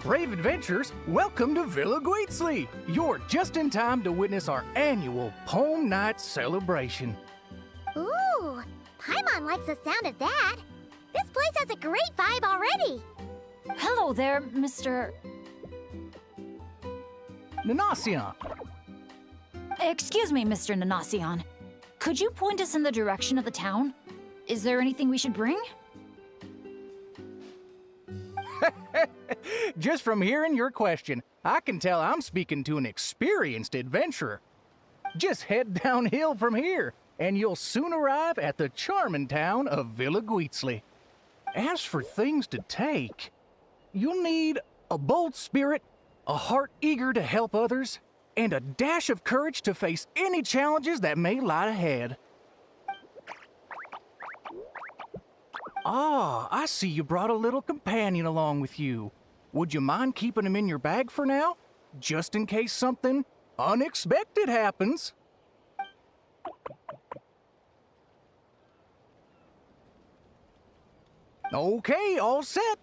Brave adventurers, welcome to Villa Guitzli. You're just in time to witness our annual Poem Night celebration. Ooh, Paimon likes the sound of that. This place has a great vibe already. Hello there, Mr. Nanasion. Excuse me, Mr. Nanasion. Could you point us in the direction of the town? Is there anything we should bring? Just from hearing your question, I can tell I'm speaking to an experienced adventurer. Just head downhill from here, and you'll soon arrive at the charming town of Villa Guitzli. As for things to take, you'll need a bold spirit, a heart eager to help others, and a dash of courage to face any challenges that may lie ahead. Ah, I see you brought a little companion along with you. Would you mind keeping him in your bag for now? Just in case something unexpected happens. Okay, all set.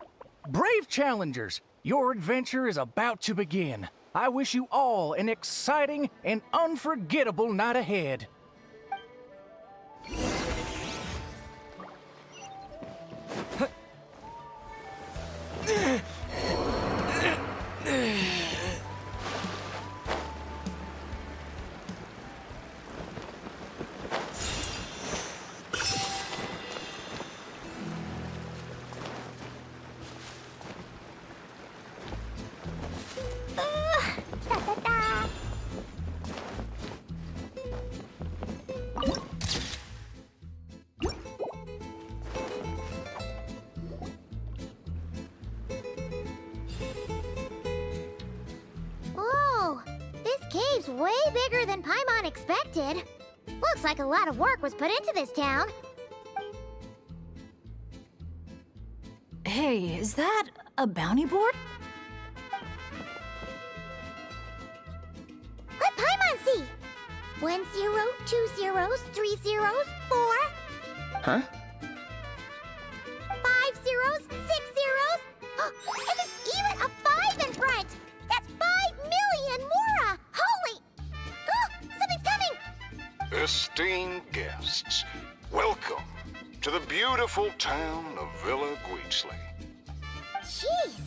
Brave challengers, your adventure is about to begin. I wish you all an exciting and unforgettable night ahead. Whoa, this cave's way bigger than Paimon expected. Looks like a lot of work was put into this town. Hey, is that a bounty board? Let Paimon see. 1 0, 2 zeros, 3 zeros, 4. Huh? 5 zeros, 6 zeros. And there's even a 5 in front. That's 5 million Mora. Holy! Something's coming. Esteemed guests, welcome to the beautiful town of Villa Guitzli. Jeez,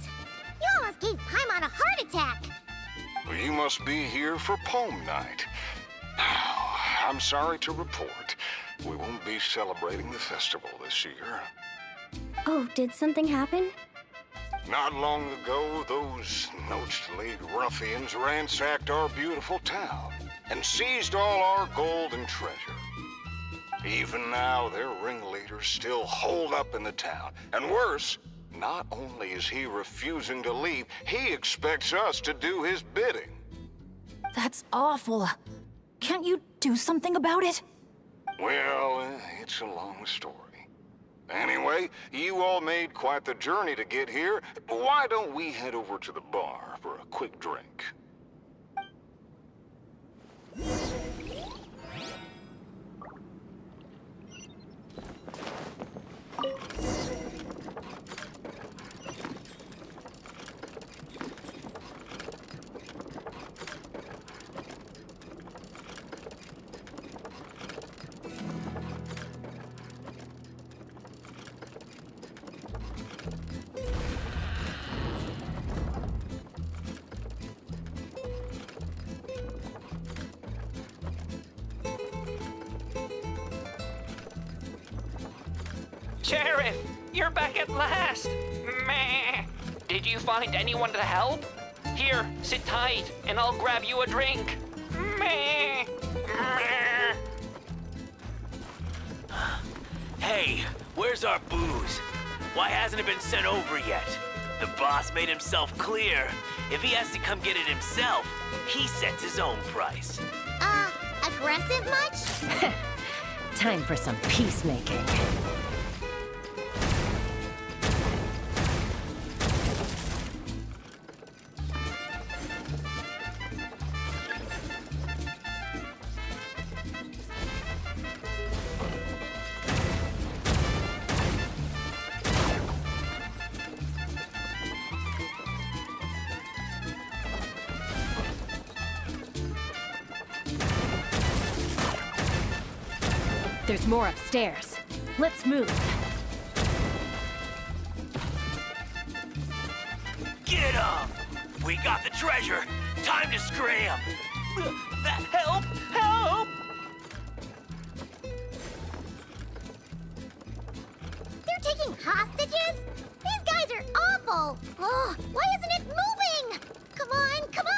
you almost gave Paimon a heart attack. You must be here for Poem Night. I'm sorry to report, we won't be celebrating the festival this year. Oh, did something happen? Not long ago, those Nochtly ruffians ransacked our beautiful town and seized all our gold and treasure. Even now, their ringleader's still holed up in the town. And worse, not only is he refusing to leave, he expects us to do his bidding. That's awful. Can't you do something about it? Well, it's a long story. Anyway, you all made quite the journey to get here. Why don't we head over to the bar for a quick drink? Sheriff, you're back at last! Meh. Did you find anyone to help? Here, sit tight, and I'll grab you a drink. Meh. Meh. Hey, where's our booze? Why hasn't it been sent over yet? The boss made himself clear. If he has to come get it himself, he sets his own price. Aggressive much? Time for some peacemaking. There's more upstairs. Let's move. Get him! We got the treasure. Time to scram. Help! Help! They're taking hostages? These guys are awful. Oh, why isn't it moving? Come on, come on!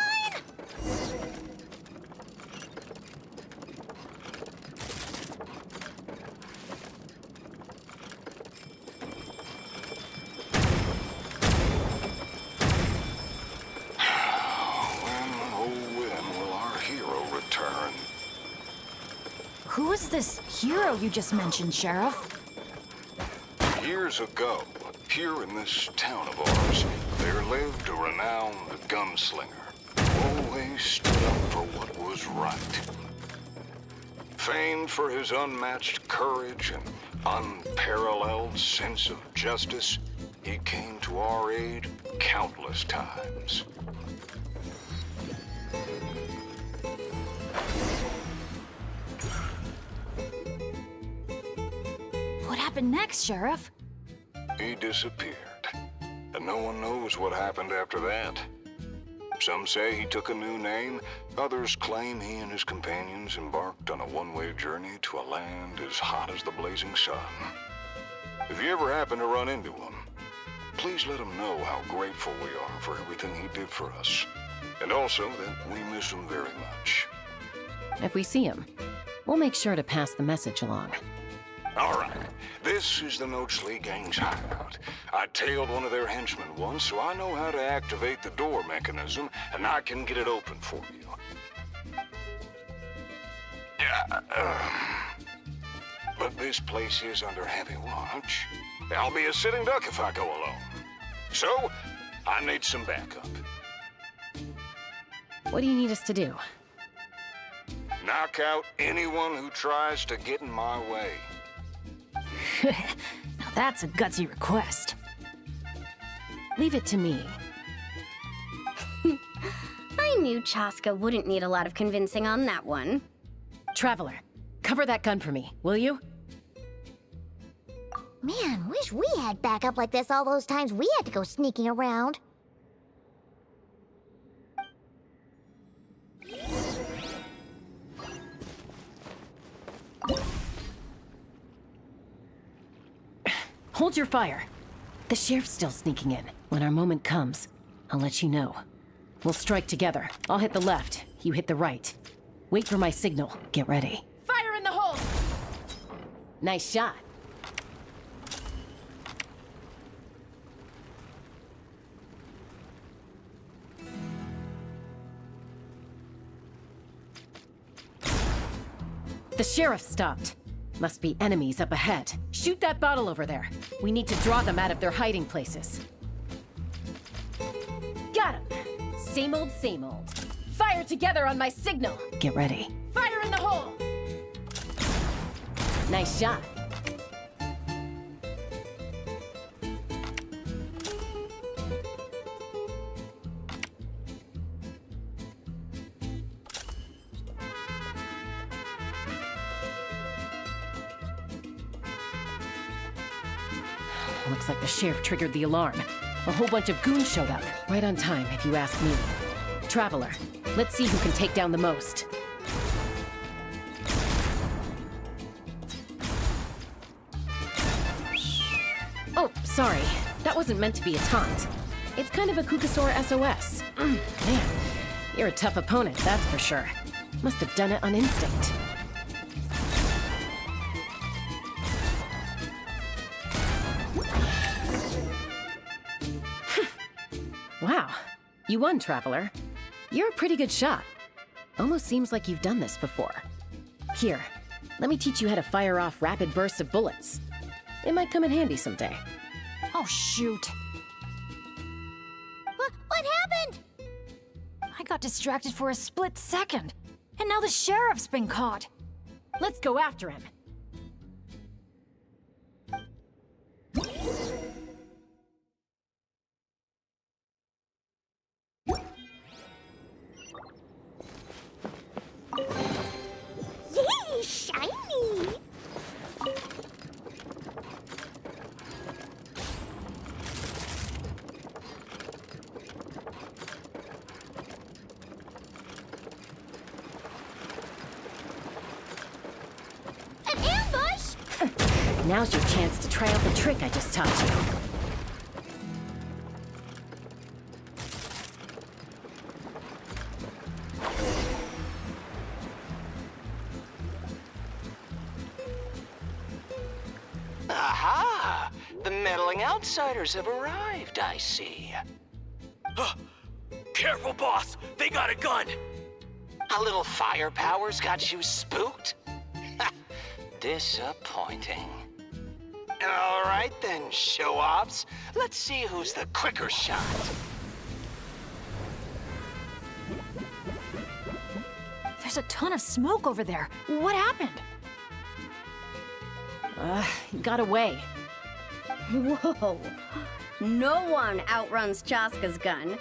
Who is this hero you just mentioned, Sheriff? Years ago, here in this town of ours, there lived a renowned gunslinger who always stood up for what was right. Famed for his unmatched courage and unparalleled sense of justice, he came to our aid countless times. What happened next, Sheriff? He disappeared, and no one knows what happened after that. Some say he took a new name, others claim he and his companions embarked on a one-way journey to a land as hot as the blazing sun. If you ever happen to run into him, please let him know how grateful we are for everything he did for us, and also that we miss him very much. If we see him, we'll make sure to pass the message along. All right, this is the Nochtly Gang's hideout. I tailed one of their henchmen once, so I know how to activate the door mechanism, and I can get it open for you. But this place is under heavy watch. I'll be a sitting duck if I go alone. So, I need some backup. What do you need us to do? Knock out anyone who tries to get in my way. Now that's a gutsy request. Leave it to me. I knew Chaska wouldn't need a lot of convincing on that one. Traveler, cover that gun for me, will you? Man, wish we had backup like this all those times we had to go sneaking around. Hold your fire. The sheriff's still sneaking in. When our moment comes, I'll let you know. We'll strike together. I'll hit the left, you hit the right. Wait for my signal. Get ready. Fire in the hole! Nice shot. The sheriff stopped. Must be enemies up ahead. Shoot that bottle over there. We need to draw them out of their hiding places. Got him. Same old, same old. Fire together on my signal. Get ready. Fire in the hole! Nice shot. Looks like the sheriff triggered the alarm. A whole bunch of goons showed up. Right on time, if you ask me. Traveler, let's see who can take down the most. Oh, sorry. That wasn't meant to be a taunt. It's kind of a Kukasaur SOS. Man, you're a tough opponent, that's for sure. Must have done it on instinct. Wow, you won, Traveler. You're a pretty good shot. Almost seems like you've done this before. Here, let me teach you how to fire off rapid bursts of bullets. It might come in handy someday. Oh, shoot. What happened? I got distracted for a split second, and now the sheriff's been caught. Let's go after him. Yay, shiny! An ambush? Now's your chance to try out the trick I just taught you. Aha! The meddling outsiders have arrived, I see. Careful, boss! They got a gun! A little firepower's got you spooked? Disappointing. All right then, show-offs. Let's see who's the quicker shot. There's a ton of smoke over there. What happened? Got away. Whoa. No one outruns Chaska's gun.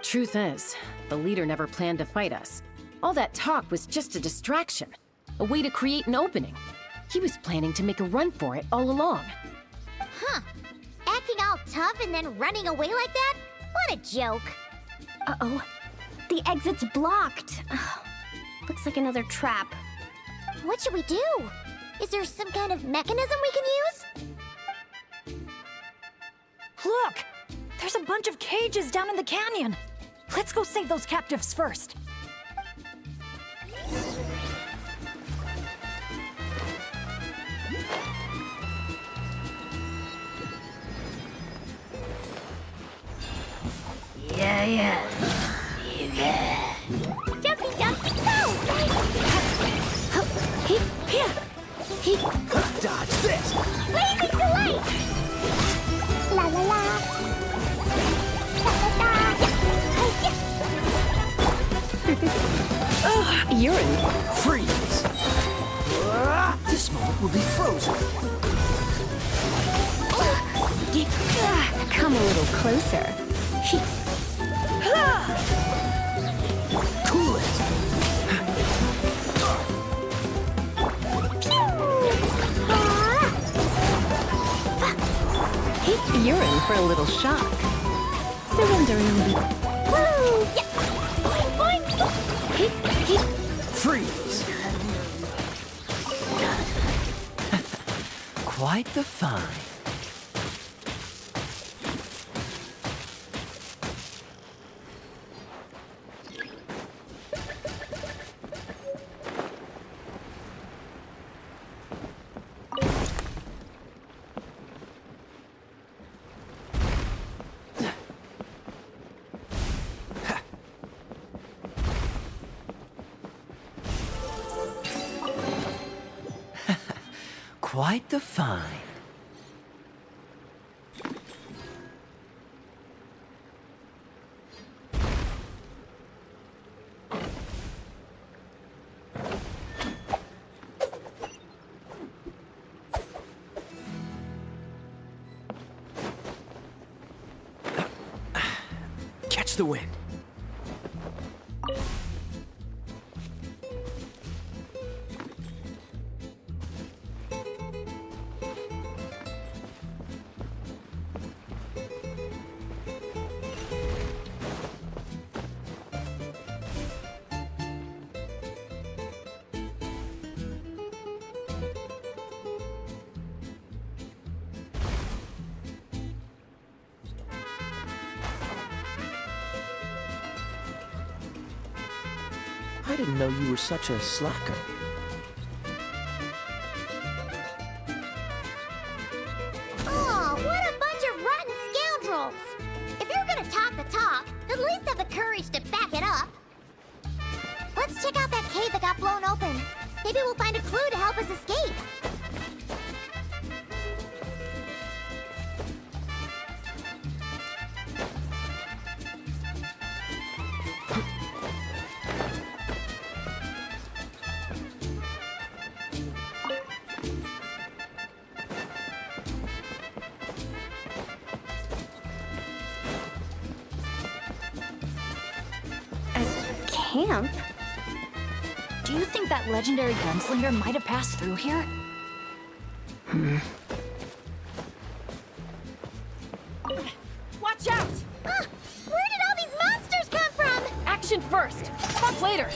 Truth is, the leader never planned to fight us. All that talk was just a distraction. A way to create an opening. He was planning to make a run for it all along. Huh. Acting all tough and then running away like that? What a joke. Uh-oh. The exit's blocked. Looks like another trap. What should we do? Is there some kind of mechanism we can use? Look! There's a bunch of cages down in the canyon. Let's go save those captives first. Yeah. You got. Jumpy, jump, go! Dodge this! Blazing delay! La la la! La la la! You're in. Freeze! This moment will be frozen. Come a little closer. Cool it! You're in for a little shock. Surrender and leave. Woo! Yeah. Boing, boing. Freeze! Quite the find. Quite the find. Catch the wind. I didn't know you were such a slacker. Oh, what a bunch of rotten scoundrels! If you're gonna talk the talk, at least have the courage to back it up. Let's check out that cave that got blown open. Maybe we'll find a clue to help us escape. Camp? Do you think that legendary gunslinger might have passed through here? Watch out! Where did all these monsters come from? Action first! Talk later!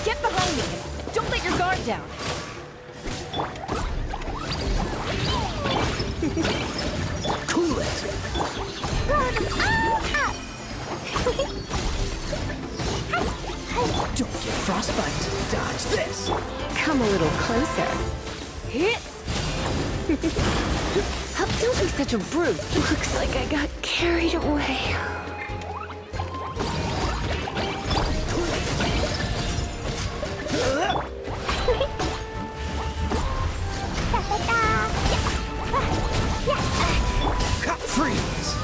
Get behind me! Don't let your guard down! Cool it! Don't get frostbite. Dodge this. Come a little closer. Don't be such a brute. Looks like I got carried away. Freeze.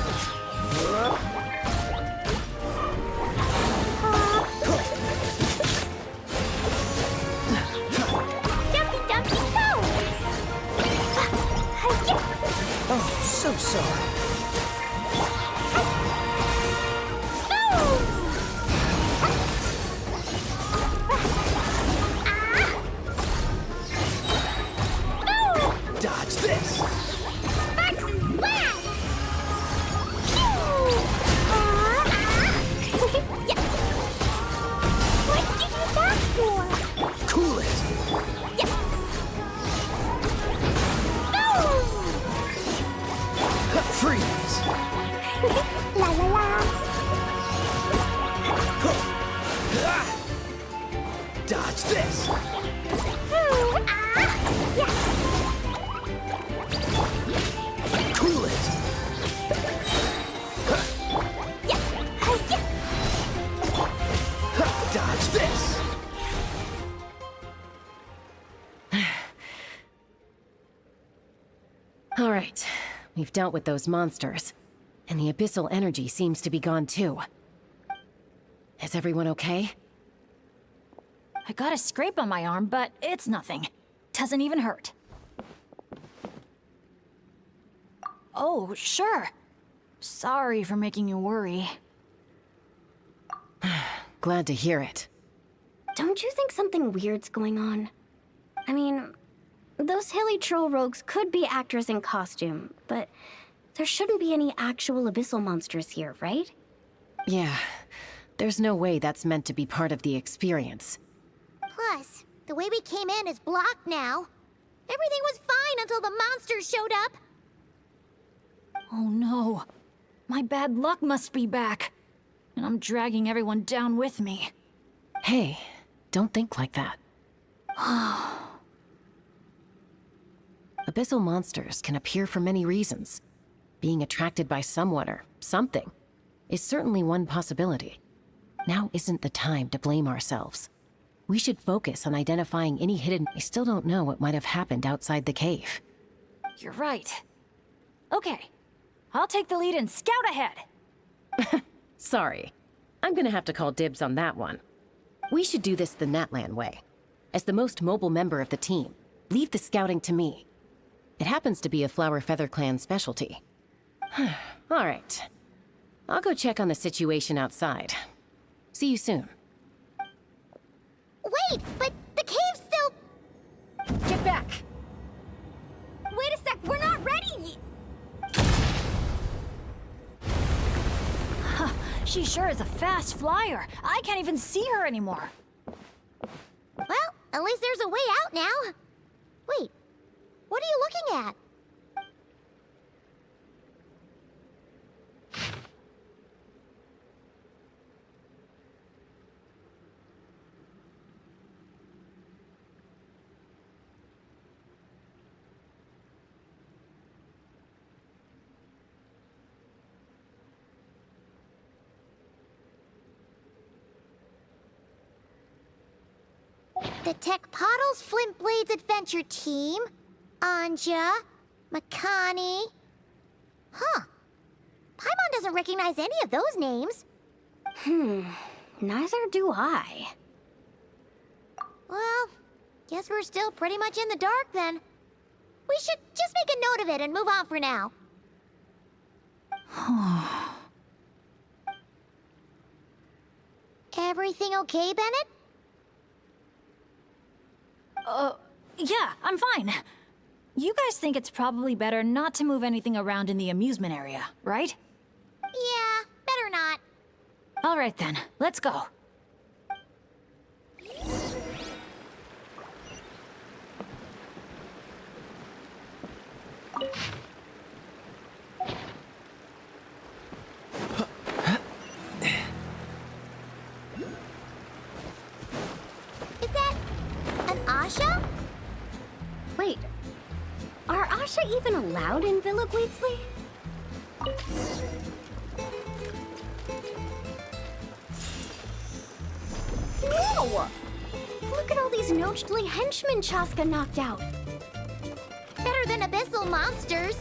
Oh, so sorry. Dodge this. Cool it. Freeze. La la la. Dodge this. Cool it. Dodge this. All right, we've dealt with those monsters, and the abyssal energy seems to be gone too. Is everyone okay? I got a scrape on my arm, but it's nothing. Doesn't even hurt. Oh, sure. Sorry for making you worry. Glad to hear it. Don't you think something weird's going on? I mean, those hilly troll rogues could be actors in costume, but there shouldn't be any actual abyssal monsters here, right? Yeah, there's no way that's meant to be part of the experience. Plus, the way we came in is blocked now. Everything was fine until the monsters showed up. Oh no. My bad luck must be back. And I'm dragging everyone down with me. Hey, don't think like that. Abyssal monsters can appear for many reasons. Being attracted by someone or something is certainly one possibility. Now isn't the time to blame ourselves. We should focus on identifying any hidden... I still don't know what might have happened outside the cave. You're right. Okay, I'll take the lead and scout ahead. Sorry. I'm gonna have to call dibs on that one. We should do this the Natlan way. As the most mobile member of the team, leave the scouting to me. It happens to be a Flower Feather Clan specialty. Alright. I'll go check on the situation outside. See you soon. Wait, but the cave's still... Get back! Wait a sec, we're not ready! She sure is a fast flyer. I can't even see her anymore. Well, at least there's a way out now. Wait, what are you looking at? The Tech Pottles Flint Blades Adventure Team, Anja, Makani. Huh. Paimon doesn't recognize any of those names. Neither do I. Well, guess we're still pretty much in the dark then. We should just make a note of it and move on for now. Everything okay, Bennett? Yeah, I'm fine. You guys think it's probably better not to move anything around in the amusement area, right? Yeah, better not. All right then, let's go. Is that an Asha? Wait, are Asha even allowed in Villa Gleetsley? No! Look at all these Nochtli henchmen Chaska knocked out. Better than abyssal monsters.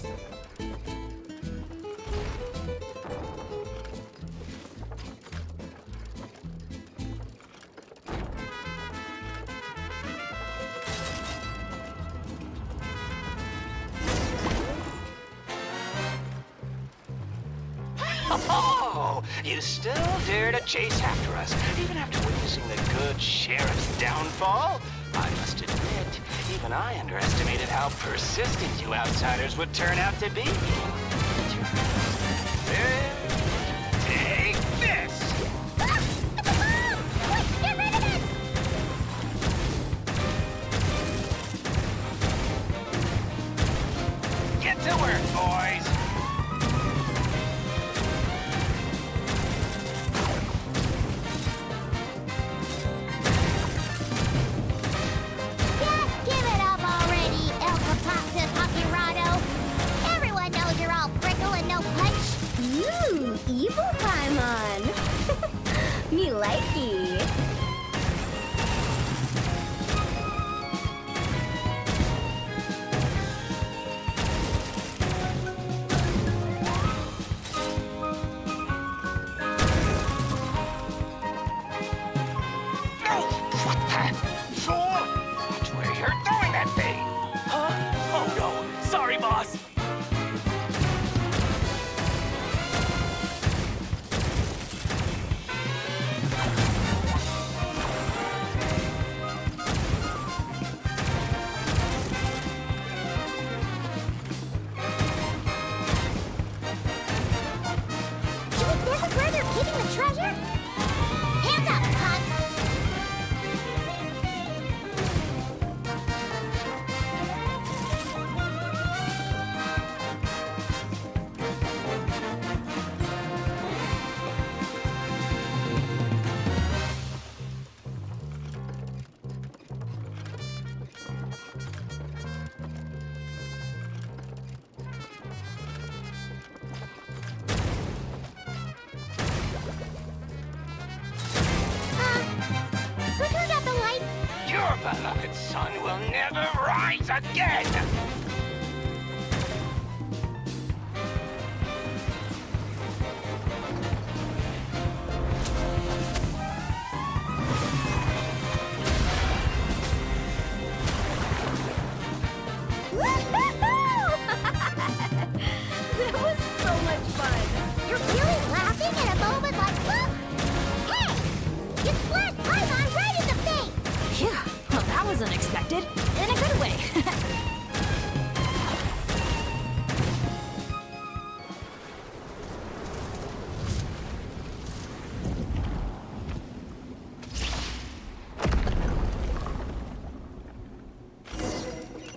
Oh, you still dare to chase after us, even after witnessing the good sheriff's downfall? I must admit, even I underestimated how persistent you outsiders would turn out to be. Take this! Ah! It's a bomb! Quick, get rid of it! Get to work, boys! Evil Paimon! Me likey! sun will never rise again! That was so much fun. You're really laughing at a moment like this? Hey! You splashed Paimon right in the face! Phew, well, that was unexpected. In a good way.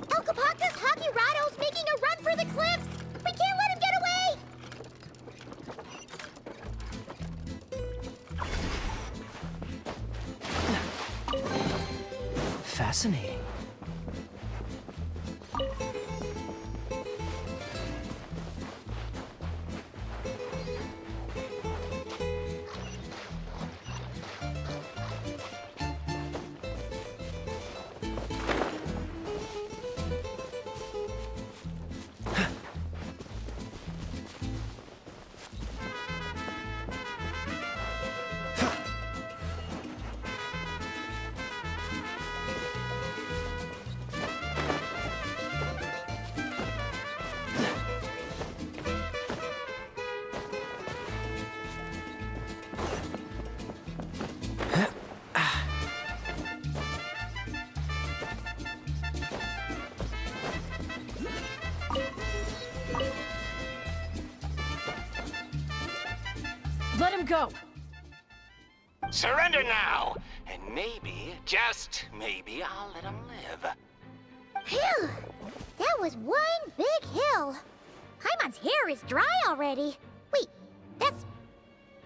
Elkapoctus Hakirado's making a run for the cliffs! We can't let him get away! Fascinating. Let him go. Surrender now, and maybe, just maybe, I'll let him live. Phew! That was one big hill. Paimon's hair is dry already. Wait, that's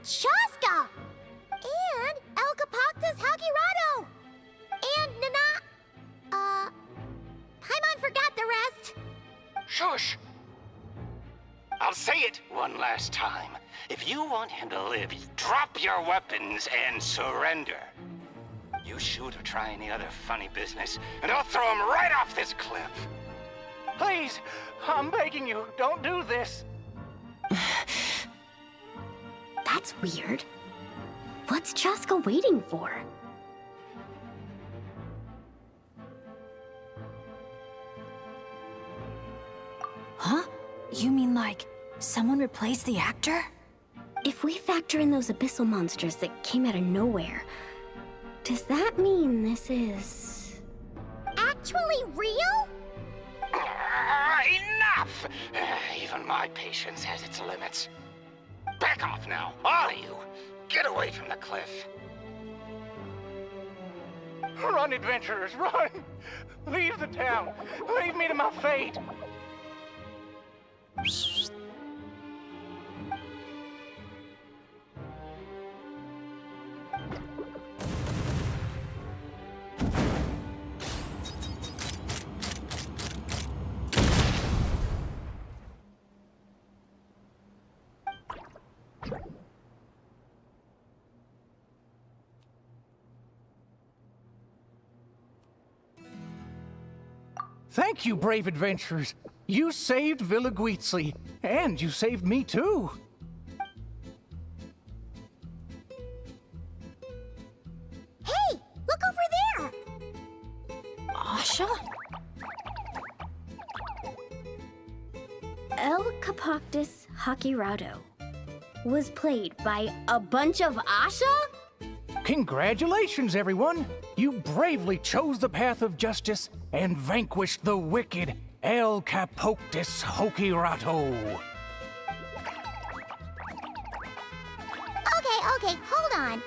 Shaska! And Elkapoctus Hakirado! And Paimon forgot the rest. Shush! I'll say it one last time. If you want him to live, drop your weapons and surrender. You shoot or try any other funny business, and I'll throw him right off this cliff. Please, I'm begging you, don't do this. That's weird. What's Chaska waiting for? Huh? You mean like someone replaced the actor? If we factor in those abyssal monsters that came out of nowhere, does that mean this is... Actually real? Enough! Even my patience has its limits. Back off now, all of you. Get away from the cliff. Run, adventurers, run! Leave the town. Leave me to my fate. Thank you, brave adventurers. You saved Villaguizli, and you saved me too. Hey, look over there! Asha? Elkapoctus Hakirado was played by a bunch of Asha? Congratulations, everyone! You bravely chose the path of justice and vanquished the wicked Elkapoctus Hakirato. Okay, hold on.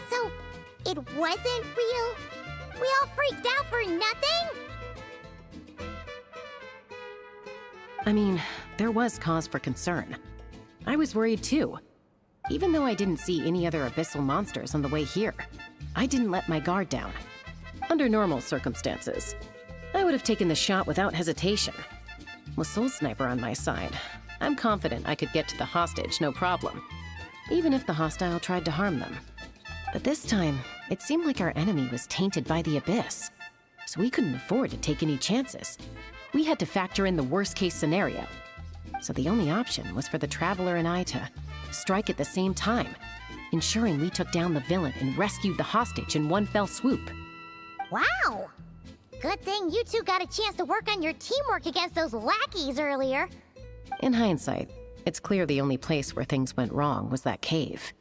So, it wasn't real? We all freaked out for nothing? I mean, there was cause for concern. I was worried too. Even though I didn't see any other abyssal monsters on the way here, I didn't let my guard down. Under normal circumstances, I would have taken the shot without hesitation. With Soul Sniper on my side, I'm confident I could get to the hostage no problem, even if the hostile tried to harm them. But this time, it seemed like our enemy was tainted by the Abyss. so we couldn't afford to take any chances. We had to factor in the worst-case scenario. So the only option was for the Traveler and I to strike at the same time, ensuring we took down the villain and rescued the hostage in one fell swoop. Wow! Good thing you two got a chance to work on your teamwork against those lackeys earlier. In hindsight, it's clear the only place where things went wrong was that cave.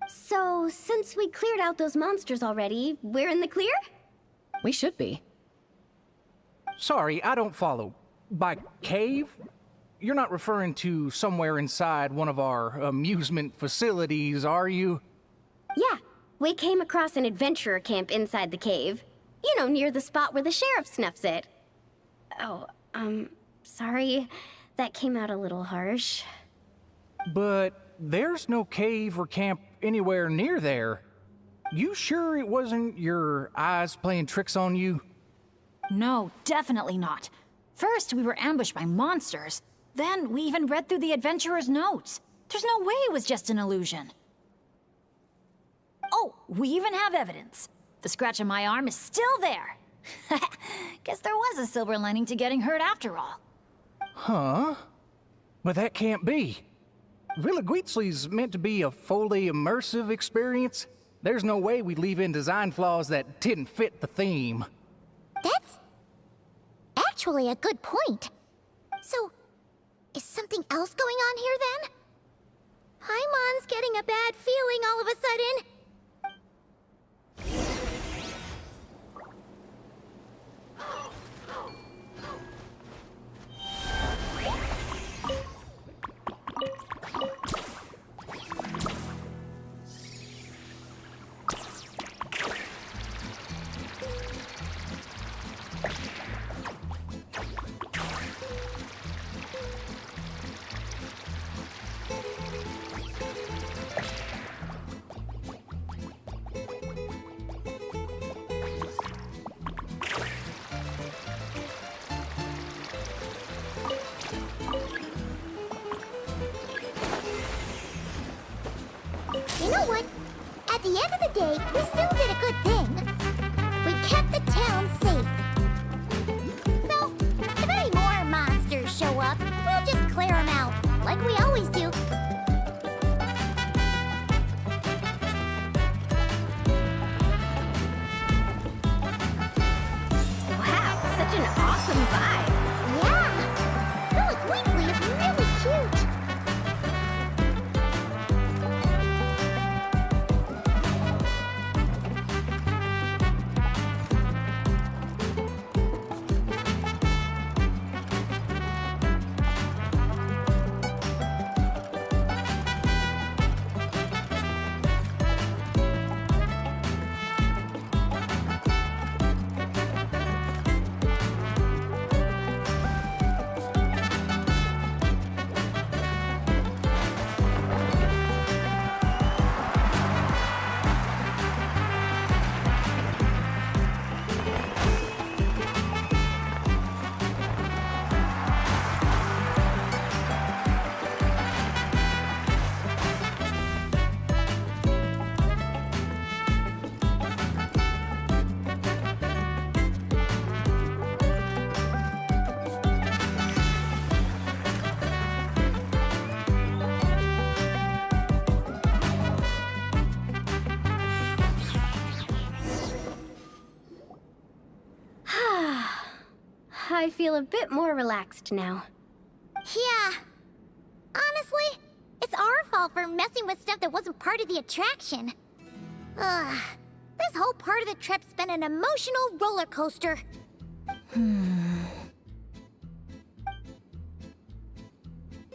So, since we cleared out those monsters already, we're in the clear? We should be. Sorry, I don't follow. By cave? You're not referring to somewhere inside one of our amusement facilities, are you? Yeah, we came across an adventurer camp inside the cave. You know, near the spot where the sheriff snuffs it. Oh, sorry. That came out a little harsh. But there's no cave or camp anywhere near there. You sure it wasn't your eyes playing tricks on you? No, definitely not. First, we were ambushed by monsters. Then, we even read through the adventurer's notes. There's no way it was just an illusion. Oh, we even have evidence. The scratch on my arm is still there. Guess there was a silver lining to getting hurt after all. Huh? But that can't be. Villa Guitzli's meant to be a fully immersive experience. There's no way we'd leave in design flaws that didn't fit the theme. That's actually a good point. So, is something else going on here then? Paimon's getting a bad feeling all of a sudden. You know what? At the end of the day, we still did a good thing. We kept the town safe. So, if any more monsters show up, we'll just clear them out, like we always do. Wow, such an awesome vibe. Yeah! Villa Guitzli is really cute. I feel a bit more relaxed now. Yeah. Honestly, it's our fault for messing with stuff that wasn't part of the attraction. Ugh. This whole part of the trip's been an emotional roller coaster.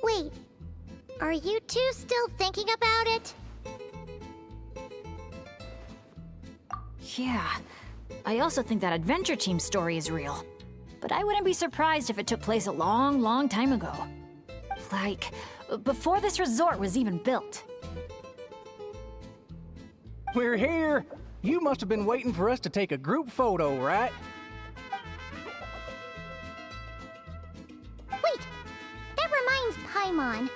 Wait, are you two still thinking about it? Yeah. I also think that Adventure Team story is real. But I wouldn't be surprised if it took place a long, long time ago. Like, before this resort was even built. We're here! You must have been waiting for us to take a group photo, right? Wait! That reminds Paimon.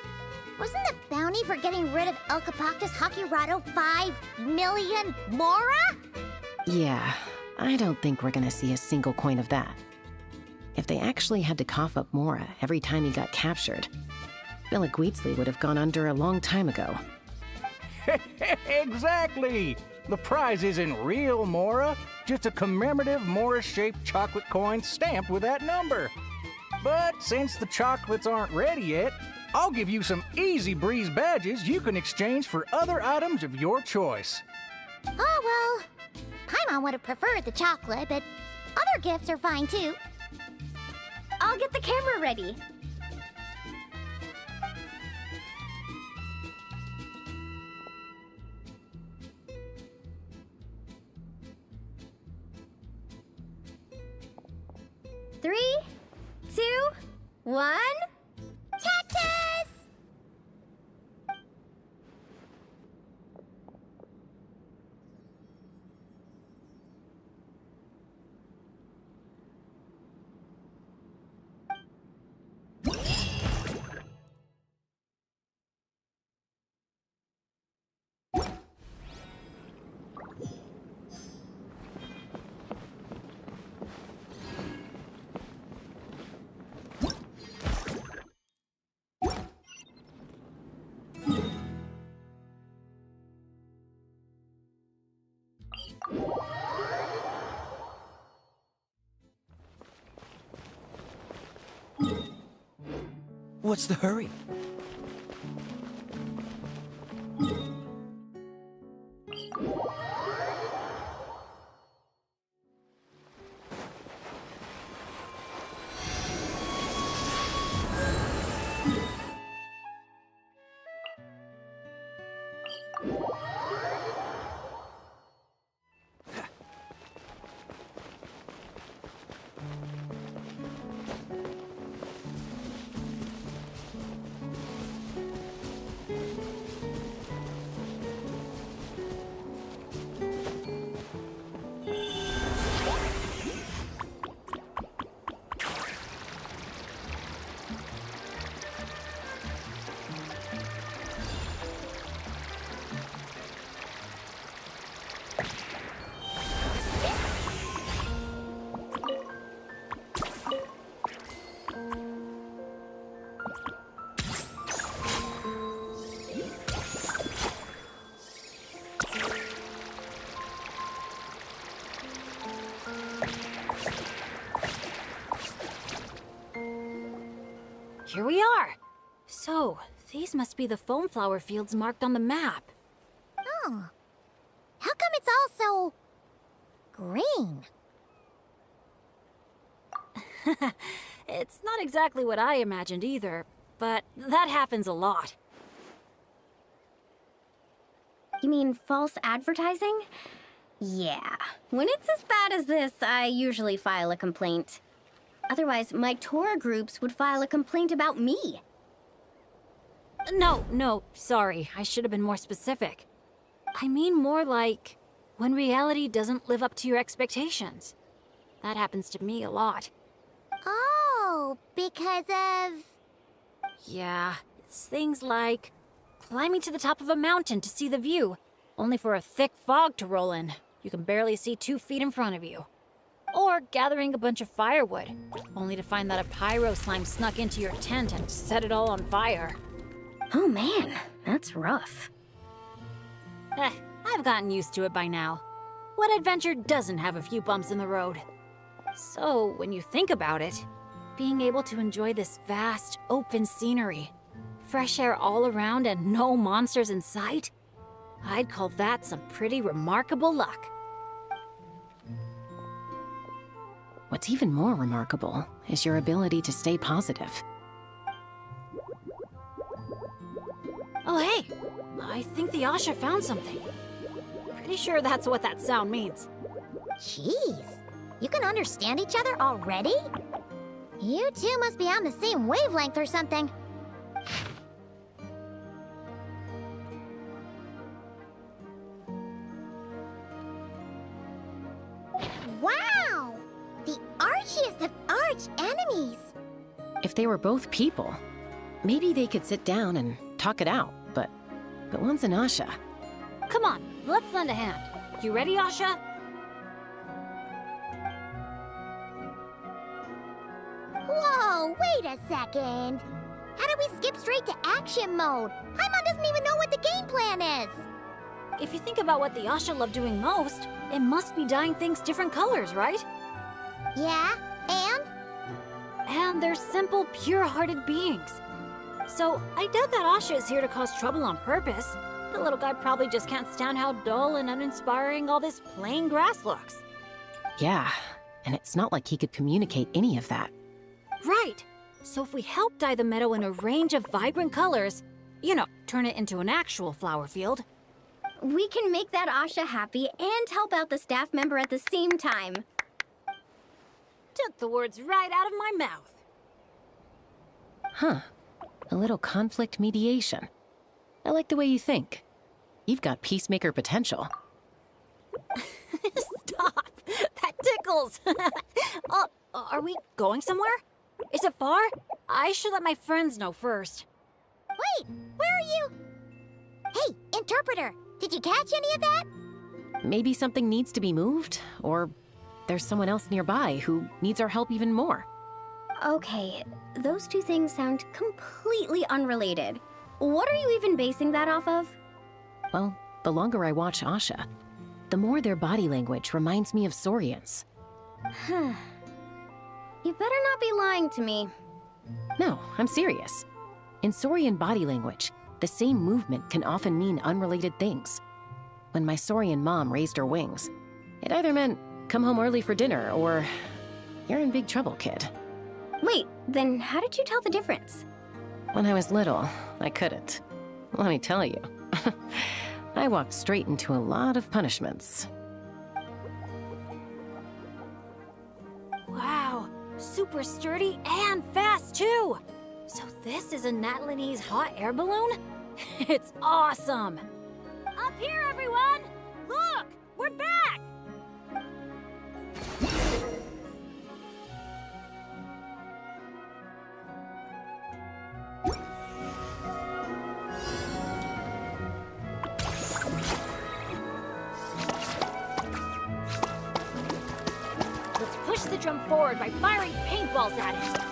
Wasn't the bounty for getting rid of Elcapactus Hakirado 5 million Mora? Yeah, I don't think we're gonna see a single coin of that. If they actually had to cough up Mora every time he got captured, Villaguitzli would have gone under a long time ago. Exactly! The prize isn't real Mora, just a commemorative Mora-shaped chocolate coin stamped with that number. But since the chocolates aren't ready yet, I'll give you some easy breeze badges you can exchange for other items of your choice. Oh, well, Paimon would have preferred the chocolate, but other gifts are fine too. I'll get the camera ready. Three, 2, 1. Cactus! What's the hurry? Here we are. So, these must be the foam flower fields marked on the map. Oh. How come it's all so... green? It's not exactly what I imagined either, but that happens a lot. You mean false advertising? Yeah. When it's as bad as this, I usually file a complaint. Otherwise, my tour groups would file a complaint about me. No, sorry. I should have been more specific. I mean more like when reality doesn't live up to your expectations. That happens to me a lot. Oh, because of... Yeah, it's things like climbing to the top of a mountain to see the view, only for a thick fog to roll in. You can barely see 2 feet in front of you. Or gathering a bunch of firewood, only to find that a pyro slime snuck into your tent and set it all on fire. Oh man, that's rough. I've gotten used to it by now. What adventure doesn't have a few bumps in the road? So, when you think about it, being able to enjoy this vast, open scenery, fresh air all around and no monsters in sight, I'd call that some pretty remarkable luck. What's even more remarkable is your ability to stay positive. Oh hey, I think the Asha found something. Pretty sure that's what that sound means. Jeez, you can understand each other already? You two must be on the same wavelength or something. Wow! The archiest of arch enemies! If they were both people, maybe they could sit down and talk it out, but one's an Asha. Come on, let's lend a hand. You ready, Asha? Whoa, wait a second. How did we skip straight to action mode? Paimon doesn't even know what the game plan is. If you think about what the Asha love doing most, it must be dyeing things different colors, right? Yeah, and? And they're simple, pure-hearted beings. So I doubt that Asha is here to cause trouble on purpose. The little guy probably just can't stand how dull and uninspiring all this plain grass looks. Yeah, and it's not like he could communicate any of that. Right! So if we help dye the meadow in a range of vibrant colors, you know, turn it into an actual flower field. We can make that Asha happy and help out the staff member at the same time. Took the words right out of my mouth. Huh. A little conflict mediation. I like the way you think. You've got peacemaker potential. Stop! That tickles! Oh, are we going somewhere? Is it far? I should let my friends know first. Wait, where are you? Hey, interpreter, did you catch any of that? Maybe something needs to be moved, or there's someone else nearby who needs our help even more. Okay, those two things sound completely unrelated. What are you even basing that off of? Well, the longer I watch Asha, the more their body language reminds me of Saurians. Huh. You better not be lying to me. No, I'm serious. In Saurian body language, the same movement can often mean unrelated things. When my Saurian mom raised her wings, it either meant, come home early for dinner, or, you're in big trouble, kid. Wait, then how did you tell the difference? When I was little, I couldn't. Let me tell you. I walked straight into a lot of punishments. Wow, super sturdy and fast too! So this is a Natlanese hot air balloon? It's awesome! Up here, everyone! Look! We're back! Let's push the drum forward by firing paintballs at it.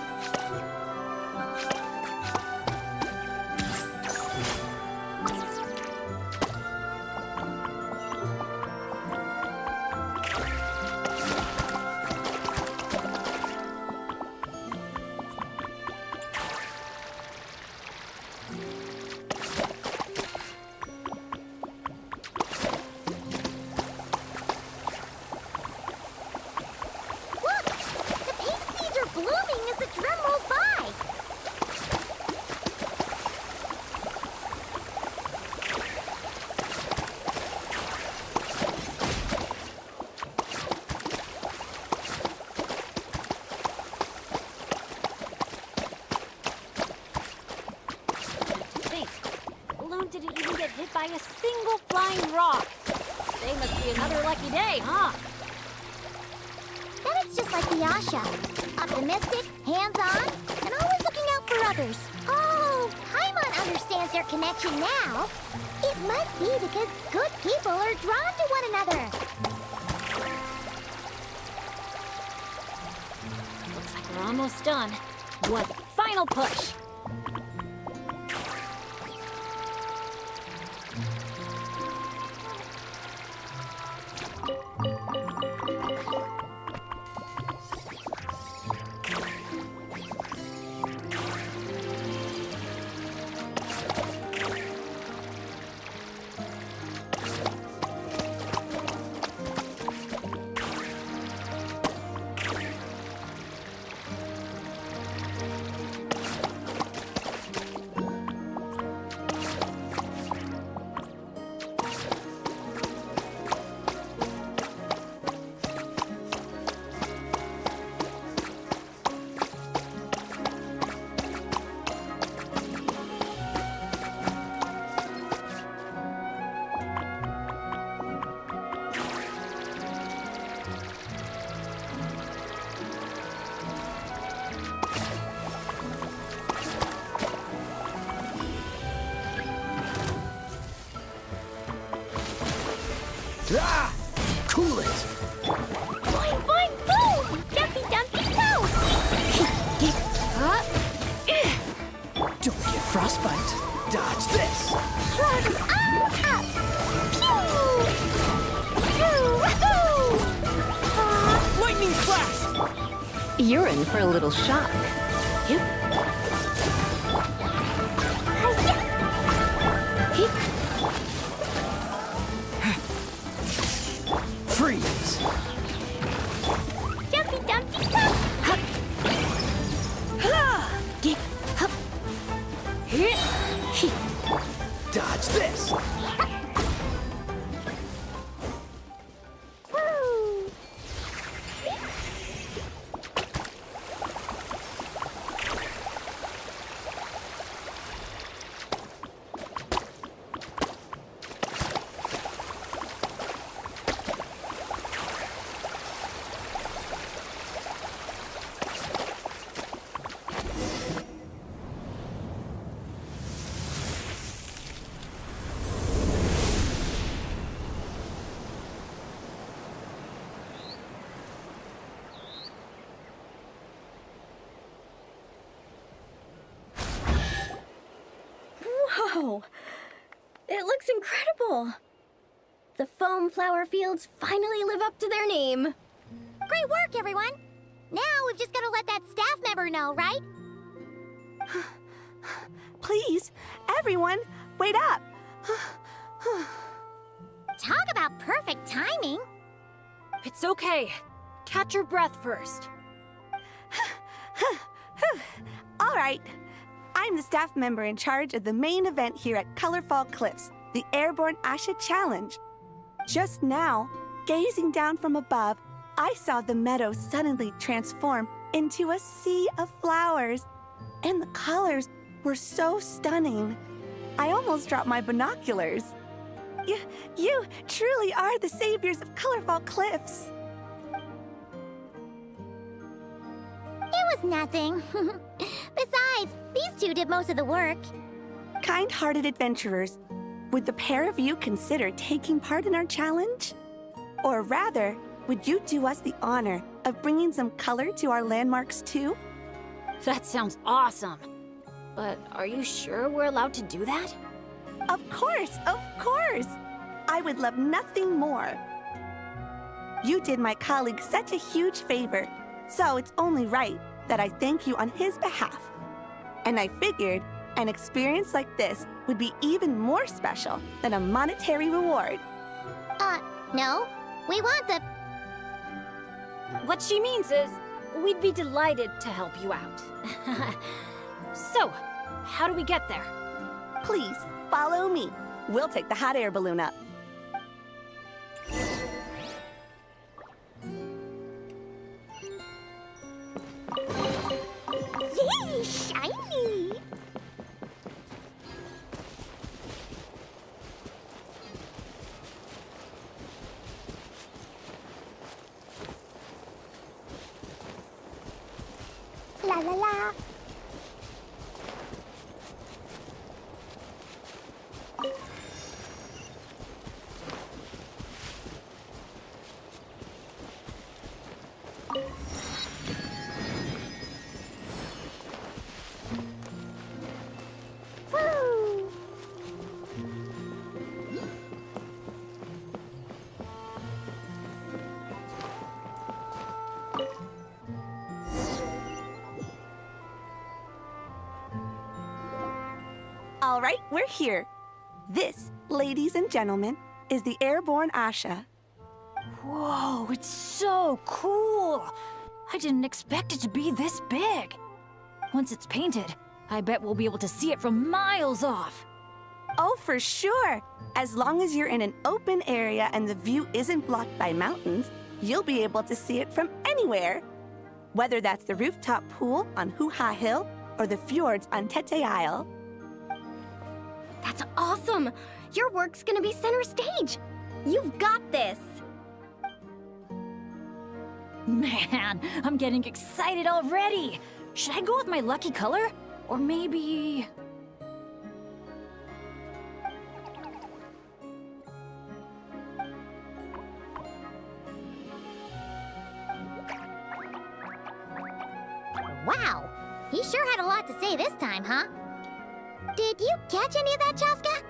Didn't even get hit by a single flying rock. Today must be another lucky day, huh? That is just like the Asha. Optimistic, hands-on, and always looking out for others. Oh, Paimon understands their connection now. It must be because good people are drawn to one another. Looks like we're almost done. One final push. Ah! Cool it! Boing, boing, boom! Jumpy, dumpy, go! Get You're in for a little shock. Freeze! Jumpy Dumpty Jump! Dodge this! Whoa! It looks incredible! The foam flower fields finally live up to their name. Great work, everyone! Now we've just gotta let that staff member know, right? Please, everyone, wait up! Talk about perfect timing! It's okay. Catch your breath first. All right. I'm the staff member in charge of the main event here at Colorfall Cliffs, the Airborne Asha Challenge. Just now, gazing down from above, I saw the meadow suddenly transform into a sea of flowers, and the colors were so stunning. I almost dropped my binoculars. You truly are the saviors of Colorfall Cliffs. It was nothing. Besides, these two did most of the work. Kind-hearted adventurers, would the pair of you consider taking part in our challenge? Or rather, would you do us the honor of bringing some color to our landmarks too? That sounds awesome. But are you sure we're allowed to do that? Of course, of course! I would love nothing more. You did my colleague such a huge favor, so it's only right that I thank you on his behalf. And I figured an experience like this would be even more special than a monetary reward. No. We want the... What she means is, we'd be delighted to help you out. So, how do we get there? Please, follow me. We'll take the hot air balloon up. Yay, shiny! La la la. Woo! All right, we're here. This, ladies and gentlemen, is the Airborne Asha. Whoa, it's so cool! I didn't expect it to be this big. Once it's painted, I bet we'll be able to see it from miles off. Oh, for sure. As long as you're in an open area and the view isn't blocked by mountains, you'll be able to see it from anywhere. Whether that's the rooftop pool on Hoo-Ha Hill or the fjords on Tete Isle. That's awesome! Your work's gonna be center stage! You've got this! Man, I'm getting excited already! Should I go with my lucky color? Or maybe... Wow! He sure had a lot to say this time, huh? Did you catch any of that, Chaska?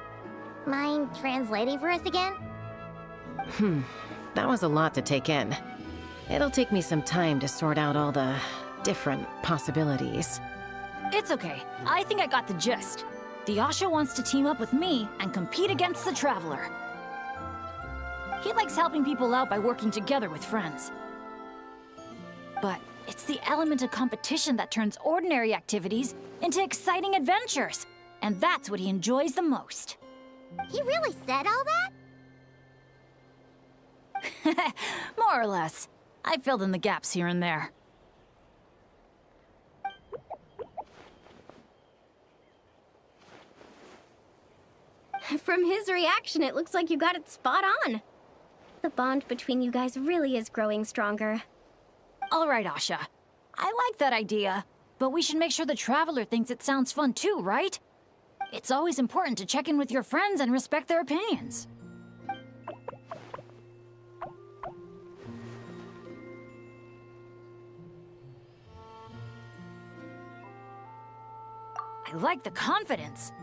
Mind translating for us again? That was a lot to take in. It'll take me some time to sort out all the different possibilities. It's okay. I think I got the gist. The Asha wants to team up with me and compete against the Traveler. He likes helping people out by working together with friends. But it's the element of competition that turns ordinary activities into exciting adventures. And that's what he enjoys the most. He really said all that? More or less. I filled in the gaps here and there. From his reaction, it looks like you got it spot on. The bond between you guys really is growing stronger. All right, Asha. I like that idea, but we should make sure the Traveler thinks it sounds fun too, right? It's always important to check in with your friends and respect their opinions. I like the confidence.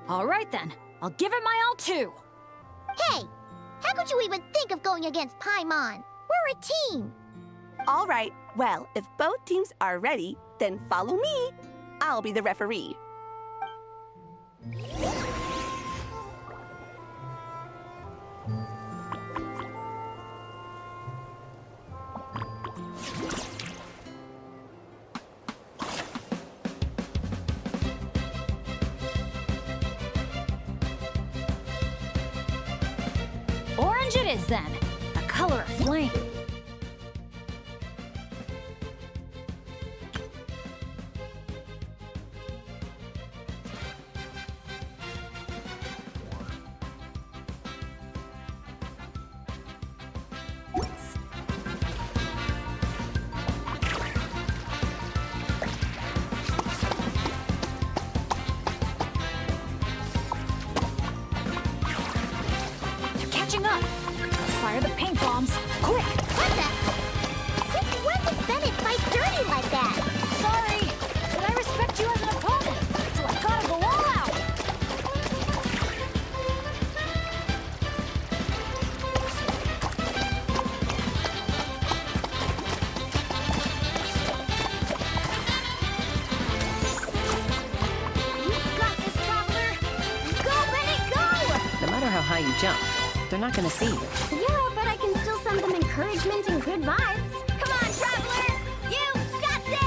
All right then, I'll give it my all too. Hey, how could you even think of going against Paimon? We're a team. All right, well, if both teams are ready, then follow me. I'll be the referee. Orange it is then, the color of flame. Up. Fire the paint bombs, quick! What the? Since when did Bennett fight dirty like that? Sorry, but I respect you as an opponent, so I gotta go all out. You got this, Traveler! Go, Bennett, go! No matter how high you jump, they're not gonna see you. Yeah, but I can still send them encouragement and good vibes. Come on, Traveler! You got this!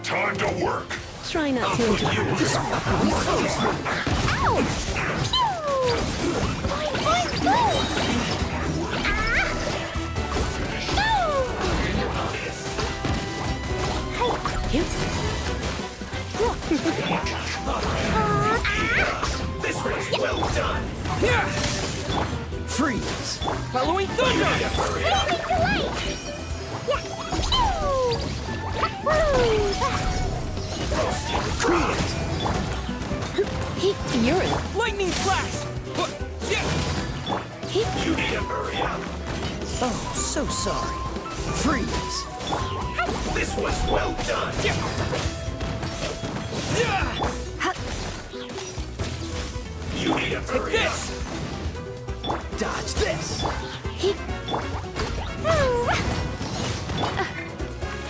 Time to work. Try not to interrupt. This was well done. Freeze! Following thunder! You're in. Lightning flash! You need to hurry up. Oh, so sorry. Freeze! This was well done. You need to hurry up. Dodge this!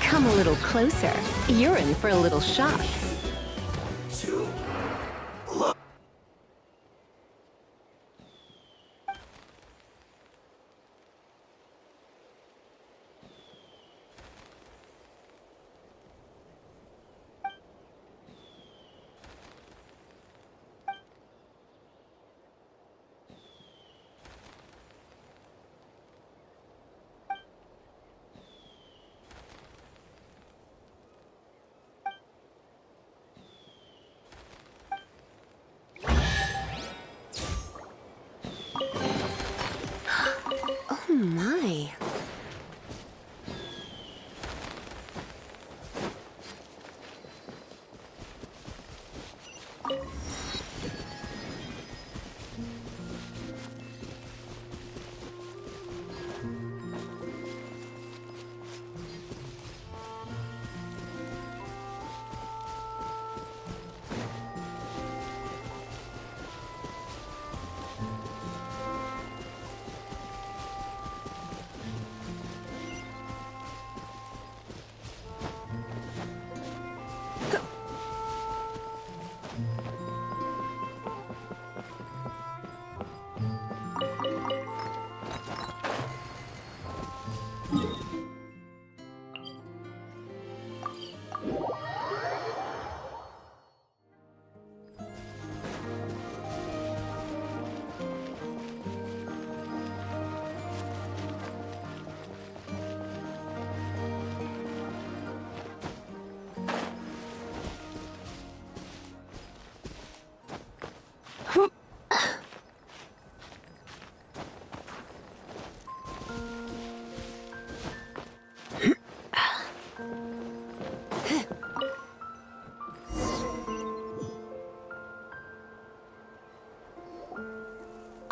Come a little closer. You're in for a little shock. Oh my.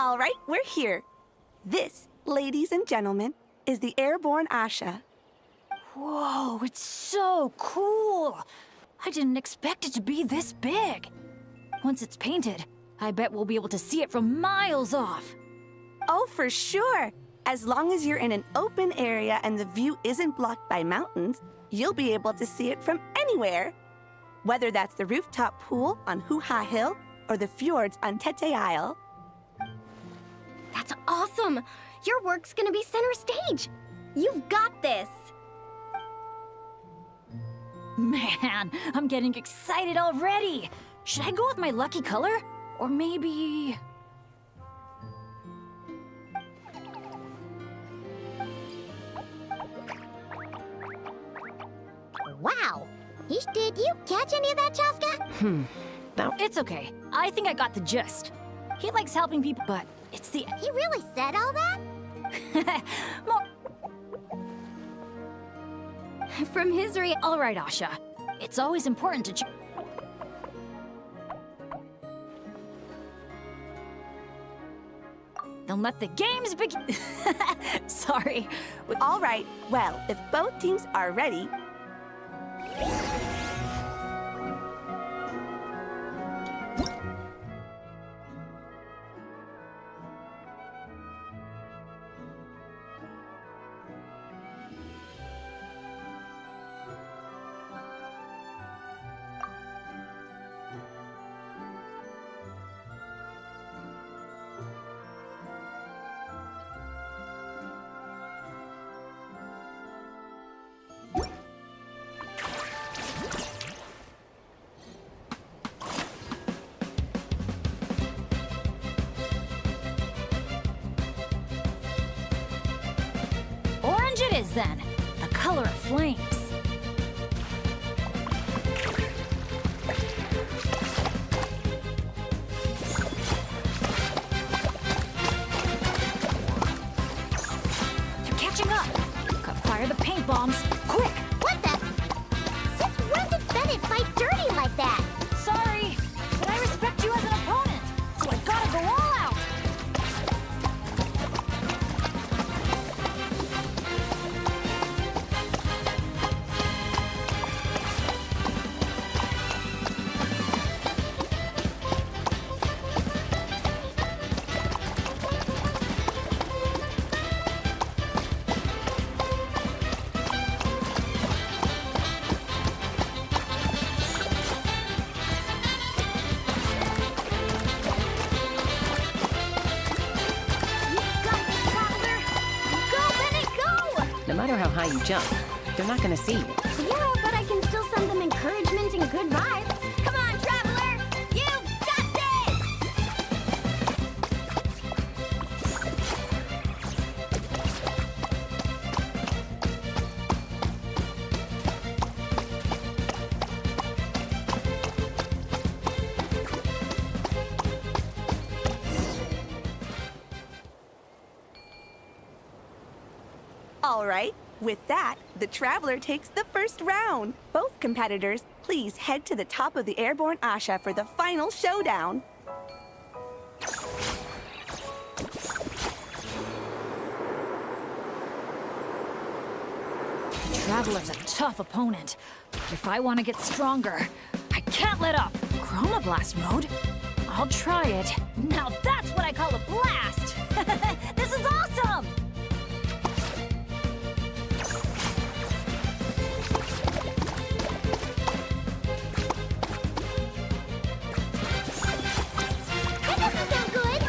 All right, we're here. This, ladies and gentlemen, is the airborne Asha. Whoa, it's so cool! I didn't expect it to be this big. Once it's painted, I bet we'll be able to see it from miles off. Oh, for sure. As long as you're in an open area and the view isn't blocked by mountains, you'll be able to see it from anywhere. Whether that's the rooftop pool on Hoo-Ha Hill or the fjords on Tete Isle. That's awesome! Your work's gonna be center stage! You've got this! Man, I'm getting excited already! Should I go with my lucky color? Or maybe... Wow! Did you catch any of that, Chaska? It's okay. I think I got the gist. He likes helping people, but it's the... He really said all that? From his All right, Asha. It's always important to... Then let the games begin. Sorry. All right, well, if both teams are ready... Orange it is, then. The color of flames. They're catching up. Gotta fire the paint bombs. Quick! What the? Since when did Bennett fight dirty like that? Sorry, but I respect you as an opponent, so I gotta go all out. you jump. They're not gonna see you. Yeah, but I can still send them encouragement and good vibes. Come on, Traveler! You've got this! All right, with that, the Traveler takes the first round. Both competitors, please head to the top of the airborne Asha for the final showdown. Traveler's a tough opponent. But if I want to get stronger, I can't let up. Chroma Blast mode? I'll try it. Now that's what I call a blast! This is awesome! That doesn't sound good.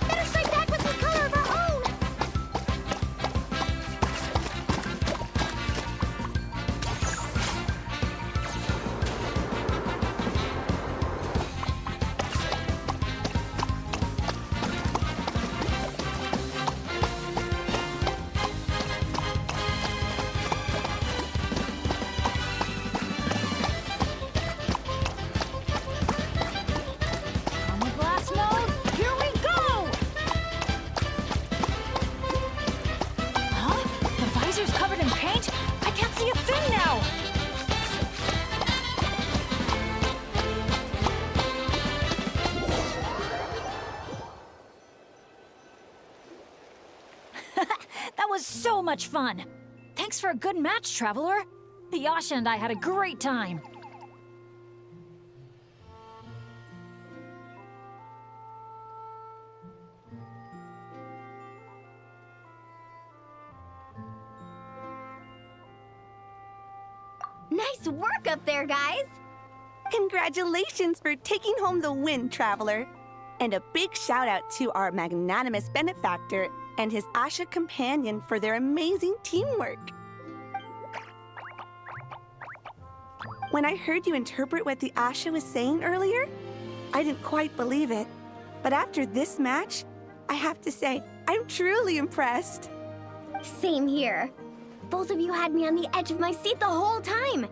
Better strike back with some color of our own. Chroma Blast mode? Here we go! Huh? The visor's covered in paint? I can't see a thing now! That was so much fun! Thanks for a good match, Traveler. The Asha and I had a great time. Nice work up there, guys! Congratulations for taking home the win, Traveler. And a big shout out to our magnanimous benefactor and his Asha companion for their amazing teamwork. When I heard you interpret what the Asha was saying earlier, I didn't quite believe it. But after this match, I have to say, I'm truly impressed. Same here. Both of you had me on the edge of my seat the whole time.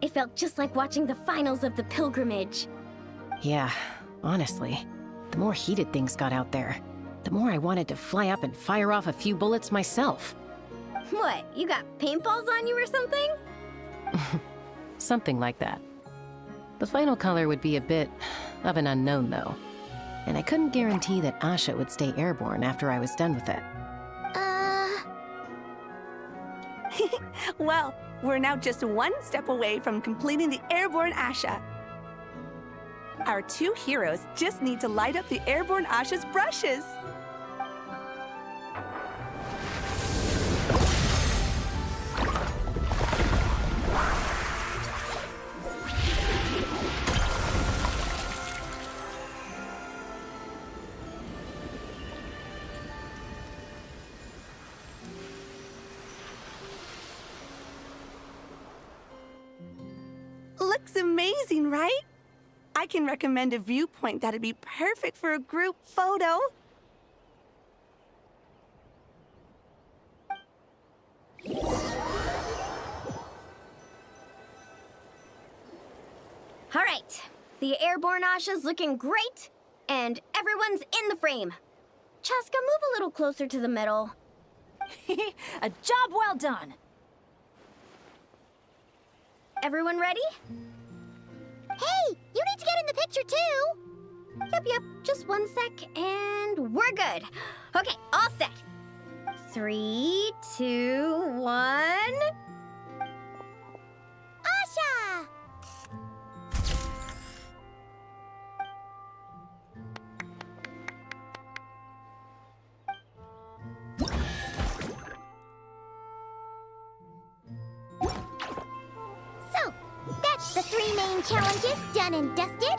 It felt just like watching the finals of the pilgrimage. Yeah, honestly, the more heated things got out there, the more I wanted to fly up and fire off a few bullets myself. What, you got paintballs on you or something? Something like that. The final color would be a bit of an unknown, though. And I couldn't guarantee that Asha would stay airborne after I was done with it. Well, we're now just one step away from completing the airborne Asha. Our two heroes just need to light up the airborne Asha's brushes. Looks amazing, right? I can recommend a viewpoint that'd be perfect for a group photo. All right, the airborne Asha's looking great, and everyone's in the frame. Chaska, move a little closer to the middle. A job well done! Everyone ready? Hey, you need to get in the picture too. Yep, just 1 sec, and we're good. Okay, all set. 3, 2, 1... Asha! So, that's the 3 main challenges done and dusted.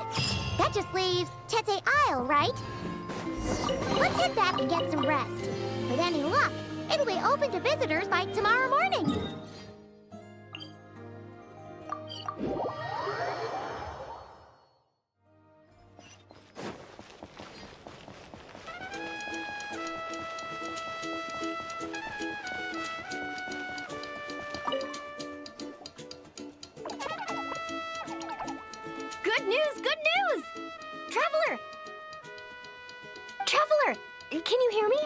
That just leaves Tete Isle, right? Let's head back and get some rest. With any luck, it'll be open to visitors by tomorrow morning. Good news, good news! Traveler! Traveler, can you hear me?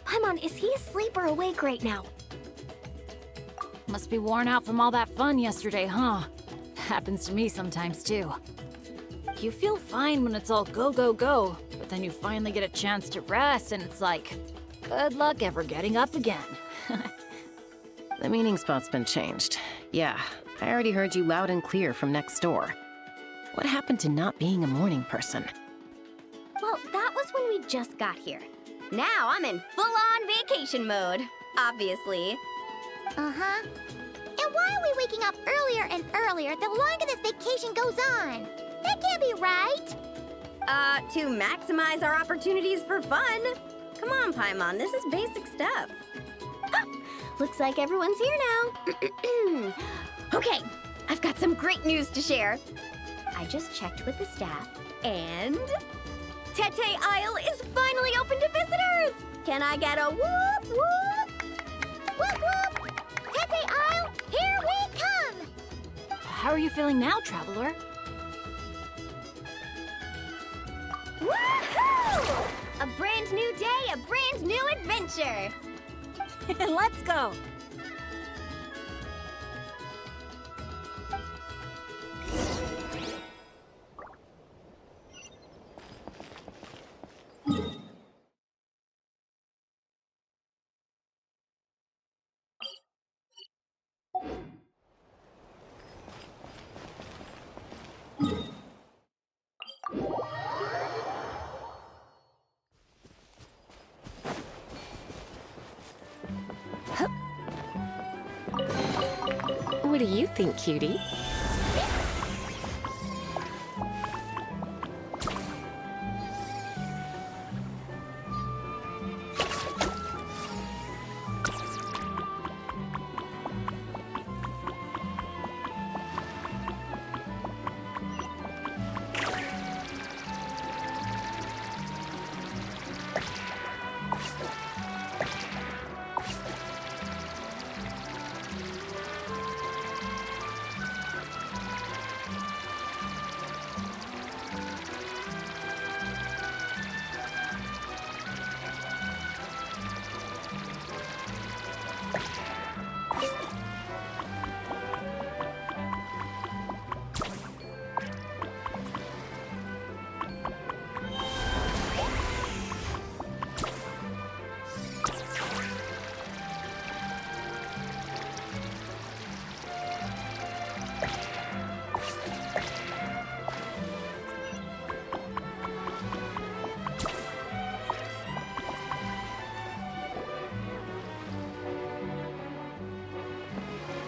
Paimon, is he asleep or awake right now? Must be worn out from all that fun yesterday, huh? Happens to me sometimes, too. You feel fine when it's all go, go, go, but then you finally get a chance to rest, and it's like, good luck ever getting up again. The meeting spot's been changed. Yeah, I already heard you loud and clear from next door. What happened to not being a morning person? Well, that was when we just got here. Now I'm in full-on vacation mode, obviously. Uh-huh. And why are we waking up earlier and earlier the longer this vacation goes on? That can't be right. To maximize our opportunities for fun. Come on, Paimon, this is basic stuff. Ah, looks like everyone's here now. Okay, I've got some great news to share. I just checked with the staff, and Tete Isle is finally open to visitors! Can I get a whoop whoop? Whoop whoop! Tete Isle, here we come! How are you feeling now, Traveler? Woohoo! A brand new day, a brand new adventure! Let's go! What do you think, cutie?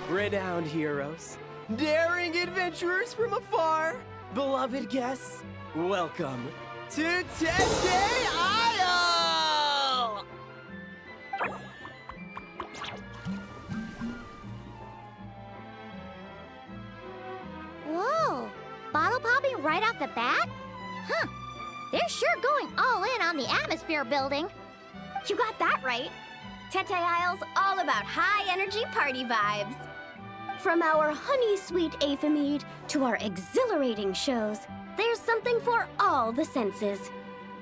Renowned heroes, daring adventurers from afar, beloved guests, welcome to Tete Isle! Whoa! Bottle popping right off the bat? Huh. They're sure going all in on the atmosphere building. You got that right. Tete Isle's all about high-energy party vibes. From our honey-sweet Aphemide to our exhilarating shows, there's something for all the senses.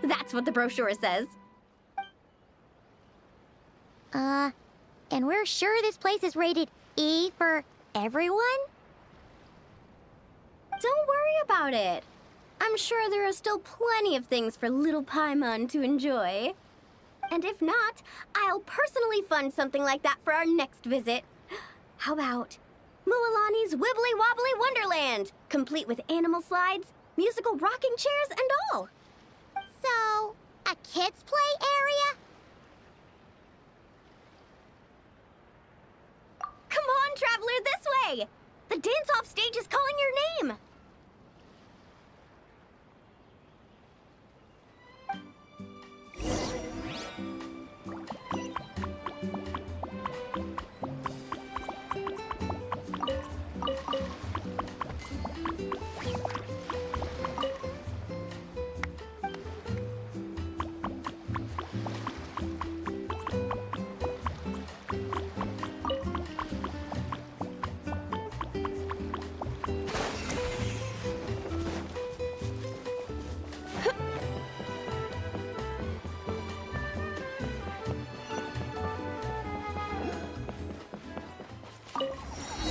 That's what the brochure says. And we're sure this place is rated E for everyone? Don't worry about it. I'm sure there are still plenty of things for little Paimon to enjoy. And if not, I'll personally fund something like that for our next visit. How about Mualani's Wibbly Wobbly Wonderland, complete with animal slides, musical rocking chairs, and all. So, a kids' play area? Come on, Traveler, this way! The dance-off stage is calling your name!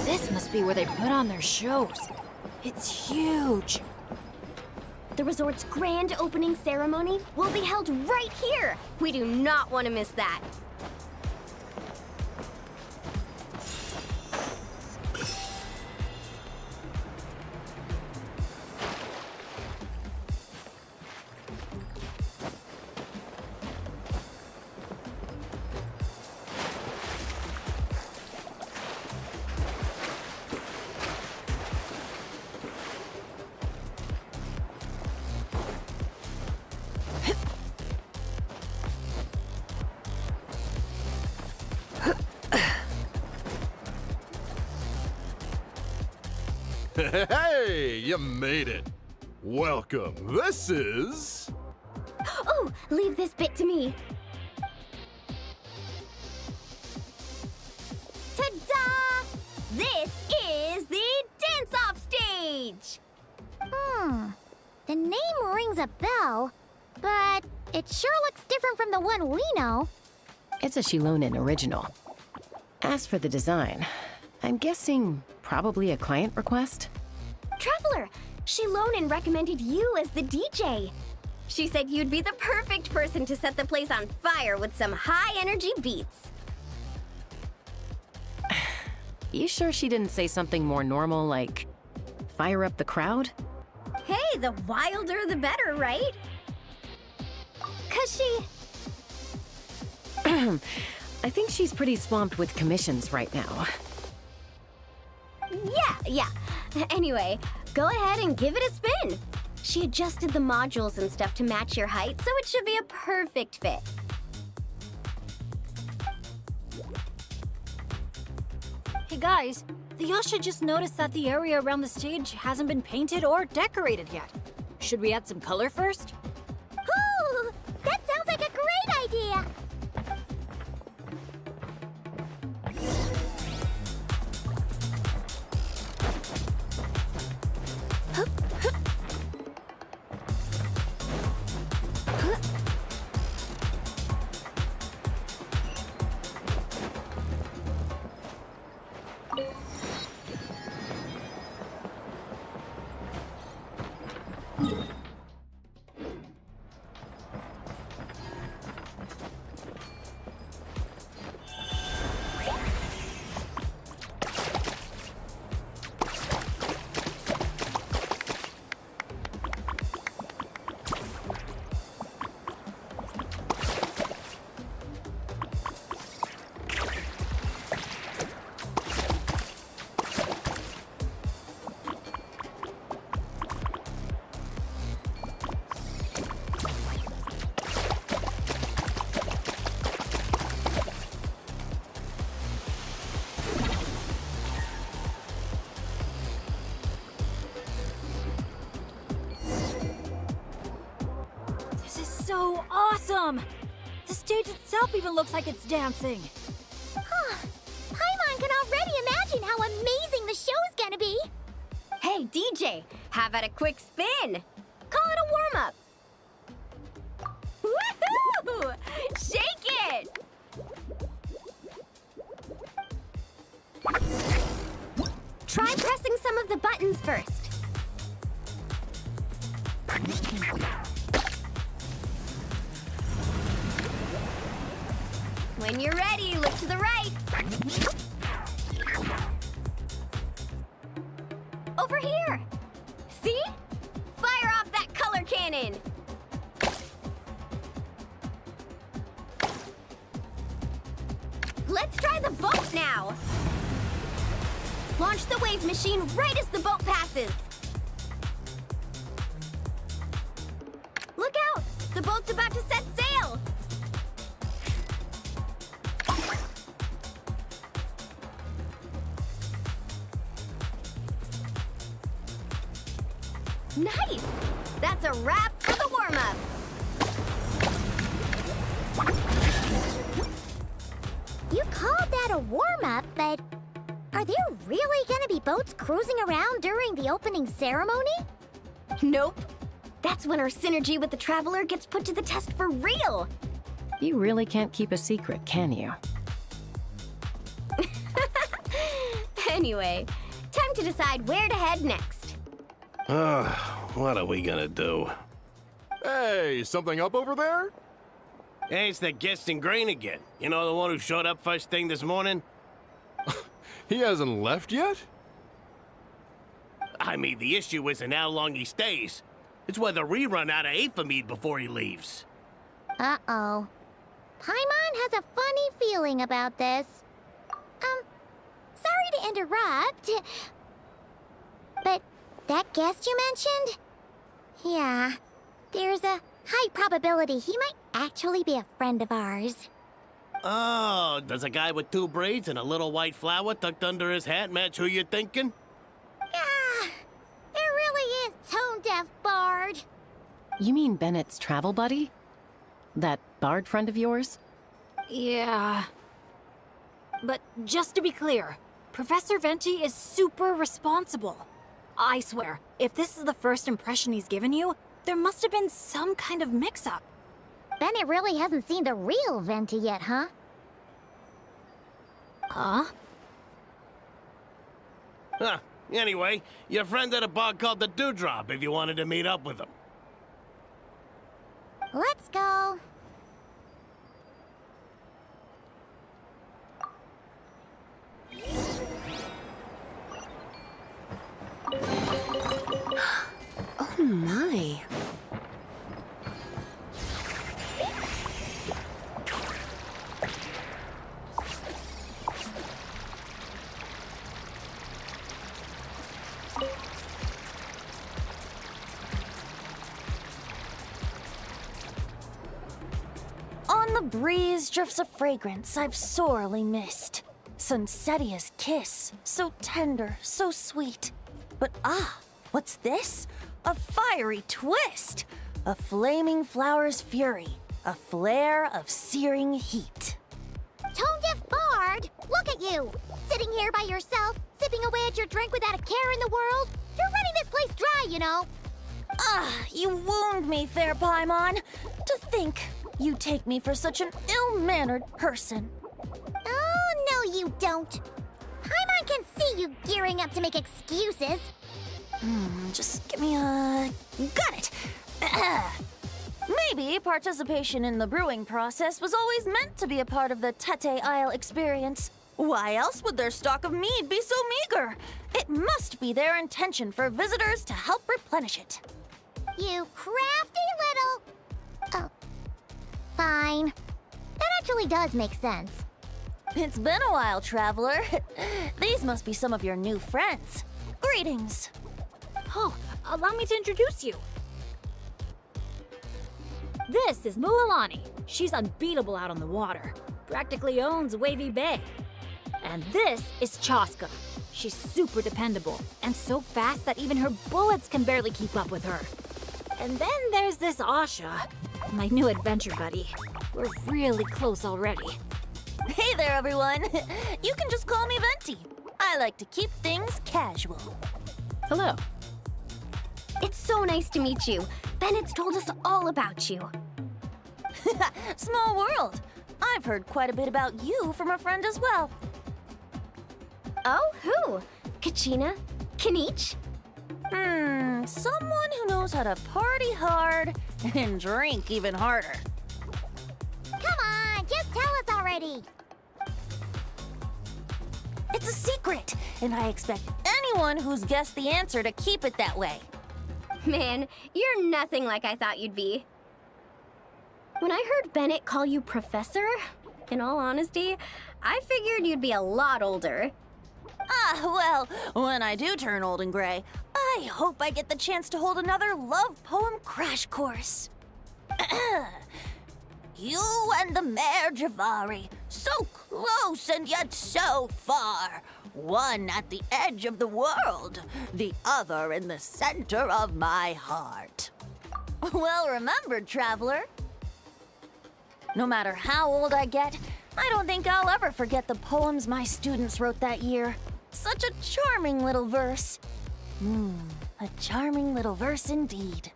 This must be where they put on their shows. It's huge. The resort's grand opening ceremony will be held right here. We do not want to miss that. Hey, you made it. Welcome. This is... Oh, leave this bit to me. Ta-da! This is the dance-off stage! The name rings a bell, but it sure looks different from the one we know. It's a Shilonen original. As for the design, I'm guessing probably a client request? Traveler, Shilonen recommended you as the DJ. She said you'd be the perfect person to set the place on fire with some high-energy beats. You sure she didn't say something more normal like fire up the crowd? Hey, the wilder the better, right? 'Cause she... I think she's pretty swamped with commissions right now. Yeah. Anyway, go ahead and give it a spin. She adjusted the modules and stuff to match your height, so it should be a perfect fit. Hey guys, the Yasha just noticed that the area around the stage hasn't been painted or decorated yet. Should we add some color first? Ooh, that sounds like a great idea. So awesome! The stage itself even looks like it's dancing. Paimon can already imagine how amazing the show's gonna be. Hey, DJ, how about a quick spin? Call it a warm-up. Woohoo! Shake it! Try pressing some of the buttons first. When you're ready, look to the right. Over here. See? Fire off that color cannon. Let's try the boat now. Launch the wave machine right as the boat passes. Look out! The boat's about to set sail. Nice! That's a wrap for the warm-up. You called that a warm-up, but are there really gonna be boats cruising around during the opening ceremony? Nope. That's when our synergy with the Traveler gets put to the test for real. You really can't keep a secret, can you? Anyway, time to decide where to head next. What are we gonna do? Hey, something up over there? Hey, it's that Genshin Grain again. You know, the one who showed up first thing this morning? He hasn't left yet? I mean, the issue isn't how long he stays. It's whether we run out of Aphamide before he leaves. Uh-oh. Paimon has a funny feeling about this. Sorry to interrupt. But that guest you mentioned? Yeah, there's a high probability he might actually be a friend of ours. Oh, does a guy with 2 braids and a little white flower tucked under his hat match who you're thinking? Ah, it really is tone-deaf Bard. You mean Bennett's travel buddy? That Bard friend of yours? Yeah. But just to be clear, Professor Venti is super responsible. I swear, if this is the first impression he's given you, there must have been some kind of mix-up. Bennett really hasn't seen the real Venti yet, huh? Huh? Huh. Anyway, your friend at a bar called the Dewdrop if you wanted to meet up with him. Let's go. Oh my. On the breeze drifts a fragrance I've sorely missed. Sunsetia's kiss, so tender, so sweet. But what's this? A fiery twist! A flaming flower's fury, a flare of searing heat. Tone-deaf Bard, look at you! Sitting here by yourself, sipping away at your drink without a care in the world. You're running this place dry, you know. You wound me, fair Paimon. To think you take me for such an ill-mannered person. Oh, no you don't. Paimon can see you gearing up to make excuses. Just give me a... Got it! Maybe participation in the brewing process was always meant to be a part of the Tete Isle experience. Why else would their stock of mead be so meager? It must be their intention for visitors to help replenish it. You crafty little... Oh. Fine. That actually does make sense. It's been a while, traveler. These must be some of your new friends. Greetings. Oh, allow me to introduce you. This is Mualani. She's unbeatable out on the water. Practically owns Wavy Bay. And this is Chaska. She's super dependable and so fast that even her bullets can barely keep up with her. And then there's this Asha, my new adventure buddy. We're really close already. Hey there, everyone. You can just call me Venti. I like to keep things casual. Hello. It's so nice to meet you. Bennett's told us all about you. Small world. I've heard quite a bit about you from a friend as well. Oh, who? Kachina? Kanich? Someone who knows how to party hard and drink even harder. Come on, just tell us already. It's a secret, and I expect anyone who's guessed the answer to keep it that way. Man, you're nothing like I thought you'd be. When I heard Bennett call you Professor, in all honesty, I figured you'd be a lot older. Well, when I do turn old and gray, I hope I get the chance to hold another love poem crash course. You and the Mare Javari, so close and yet so far. One at the edge of the world, the other in the center of my heart. Well remembered, traveler. No matter how old I get, I don't think I'll ever forget the poems my students wrote that year. Such a charming little verse. A charming little verse indeed.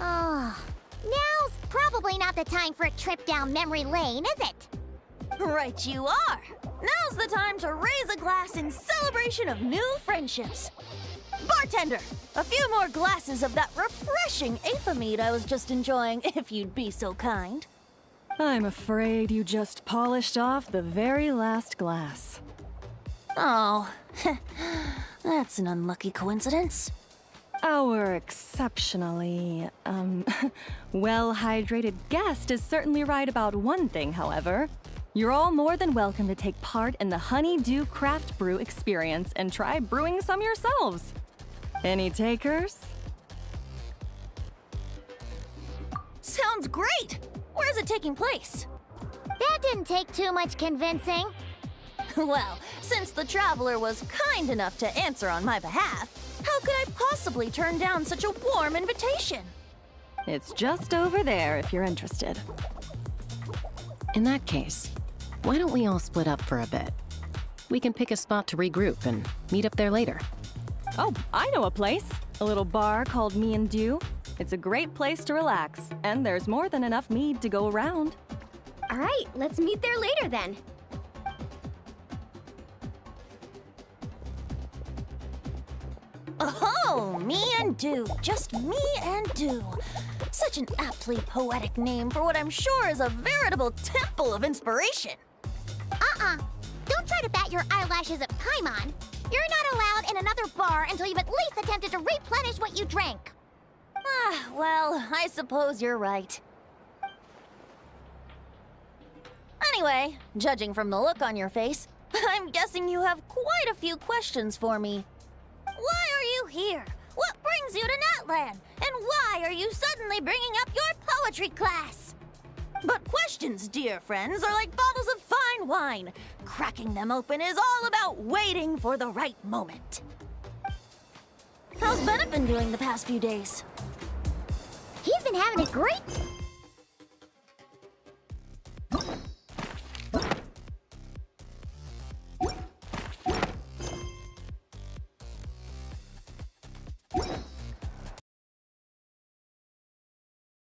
Oh, now's probably not the time for a trip down memory lane, is it? Right you are. Now's the time to raise a glass in celebration of new friendships. Bartender, a few more glasses of that refreshing Aethamide I was just enjoying, if you'd be so kind. I'm afraid you just polished off the very last glass. Oh, that's an unlucky coincidence. Our exceptionally, well-hydrated guest is certainly right about one thing, however. You're all more than welcome to take part in the Honeydew Craft Brew experience and try brewing some yourselves. Any takers? Sounds great! Where is it taking place? That didn't take too much convincing. Well, since the traveler was kind enough to answer on my behalf, how could I possibly turn down such a warm invitation? It's just over there if you're interested. In that case, why don't we all split up for a bit? We can pick a spot to regroup and meet up there later. Oh, I know a place. A little bar called Me and Dew. It's a great place to relax, and there's more than enough mead to go around. All right, let's meet there later then. Oh, Me and Dew. Just Me and Dew. Such an aptly poetic name for what I'm sure is a veritable temple of inspiration. Don't try to bat your eyelashes at Paimon. You're not allowed in another bar until you've at least attempted to replenish what you drank. Well, I suppose you're right. Anyway, judging from the look on your face, I'm guessing you have quite a few questions for me. Why are you here? What brings you to Natlan? And why are you suddenly bringing up your poetry class? But questions, dear friends, are like bottles of fine wine. Cracking them open is all about waiting for the right moment. How's Bennett been doing the past few days? He's been having a great